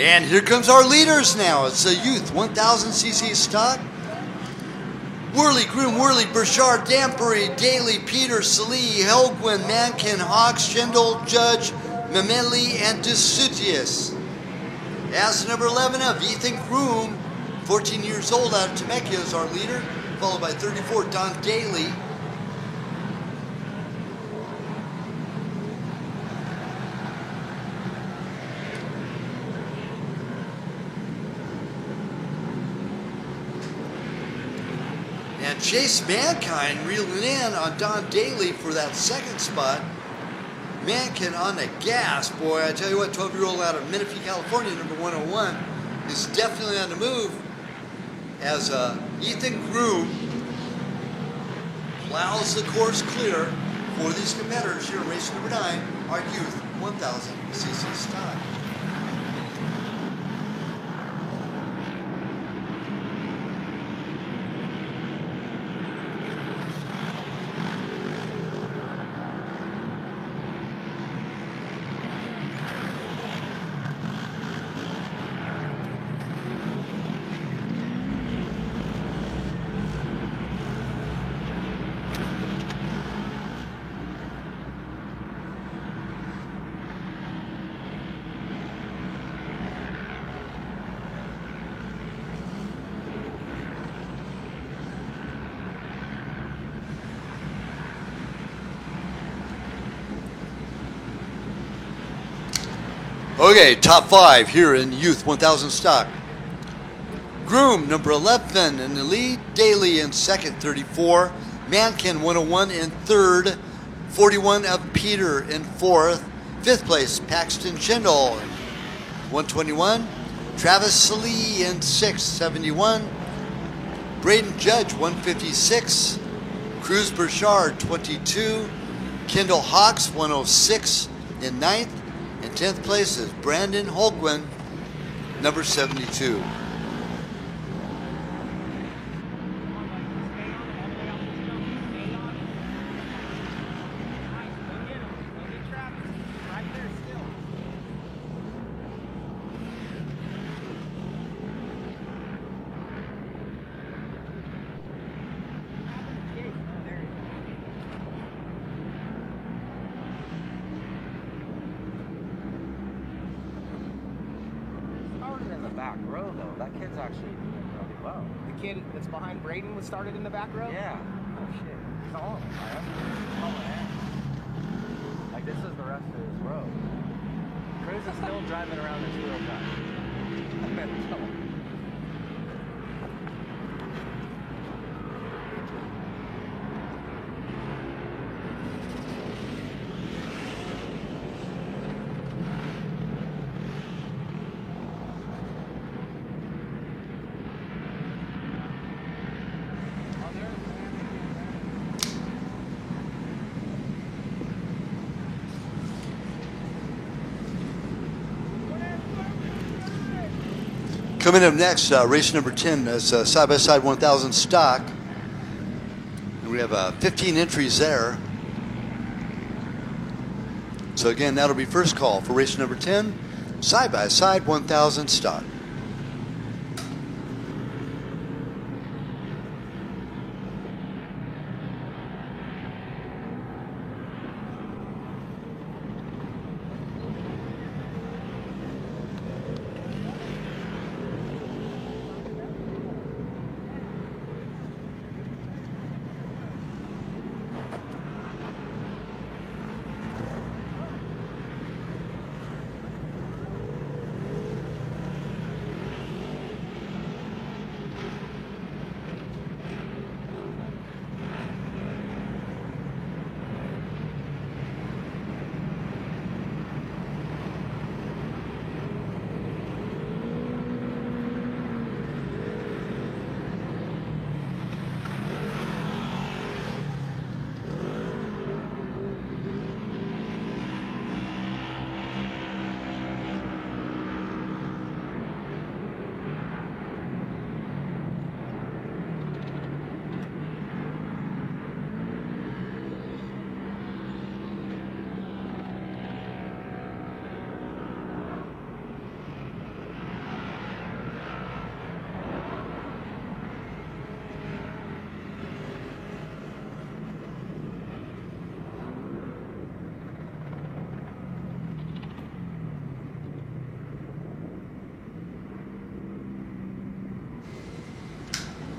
And here comes our leaders now. It's a Youth 1000cc stock. Worley, Groom, Worley, Burchard, Danbury, Daly, Peter, Salee, Helgwin, Mankin, Hawks, Schindel, Judge, Memeli, and Desutius. As number 11 of Ethan Groom, 14 years old, out of Temecula, is our leader, followed by 34, Don Daly. And Chase Mankind reeling in on Don Daly for that second spot. Mankin on the gas, boy. I tell you what, 12-year-old out of Menifee, California, number 101, is definitely on the move as Ethan Groom plows the course clear for these competitors here in race number 9, our Youth 1000cc stock. Okay, top 5 here in Youth 1000 stock. Groom, number 11 in the lead. Daly in second, 34. Mankin, 101 in third. 41 of Peter in fourth. Fifth place, Paxton Schindel, 121. Travis Salee in sixth, 71. Braden Judge, 156. Cruz Burchard, 22. Kendall Hawks, 106 in 9th. In 10th place is Brandon Holguin, number 72. Back row though, that kid's actually doing really well. The kid that's behind Braden was started in the back row? Yeah. Oh shit. He's all of them, man. Like this is the rest of his row. Cruz is still driving around the two-wheel drive. I better tell him. Coming up next, race number 10 is side-by-side 1000 stock. And we have 15 entries there. So again, that'll be first call for race number 10, side-by-side 1000 stock.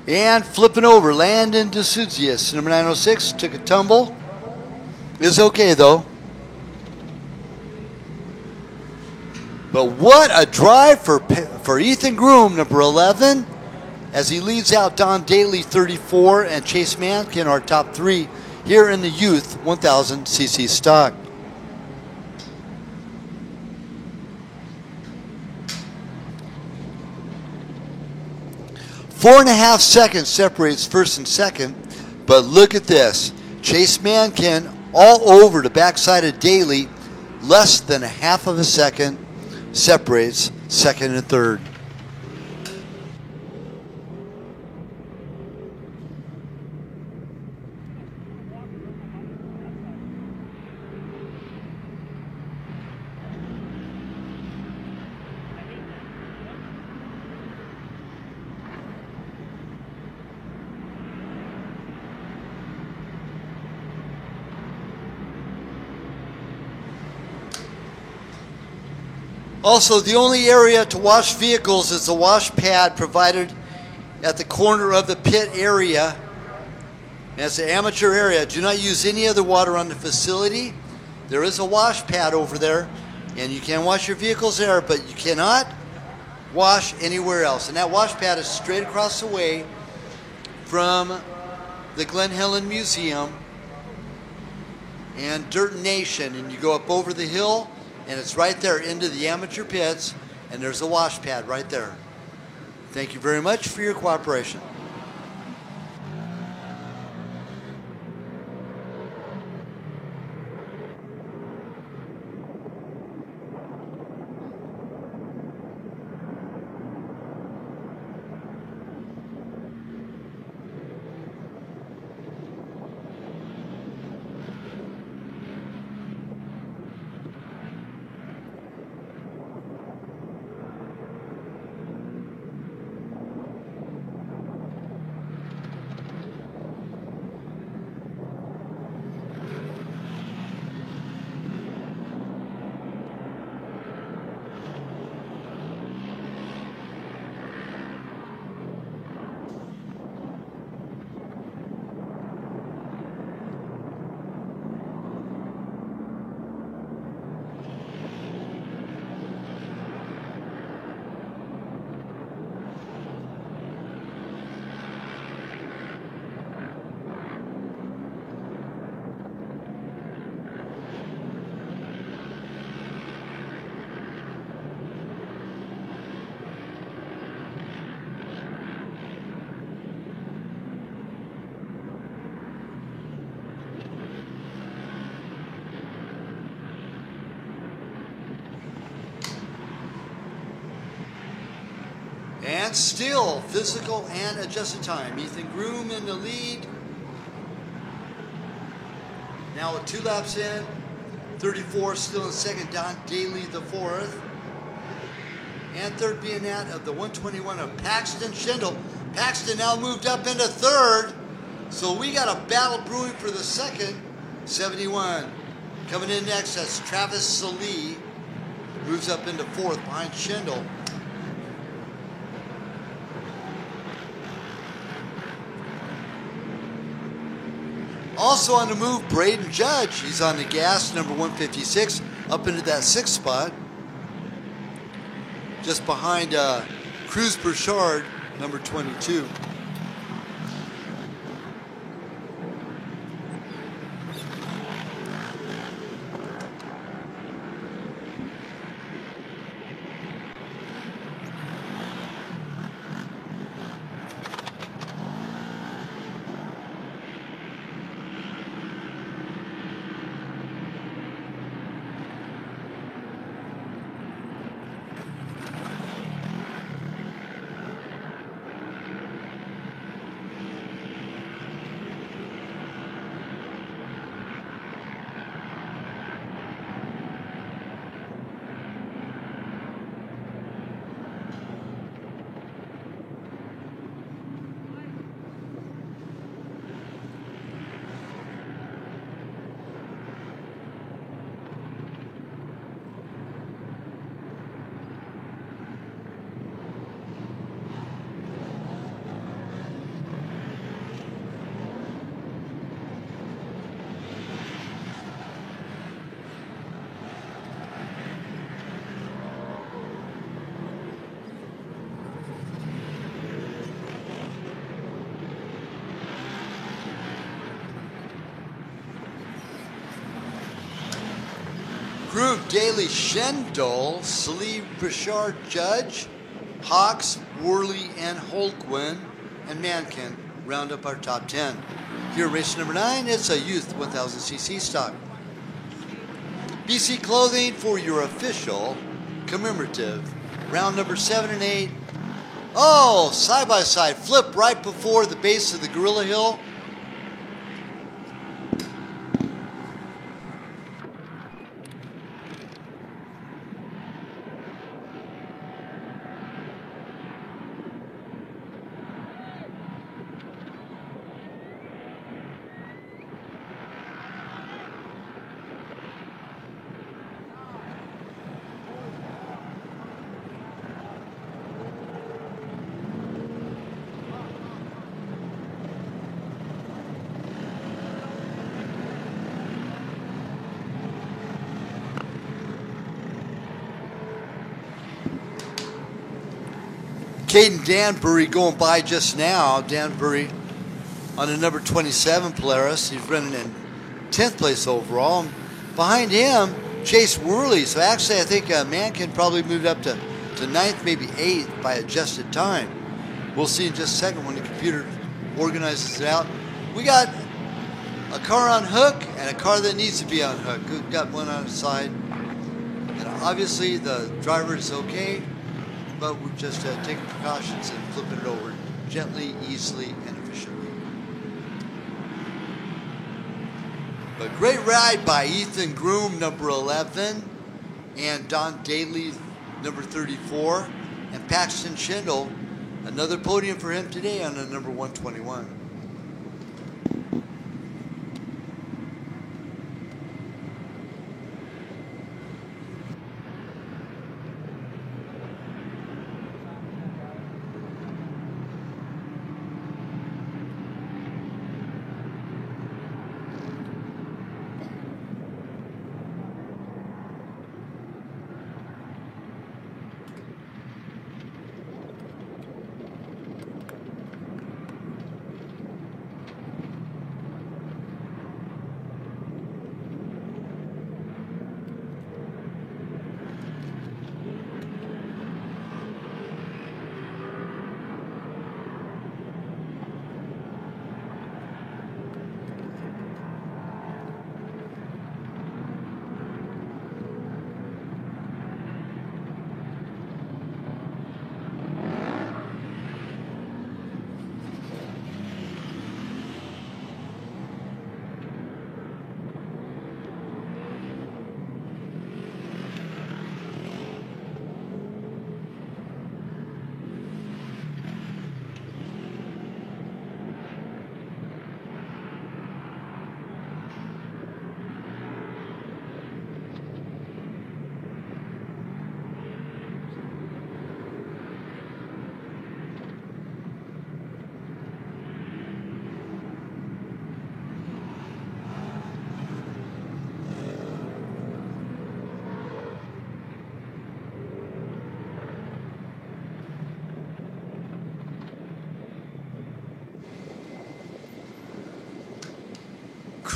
And flipping over, Landon DeSouzias, number 906, took a tumble. Is okay though. But what a drive for Ethan Groom, number 11, as he leads out Don Daly, 34, and Chase Mankin, our top three here in the youth 1000cc stock. Four and a half seconds separates first and second, but look at this. Chase Mankin all over the backside of Daly, less than a half of a second separates second and third. Also, the only area to wash vehicles is the wash pad provided at the corner of the pit area. And it's an amateur area. Do not use any other water on the facility. There is a wash pad over there, and you can wash your vehicles there, but you cannot wash anywhere else. And that wash pad is straight across the way from the Glen Helen Museum and Dirt Nation. And you go up over the hill, and it's right there into the amateur pits, and there's a wash pad right there. Thank you very much for your cooperation. And still physical and adjusted time. Ethan Groom in the lead. Now with 2 laps in, 34 still in second, Don Daly the fourth. And third being that of the 121 of Paxton Schindel. Paxton now moved up into third. So we got a battle brewing for the second. 71. Coming in next, that's Travis Salee. Moves up into fourth behind Schindel. Also on the move, Braden Judge. He's on the gas, number 156, up into that 6th spot. Just behind Cruz Burchard, number 22. Groove, Daly, Schindel, Salee, Burchard, Judge, Hawks, Worley, and Holguin, and Mankin round up our top 10. Here, race number 9, it's a youth 1000cc stock. BC Clothing for your official commemorative. Round number 7 and 8. Oh, side-by-side flip right before the base of the Gorilla Hill. Caden Danbury going by just now. Danbury on the number 27 Polaris. He's running in 10th place overall. Behind him, Chase Worley. So actually, I think Mankin probably moved up to 9th, maybe 8th by adjusted time. We'll see in just a second when the computer organizes it out. We got a car on hook and a car that needs to be on hook. We've got one on the side. And obviously, the driver is okay, but we're just taking precautions and flipping it over gently, easily, and efficiently. But great ride by Ethan Groom, number 11, and Don Daly, number 34, and Paxton Schindel. Another podium for him today on the number 121.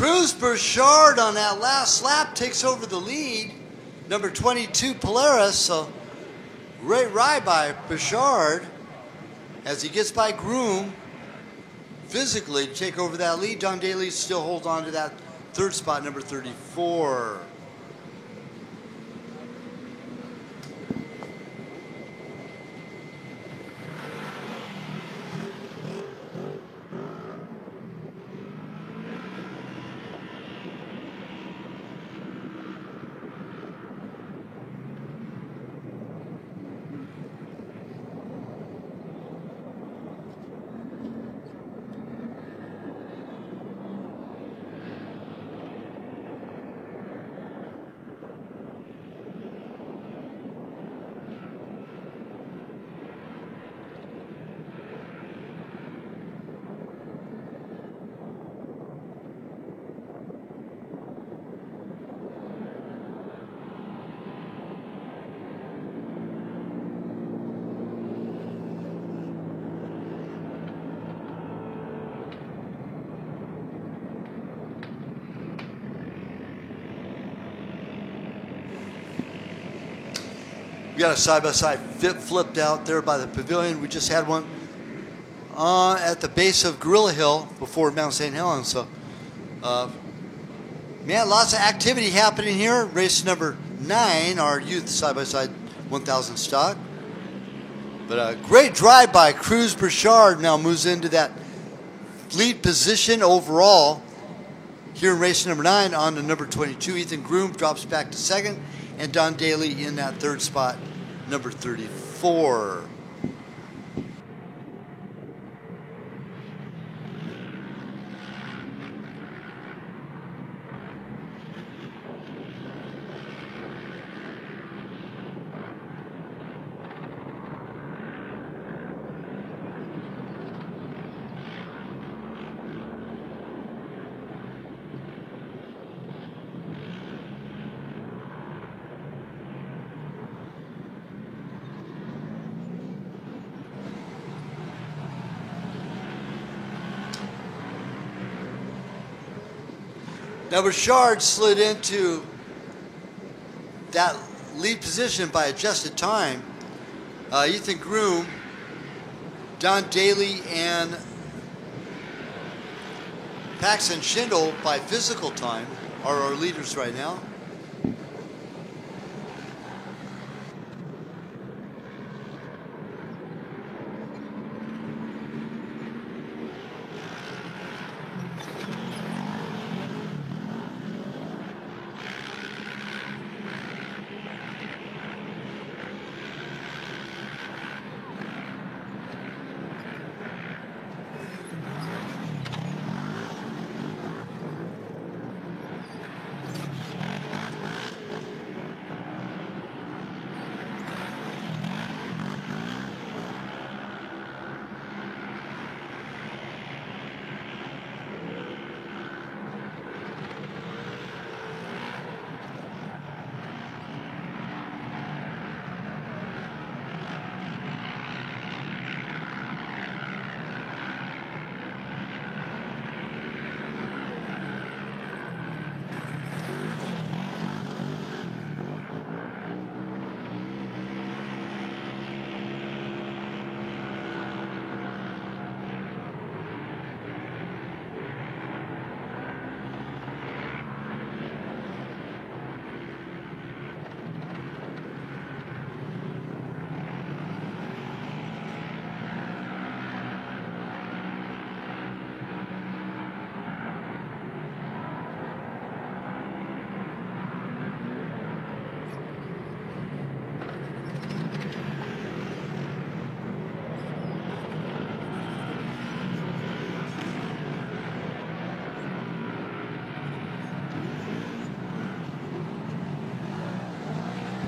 Cruz Burchard on that last lap takes over the lead. Number 22, Polaris. So great ride by Burchard as he gets by Groom physically to take over that lead. Don Daly still holds on to that third spot, number 34. We got a side-by-side flipped out there by the pavilion. We just had one at the base of Gorilla Hill before Mount St. Helens. So, man, lots of activity happening here. Race number 9, our youth side-by-side 1000 stock. But a great drive by Cruz Burchard now moves into that lead position overall here in race number 9 on to number 22. Ethan Groom drops back to second, and Don Daly in that third spot, number 34. Now Burchard slid into that lead position by adjusted time. Ethan Groom, Don Daly, and Paxton Schindel by physical time are our leaders right now.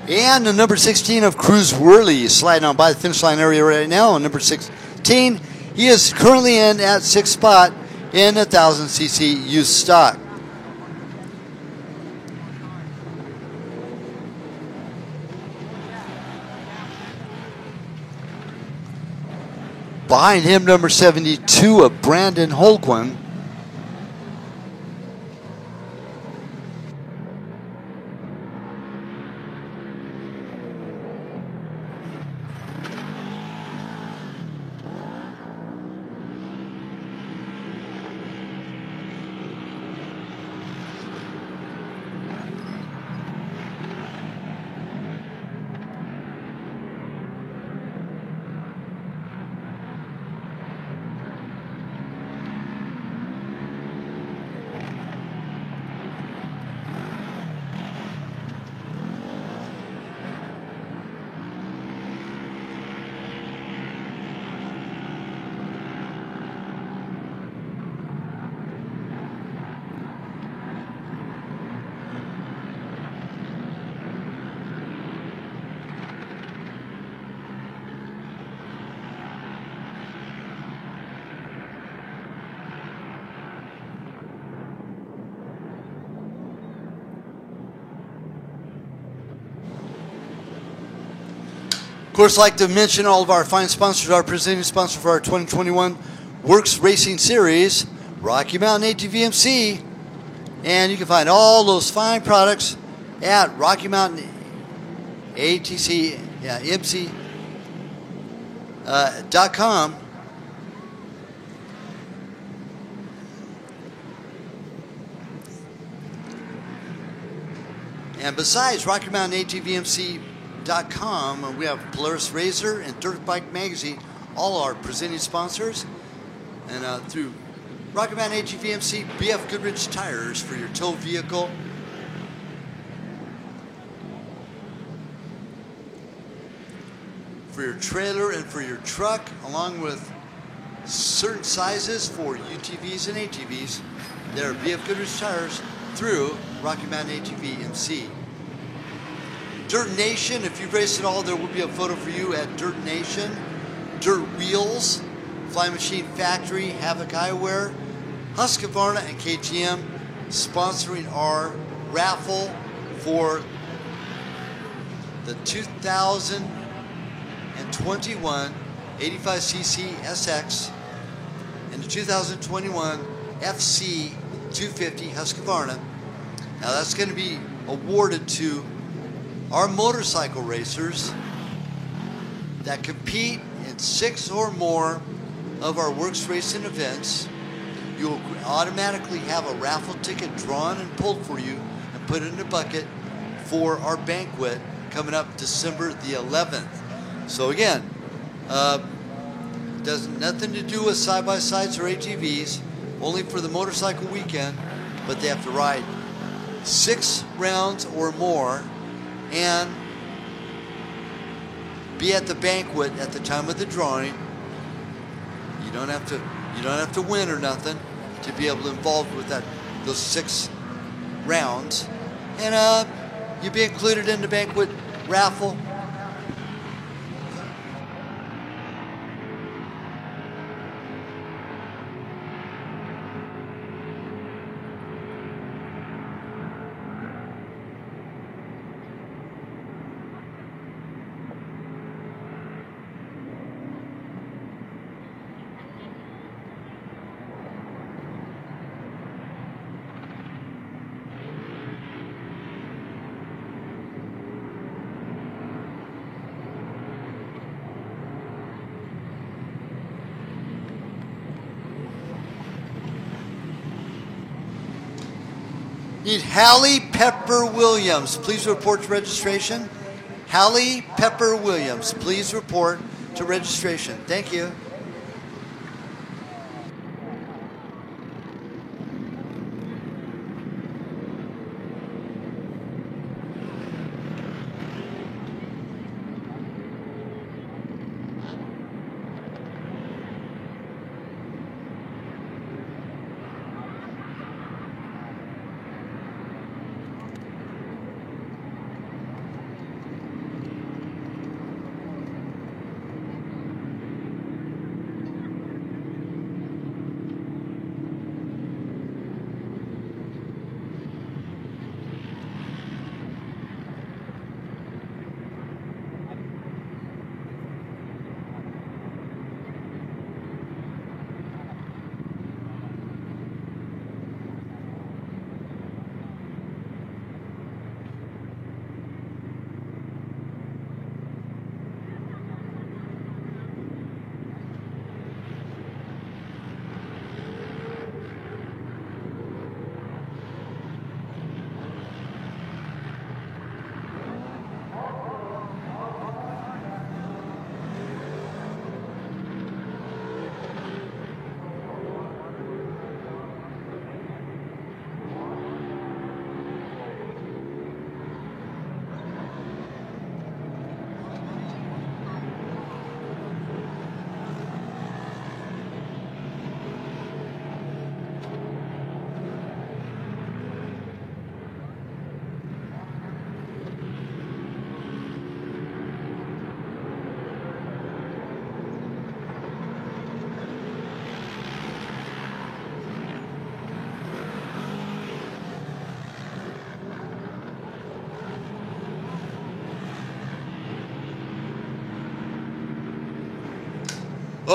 And the number 16 of Cruz Worley sliding on by the finish line area right now. And number 16, he is currently in at 6th spot in 1000cc youth stock. Behind him, number 72 of Brandon Holguin. course, I'd like to mention all of our fine sponsors. Our presenting sponsor for our 2021 Works Racing Series, Rocky Mountain ATVMC. And you can find all those fine products at Rocky Mountain ATC, MC.com. And besides Rocky Mountain ATVMC.com, we have Polaris Razor and Dirt Bike Magazine, all our presenting sponsors. And through Rocky Mountain ATVMC, BF Goodrich tires for your tow vehicle. For your trailer and for your truck, along with certain sizes for UTVs and ATVs. They're BF Goodrich tires through Rocky Mountain ATVMC. Dirt Nation, if you've raced at all, there will be a photo for you at Dirt Nation. Dirt Wheels, Fly Machine Factory, Havoc Eyewear, Husqvarna, and KTM sponsoring our raffle for the 2021 85cc SX and the 2021 FC 250 Husqvarna. Now that's going to be awarded to our motorcycle racers that compete in 6 or more of our Works Racing events. You will automatically have a raffle ticket drawn and pulled for you and put in a bucket for our banquet coming up December the 11th. So again, does nothing to do with side-by-sides or ATVs, only for the motorcycle weekend, but they have to ride 6 rounds or more and be at the banquet at the time of the drawing. You don't have to win or nothing to be able to involve with those 6 rounds, and you'll be included in the banquet raffle. Need Hallie Pepper Williams. Please report to registration. Hallie Pepper Williams. Please report to registration. Thank you.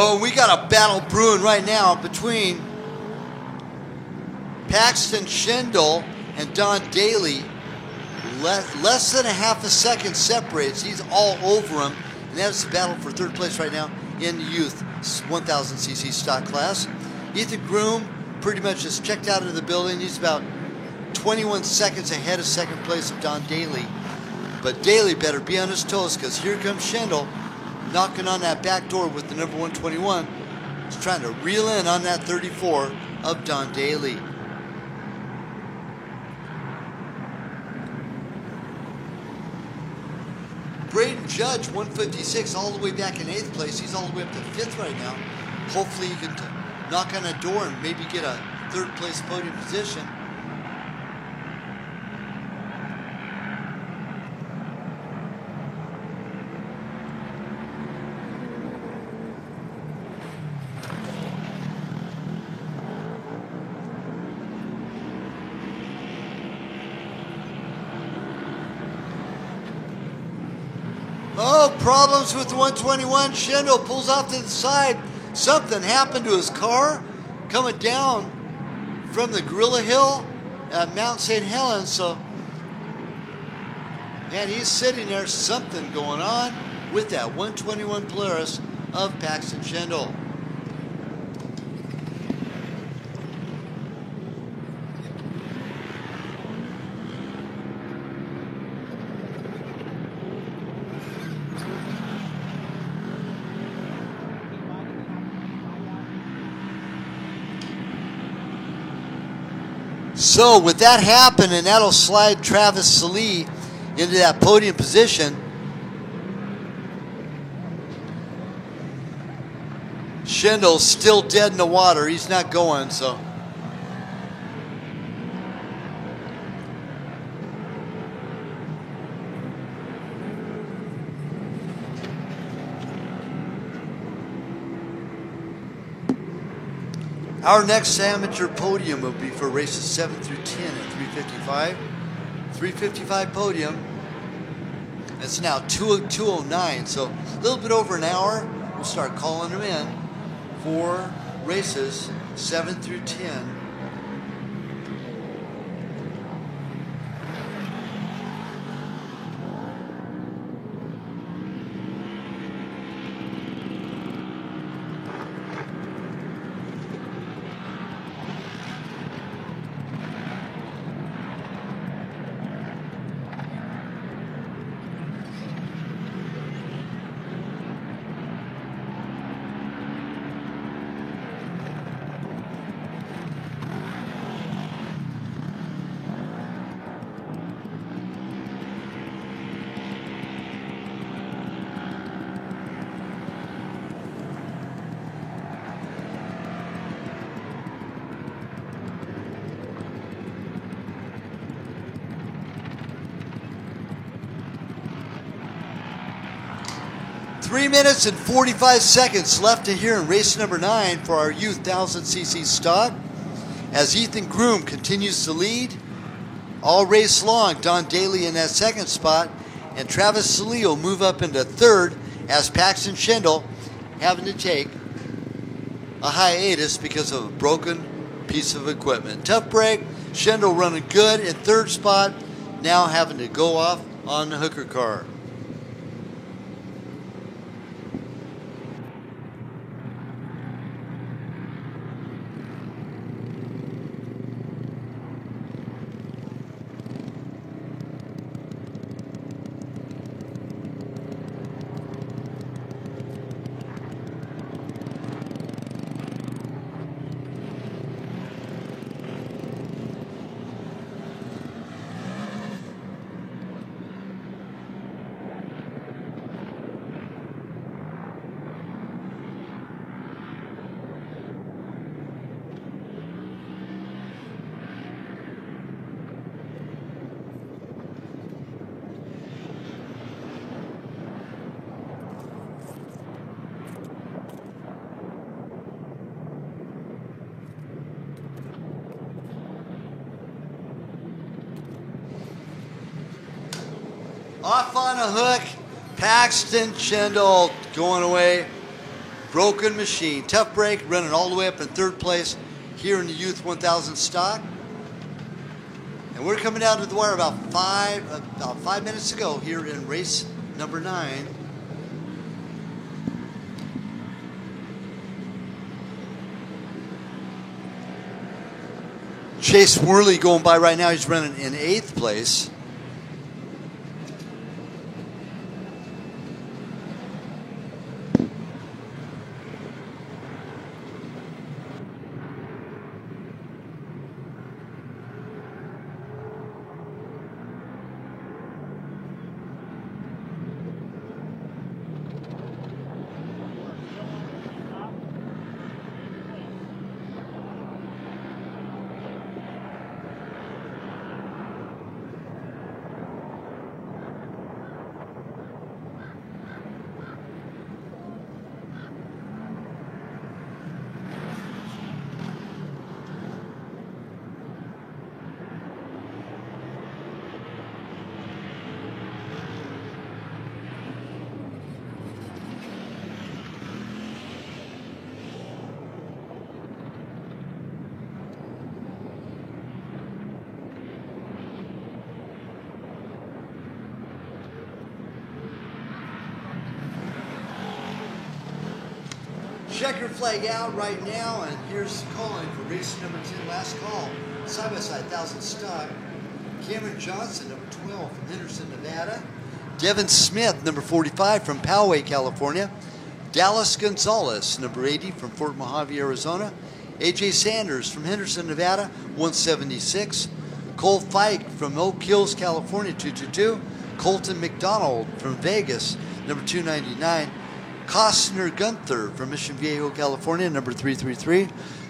Oh, we got a battle brewing right now between Paxton Schindel and Don Daly. Less than a half a second separates. He's all over him. And that's the battle for third place right now in the youth 1000cc stock class. Ethan Groom pretty much is checked out of the building. He's about 21 seconds ahead of second place of Don Daly. But Daly better be on his toes, because here comes Schindel knocking on that back door with the number 121. He's trying to reel in on that 34 of Don Daly. Braden Judge, 156, all the way back in 8th place. He's all the way up to 5th right now. Hopefully he can knock on a door and maybe get a 3rd place podium position. Oh, problems with the 121. Schindel pulls off to the side. Something happened to his car coming down from the Gorilla Hill at Mount St. Helens. So, man, he's sitting there. Something going on with that 121 Polaris of Paxton Schindel. So with that happening, that'll slide Travis Salee into that podium position. Schindel's still dead in the water. He's not going, so. Our next amateur podium will be for races 7 through 10 at 355. 355 podium. It's now 2:09, so a little bit over an hour. We'll start calling them in for races 7 through 10. Three minutes and 45 seconds left to here in race number 9 for our youth 1000cc stock. As Ethan Groom continues to lead all race long, Don Daly in that second spot, and Travis Salee will move up into third as Paxton Schindel having to take a hiatus because of a broken piece of equipment. Tough break. Schindel running good in third spot, now having to go off on the hooker car. Off on a hook, Paxton Schindel going away Broken Machine. Tough Break running all the way up in third place here in the Youth 1000 stock. And we're coming down to the wire about 5 minutes ago here in race number 9. Chase Worley going by right now. He's running in 8th place. Checker flag out right now, and here's calling for race number 10, last call. Side-by-side 1,000 stock. Cameron Johnson, number 12 from Henderson, Nevada. Devin Smith, number 45 from Poway, California. Dallas Gonzalez, number 80 from Fort Mojave, Arizona. AJ Sanders from Henderson, Nevada, 176. Cole Fike from Oak Hills, California, 222. Colton McDonald from Vegas, number 299. Costner Gunther from Mission Viejo, California, number 333.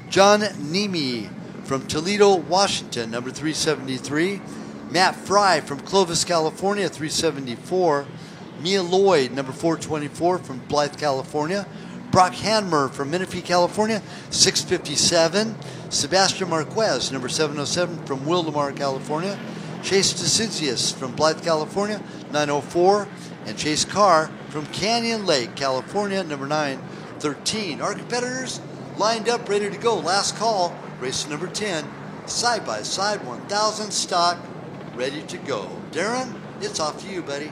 John Nemi from Toledo, Washington, number 373. Matt Fry from Clovis, California, 374. Mia Lloyd, number 424 from Blythe, California. Brock Hanmer from Menifee, California, 657. Sebastian Marquez, number 707 from Wildemar, California. Chase DeCizius from Blythe, California, 904. And Chase Carr from Canyon Lake, California, number 913. Our competitors lined up, ready to go. Last call, race number 10, side-by-side 1,000 stock, ready to go. Darren, it's off to you, buddy.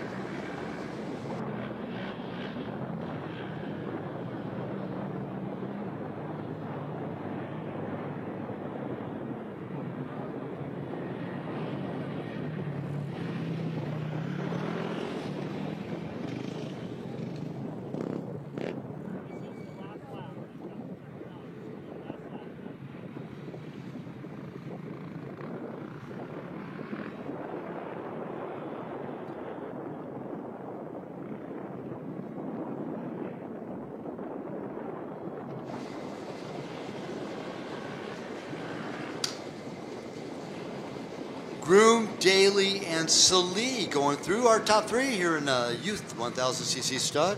Groom, Daly, and Salee going through our top 3 here in Youth 1000cc stud.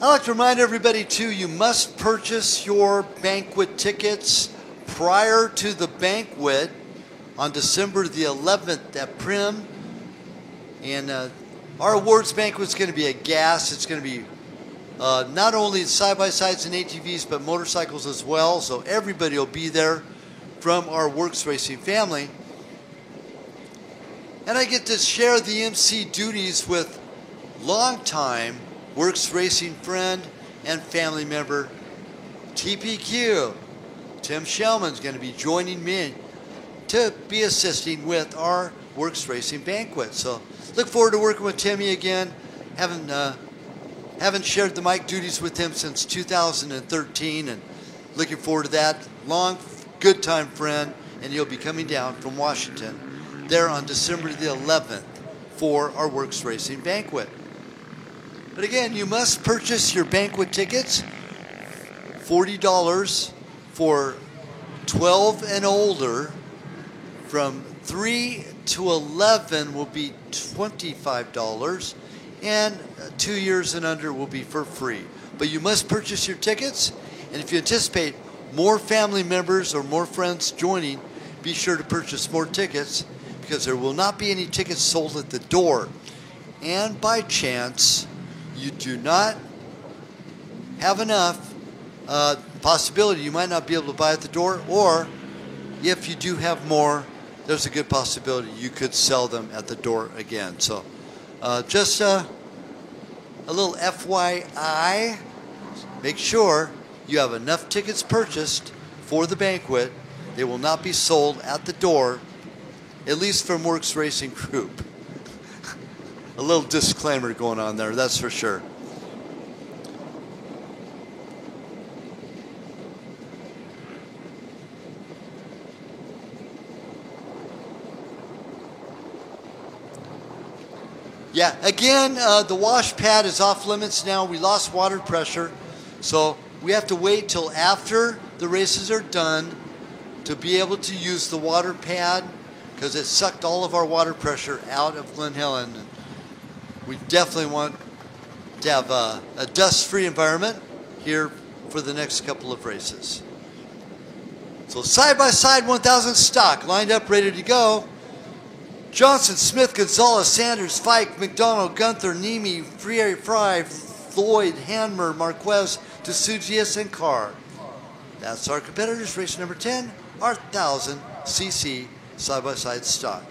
I'd like to remind everybody, too, you must purchase your banquet tickets prior to the banquet on December the 11th at Primm. And our awards banquet is going to be a gas. It's going to be not only side-by-sides and ATVs, but motorcycles as well. So everybody will be there from our Works Racing family. And I get to share the MC duties with longtime Works Racing friend and family member TPQ. Tim Shellman's going to be joining me to be assisting with our Works Racing banquet. So look forward to working with Timmy again. Haven't shared the mic duties with him since 2013, and looking forward to that. Long, good time friend, and he'll be coming down from Washington there on December the 11th for our Works Racing banquet. But again, you must purchase your banquet tickets, $40 for 12 and older from 3 to 11 will be $25, and 2 years and under will be for free. But you must purchase your tickets, and if you anticipate more family members or more friends joining, be sure to purchase more tickets, because there will not be any tickets sold at the door. And by chance you do not have enough, possibility you might not be able to buy at the door, or if you do have more, there's a good possibility you could sell them at the door again. So just a little FYI, make sure you have enough tickets purchased for the banquet. They will not be sold at the door, at least from Works Racing Group. A little disclaimer going on there, that's for sure. Yeah, again, the wash pad is off limits now. We lost water pressure, so we have to wait till after the races are done to be able to use the water pad, because it sucked all of our water pressure out of Glen Helen. We definitely want to have a dust-free environment here for the next couple of races. So side-by-side 1,000 stock lined up, ready to go. Johnson, Smith, Gonzalez, Sanders, Fike, McDonald, Gunther, Nemi, Fry, Floyd, Hanmer, Marquez, DeSugius, and Carr. That's our competitors. Race number 10, our 1,000cc side-by-side stock.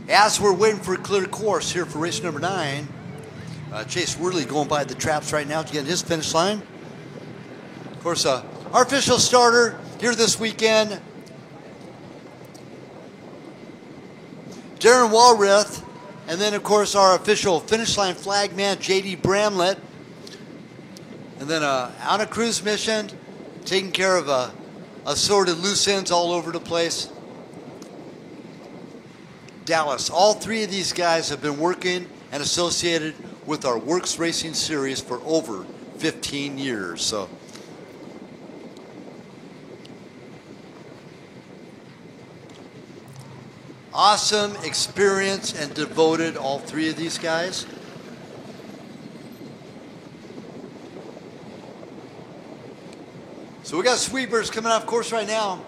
As we're waiting for a clear course here for race number 9, Chase Worley going by the traps right now to get his finish line. Of course, our official starter here this weekend, Darren Walrath, and then of course our official finish line flag man, JD Bramlett, and then on a cruise mission, taking care of assorted loose ends all over the place. Dallas. All three of these guys have been working and associated with our Works Racing Series for over 15 years. So, awesome experience and devoted, all three of these guys. So we got sweepers coming off course right now.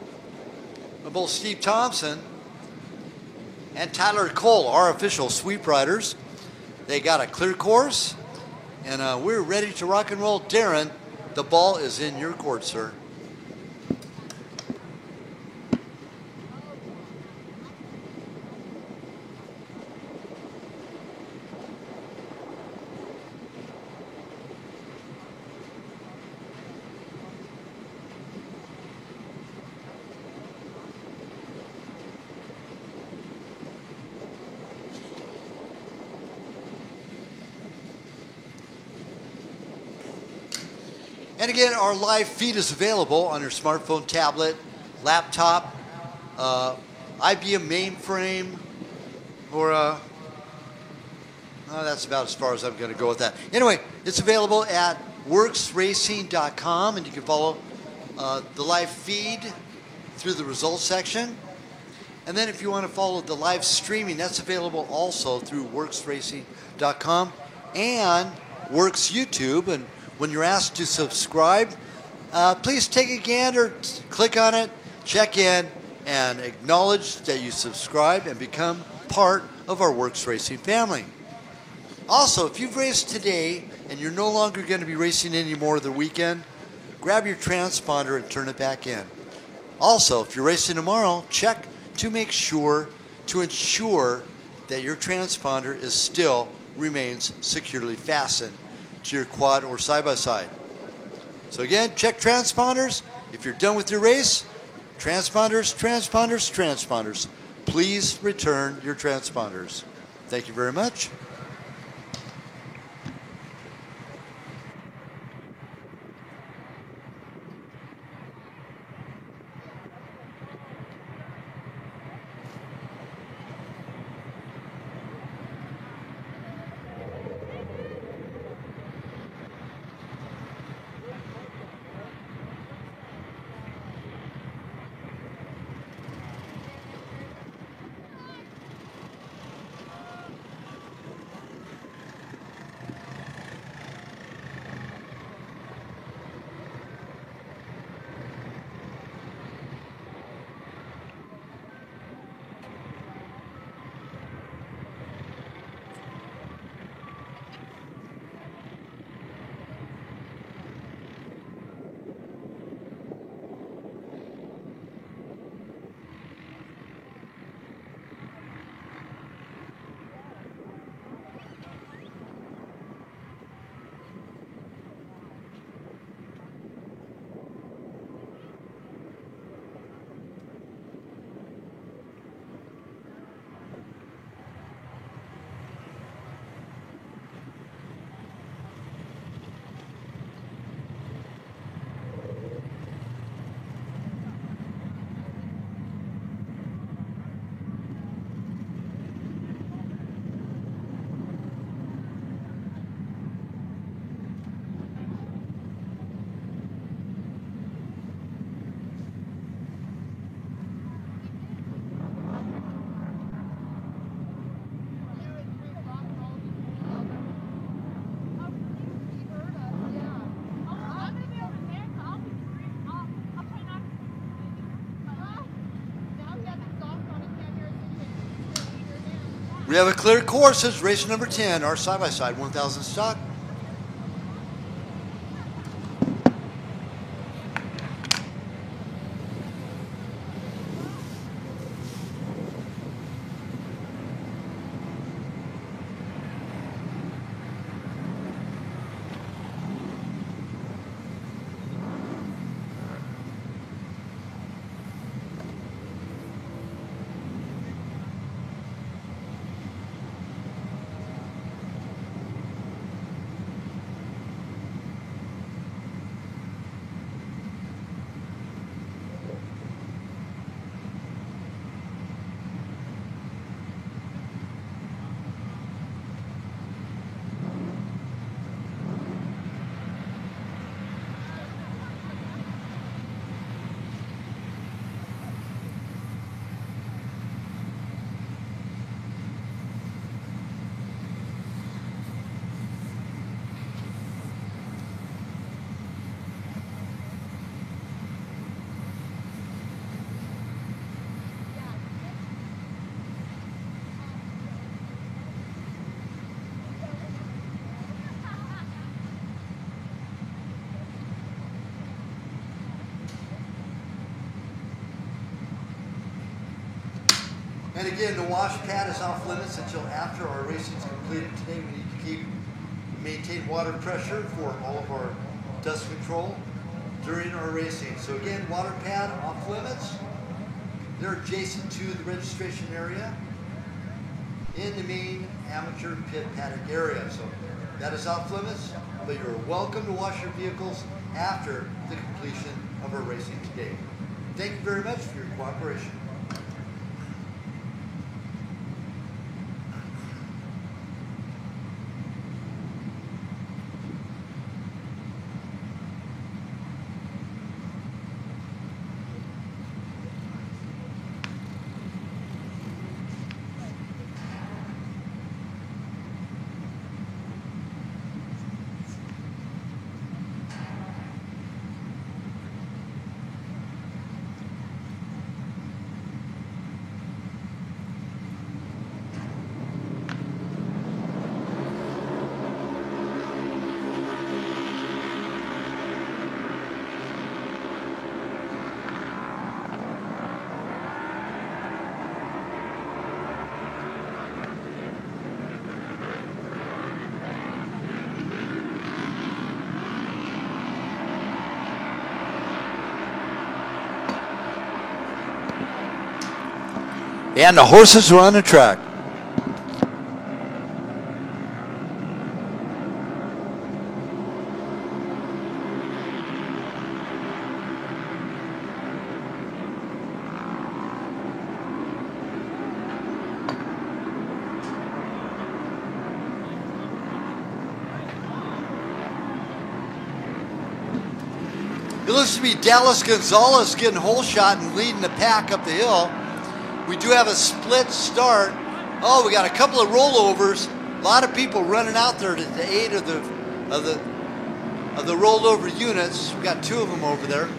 Both Steve Thompson and Tyler Cole, our official sweep riders. They got a clear course, and we're ready to rock and roll. Darren, the ball is in your court, sir. And again, our live feed is available on your smartphone, tablet, laptop, IBM mainframe, or that's about as far as I'm going to go with that. Anyway, it's available at worksracing.com, and you can follow the live feed through the results section. And then if you want to follow the live streaming, that's available also through worksracing.com and Works YouTube. And when you're asked to subscribe, please take a gander, click on it, check in, and acknowledge that you subscribe and become part of our Works Racing family. Also, if you've raced today and you're no longer going to be racing anymore the weekend, grab your transponder and turn it back in. Also, if you're racing tomorrow, check to ensure that your transponder is still remains securely fastened to your quad or side-by-side. So again, check transponders. If you're done with your race, transponders, please return your transponders. Thank you very much. We have a clear course as race number 10, our side-by-side 1000 stock. again, the wash pad is off limits until after our racing is completed today. We need to maintain water pressure for all of our dust control during our racing. So again, water pad off limits. They're adjacent to the registration area in the main amateur pit paddock area. So that is off limits, but you're welcome to wash your vehicles after the completion of our racing today. Thank you very much for your cooperation. And the horses are on the track. It looks to be Dallas Gonzalez getting hole shot and leading the pack up the hill. We do have a split start. Oh, we got a couple of rollovers. A lot of people running out there to the aid of the rollover units. We got two of them over there.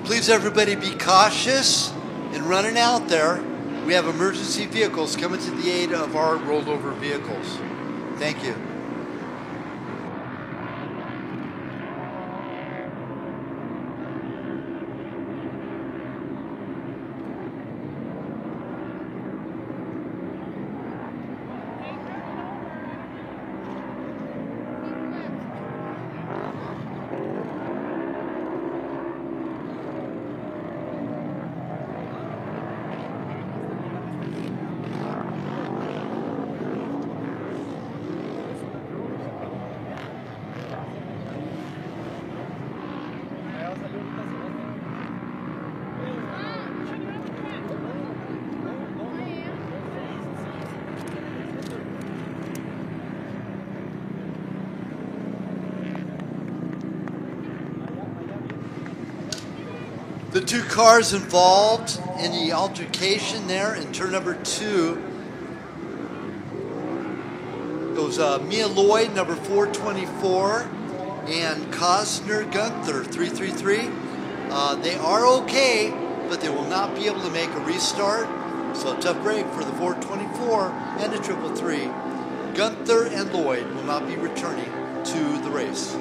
Please, everybody, be cautious in running out there. We have emergency vehicles coming to the aid of our rollover vehicles. Thank you. The two cars involved in the altercation there in turn number 2. It was Mia Lloyd, number 424, and Cosner Gunther, 333. They are okay, but they will not be able to make a restart. So a tough break for the 424 and the 333. Gunther and Lloyd will not be returning to the race.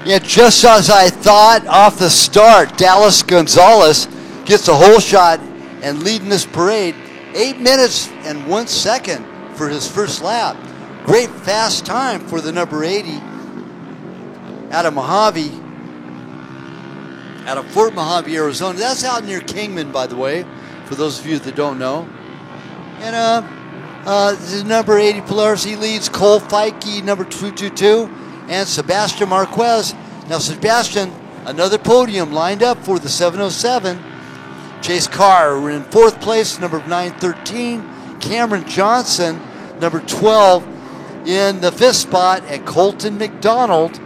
Yeah, just as I thought off the start, Dallas Gonzalez gets a hole shot and leading this parade. 8 minutes and 1 second for his first lap. Great fast time for the number 80 out of Mojave, out of Fort Mojave, Arizona. That's out near Kingman, by the way, for those of you that don't know. And the number 80 Polaris, he leads Cole Feike, number 222, and Sebastian Marquez. Now, Sebastian, another podium lined up for the 707. Chase Carr, we're in 4th place, number 913. Cameron Johnson, number 12, in the 5th spot, and Colton McDonald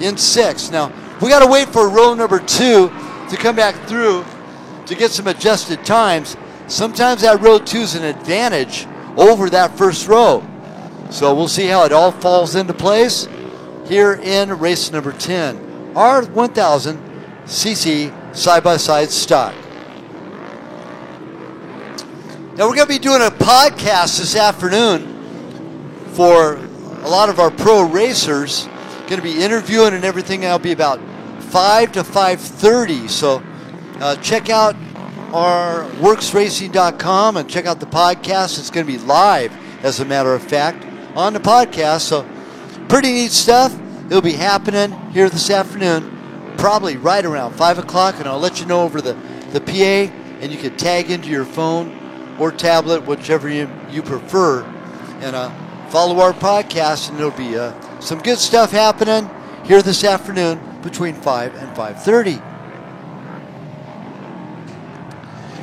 in 6th. Now, we got to wait for row number 2 to come back through to get some adjusted times. Sometimes that row 2 is an advantage over that first row. So we'll see how it all falls into place here in race number 10. Our 1000 cc side-by-side stock. Now we're going to be doing a podcast this afternoon for a lot of our pro racers. Going to be interviewing and everything. That'll be about 5 to 5:30. So check out our worksracing.com and check out the podcast. It's going to be live, as a matter of fact, on the podcast. So pretty neat stuff. It'll be happening here this afternoon, probably right around 5 o'clock, and I'll let you know over the PA, and you can tag into your phone or tablet, whichever you prefer, and follow our podcast, and there'll be some good stuff happening here this afternoon between 5 and 5:30.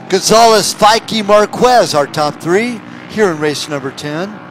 Gonzalez, Feike, Marquez, our top 3 here in race number 10.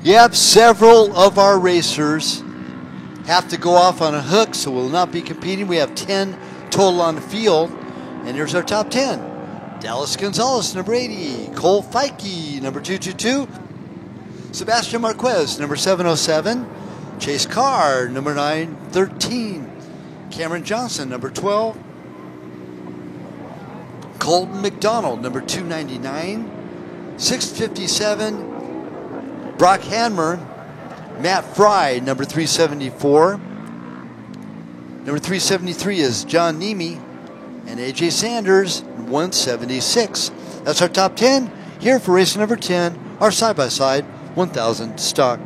Yep, several of our racers have to go off on a hook, so we'll not be competing. We have 10 total on the field, and here's our top 10. Dallas Gonzalez, number 80. Cole Feike, number 222. Sebastian Marquez, number 707. Chase Carr, number 913. Cameron Johnson, number 12. Colton McDonald, number 299. 657. Brock Hanmer, Matt Fry, number 374. Number 373 is John Nemi, and AJ Sanders, 176. That's our top 10 here for race number 10, our side-by-side 1000 stock.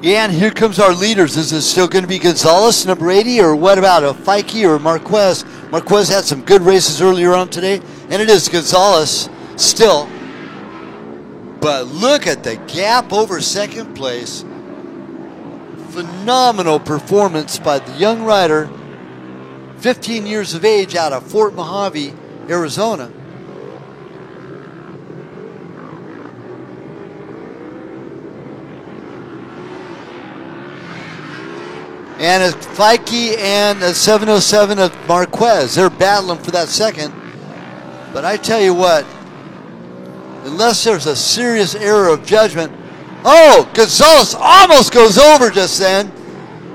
Yeah, and here comes our leaders. Is it still going to be Gonzalez, number 80, or what about a Feike or Marquez? Marquez had some good races earlier on today, and it is Gonzalez still. But look at the gap over second place. Phenomenal performance by the young rider, 15 years of age, out of Fort Mojave, Arizona. And a Feike and a 707 of Marquez. They're battling for that second. But I tell you what, unless there's a serious error of judgment. Oh, Gonzalez almost goes over just then.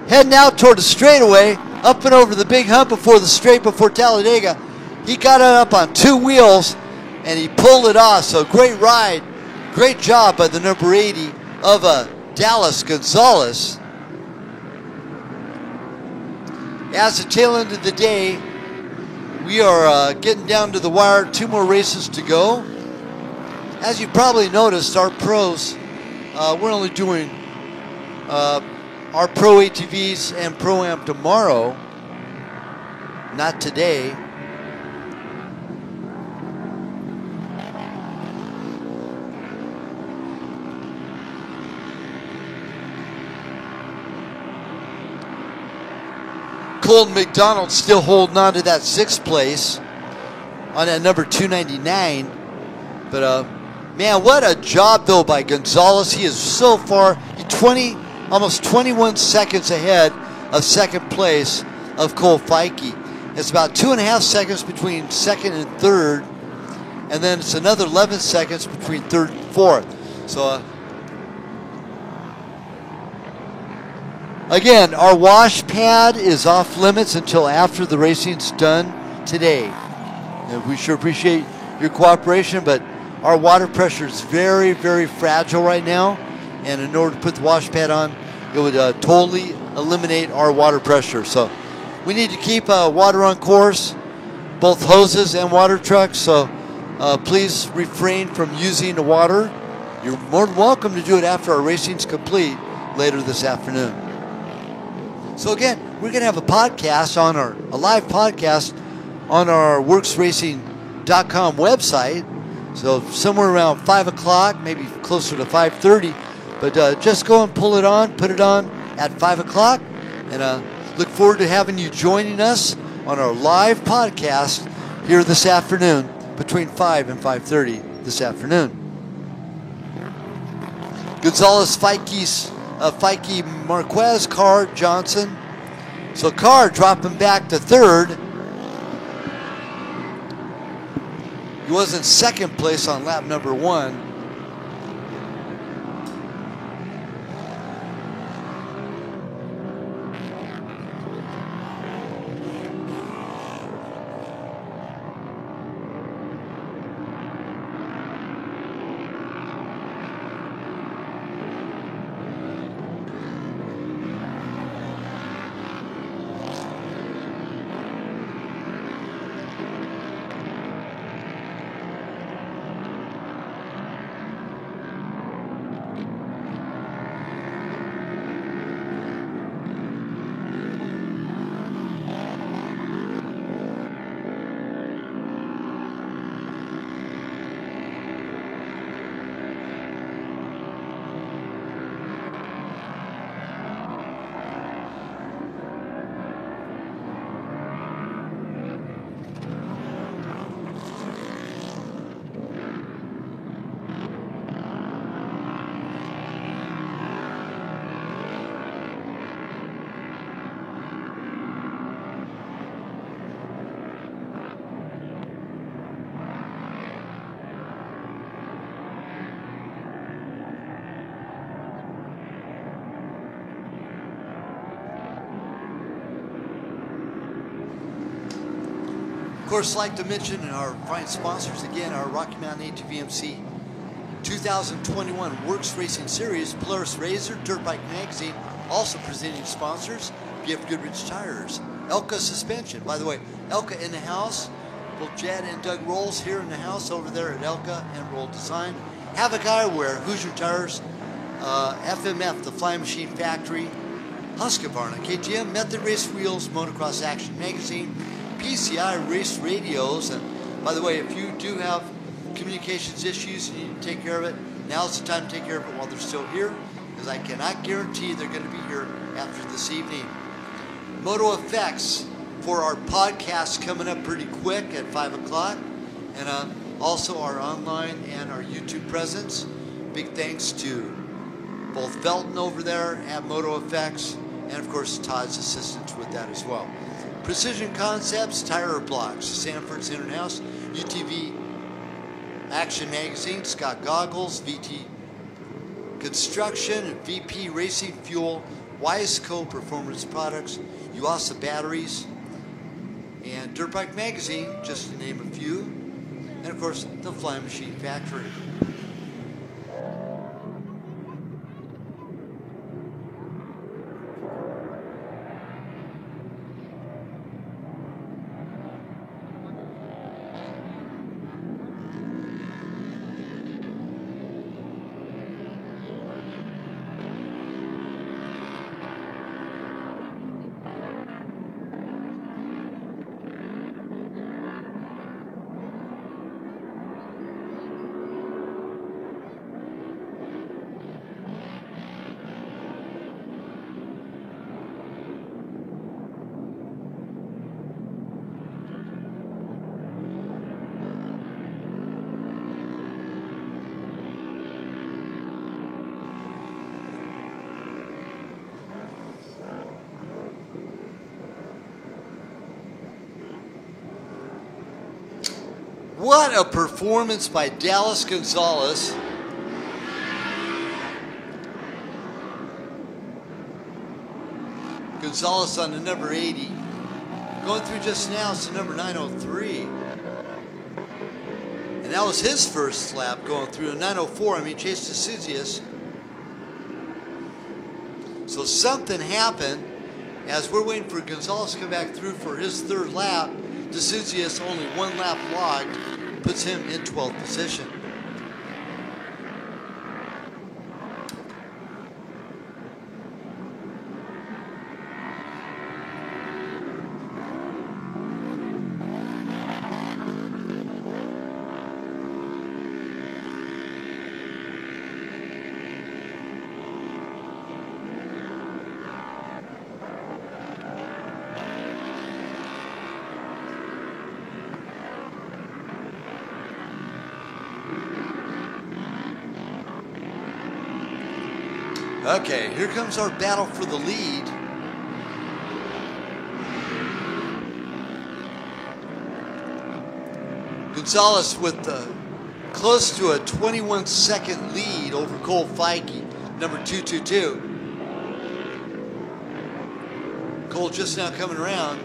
Heading out toward the straightaway, up and over the big hump before the straight before Talladega. He got it up on two wheels and he pulled it off. So great ride. Great job by the number 80 of Dallas Gonzalez. As the tail end of the day, we are getting down to the wire. 2 more races to go. As you probably noticed, our pros, we're only doing our Pro ATVs and Pro-Am tomorrow, not today. Colton McDonald still holding on to that 6th place on that number 299. But man, what a job though by Gonzalez. He is so far, almost 21 seconds ahead of second place of Cole Feike. It's about 2.5 seconds between second and third, and then it's another 11 seconds between third and fourth. So again, our wash pad is off limits until after the racing's done today. And we sure appreciate your cooperation, but our water pressure is very, very fragile right now. And in order to put the wash pad on, it would totally eliminate our water pressure. So we need to keep water on course, both hoses and water trucks. So please refrain from using the water. You're more than welcome to do it after our racing's complete later this afternoon. So again, we're going to have a podcast a live podcast on our WorksRacing.com website. So somewhere around 5 o'clock, maybe closer to 5:30. But just go and pull it on, put it on at 5 o'clock. And look forward to having you joining us on our live podcast here this afternoon between 5 and 5:30 this afternoon. Gonzalez, Feike, Marquez, Carr, Johnson. So Carr dropping back to third. He was in second place on lap number 1. Of course, I'd like to mention our fine sponsors again, our Rocky Mountain ATVMC 2021 Works Racing Series, Polaris Razor, Dirt Bike Magazine, also presenting sponsors, BF Goodrich Tires, Elka Suspension. By the way, Elka in the house, both Jed and Doug Rolls here in the house over there at Elka and Roll Design. Havoc Eyewear, Hoosier Tires, FMF, the Flying Machine Factory, Husqvarna, KTM, Method Race Wheels, Motocross Action Magazine, PCI Race Radios. And by the way, if you do have communications issues and you need to take care of it, now's the time to take care of it while they're still here, because I cannot guarantee they're going to be here after this evening. Moto Effects for our podcast coming up pretty quick at 5 o'clock, and also our online and our YouTube presence. Big thanks to both Felton over there at Moto Effects, and of course Todd's assistance with that as well. Precision Concepts, Tire Blocks, Sanford's International, UTV Action Magazine, Scott Goggles, VT Construction, VP Racing Fuel, Wiseco Performance Products, Yuasa Batteries, and Dirt Bike Magazine, just to name a few, and of course the Flying Machine Factory. What a performance by Dallas Gonzalez. Gonzalez on the number 80. Going through just now is the number 903. And that was his first lap going through a 904. I mean, Chase DeCizius. So something happened as we're waiting for Gonzalez to come back through for his third lap. DeCizius only one lap logged, puts him in 12th position. Okay, here comes our battle for the lead. Gonzalez with close to a 21-second lead over Cole Feige, number 222. Cole just now coming around.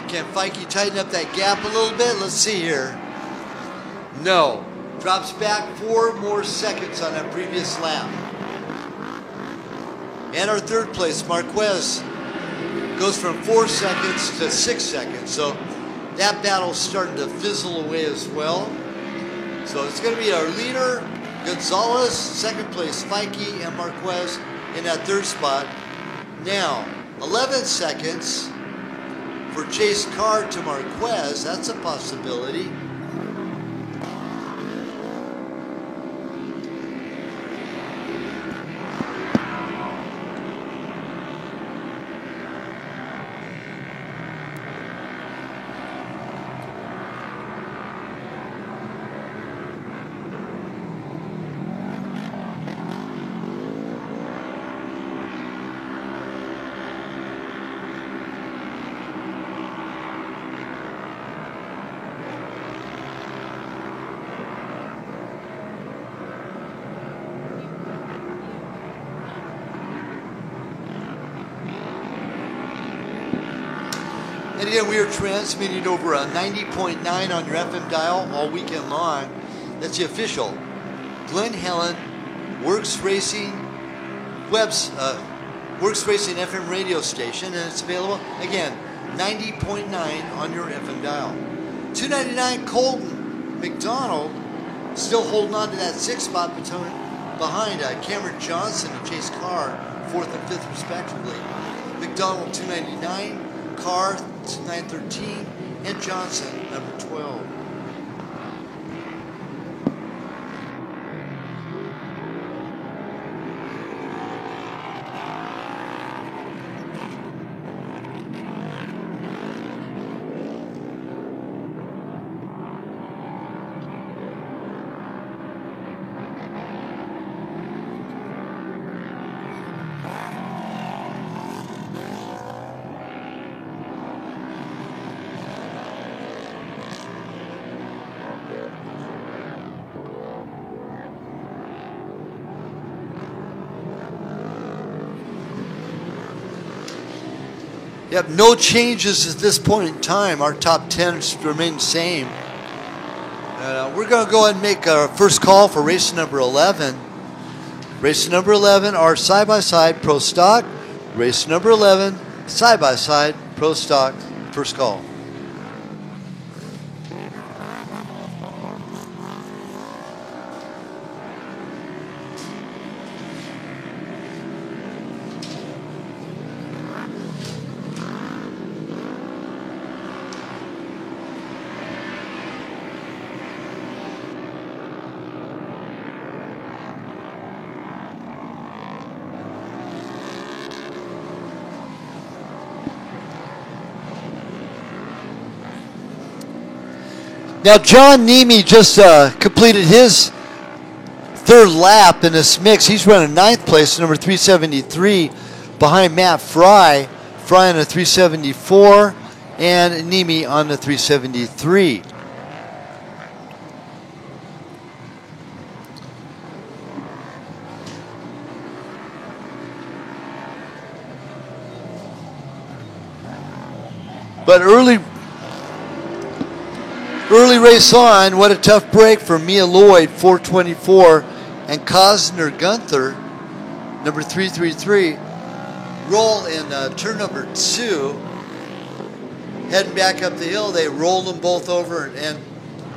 Can Feige tighten up that gap a little bit? Let's see here. No. Drops back 4 more seconds on that previous lap. And our third place, Marquez, goes from 4 seconds to 6 seconds. So that battle's starting to fizzle away as well. So it's going to be our leader, Gonzalez, second place, Feige, and Marquez in that third spot. Now, 11 seconds for Chase Carr to Marquez. That's a possibility. And again, we are transmitting over a 90.9 on your FM dial all weekend long. That's the official Glen Helen Works Racing Webb's Works Racing FM radio station, and it's available, again, 90.9 on your FM dial. 299 Colton McDonald still holding on to that 6th spot behind Cameron Johnson and Chase Carr, 4th and 5th respectively. McDonald 299, Carr 913, and Johnson number 12. Yep, no changes at this point in time. Our top 10 remain the same. We're going to go ahead and make our first call for race number 11. Race number 11, our side-by-side Pro Stock. Race number 11, side-by-side Pro Stock. First call. Now, John Nemi just completed his 3rd lap in this mix. He's running 9th place, number 373, behind Matt Fry. Fry on the 374, and Nemi on the 373. But early race on, what a tough break for Mia Lloyd, 424, and Cosner Gunther, number 333, roll in turn number 2. Heading back up the hill, they rolled them both over and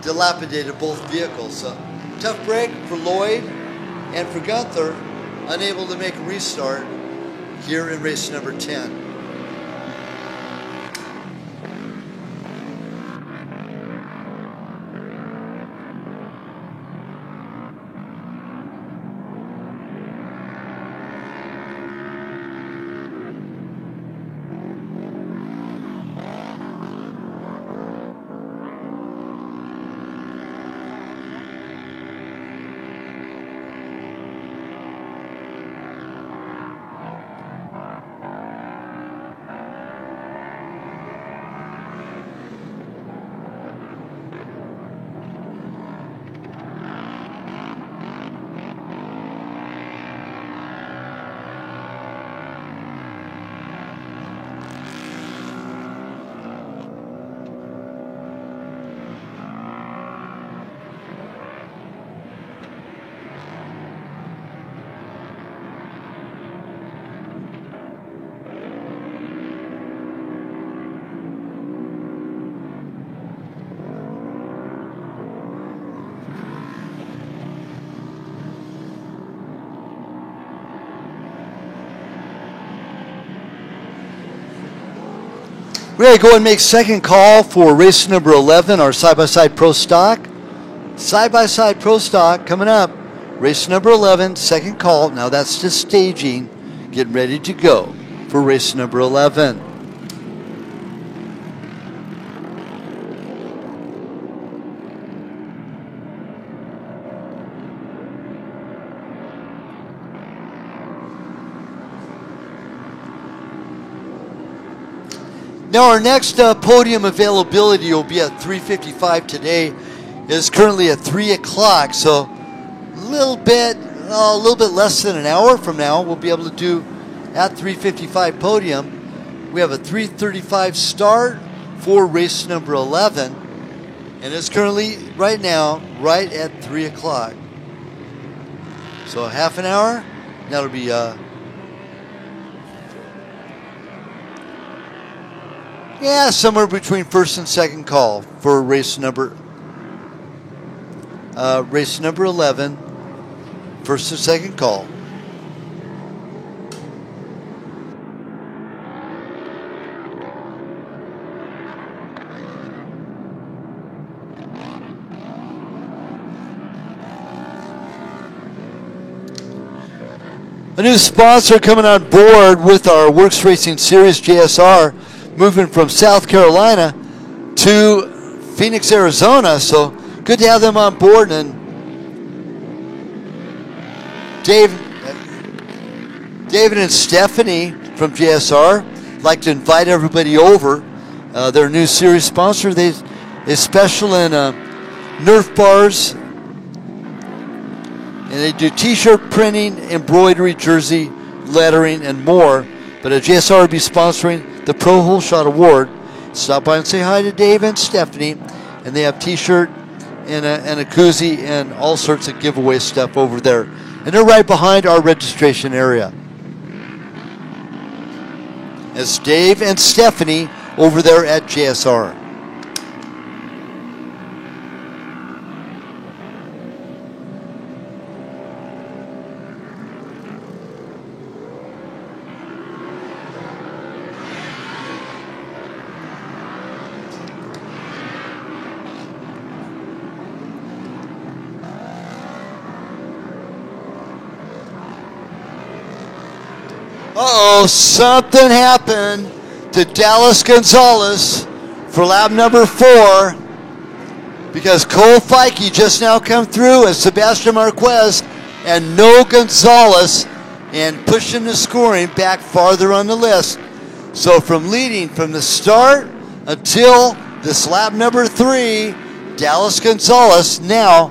dilapidated both vehicles. So tough break for Lloyd and for Gunther, unable to make a restart here in race number 10. We're going to go and make second call for race number 11, our side-by-side Pro Stock. Side-by-side Pro Stock coming up. Race number 11, second call. Now that's just staging. Getting ready to go for race number 11. Now our next podium availability will be at 3:55 today. It is currently at 3 o'clock, so a little bit less than an hour from now we'll be able to do at 3:55 podium. We have a 3:35 start for race number 11, and it's currently right now right at 3 o'clock. So half an hour. That'll be Yeah, somewhere between first and second call for race number 11. First and second call. A new sponsor coming on board with our Works Racing Series JSR, moving from South Carolina to Phoenix, Arizona. So good to have them on board. And David and Stephanie from JSR like to invite everybody over. Their new series sponsor. They special in Nerf bars. And they do t-shirt printing, embroidery, jersey, lettering, and more. But JSR will be sponsoring the Pro Hole Shot Award. Stop by and say hi to Dave and Stephanie. And they have t-shirt and a koozie and all sorts of giveaway stuff over there. And they're right behind our registration area. It's Dave and Stephanie over there at JSR. Uh-oh, something happened to Dallas Gonzalez for lap number 4 because Cole Feike just now come through as Sebastian Marquez and no Gonzalez and pushing the scoring back farther on the list. So from leading from the start until this lap number 3, Dallas Gonzalez now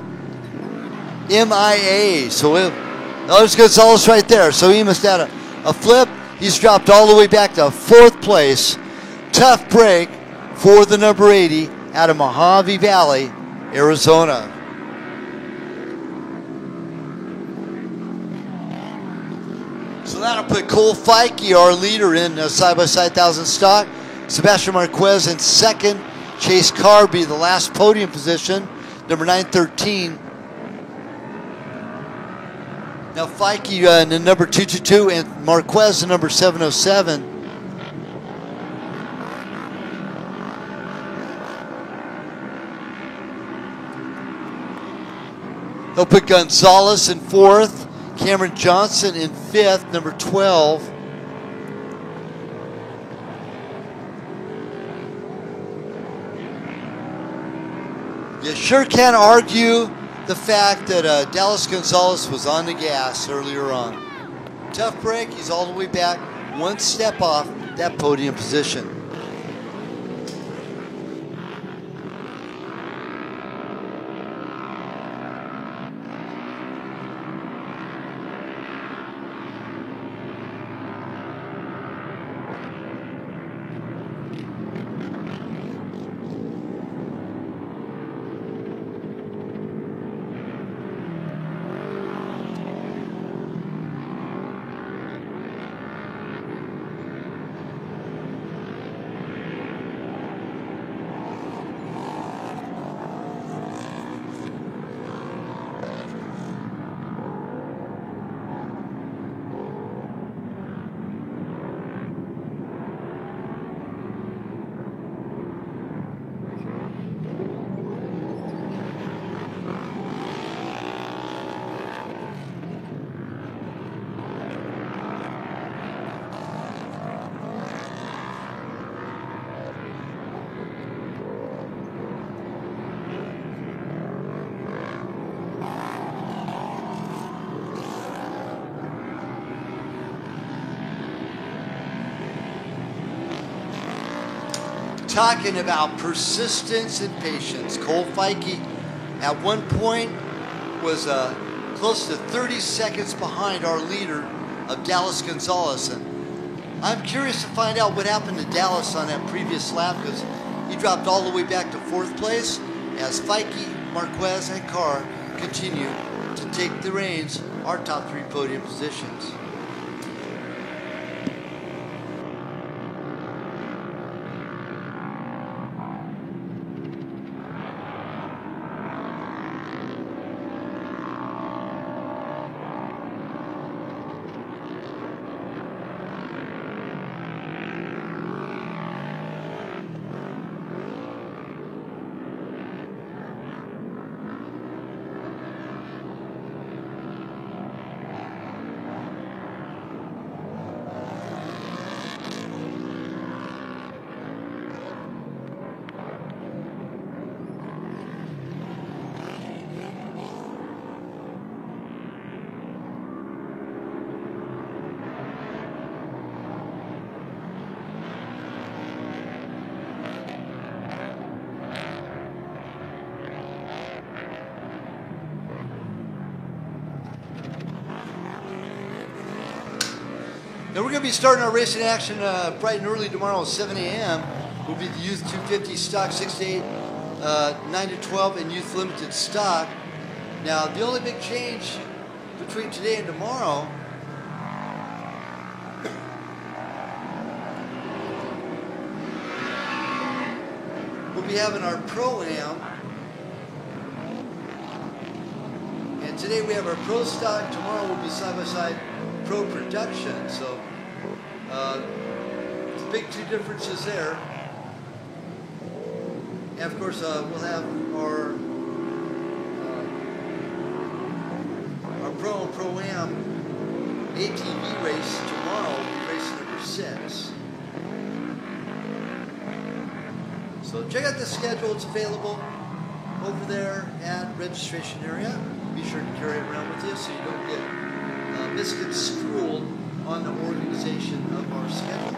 MIA. So there's Gonzalez right there. So he must have a flip. He's dropped all the way back to 4th place. Tough break for the number 80 out of Mojave Valley, Arizona. So that'll put Cole Feike, our leader, in side-by-side 1,000 stock. Sebastian Marquez in second. Chase Carby, the last podium position, number 913. Now Feike in the number 222 and Marquez the number 707. He'll put Gonzalez in 4th, Cameron Johnson in 5th, number 12. You sure can't argue the fact that Dallas Gonzalez was on the gas earlier on. Tough break. He's all the way back, one step off that podium position. Talking about persistence and patience. Cole Feike at one point was close to 30 seconds behind our leader of Dallas Gonzalez. And I'm curious to find out what happened to Dallas on that previous lap because he dropped all the way back to 4th place as Feike, Marquez, and Carr continue to take the reins, our top 3 podium positions. And we're going to be starting our racing action bright and early tomorrow at 7 a.m. Will be the Youth 250 stock 6 to 8, 9 to 12, and Youth Limited stock. Now, the only big change between today and tomorrow we'll be having our Pro-Am. And today we have our Pro stock. Tomorrow will be side-by-side Pro production. So, big two differences there. And of course, we'll have our Pro and Pro-Am ATV race tomorrow. Will be race number 6. So check out the schedule. It's available over there at registration area. Be sure to carry it around with you so you don't get misconstrued on the organization of our schedule.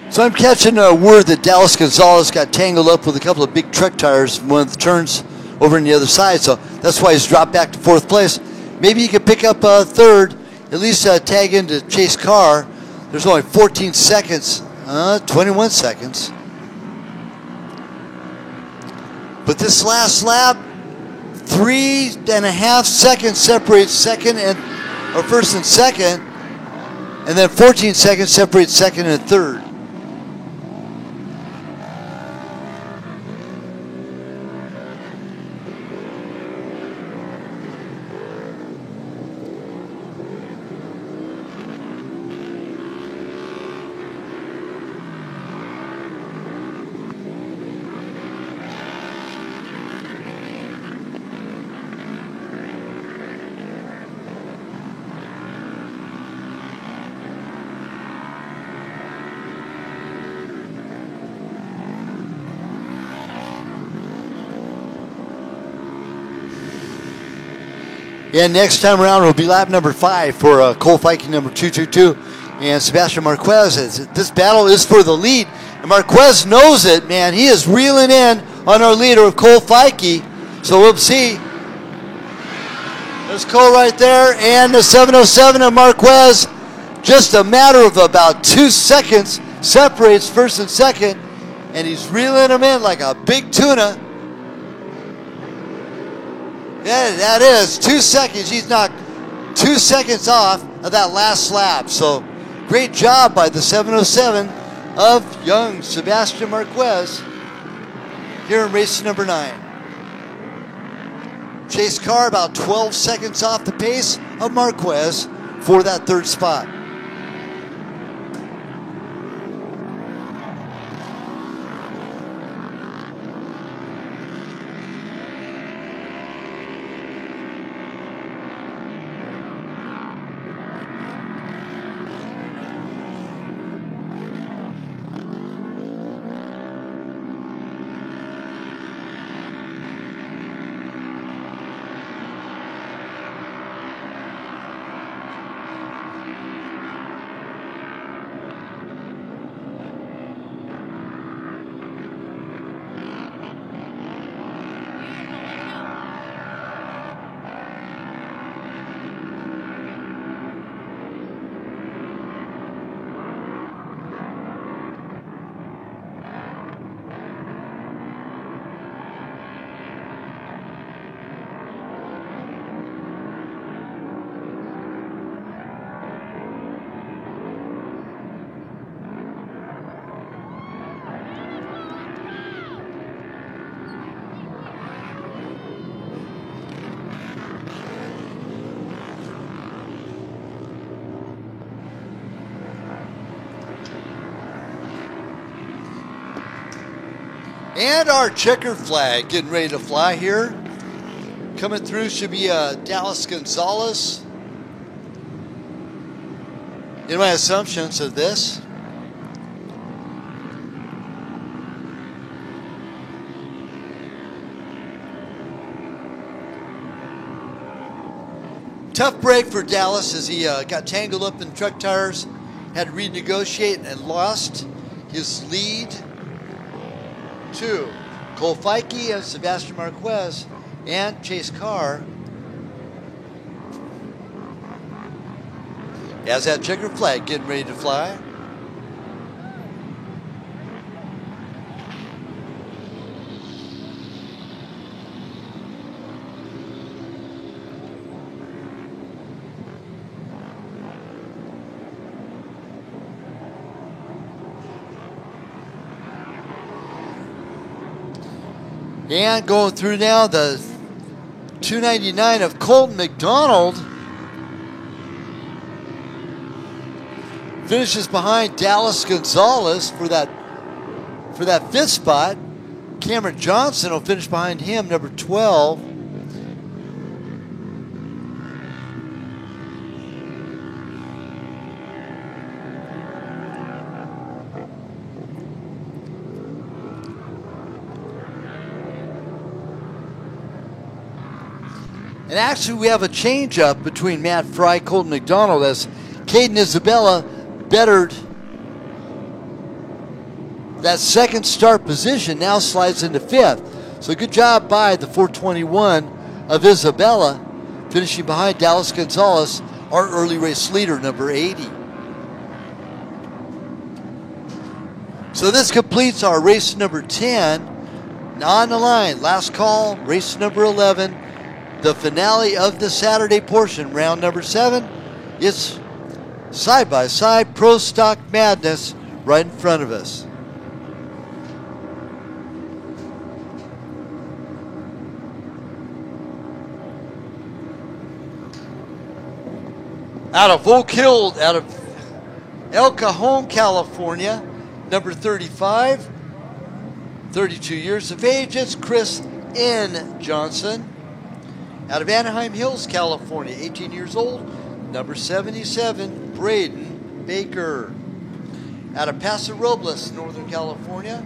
So I'm catching word that Dallas Gonzalez got tangled up with a couple of big truck tires in one of the turns over on the other side. So that's why he's dropped back to 4th place. Maybe he could pick up 3rd, at least tag into Chase Carr. There's only 14 seconds, 21 seconds. But this last lap, 3.5 seconds separates first and second, and then 14 seconds separates second and third. Yeah, next time around will be lap number 5 for Cole Feike number 222 and Sebastian Marquez. This battle is for the lead, and Marquez knows it, man. He is reeling in on our leader of Cole Feike, so we'll see. There's Cole right there, and the 707 of Marquez. Just a matter of about 2 seconds separates first and second, and he's reeling him in like a big tuna. Yeah, that is 2 seconds. He's knocked 2 seconds off of that last lap. So great job by the 707 of young Sebastian Marquez here in race number 9. Chase Carr about 12 seconds off the pace of Marquez for that 3rd spot. And our checkered flag getting ready to fly here. Coming through should be Dallas Gonzalez. In my assumptions of this. Tough break for Dallas as he got tangled up in truck tires, had to renegotiate and lost his lead to Cole Feike and Sebastian Marquez and Chase Carr. As that checkered flag getting ready to fly. And going through now the 299 of Colton McDonald. Finishes behind Dallas Gonzalez for that fifth spot. Cameron Johnson will finish behind him, number 12. And actually, we have a change up between Matt Fry, Colton McDonald, as Caden Isabella bettered that second start position, now slides into fifth. So good job by the 421 of Isabella, finishing behind Dallas Gonzalez, our early race leader, number 80. So this completes our race number 10. Now on the line, last call, race number 11, the finale of the Saturday portion, round number 7. It's side-by-side Pro Stock Madness right in front of us. Out of Oak Hill, out of El Cajon, California, number 35, 32 years of age, it's Chris N. Johnson. Out of Anaheim Hills, California, 18 years old, number 77, Braden Baker. Out of Paso Robles, Northern California,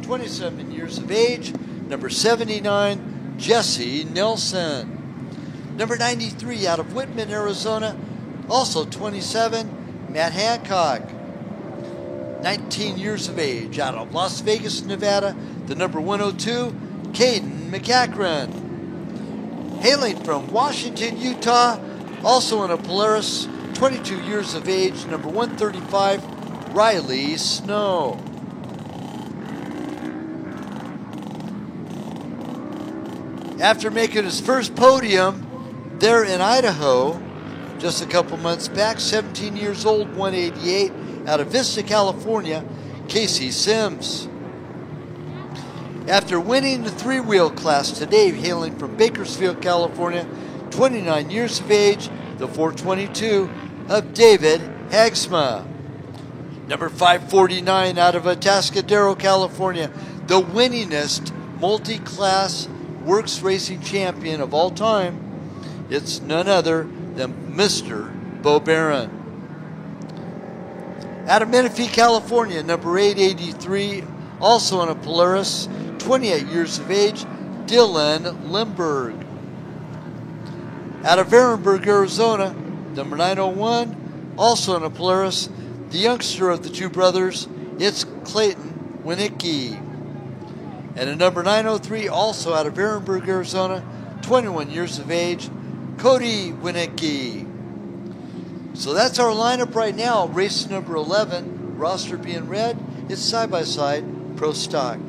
27 years of age, number 79, Jesse Nelson. Number 93, out of Whitman, Arizona, also 27, Matt Hancock. 19 years of age, out of Las Vegas, Nevada, the number 102, Caden McCachran. Hailing from Washington, Utah, also in a Polaris, 22 years of age, number 135, Riley Snow. After making his first podium there in Idaho just a couple months back, 17 years old, 188, out of Vista, California, Casey Sims. After winning the three-wheel class today, hailing from Bakersfield, California, 29 years of age, the 422 of David Hagsma. Number 549 out of Atascadero, California, the winningest multi-class works racing champion of all time. It's none other than Mr. Bo Barron. Out of Menifee, California, number 883, also in a Polaris, 28 years of age, Dylan Limberg. Out of Ehrenberg, Arizona, number 901, also in a Polaris, the youngster of the two brothers, it's Clayton Winicki. And at number 903, also out of Ehrenberg, Arizona, 21 years of age, Cody Winicki. So that's our lineup right now. Race number 11, roster being red, it's side-by-side Pro Stock.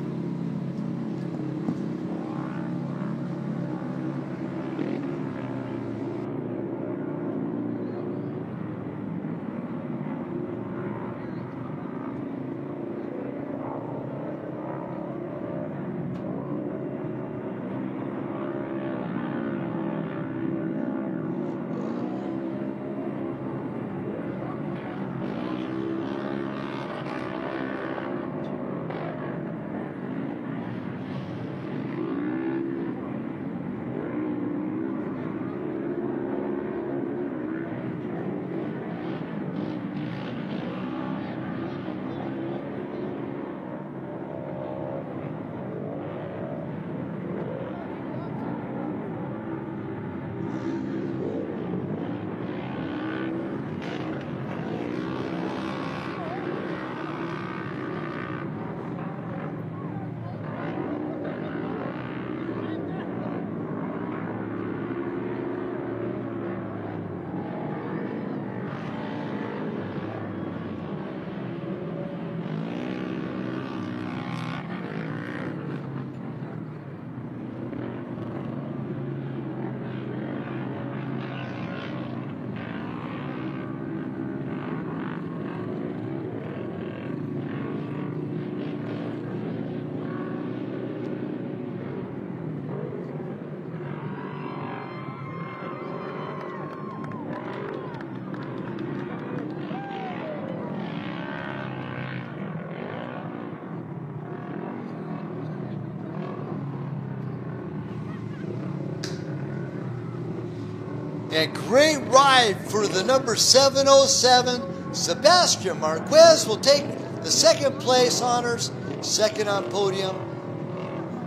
And great ride for the number 707. Sebastian Marquez will take the second place honors, second on podium.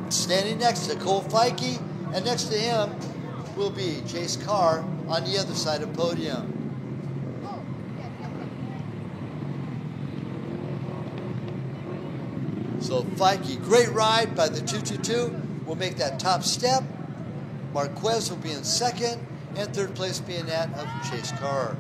Standing next to Cole Feike, and next to him will be Chase Carr on the other side of podium. So Feike, great ride by the 222, will make that top step. Marquez will be in second, and third place being that of Chase Carr.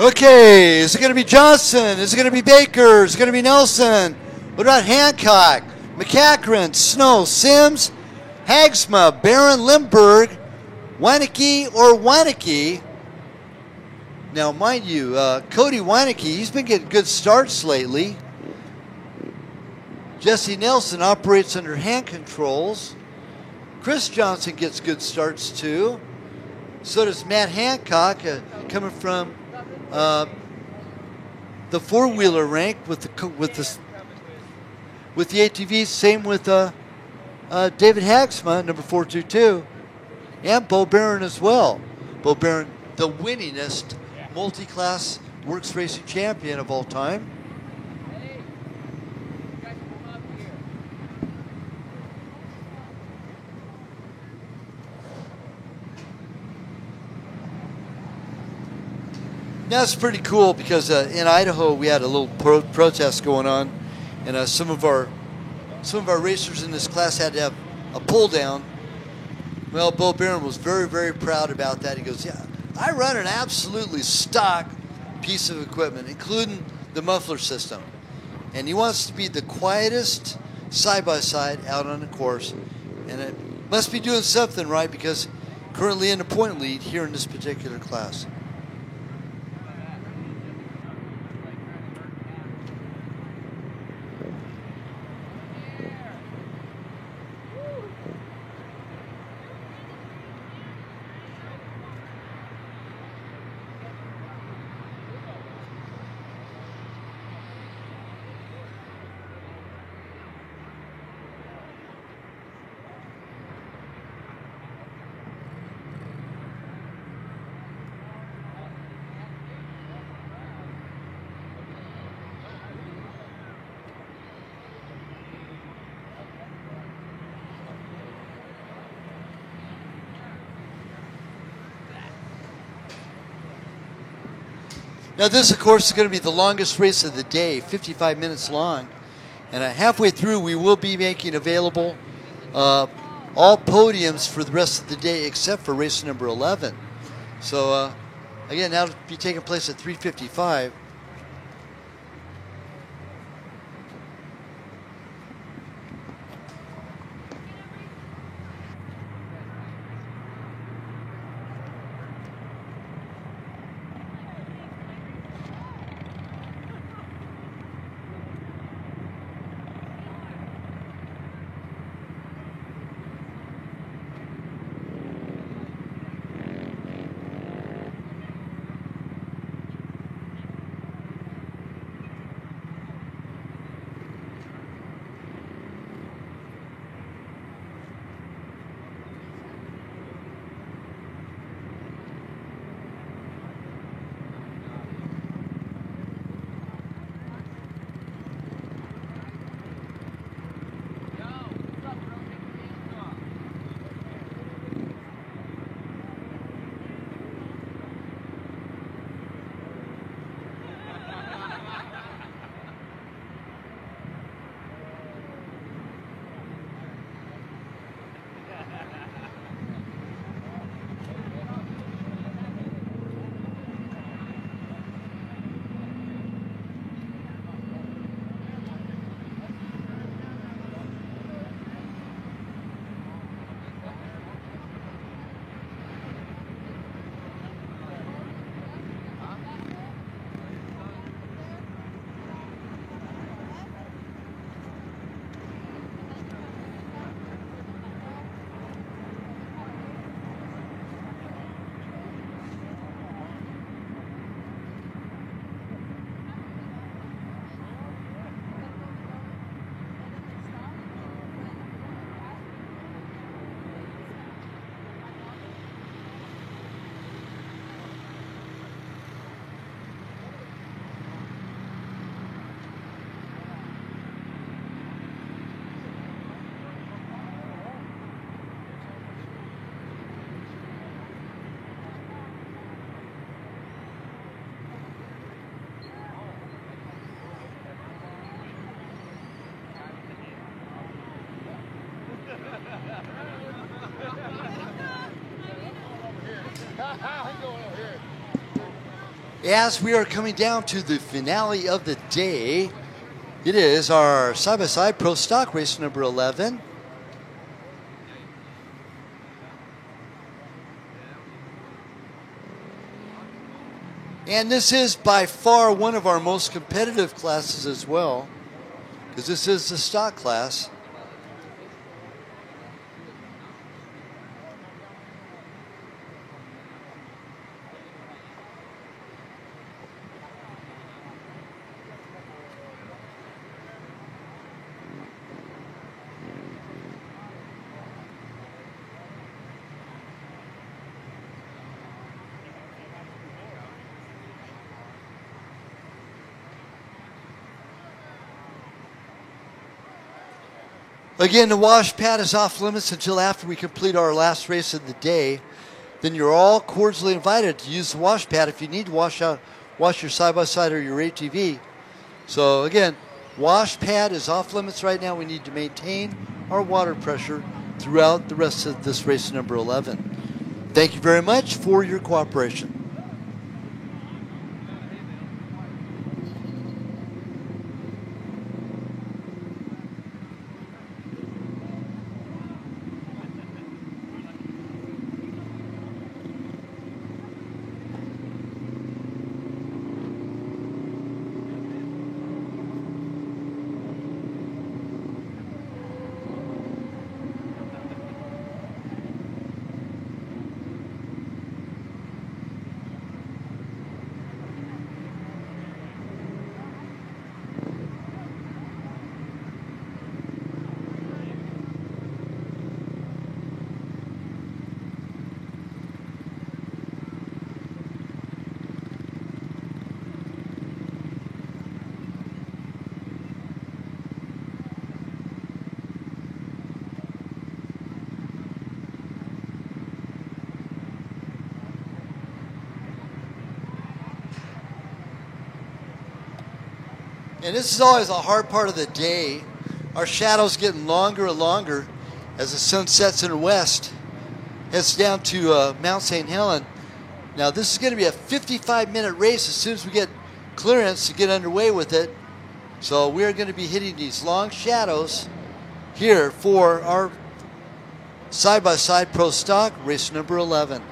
Okay, is it going to be Johnson? Is it going to be Baker? Is it going to be Nelson? What about Hancock, McCachran, Snow, Sims, Hagsma, Barron, Limburg, Weinecke, or Weinecke? Now, mind you, Cody Weinecke, he's been getting good starts lately. Jesse Nelson operates under hand controls. Chris Johnson gets good starts too. So does Matt Hancock, coming from the four-wheeler rank with the ATVs. Same with David Hagsma, number 422, and Bo Barron as well. Bo Barron, the winningest multi-class works racing champion of all time. Now it's pretty cool because in Idaho we had a little protest going on, and some of our racers in this class had to have a pull down. Well, Bo Barron was very, very proud about that. He goes, "Yeah, I run an absolutely stock piece of equipment, including the muffler system," and he wants to be the quietest side-by-side out on the course, and it must be doing something right because currently in the point lead here in this particular class. Now this, of course, is going to be the longest race of the day, 55 minutes long. And halfway through, we will be making available all podiums for the rest of the day except for race number 11. So, again, that'll be taking place at 3:55. As we are coming down to the finale of the day, it is our side-by-side pro stock race number 11. And this is by far one of our most competitive classes as well, because this is the stock class. Again, the wash pad is off limits until after we complete our last race of the day. Then you're all cordially invited to use the wash pad if you need to wash your side-by-side or your ATV. So again, wash pad is off limits right now. We need to maintain our water pressure throughout the rest of this race number 11. Thank you very much for your cooperation. And this is always a hard part of the day. Our shadow's getting longer and longer as the sun sets in the west. Heads down to Mount St. Helen. Now this is going to be a 55-minute race as soon as we get clearance to get underway with it. So we're going to be hitting these long shadows here for our side-by-side pro stock race number 11.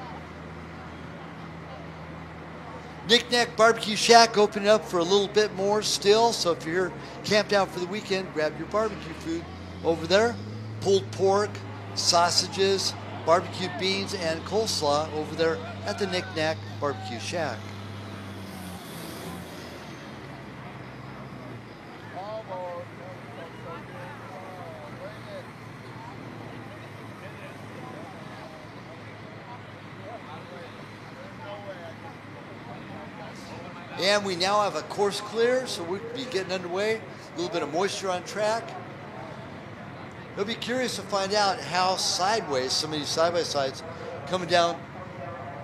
Knick-Knack Barbecue Shack opening up for a little bit more still. So if you're camped out for the weekend, grab your barbecue food over there. Pulled pork, sausages, barbecue beans, and coleslaw over there at the Knick-Knack Barbecue Shack. And we now have a course clear, so we'll be getting underway. A little bit of moisture on track. You'll be curious to find out how sideways some of these side-by-sides coming down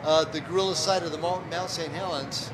the gorilla side of the Mount St. Helens.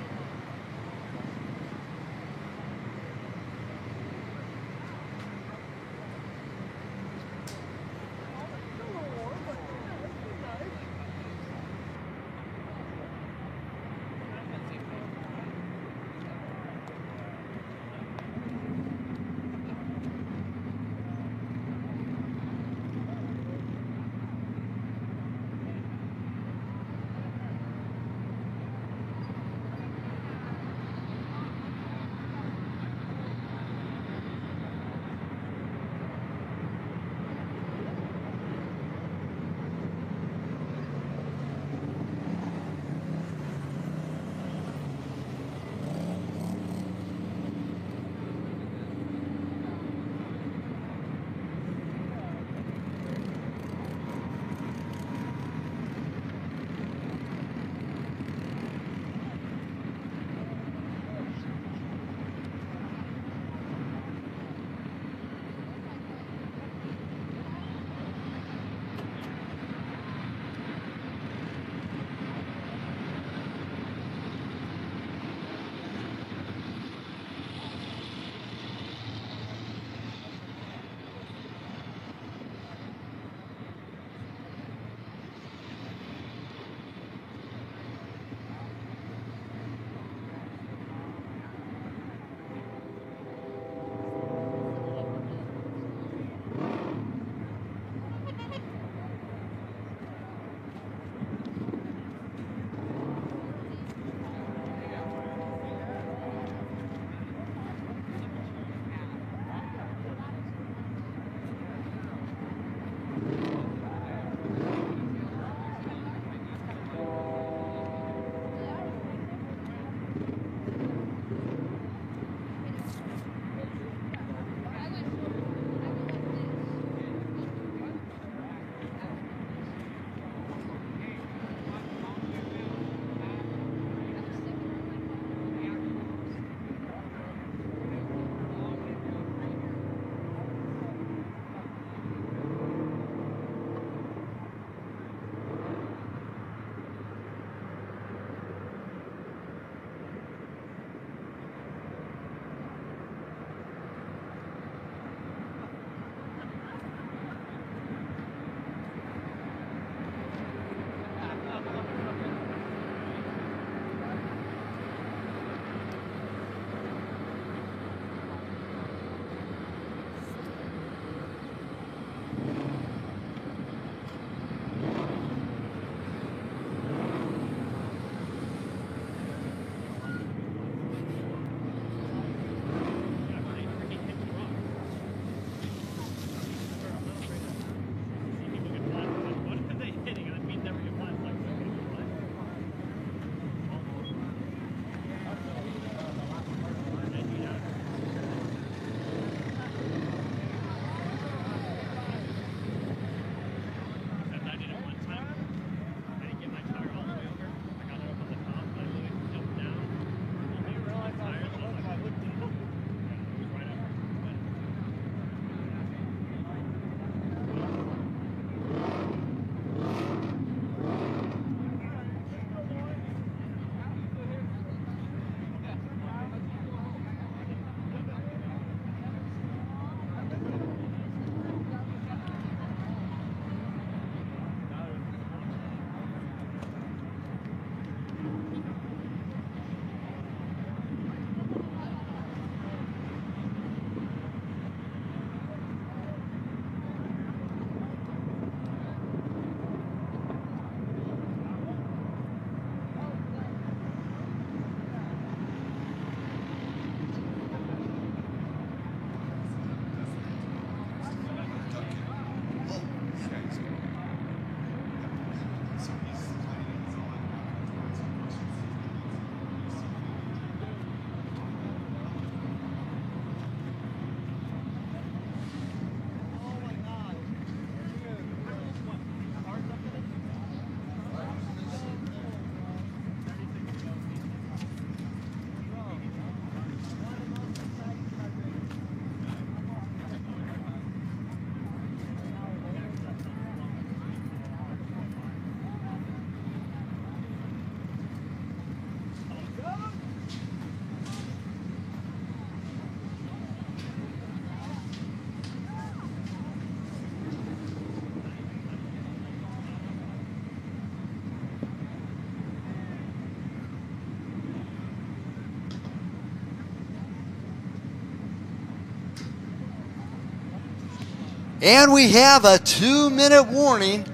And we have a 2-minute warning.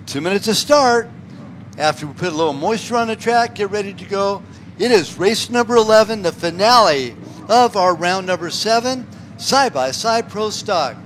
2 minutes to start. After we put a little moisture on the track, get ready to go. It is race number 11, the finale of our round number 7, side-by-side pro stock.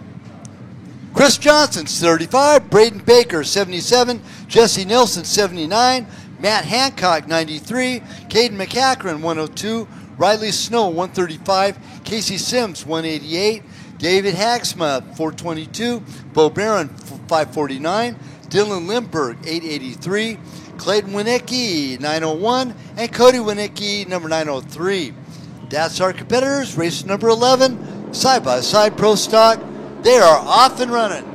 Chris Johnson's 35, Braden Baker 77, Jesse Nilsson 79, Matt Hancock 93, Caden McCachran 102, Riley Snow 135, Casey Sims 188, David Hagsma 422, Bo Barron 549, Dylan Lindbergh 883, Clayton Winicki 901, and Cody Winicki number 903. That's our competitors, race number 11, side-by-side pro stock. They are off and running.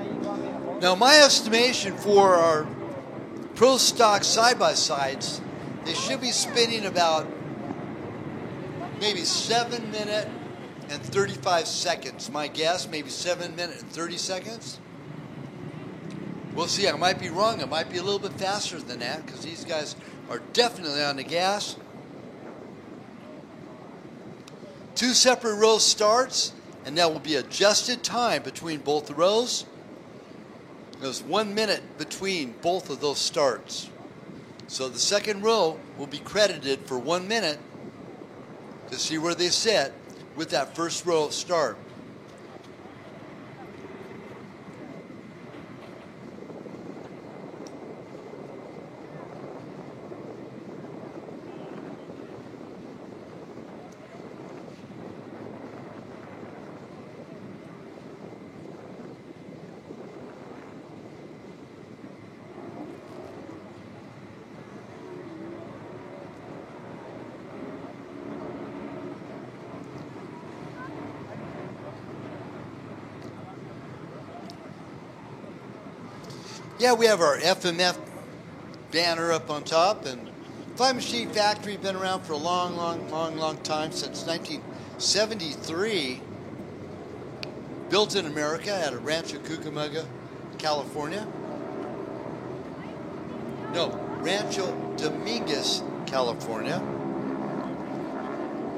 that you want me to hold? Now, my estimation for our Pro Stock side-by-sides, they should be spinning about maybe 7 minutes and 35 seconds. My guess, maybe 7 minutes and 30 seconds. We'll see. I might be wrong. It might be a little bit faster than that because these guys are definitely on the gas. 2 separate row starts, and that will be adjusted time between both the rows. There's 1 minute between both of those starts. So the second row will be credited for 1 minute to see where they sit with that first row of start. Yeah, we have our FMF banner up on top, and Fly Machine Factory been around for a long time, since 1973. Built in America at a Rancho Cucamonga, California. No, Rancho Dominguez, California.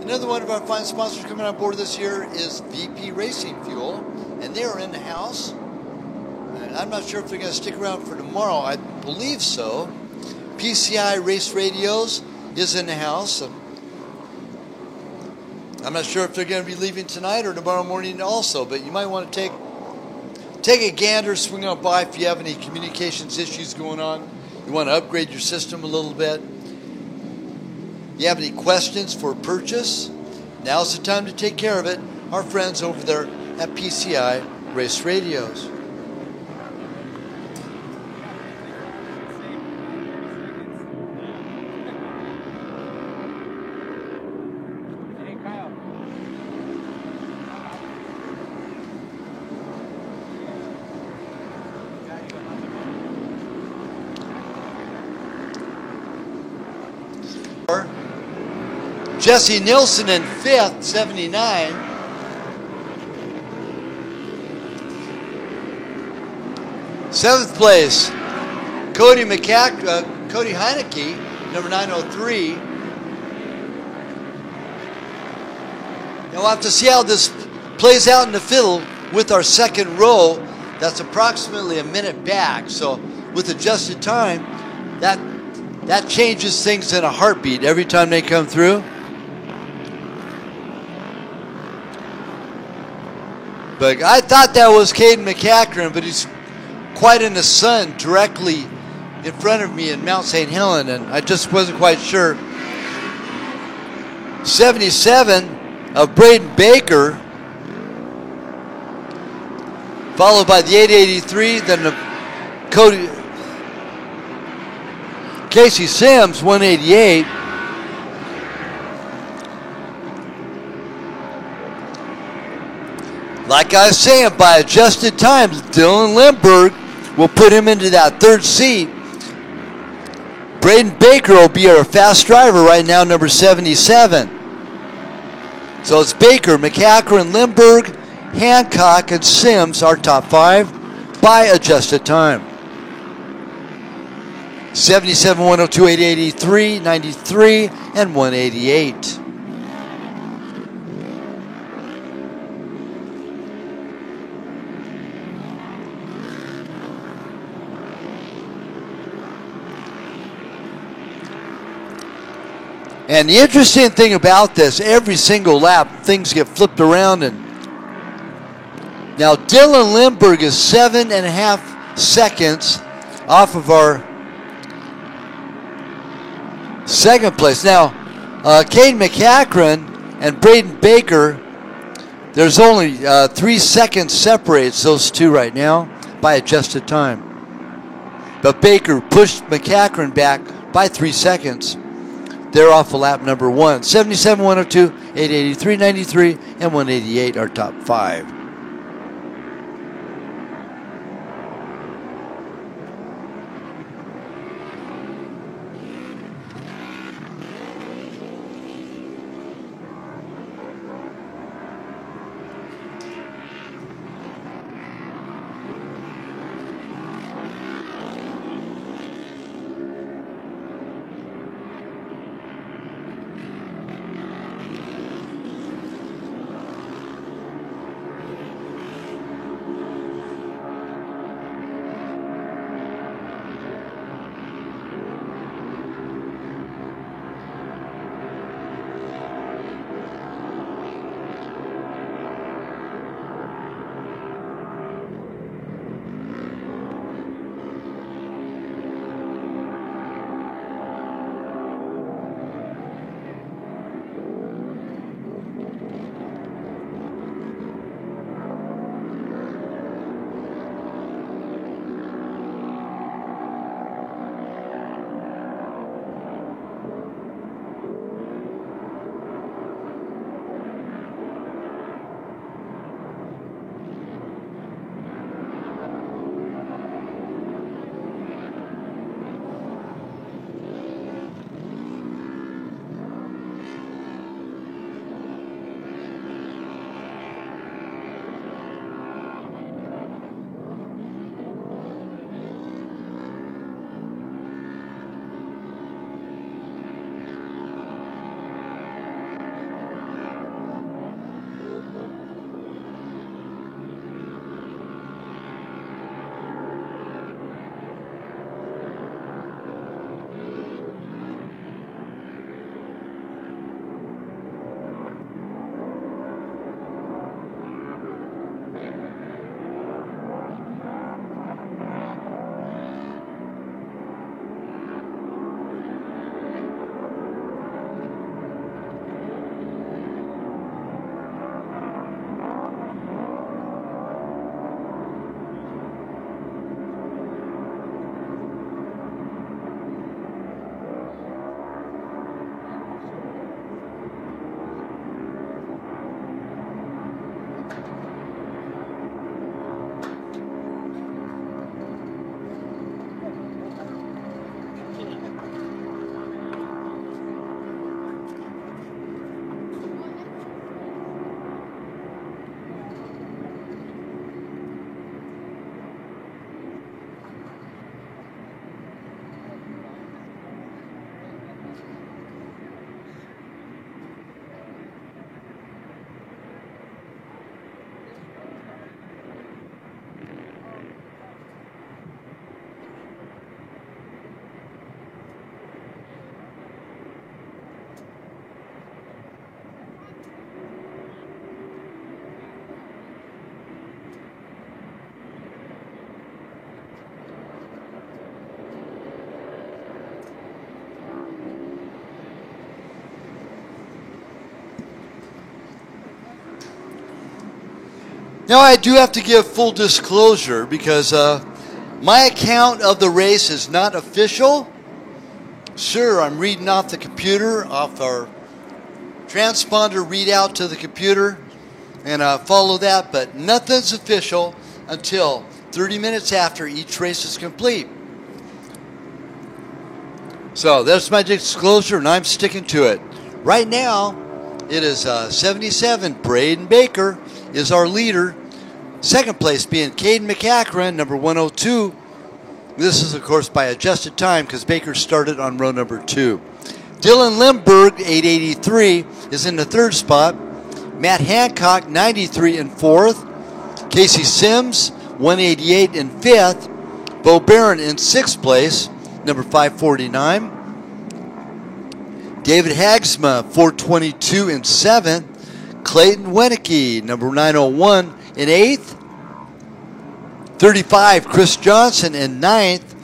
Another one of our fine sponsors coming on board this year is VP Racing Fuel, and they are in the house. I'm not sure if they're going to stick around for tomorrow. I believe so. PCI Race Radios is in the house. I'm not sure if they're going to be leaving tonight or tomorrow morning also, but you might want to take a gander, swing on by if you have any communications issues going on. You want to upgrade your system a little bit. You have any questions for purchase? Now's the time to take care of it. Our friends over there at PCI Race Radios. Jesse Nielsen in 5th, 79. Seventh place, Cody Heineke, number 903. Now we'll have to see how this plays out in the fiddle with our second row. That's approximately a minute back. So with adjusted time, that changes things in a heartbeat every time they come through. But I thought that was Caden McCachran, but he's quite in the sun directly in front of me in Mount St. Helen, and I just wasn't quite sure. 77 of Braden Baker, followed by the 883, then the Casey Sims, 188. Like I was saying, by adjusted times, Dylan Lindbergh will put him into that third seat. Braden Baker will be our fast driver right now, number 77. So it's Baker, McCachran, Lindbergh, Hancock, and Sims, our top 5 by adjusted time. 77, 102, 883, 93, and 188. And the interesting thing about this, every single lap, things get flipped around. And now Dylan Lindbergh is 7.5 seconds off of our second place. Now, Caden McCachran and Braden Baker, there's only 3 seconds separates those two right now by adjusted time. But Baker pushed McCachran back by 3 seconds. They're off of lap number 1. 77, 102, 883, 93, and 188 are top 5. Now, I do have to give full disclosure because my account of the race is not official. Sure, I'm reading off the computer, off our transponder readout to the computer, and follow that, but nothing's official until 30 minutes after each race is complete. So that's my disclosure, and I'm sticking to it. Right now, it is 77. Braden Baker is our leader. Second place being Caden McCachran, number 102. This is, of course, by adjusted time because Baker started on row number 2. Dylan Limburg, 883, is in the third spot. Matt Hancock, 93, in fourth. Casey Sims, 188, in fifth. Bo Barron in sixth place, number 549. David Hagsma, 422, in seventh. Clayton Wenicky, number 901, in eighth. 35, Chris Johnson, in ninth.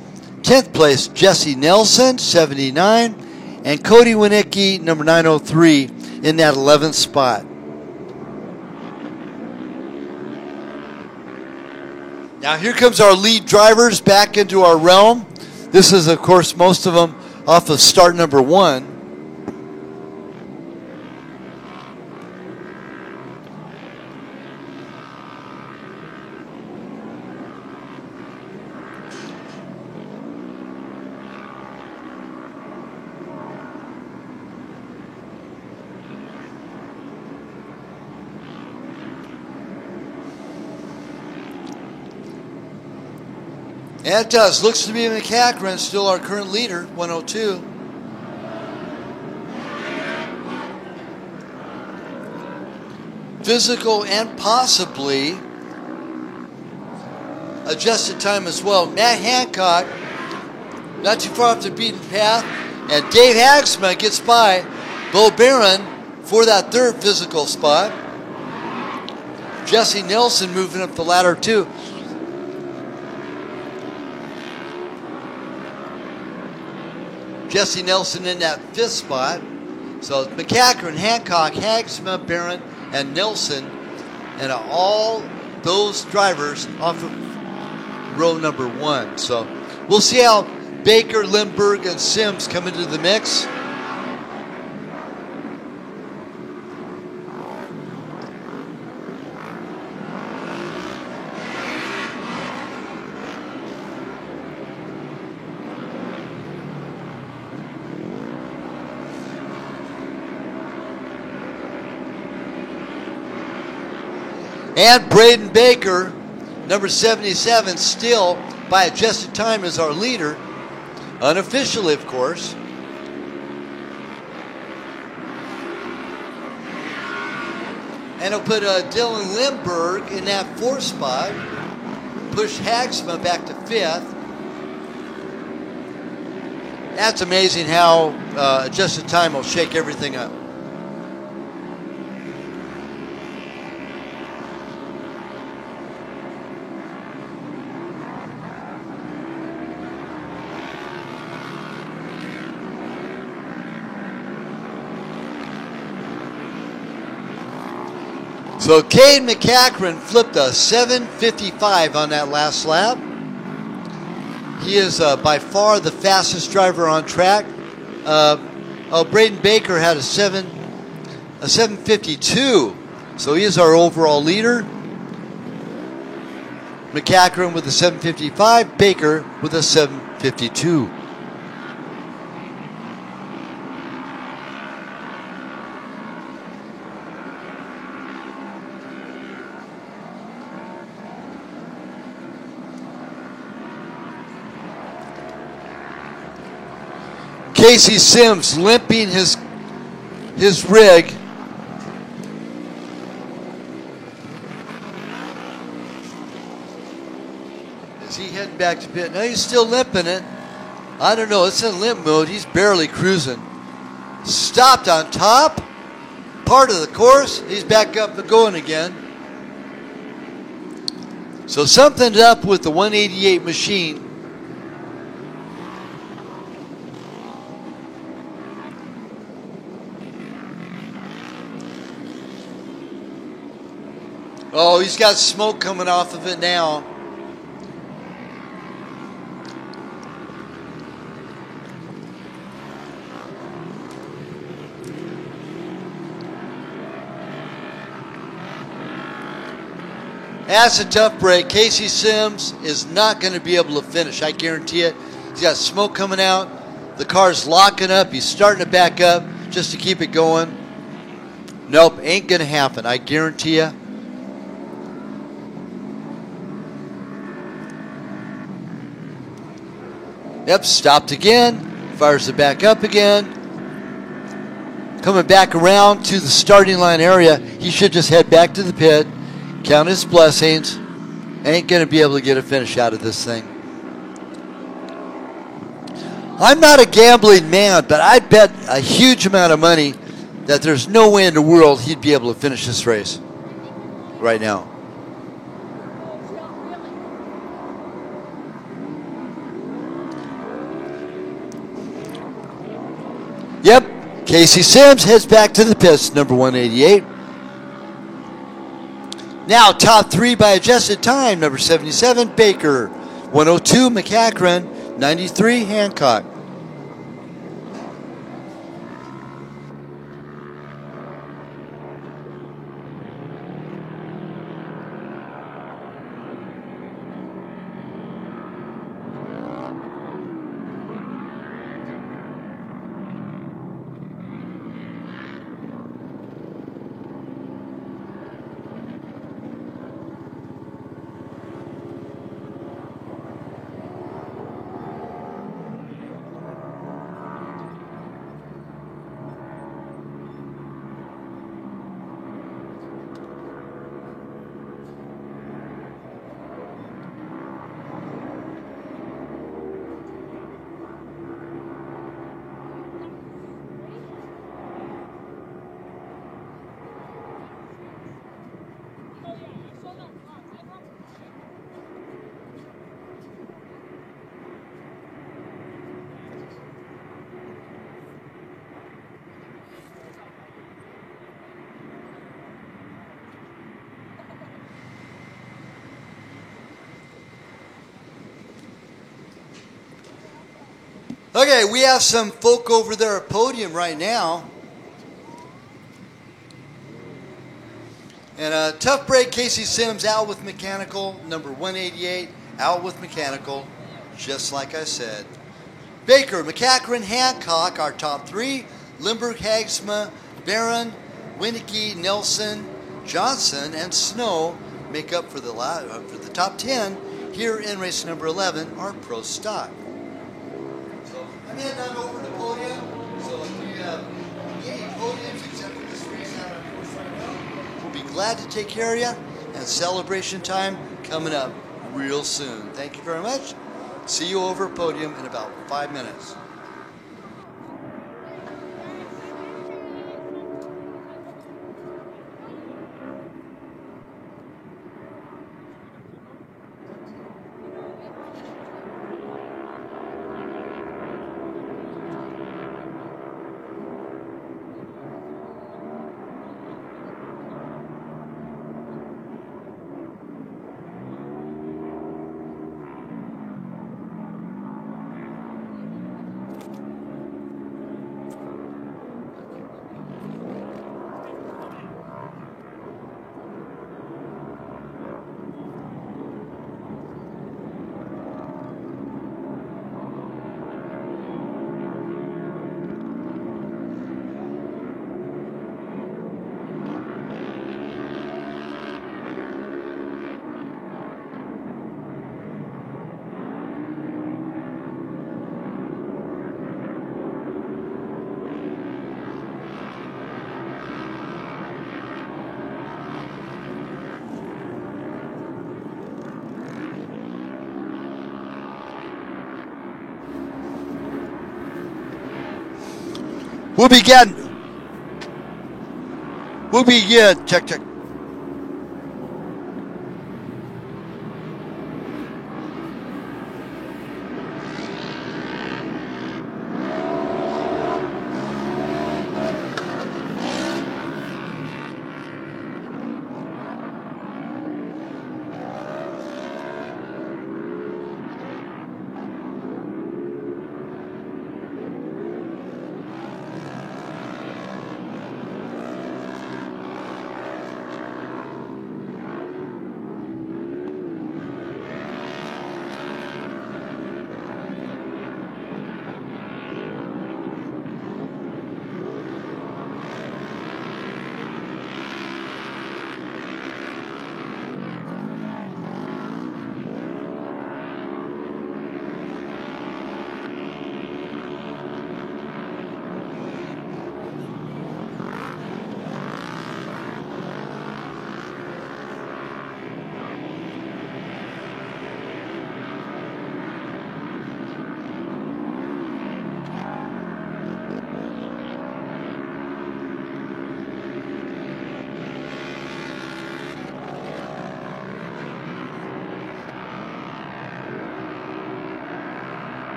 10th place, Jesse Nelson, 79. And Cody Winicky, number 903, in that 11th spot. Now here comes our lead drivers back into our realm. This is, of course, most of them off of start number 1. And it does. Looks to be McCachran, still our current leader, 102. Physical and possibly adjusted time as well. Matt Hancock, not too far off the beaten path. And Dave Hagsma gets by Bo Barron for that third physical spot. Jesse Nelson moving up the ladder too. Jesse Nelson in that fifth spot. So it's McCachran, Hancock, Hagsma, Barron, and Nelson. And all those drivers off of row number 1. So we'll see how Baker, Limburg, and Sims come into the mix. And Braden Baker, number 77, still by adjusted time is our leader. Unofficially, of course. And he'll put Dylan Limburg in that fourth spot. Push Hagsma back to fifth. That's amazing how adjusted time will shake everything up. So Caden McCachran flipped a 7:55 on that last lap. He is by far the fastest driver on track. Braden Baker had a 7:52, so he is our overall leader. McCachran with a 7:55, Baker with a 7:52. Casey Sims limping his rig. Is he heading back to pit? No, he's still limping it. I don't know. It's in limp mode. He's barely cruising. Stopped on top. Part of the course. He's back up and going again. So something's up with the 188 machine. Oh, he's got smoke coming off of it now. That's a tough break. Casey Sims is not going to be able to finish. I guarantee it. He's got smoke coming out. The car's locking up. He's starting to back up just to keep it going. Nope, ain't going to happen. I guarantee you. Yep, stopped again. Fires it back up again. Coming back around to the starting line area. He should just head back to the pit. Count his blessings. Ain't going to be able to get a finish out of this thing. I'm not a gambling man, but I bet a huge amount of money that there's no way in the world he'd be able to finish this race right now. Yep, Casey Sims heads back to the pits, number 188. Now top three by adjusted time, number 77, Baker. 102, McCachran. 93, Hancock. Okay, we have some folk over there at podium right now. And a tough break, Casey Sims out with mechanical, number 188, out with mechanical, just like I said. Baker, McCachran, Hancock, our top three. Limburg, Hagsma, Barron, Winicky, Nelson, Johnson, and Snow make up for the top 10 here in race number 11, our pro stock. So I'm heading on over to the podium. So if we have any podiums except for this race out on course right now, we'll be glad to take care of you. And celebration time coming up real soon. Thank you very much. See you over at podium in about 5 minutes. We'll begin. Check.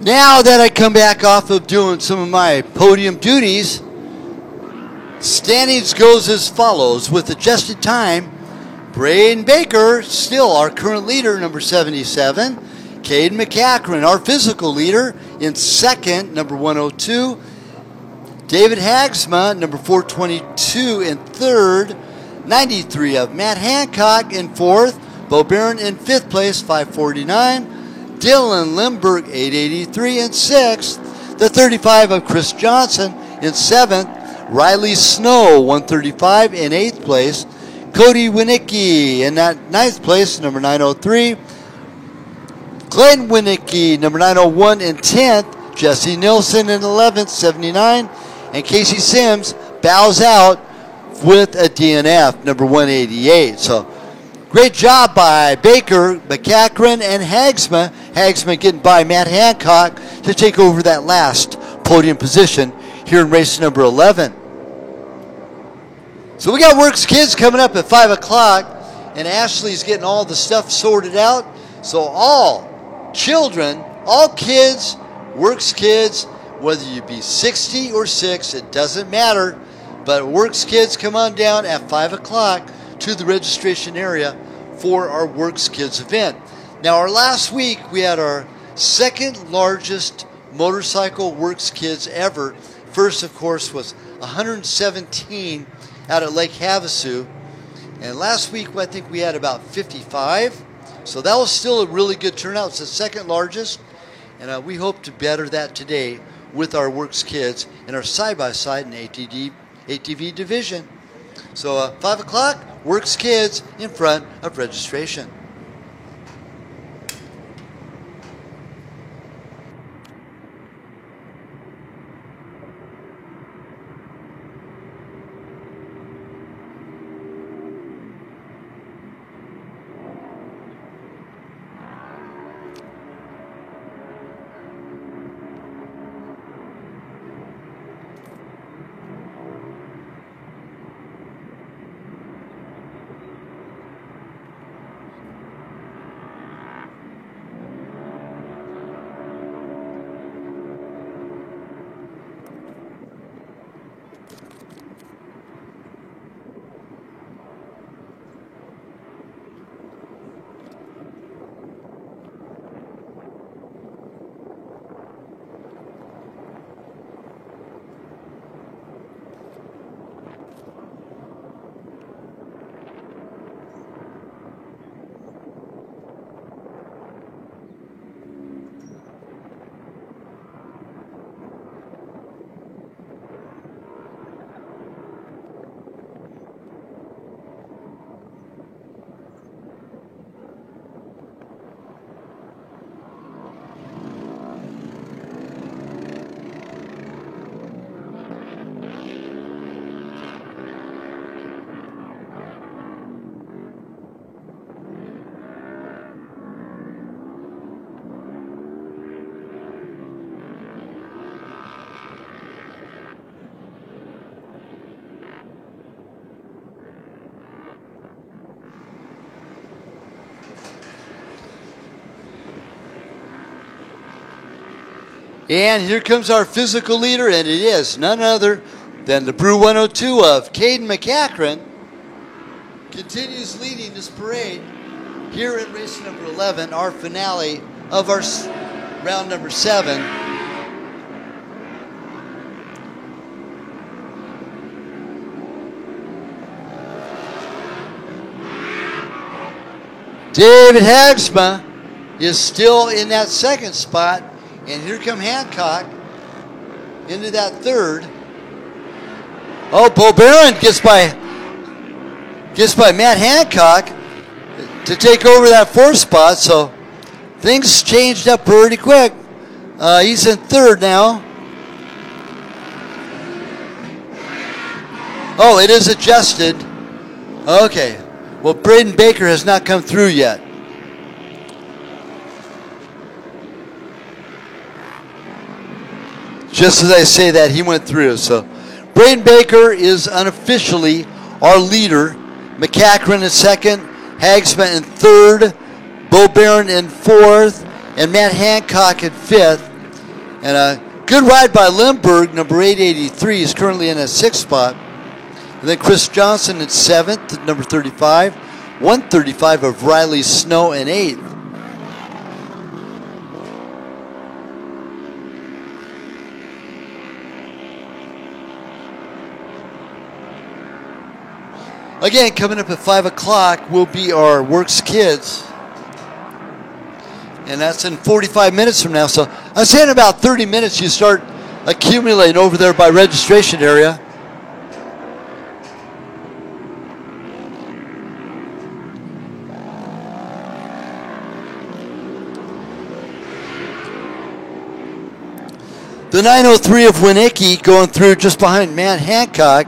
Now that I come back off of doing some of my podium duties, standings goes as follows. With adjusted time, Braden Baker, still our current leader, number 77. Caden McCachran, our physical leader, in second, number 102. David Hagsma, number 422, in third. 93 of Matt Hancock in fourth. Bo Barron in fifth place, 549. Dylan Limberg, 883, in sixth. The 35 of Chris Johnson in seventh. Riley Snow, 135, in eighth place. Cody Winicki in that ninth place, number 903. Glenn Winicki, number 901, in 10th. Jesse Nilsson in 11th, 79. And Casey Sims bows out with a DNF, number 188. So great job by Baker, McCachran, and Hagsma. Hagsma getting by Matt Hancock to take over that last podium position here in race number 11. So we got Works Kids coming up at 5 o'clock, and Ashley's getting all the stuff sorted out. So all children, all kids, Works Kids, whether you be 60 or 6, it doesn't matter. But Works Kids, come on down at 5 o'clock to the registration area for our Works Kids event. Now, our last week, we had our second largest motorcycle Works Kids ever. First, of course, was 117 out at Lake Havasu. And last week, I think we had about 55. So that was still a really good turnout. It's the second largest. And we hope to better that today with our Works Kids in our side-by-side and ATV division. So 5 o'clock, Works Kids in front of registration. And here comes our physical leader, and it is none other than the Brew 102 of Caden McCachran. Continues leading this parade here in race number 11, our finale of our round number 7. David Hagsma is still in that second spot. And here come Hancock into that third. Oh, Bo Barron gets by Matt Hancock to take over that fourth spot. So things changed up pretty quick. He's in third now. Oh, it is adjusted. Okay. Well, Braden Baker has not come through yet. Just as I say that, he went through. So Braden Baker is unofficially our leader. McCachran in second, Hagsma in third, Bo Barron in fourth, and Matt Hancock in fifth. And a good ride by Lindbergh, number 883, is currently in a 6th spot. And then Chris Johnson at 7th, at number 35. 135 of Riley Snow in 8th. Again, coming up at 5 o'clock will be our Works Kids. And that's in 45 minutes from now. So I'm saying about 30 minutes you start accumulating over there by registration area. The 903 of Winnicki going through just behind Matt Hancock.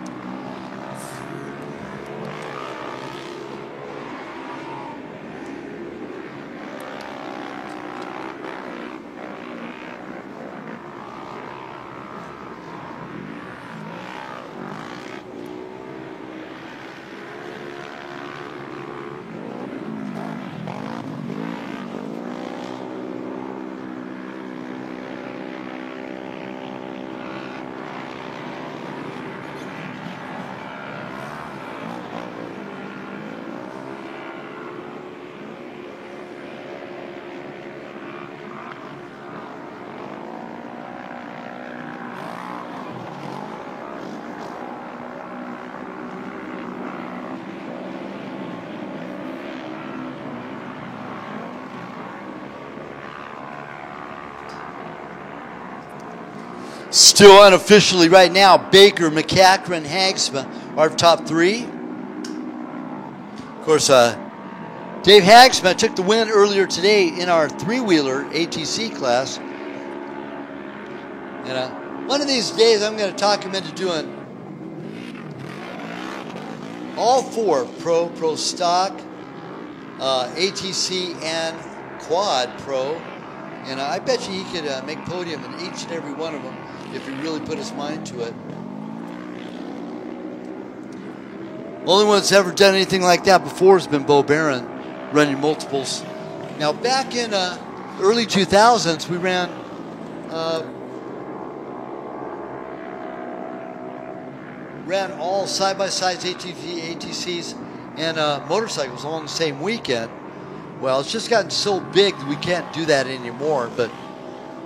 Still unofficially right now, Baker, McCachran, Hagsma are top 3. Of course, Dave Hagsma took the win earlier today in our 3-wheeler ATC class. And one of these days, I'm going to talk him into doing all 4, Pro Stock, ATC, and Quad Pro. And I bet you he could make podium in each and every one of them if he really put his mind to it. Only one that's ever done anything like that before has been Bo Barron, running multiples. Now, back in early 2000s, we ran all side-by-sides, ATCs, and motorcycles all on the same weekend. Well, it's just gotten so big that we can't do that anymore. But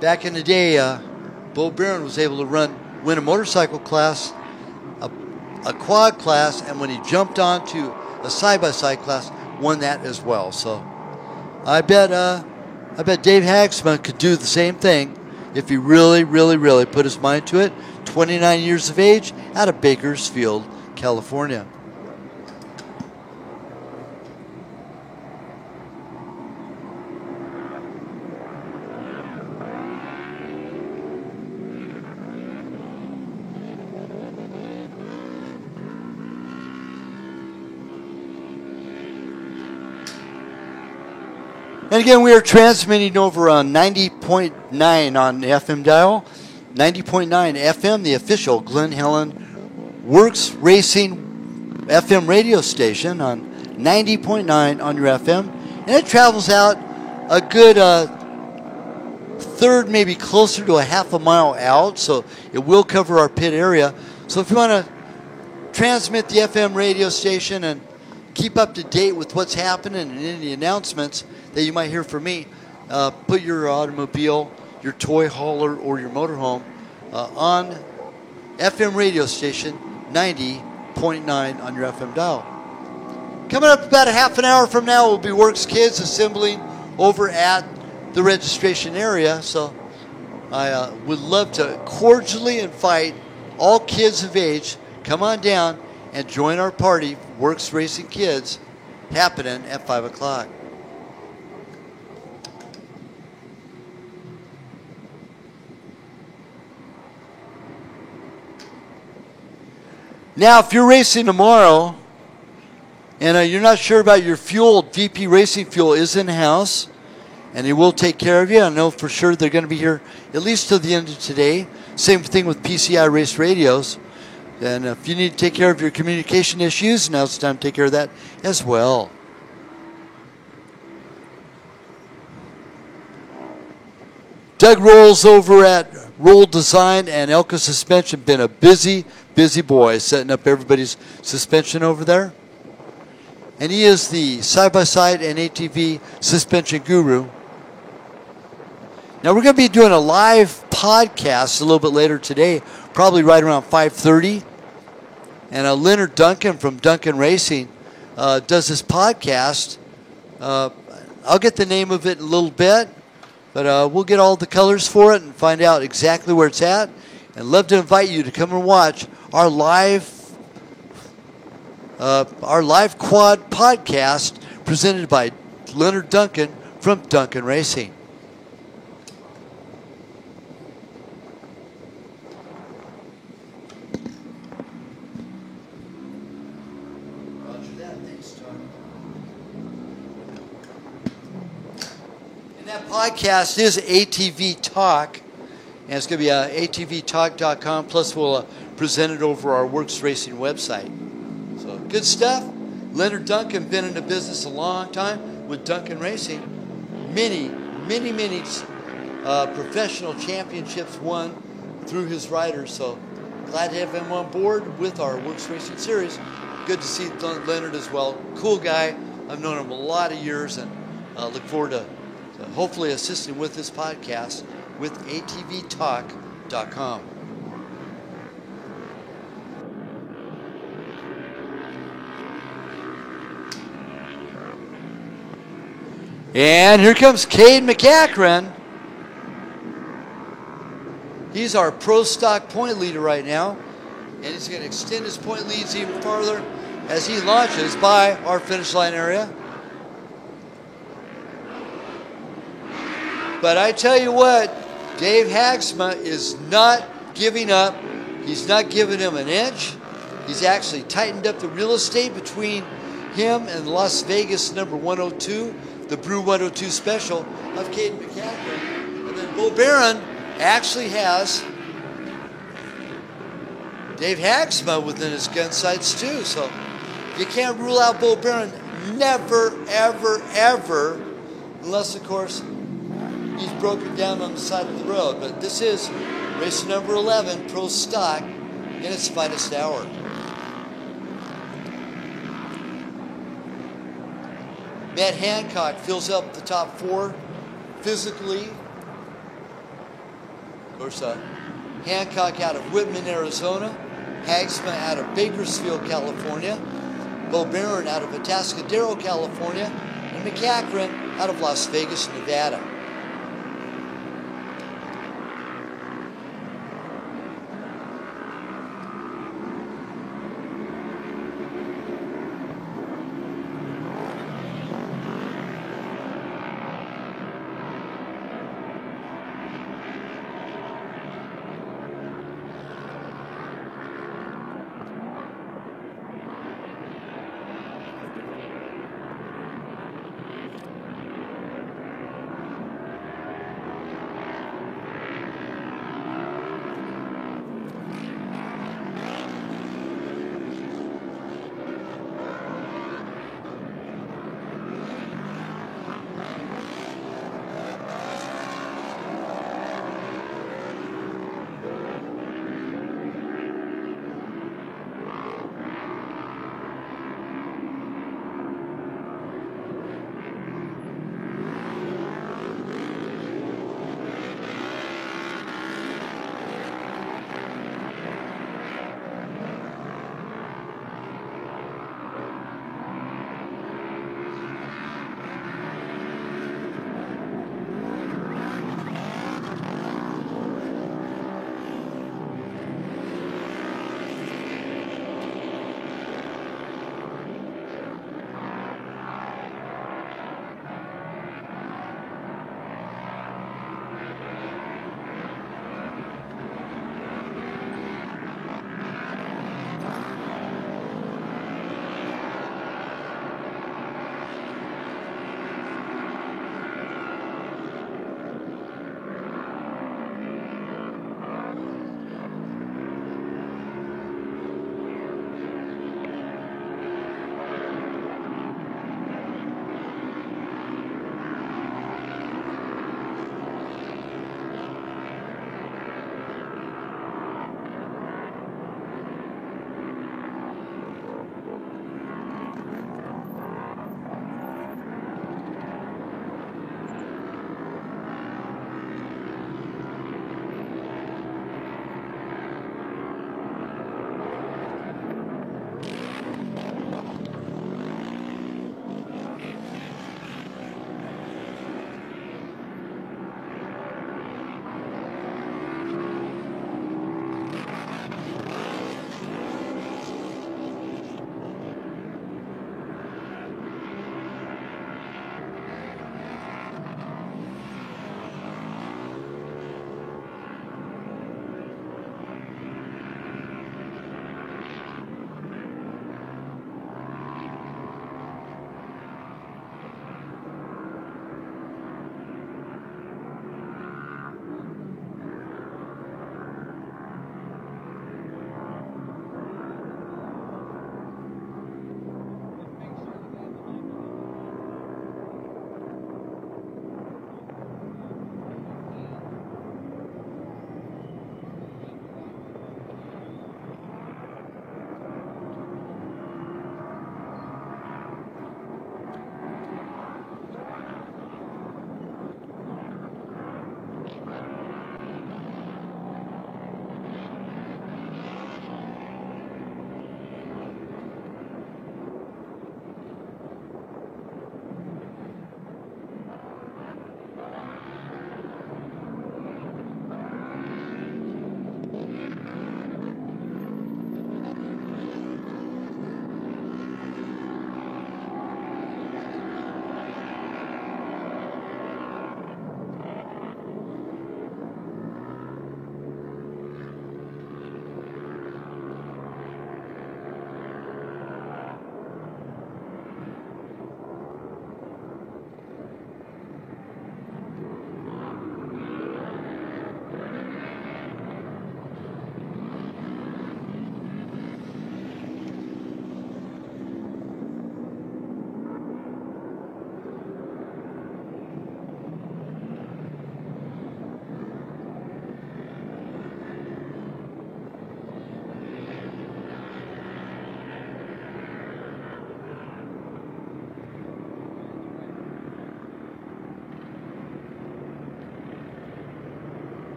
back in the day, Bo Barron was able to win a motorcycle class, a quad class, and when he jumped onto a side-by-side class, won that as well. So I bet Dave Hagsma could do the same thing if he really, really, really put his mind to it. 29 years of age, out of Bakersfield, California. And again, we are transmitting over on 90.9 on the FM dial. 90.9 FM, the official Glen Helen Works Racing FM radio station on 90.9 on your FM. And it travels out a good third, maybe closer to a half a mile out. So it will cover our pit area. So if you want to transmit the FM radio station and keep up to date with what's happening and any announcements that you might hear from me, put your automobile, your toy hauler, or your motorhome on FM radio station 90.9 on your FM dial. Coming up about a half an hour from now will be Works Kids assembling over at the registration area. So I would love to cordially invite all kids of age, come on down and join our party, Works Racing Kids, happening at 5 o'clock. Now, if you're racing tomorrow and you're not sure about your fuel, VP Racing Fuel is in-house, and they will take care of you. I know for sure they're going to be here at least till the end of today. Same thing with PCI Race Radios. And if you need to take care of your communication issues, now's the time to take care of that as well. Doug Rolls over at Roll Design and Elka Suspension. Been a busy boy setting up everybody's suspension over there. And he is the side-by-side and ATV suspension guru. Now we're going to be doing a live podcast a little bit later today, probably right around 5:30. And Leonard Duncan from Duncan Racing does this podcast. I'll get the name of it in a little bit, but we'll get all the colors for it and find out exactly where it's at. And love to invite you to come and watch our live quad podcast presented by Leonard Duncan from Duncan Racing. That podcast is ATV Talk, and it's going to be atvtalk.com, plus we'll present it over our Works Racing website. So good stuff. Leonard Duncan, been in the business a long time with Duncan Racing. Many professional championships won through his riders, so glad to have him on board with our Works Racing series. Good to see Leonard as well. Cool guy. I've known him a lot of years, and look forward to hopefully assisting with this podcast with atvtalk.com. And here comes Cade McCachran. He's our pro stock point leader right now, and he's going to extend his point leads even farther as he launches by our finish line area. But I tell you what, Dave Hagsma is not giving up. He's not giving him an inch. He's actually tightened up the real estate between him and Las Vegas number 102, the Brew 102 special of Cade McCachran. And then Bo Barron actually has Dave Hagsma within his gun sights too. So you can't rule out Bo Barron. Never, ever, ever, unless, of course, he's broken down on the side of the road. But this is race number 11, Pro Stock, in its finest hour. Matt Hancock fills up the top four physically. Of course, Hancock out of Whitman, Arizona. Hagsma out of Bakersfield, California. Bo Barron out of Atascadero, California. And McCachran out of Las Vegas, Nevada.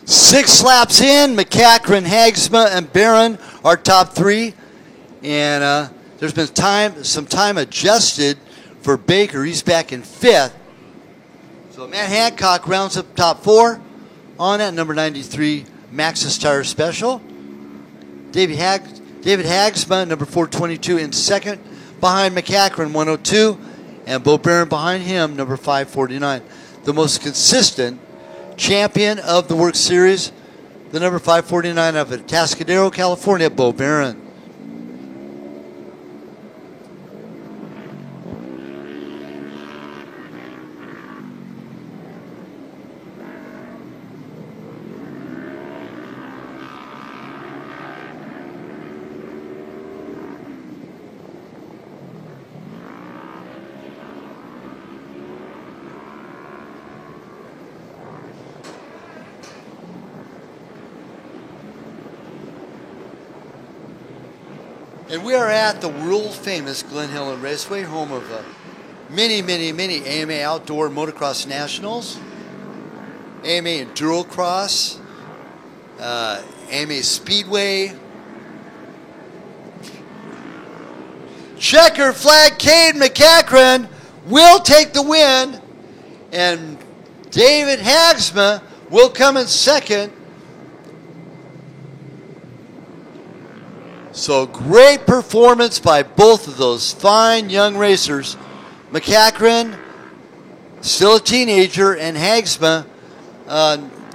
6 laps in, McCachran, Hagsma, and Barron are top 3. And there's been some time adjusted for Baker. He's back in 5th. So Matt Hancock rounds up top 4 on that number 93 Maxxis Tire Special. David Hagsma, number 422, in 2nd behind McCachran, 102. And Bo Barron behind him, number 549. The most consistent champion of the Work Series, the number 549 of Atascadero, California, Bo Barron. And we are at the world-famous Glen Helen Raceway, home of many AMA Outdoor Motocross Nationals, AMA Endurocross, AMA Speedway. Checker flag, Cade McCachran will take the win, and David Hagsma will come in 2nd. So great performance by both of those fine young racers. McCachran, still a teenager, and Hagsma,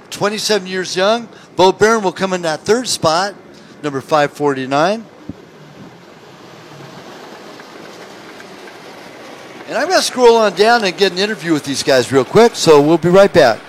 27 years young. Bo Barron will come in that 3rd spot, number 549. And I'm going to scroll on down and get an interview with these guys real quick, so we'll be right back.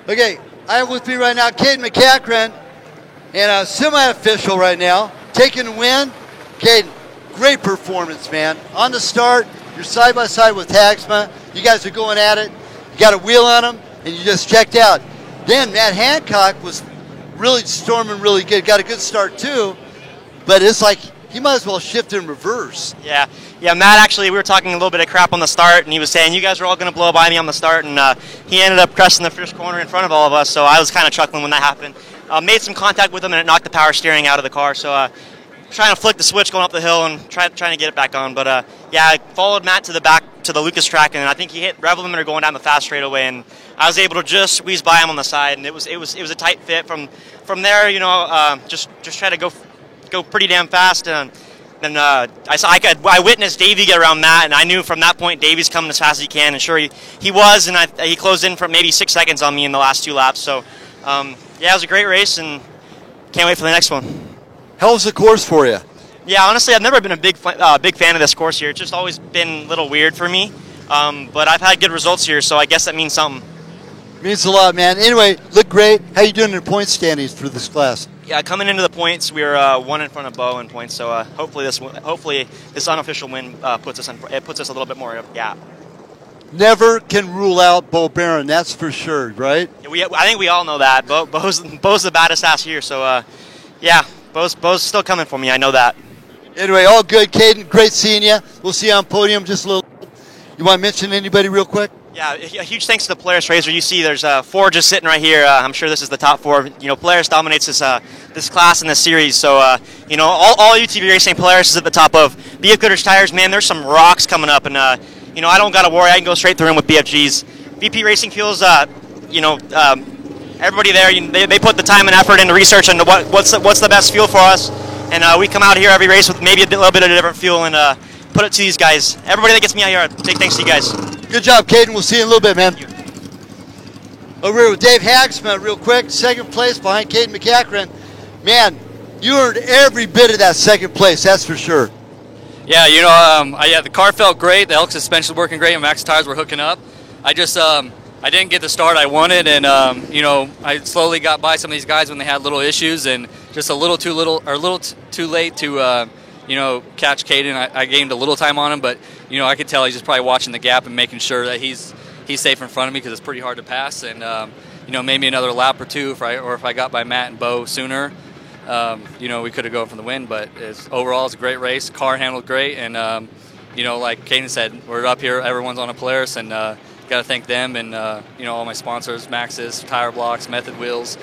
Okay, I have with me right now Caden McCachran, and a semi-official right now, taking the win. Caden, great performance, man. On the start, you're side-by-side with Hagsma. You guys are going at it. You got a wheel on him, and you just checked out. Then Matt Hancock was really storming really good. Got a good start, too. But it's like he might as well shift in reverse. Yeah, Matt, actually, we were talking a little bit of crap on the start, and he was saying, you guys are all going to blow by me on the start, and he ended up pressing the first corner in front of all of us, so I was kind of chuckling when that happened. Made some contact with him, and it knocked the power steering out of the car, so trying to flick the switch going up the hill and trying to get it back on. But, yeah, I followed Matt to the back to the Lucas track, and I think he hit rev limiter going down the fast straightaway, and I was able to just squeeze by him on the side, and it was a tight fit. From there, you know, just try to go pretty damn fast, and then I witnessed Davey get around Matt, and I knew from that point Davey's coming as fast as he can, and sure he was, and he closed in for maybe 6 seconds on me in the last 2 laps. So, yeah, it was a great race, and can't wait for the next one. How was the course for you? Yeah, honestly, I've never been a big fan of this course here. It's just always been a little weird for me, but I've had good results here, so I guess that means something. Means a lot, man. Anyway, look great. How you doing in the point standings for this class? Yeah, coming into the points, we were 1 in front of Bo in points. So hopefully this unofficial win puts us a little bit more of a gap. Never can rule out Bo Barron, that's for sure, right? Yeah, I think we all know that. Bo's the baddest ass here. So yeah, Bo's still coming for me. I know that. Anyway, all good, Caden. Great seeing you. We'll see you on podium just a little. You want to mention anybody real quick? Yeah, a huge thanks to the Polaris Razor. You see there's 4 just sitting right here. I'm sure this is the top 4. You know, Polaris dominates this class and this series. So, you know, all UTV racing, Polaris is at the top of. BF Goodrich Tires, man, there's some rocks coming up. And, you know, I don't got to worry. I can go straight through them with BFGs. VP Racing Fuels, you know, everybody there, they put the time and effort into research into what's the best fuel for us. And we come out here every race with maybe a little bit of a different fuel and put it to these guys. Everybody that gets me out here, I say thanks to you guys. Good job, Caden. We'll see you in a little bit, man. Over here with Dave Hagsma, real quick. 2nd place behind Caden McCachran. Man, you earned every bit of that 2nd place, that's for sure. Yeah, you know, the car felt great. The elk suspension was working great, and Max tires were hooking up. I just, I didn't get the start I wanted, and you know, I slowly got by some of these guys when they had little issues, and just a little too late to, you know, catch Caden. I gained a little time on him, but you know, I could tell he's just probably watching the gap and making sure that he's safe in front of me because it's pretty hard to pass. And you know, maybe another lap or 2 if I got by Matt and Bo sooner. You know, we could have gone for the win, but overall it's a great race. Car handled great, and you know, like Caden said, we're up here. Everyone's on a Polaris, and got to thank them and you know, all my sponsors: Maxxis, Tire Blocks, Method Wheels,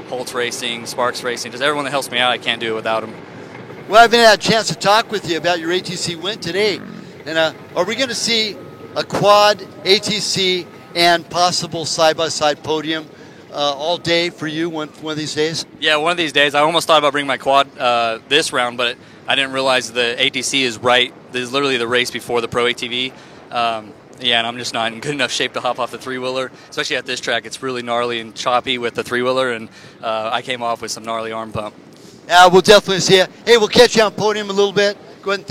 Holtz Racing, Sparks Racing. Just everyone that helps me out. I can't do it without them. Well, I haven't had a chance to talk with you about your ATC win today. And are we going to see a quad ATC and possible side-by-side podium all day for you one of these days? Yeah, one of these days. I almost thought about bringing my quad this round, but I didn't realize the ATC is right. This is literally the race before the Pro ATV. Yeah, and I'm just not in good enough shape to hop off the 3-wheeler, especially at this track. It's really gnarly and choppy with the 3-wheeler, and I came off with some gnarly arm pump. We'll definitely see you. Hey, we'll catch you on podium a little bit. Go ahead and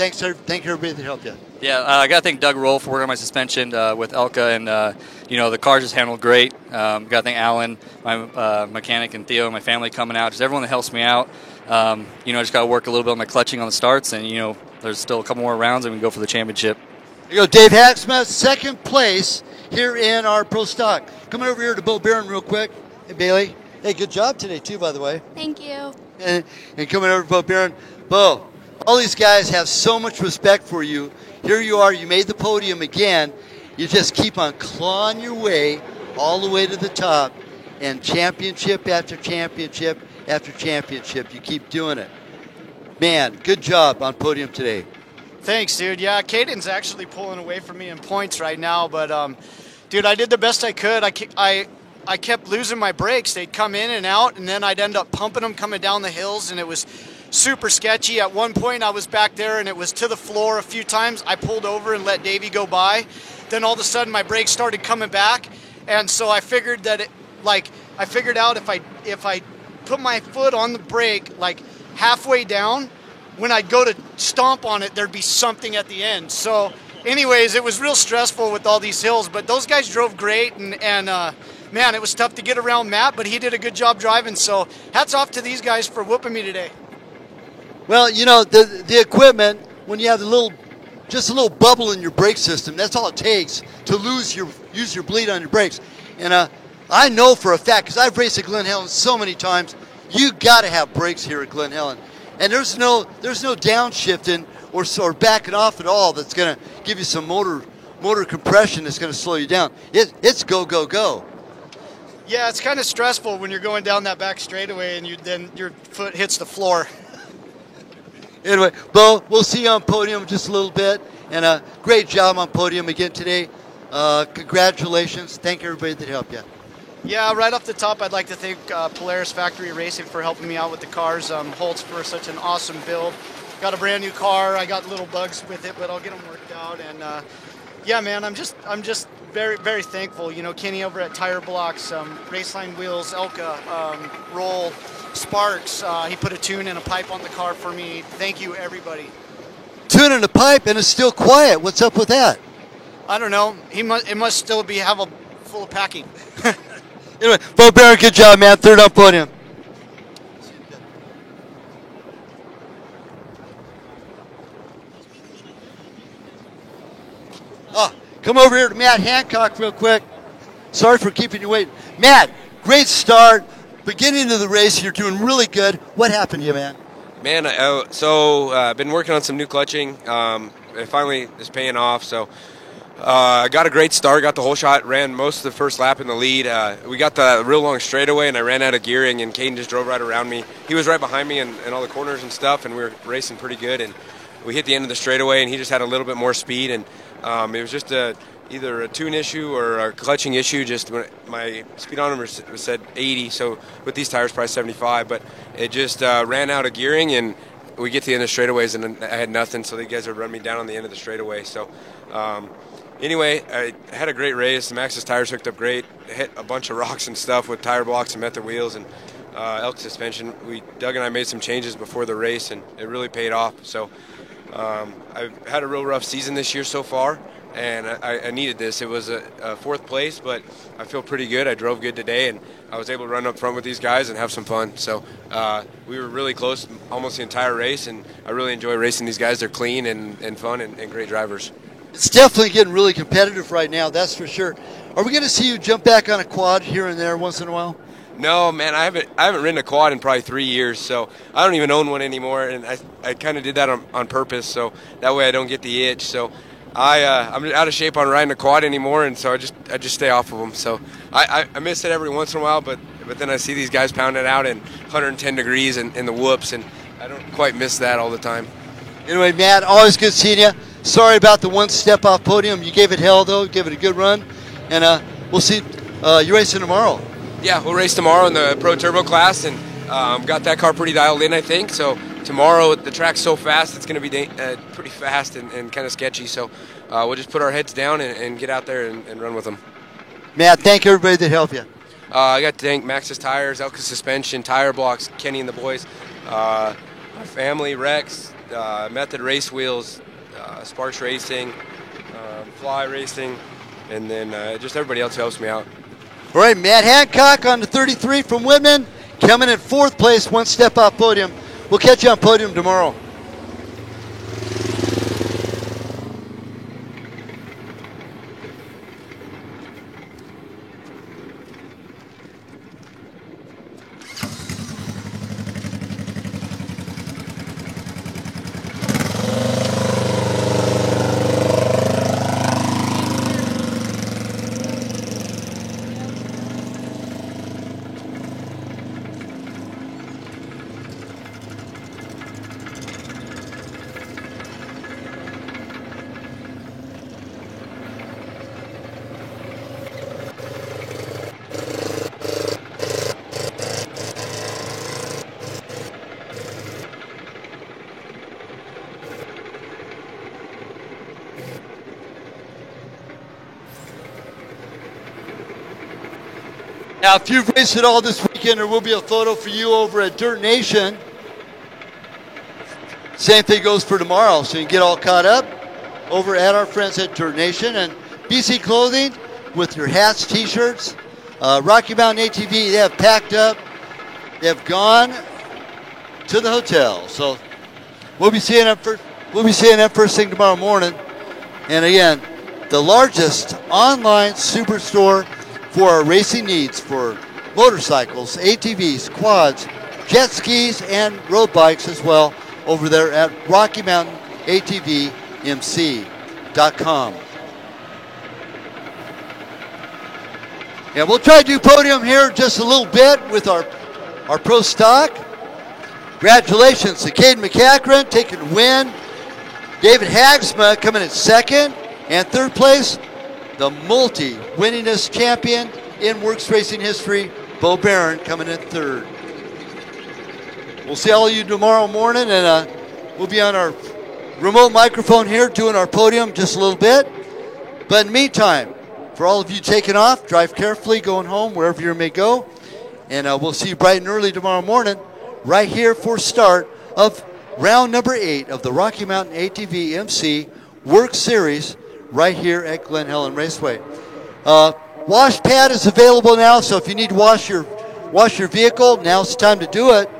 thank everybody that helped you. Yeah, I got to thank Doug Roll for working on my suspension with Elka, and you know, the car just handled great. Got to thank Alan, my mechanic, and Theo, my family coming out. Just everyone that helps me out. You know, just got to work a little bit on my clutching on the starts, and you know, there's still a couple more rounds, and we can go for the championship. There you go, Dave Hagsma, 2nd place here in our Pro Stock. Coming over here to Bo Barron real quick. Hey, Bailey. Hey, good job today, too, by the way. Thank you. And coming over to Bo Barron. Bo, all these guys have so much respect for you. Here you are. You made the podium again. You just keep on clawing your way all the way to the top. And championship after championship after championship, you keep doing it. Man, good job on podium today. Thanks, dude. Yeah, Caden's actually pulling away from me in points right now, but dude, I did the best I could. I kept losing my brakes. They'd come in and out, and then I'd end up pumping them coming down the hills, and it was super sketchy. At one point, I was back there, and it was to the floor a few times. I pulled over and let Davey go by. Then all of a sudden, my brakes started coming back, and so I figured that I figured out if I put my foot on the brake like halfway down, when I'd go to stomp on it, there'd be something at the end. So anyways, it was real stressful with all these hills, but those guys drove great, and man, it was tough to get around Matt, but he did a good job driving. So hats off to these guys for whooping me today. Well, you know, the equipment, when you have just a little bubble in your brake system, that's all it takes to use your bleed on your brakes. And I know for a fact, because I've raced at Glen Helen so many times, you got to have brakes here at Glen Helen. And there's no downshifting or backing off at all that's going to give you some motor compression that's going to slow you down. It's go, go, go. Yeah, it's kind of stressful when you're going down that back straightaway and then your foot hits the floor. Anyway, Bo, we'll see you on podium just a little bit. And great job on podium again today. Congratulations. Thank everybody that helped you. Yeah, right off the top, I'd like to thank Polaris Factory Racing for helping me out with the cars. Holtz for such an awesome build. Got a brand new car. I got little bugs with it, but I'll get them worked out. And yeah, man, I'm just very, very thankful. You know, Kenny over at Tire Blocks, Raceline Wheels, Elka, Roll, Sparks. He put a tune and a pipe on the car for me. Thank you, everybody. Tune in a pipe and it's still quiet. What's up with that? I don't know. It must still have a full of packing. Anyway, Bo Barron, good job, man. Third on podium. Oh, come over here to Matt Hancock real quick. Sorry for keeping you waiting. Matt, great start. Beginning of the race, you're doing really good. What happened to you, man? Man, I've been working on some new clutching. It finally is paying off, so I got a great start, got the whole shot, ran most of the first lap in the lead. We got the real long straightaway, and I ran out of gearing, and Caden just drove right around me. He was right behind me in all the corners and stuff, and we were racing pretty good. And we hit the end of the straightaway, and he just had a little bit more speed. And it was just either a tune issue or a clutching issue. Just when my speedometer said 80, so with these tires, probably 75. But it just ran out of gearing, and we get to the end of the straightaways, and I had nothing, so the guys would run me down on the end of the straightaway. So anyway, I had a great race. The Maxxis tires hooked up great. Hit a bunch of rocks and stuff with Tire Blocks and Method wheels and Elk suspension. Doug and I made some changes before the race, and it really paid off. So I've had a real rough season this year so far, and I needed this. It was a fourth place, but I feel pretty good. I drove good today, and I was able to run up front with these guys and have some fun. So we were really close almost the entire race, and I really enjoy racing these guys. They're clean and fun and great drivers. It's definitely getting really competitive right now, that's for sure. Are we going to see you jump back on a quad here and there once in a while? No, man, I haven't ridden a quad in probably 3 years, so I don't even own one anymore, and I kind of did that on purpose, so that way I don't get the itch. So I'm out of shape on riding a quad anymore, and so I just stay off of them. So I miss it every once in a while, but then I see these guys pound it out in 110 degrees and the whoops, and I don't quite miss that all the time. Anyway, Matt, always good seeing you. Sorry about the one step off podium. You gave it hell, though. Gave it a good run. And we'll see you racing tomorrow. Yeah, we'll race tomorrow in the Pro Turbo class, and got that car pretty dialed in, I think. So tomorrow, the track's so fast, it's going to be pretty fast and kind of sketchy. So we'll just put our heads down and get out there and run with them. Matt, thank everybody that helped you. I got to thank Maxxis Tires, Elka Suspension, Tire Blocks, Kenny and the boys, my family, Rex, Method Race Wheels, Sparks Racing, Fly Racing, and then just everybody else who helps me out. All right, Matt Hancock on the 33 from Whitman, coming in fourth place, one step off podium. We'll catch you on podium tomorrow. Now, if you've raced it all this weekend, there will be a photo for you over at Dirt Nation. Same thing goes for tomorrow, so you can get all caught up over at our friends at Dirt Nation. And BC Clothing with your hats, T-shirts, Rocky Mountain ATV, they have packed up. They have gone to the hotel. So we'll be seeing them first thing tomorrow morning. And again, the largest online superstore for our racing needs for motorcycles, ATVs, quads, jet skis, and road bikes as well over there at Rocky Mountain ATVMC.com. Yeah, we'll try to do podium here just a little bit with our pro stock. Congratulations to Caden McCachran taking the win. David Hagsma coming in second. And third place, the multi-winningest champion in Works Racing history, Bo Barron, coming in third. We'll see all of you tomorrow morning, and we'll be on our remote microphone here doing our podium just a little bit. But in the meantime, for all of you taking off, drive carefully, going home, wherever you may go. And we'll see you bright and early tomorrow morning, right here for start of round number 8 of the Rocky Mountain ATV MC Work Series right here at Glen Helen Raceway. Wash pad is available now, so if you need to wash your vehicle, now's the time to do it.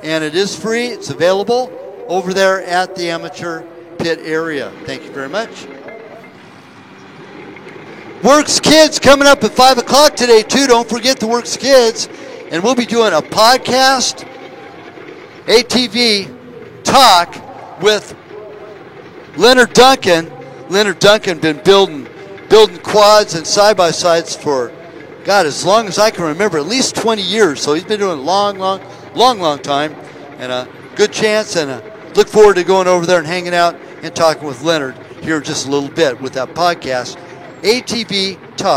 And it is free. It's available over there at the amateur pit area. Thank you very much. Works Kids coming up at 5 o'clock today, too. Don't forget the Works Kids. And we'll be doing a podcast, ATV talk with Leonard Duncan. Leonard Duncan been building quads and side-by-sides for, God, as long as I can remember, at least 20 years. So he's been doing a long time. And a good chance, and look forward to going over there and hanging out and talking with Leonard here in just a little bit with that podcast, ATV Talk.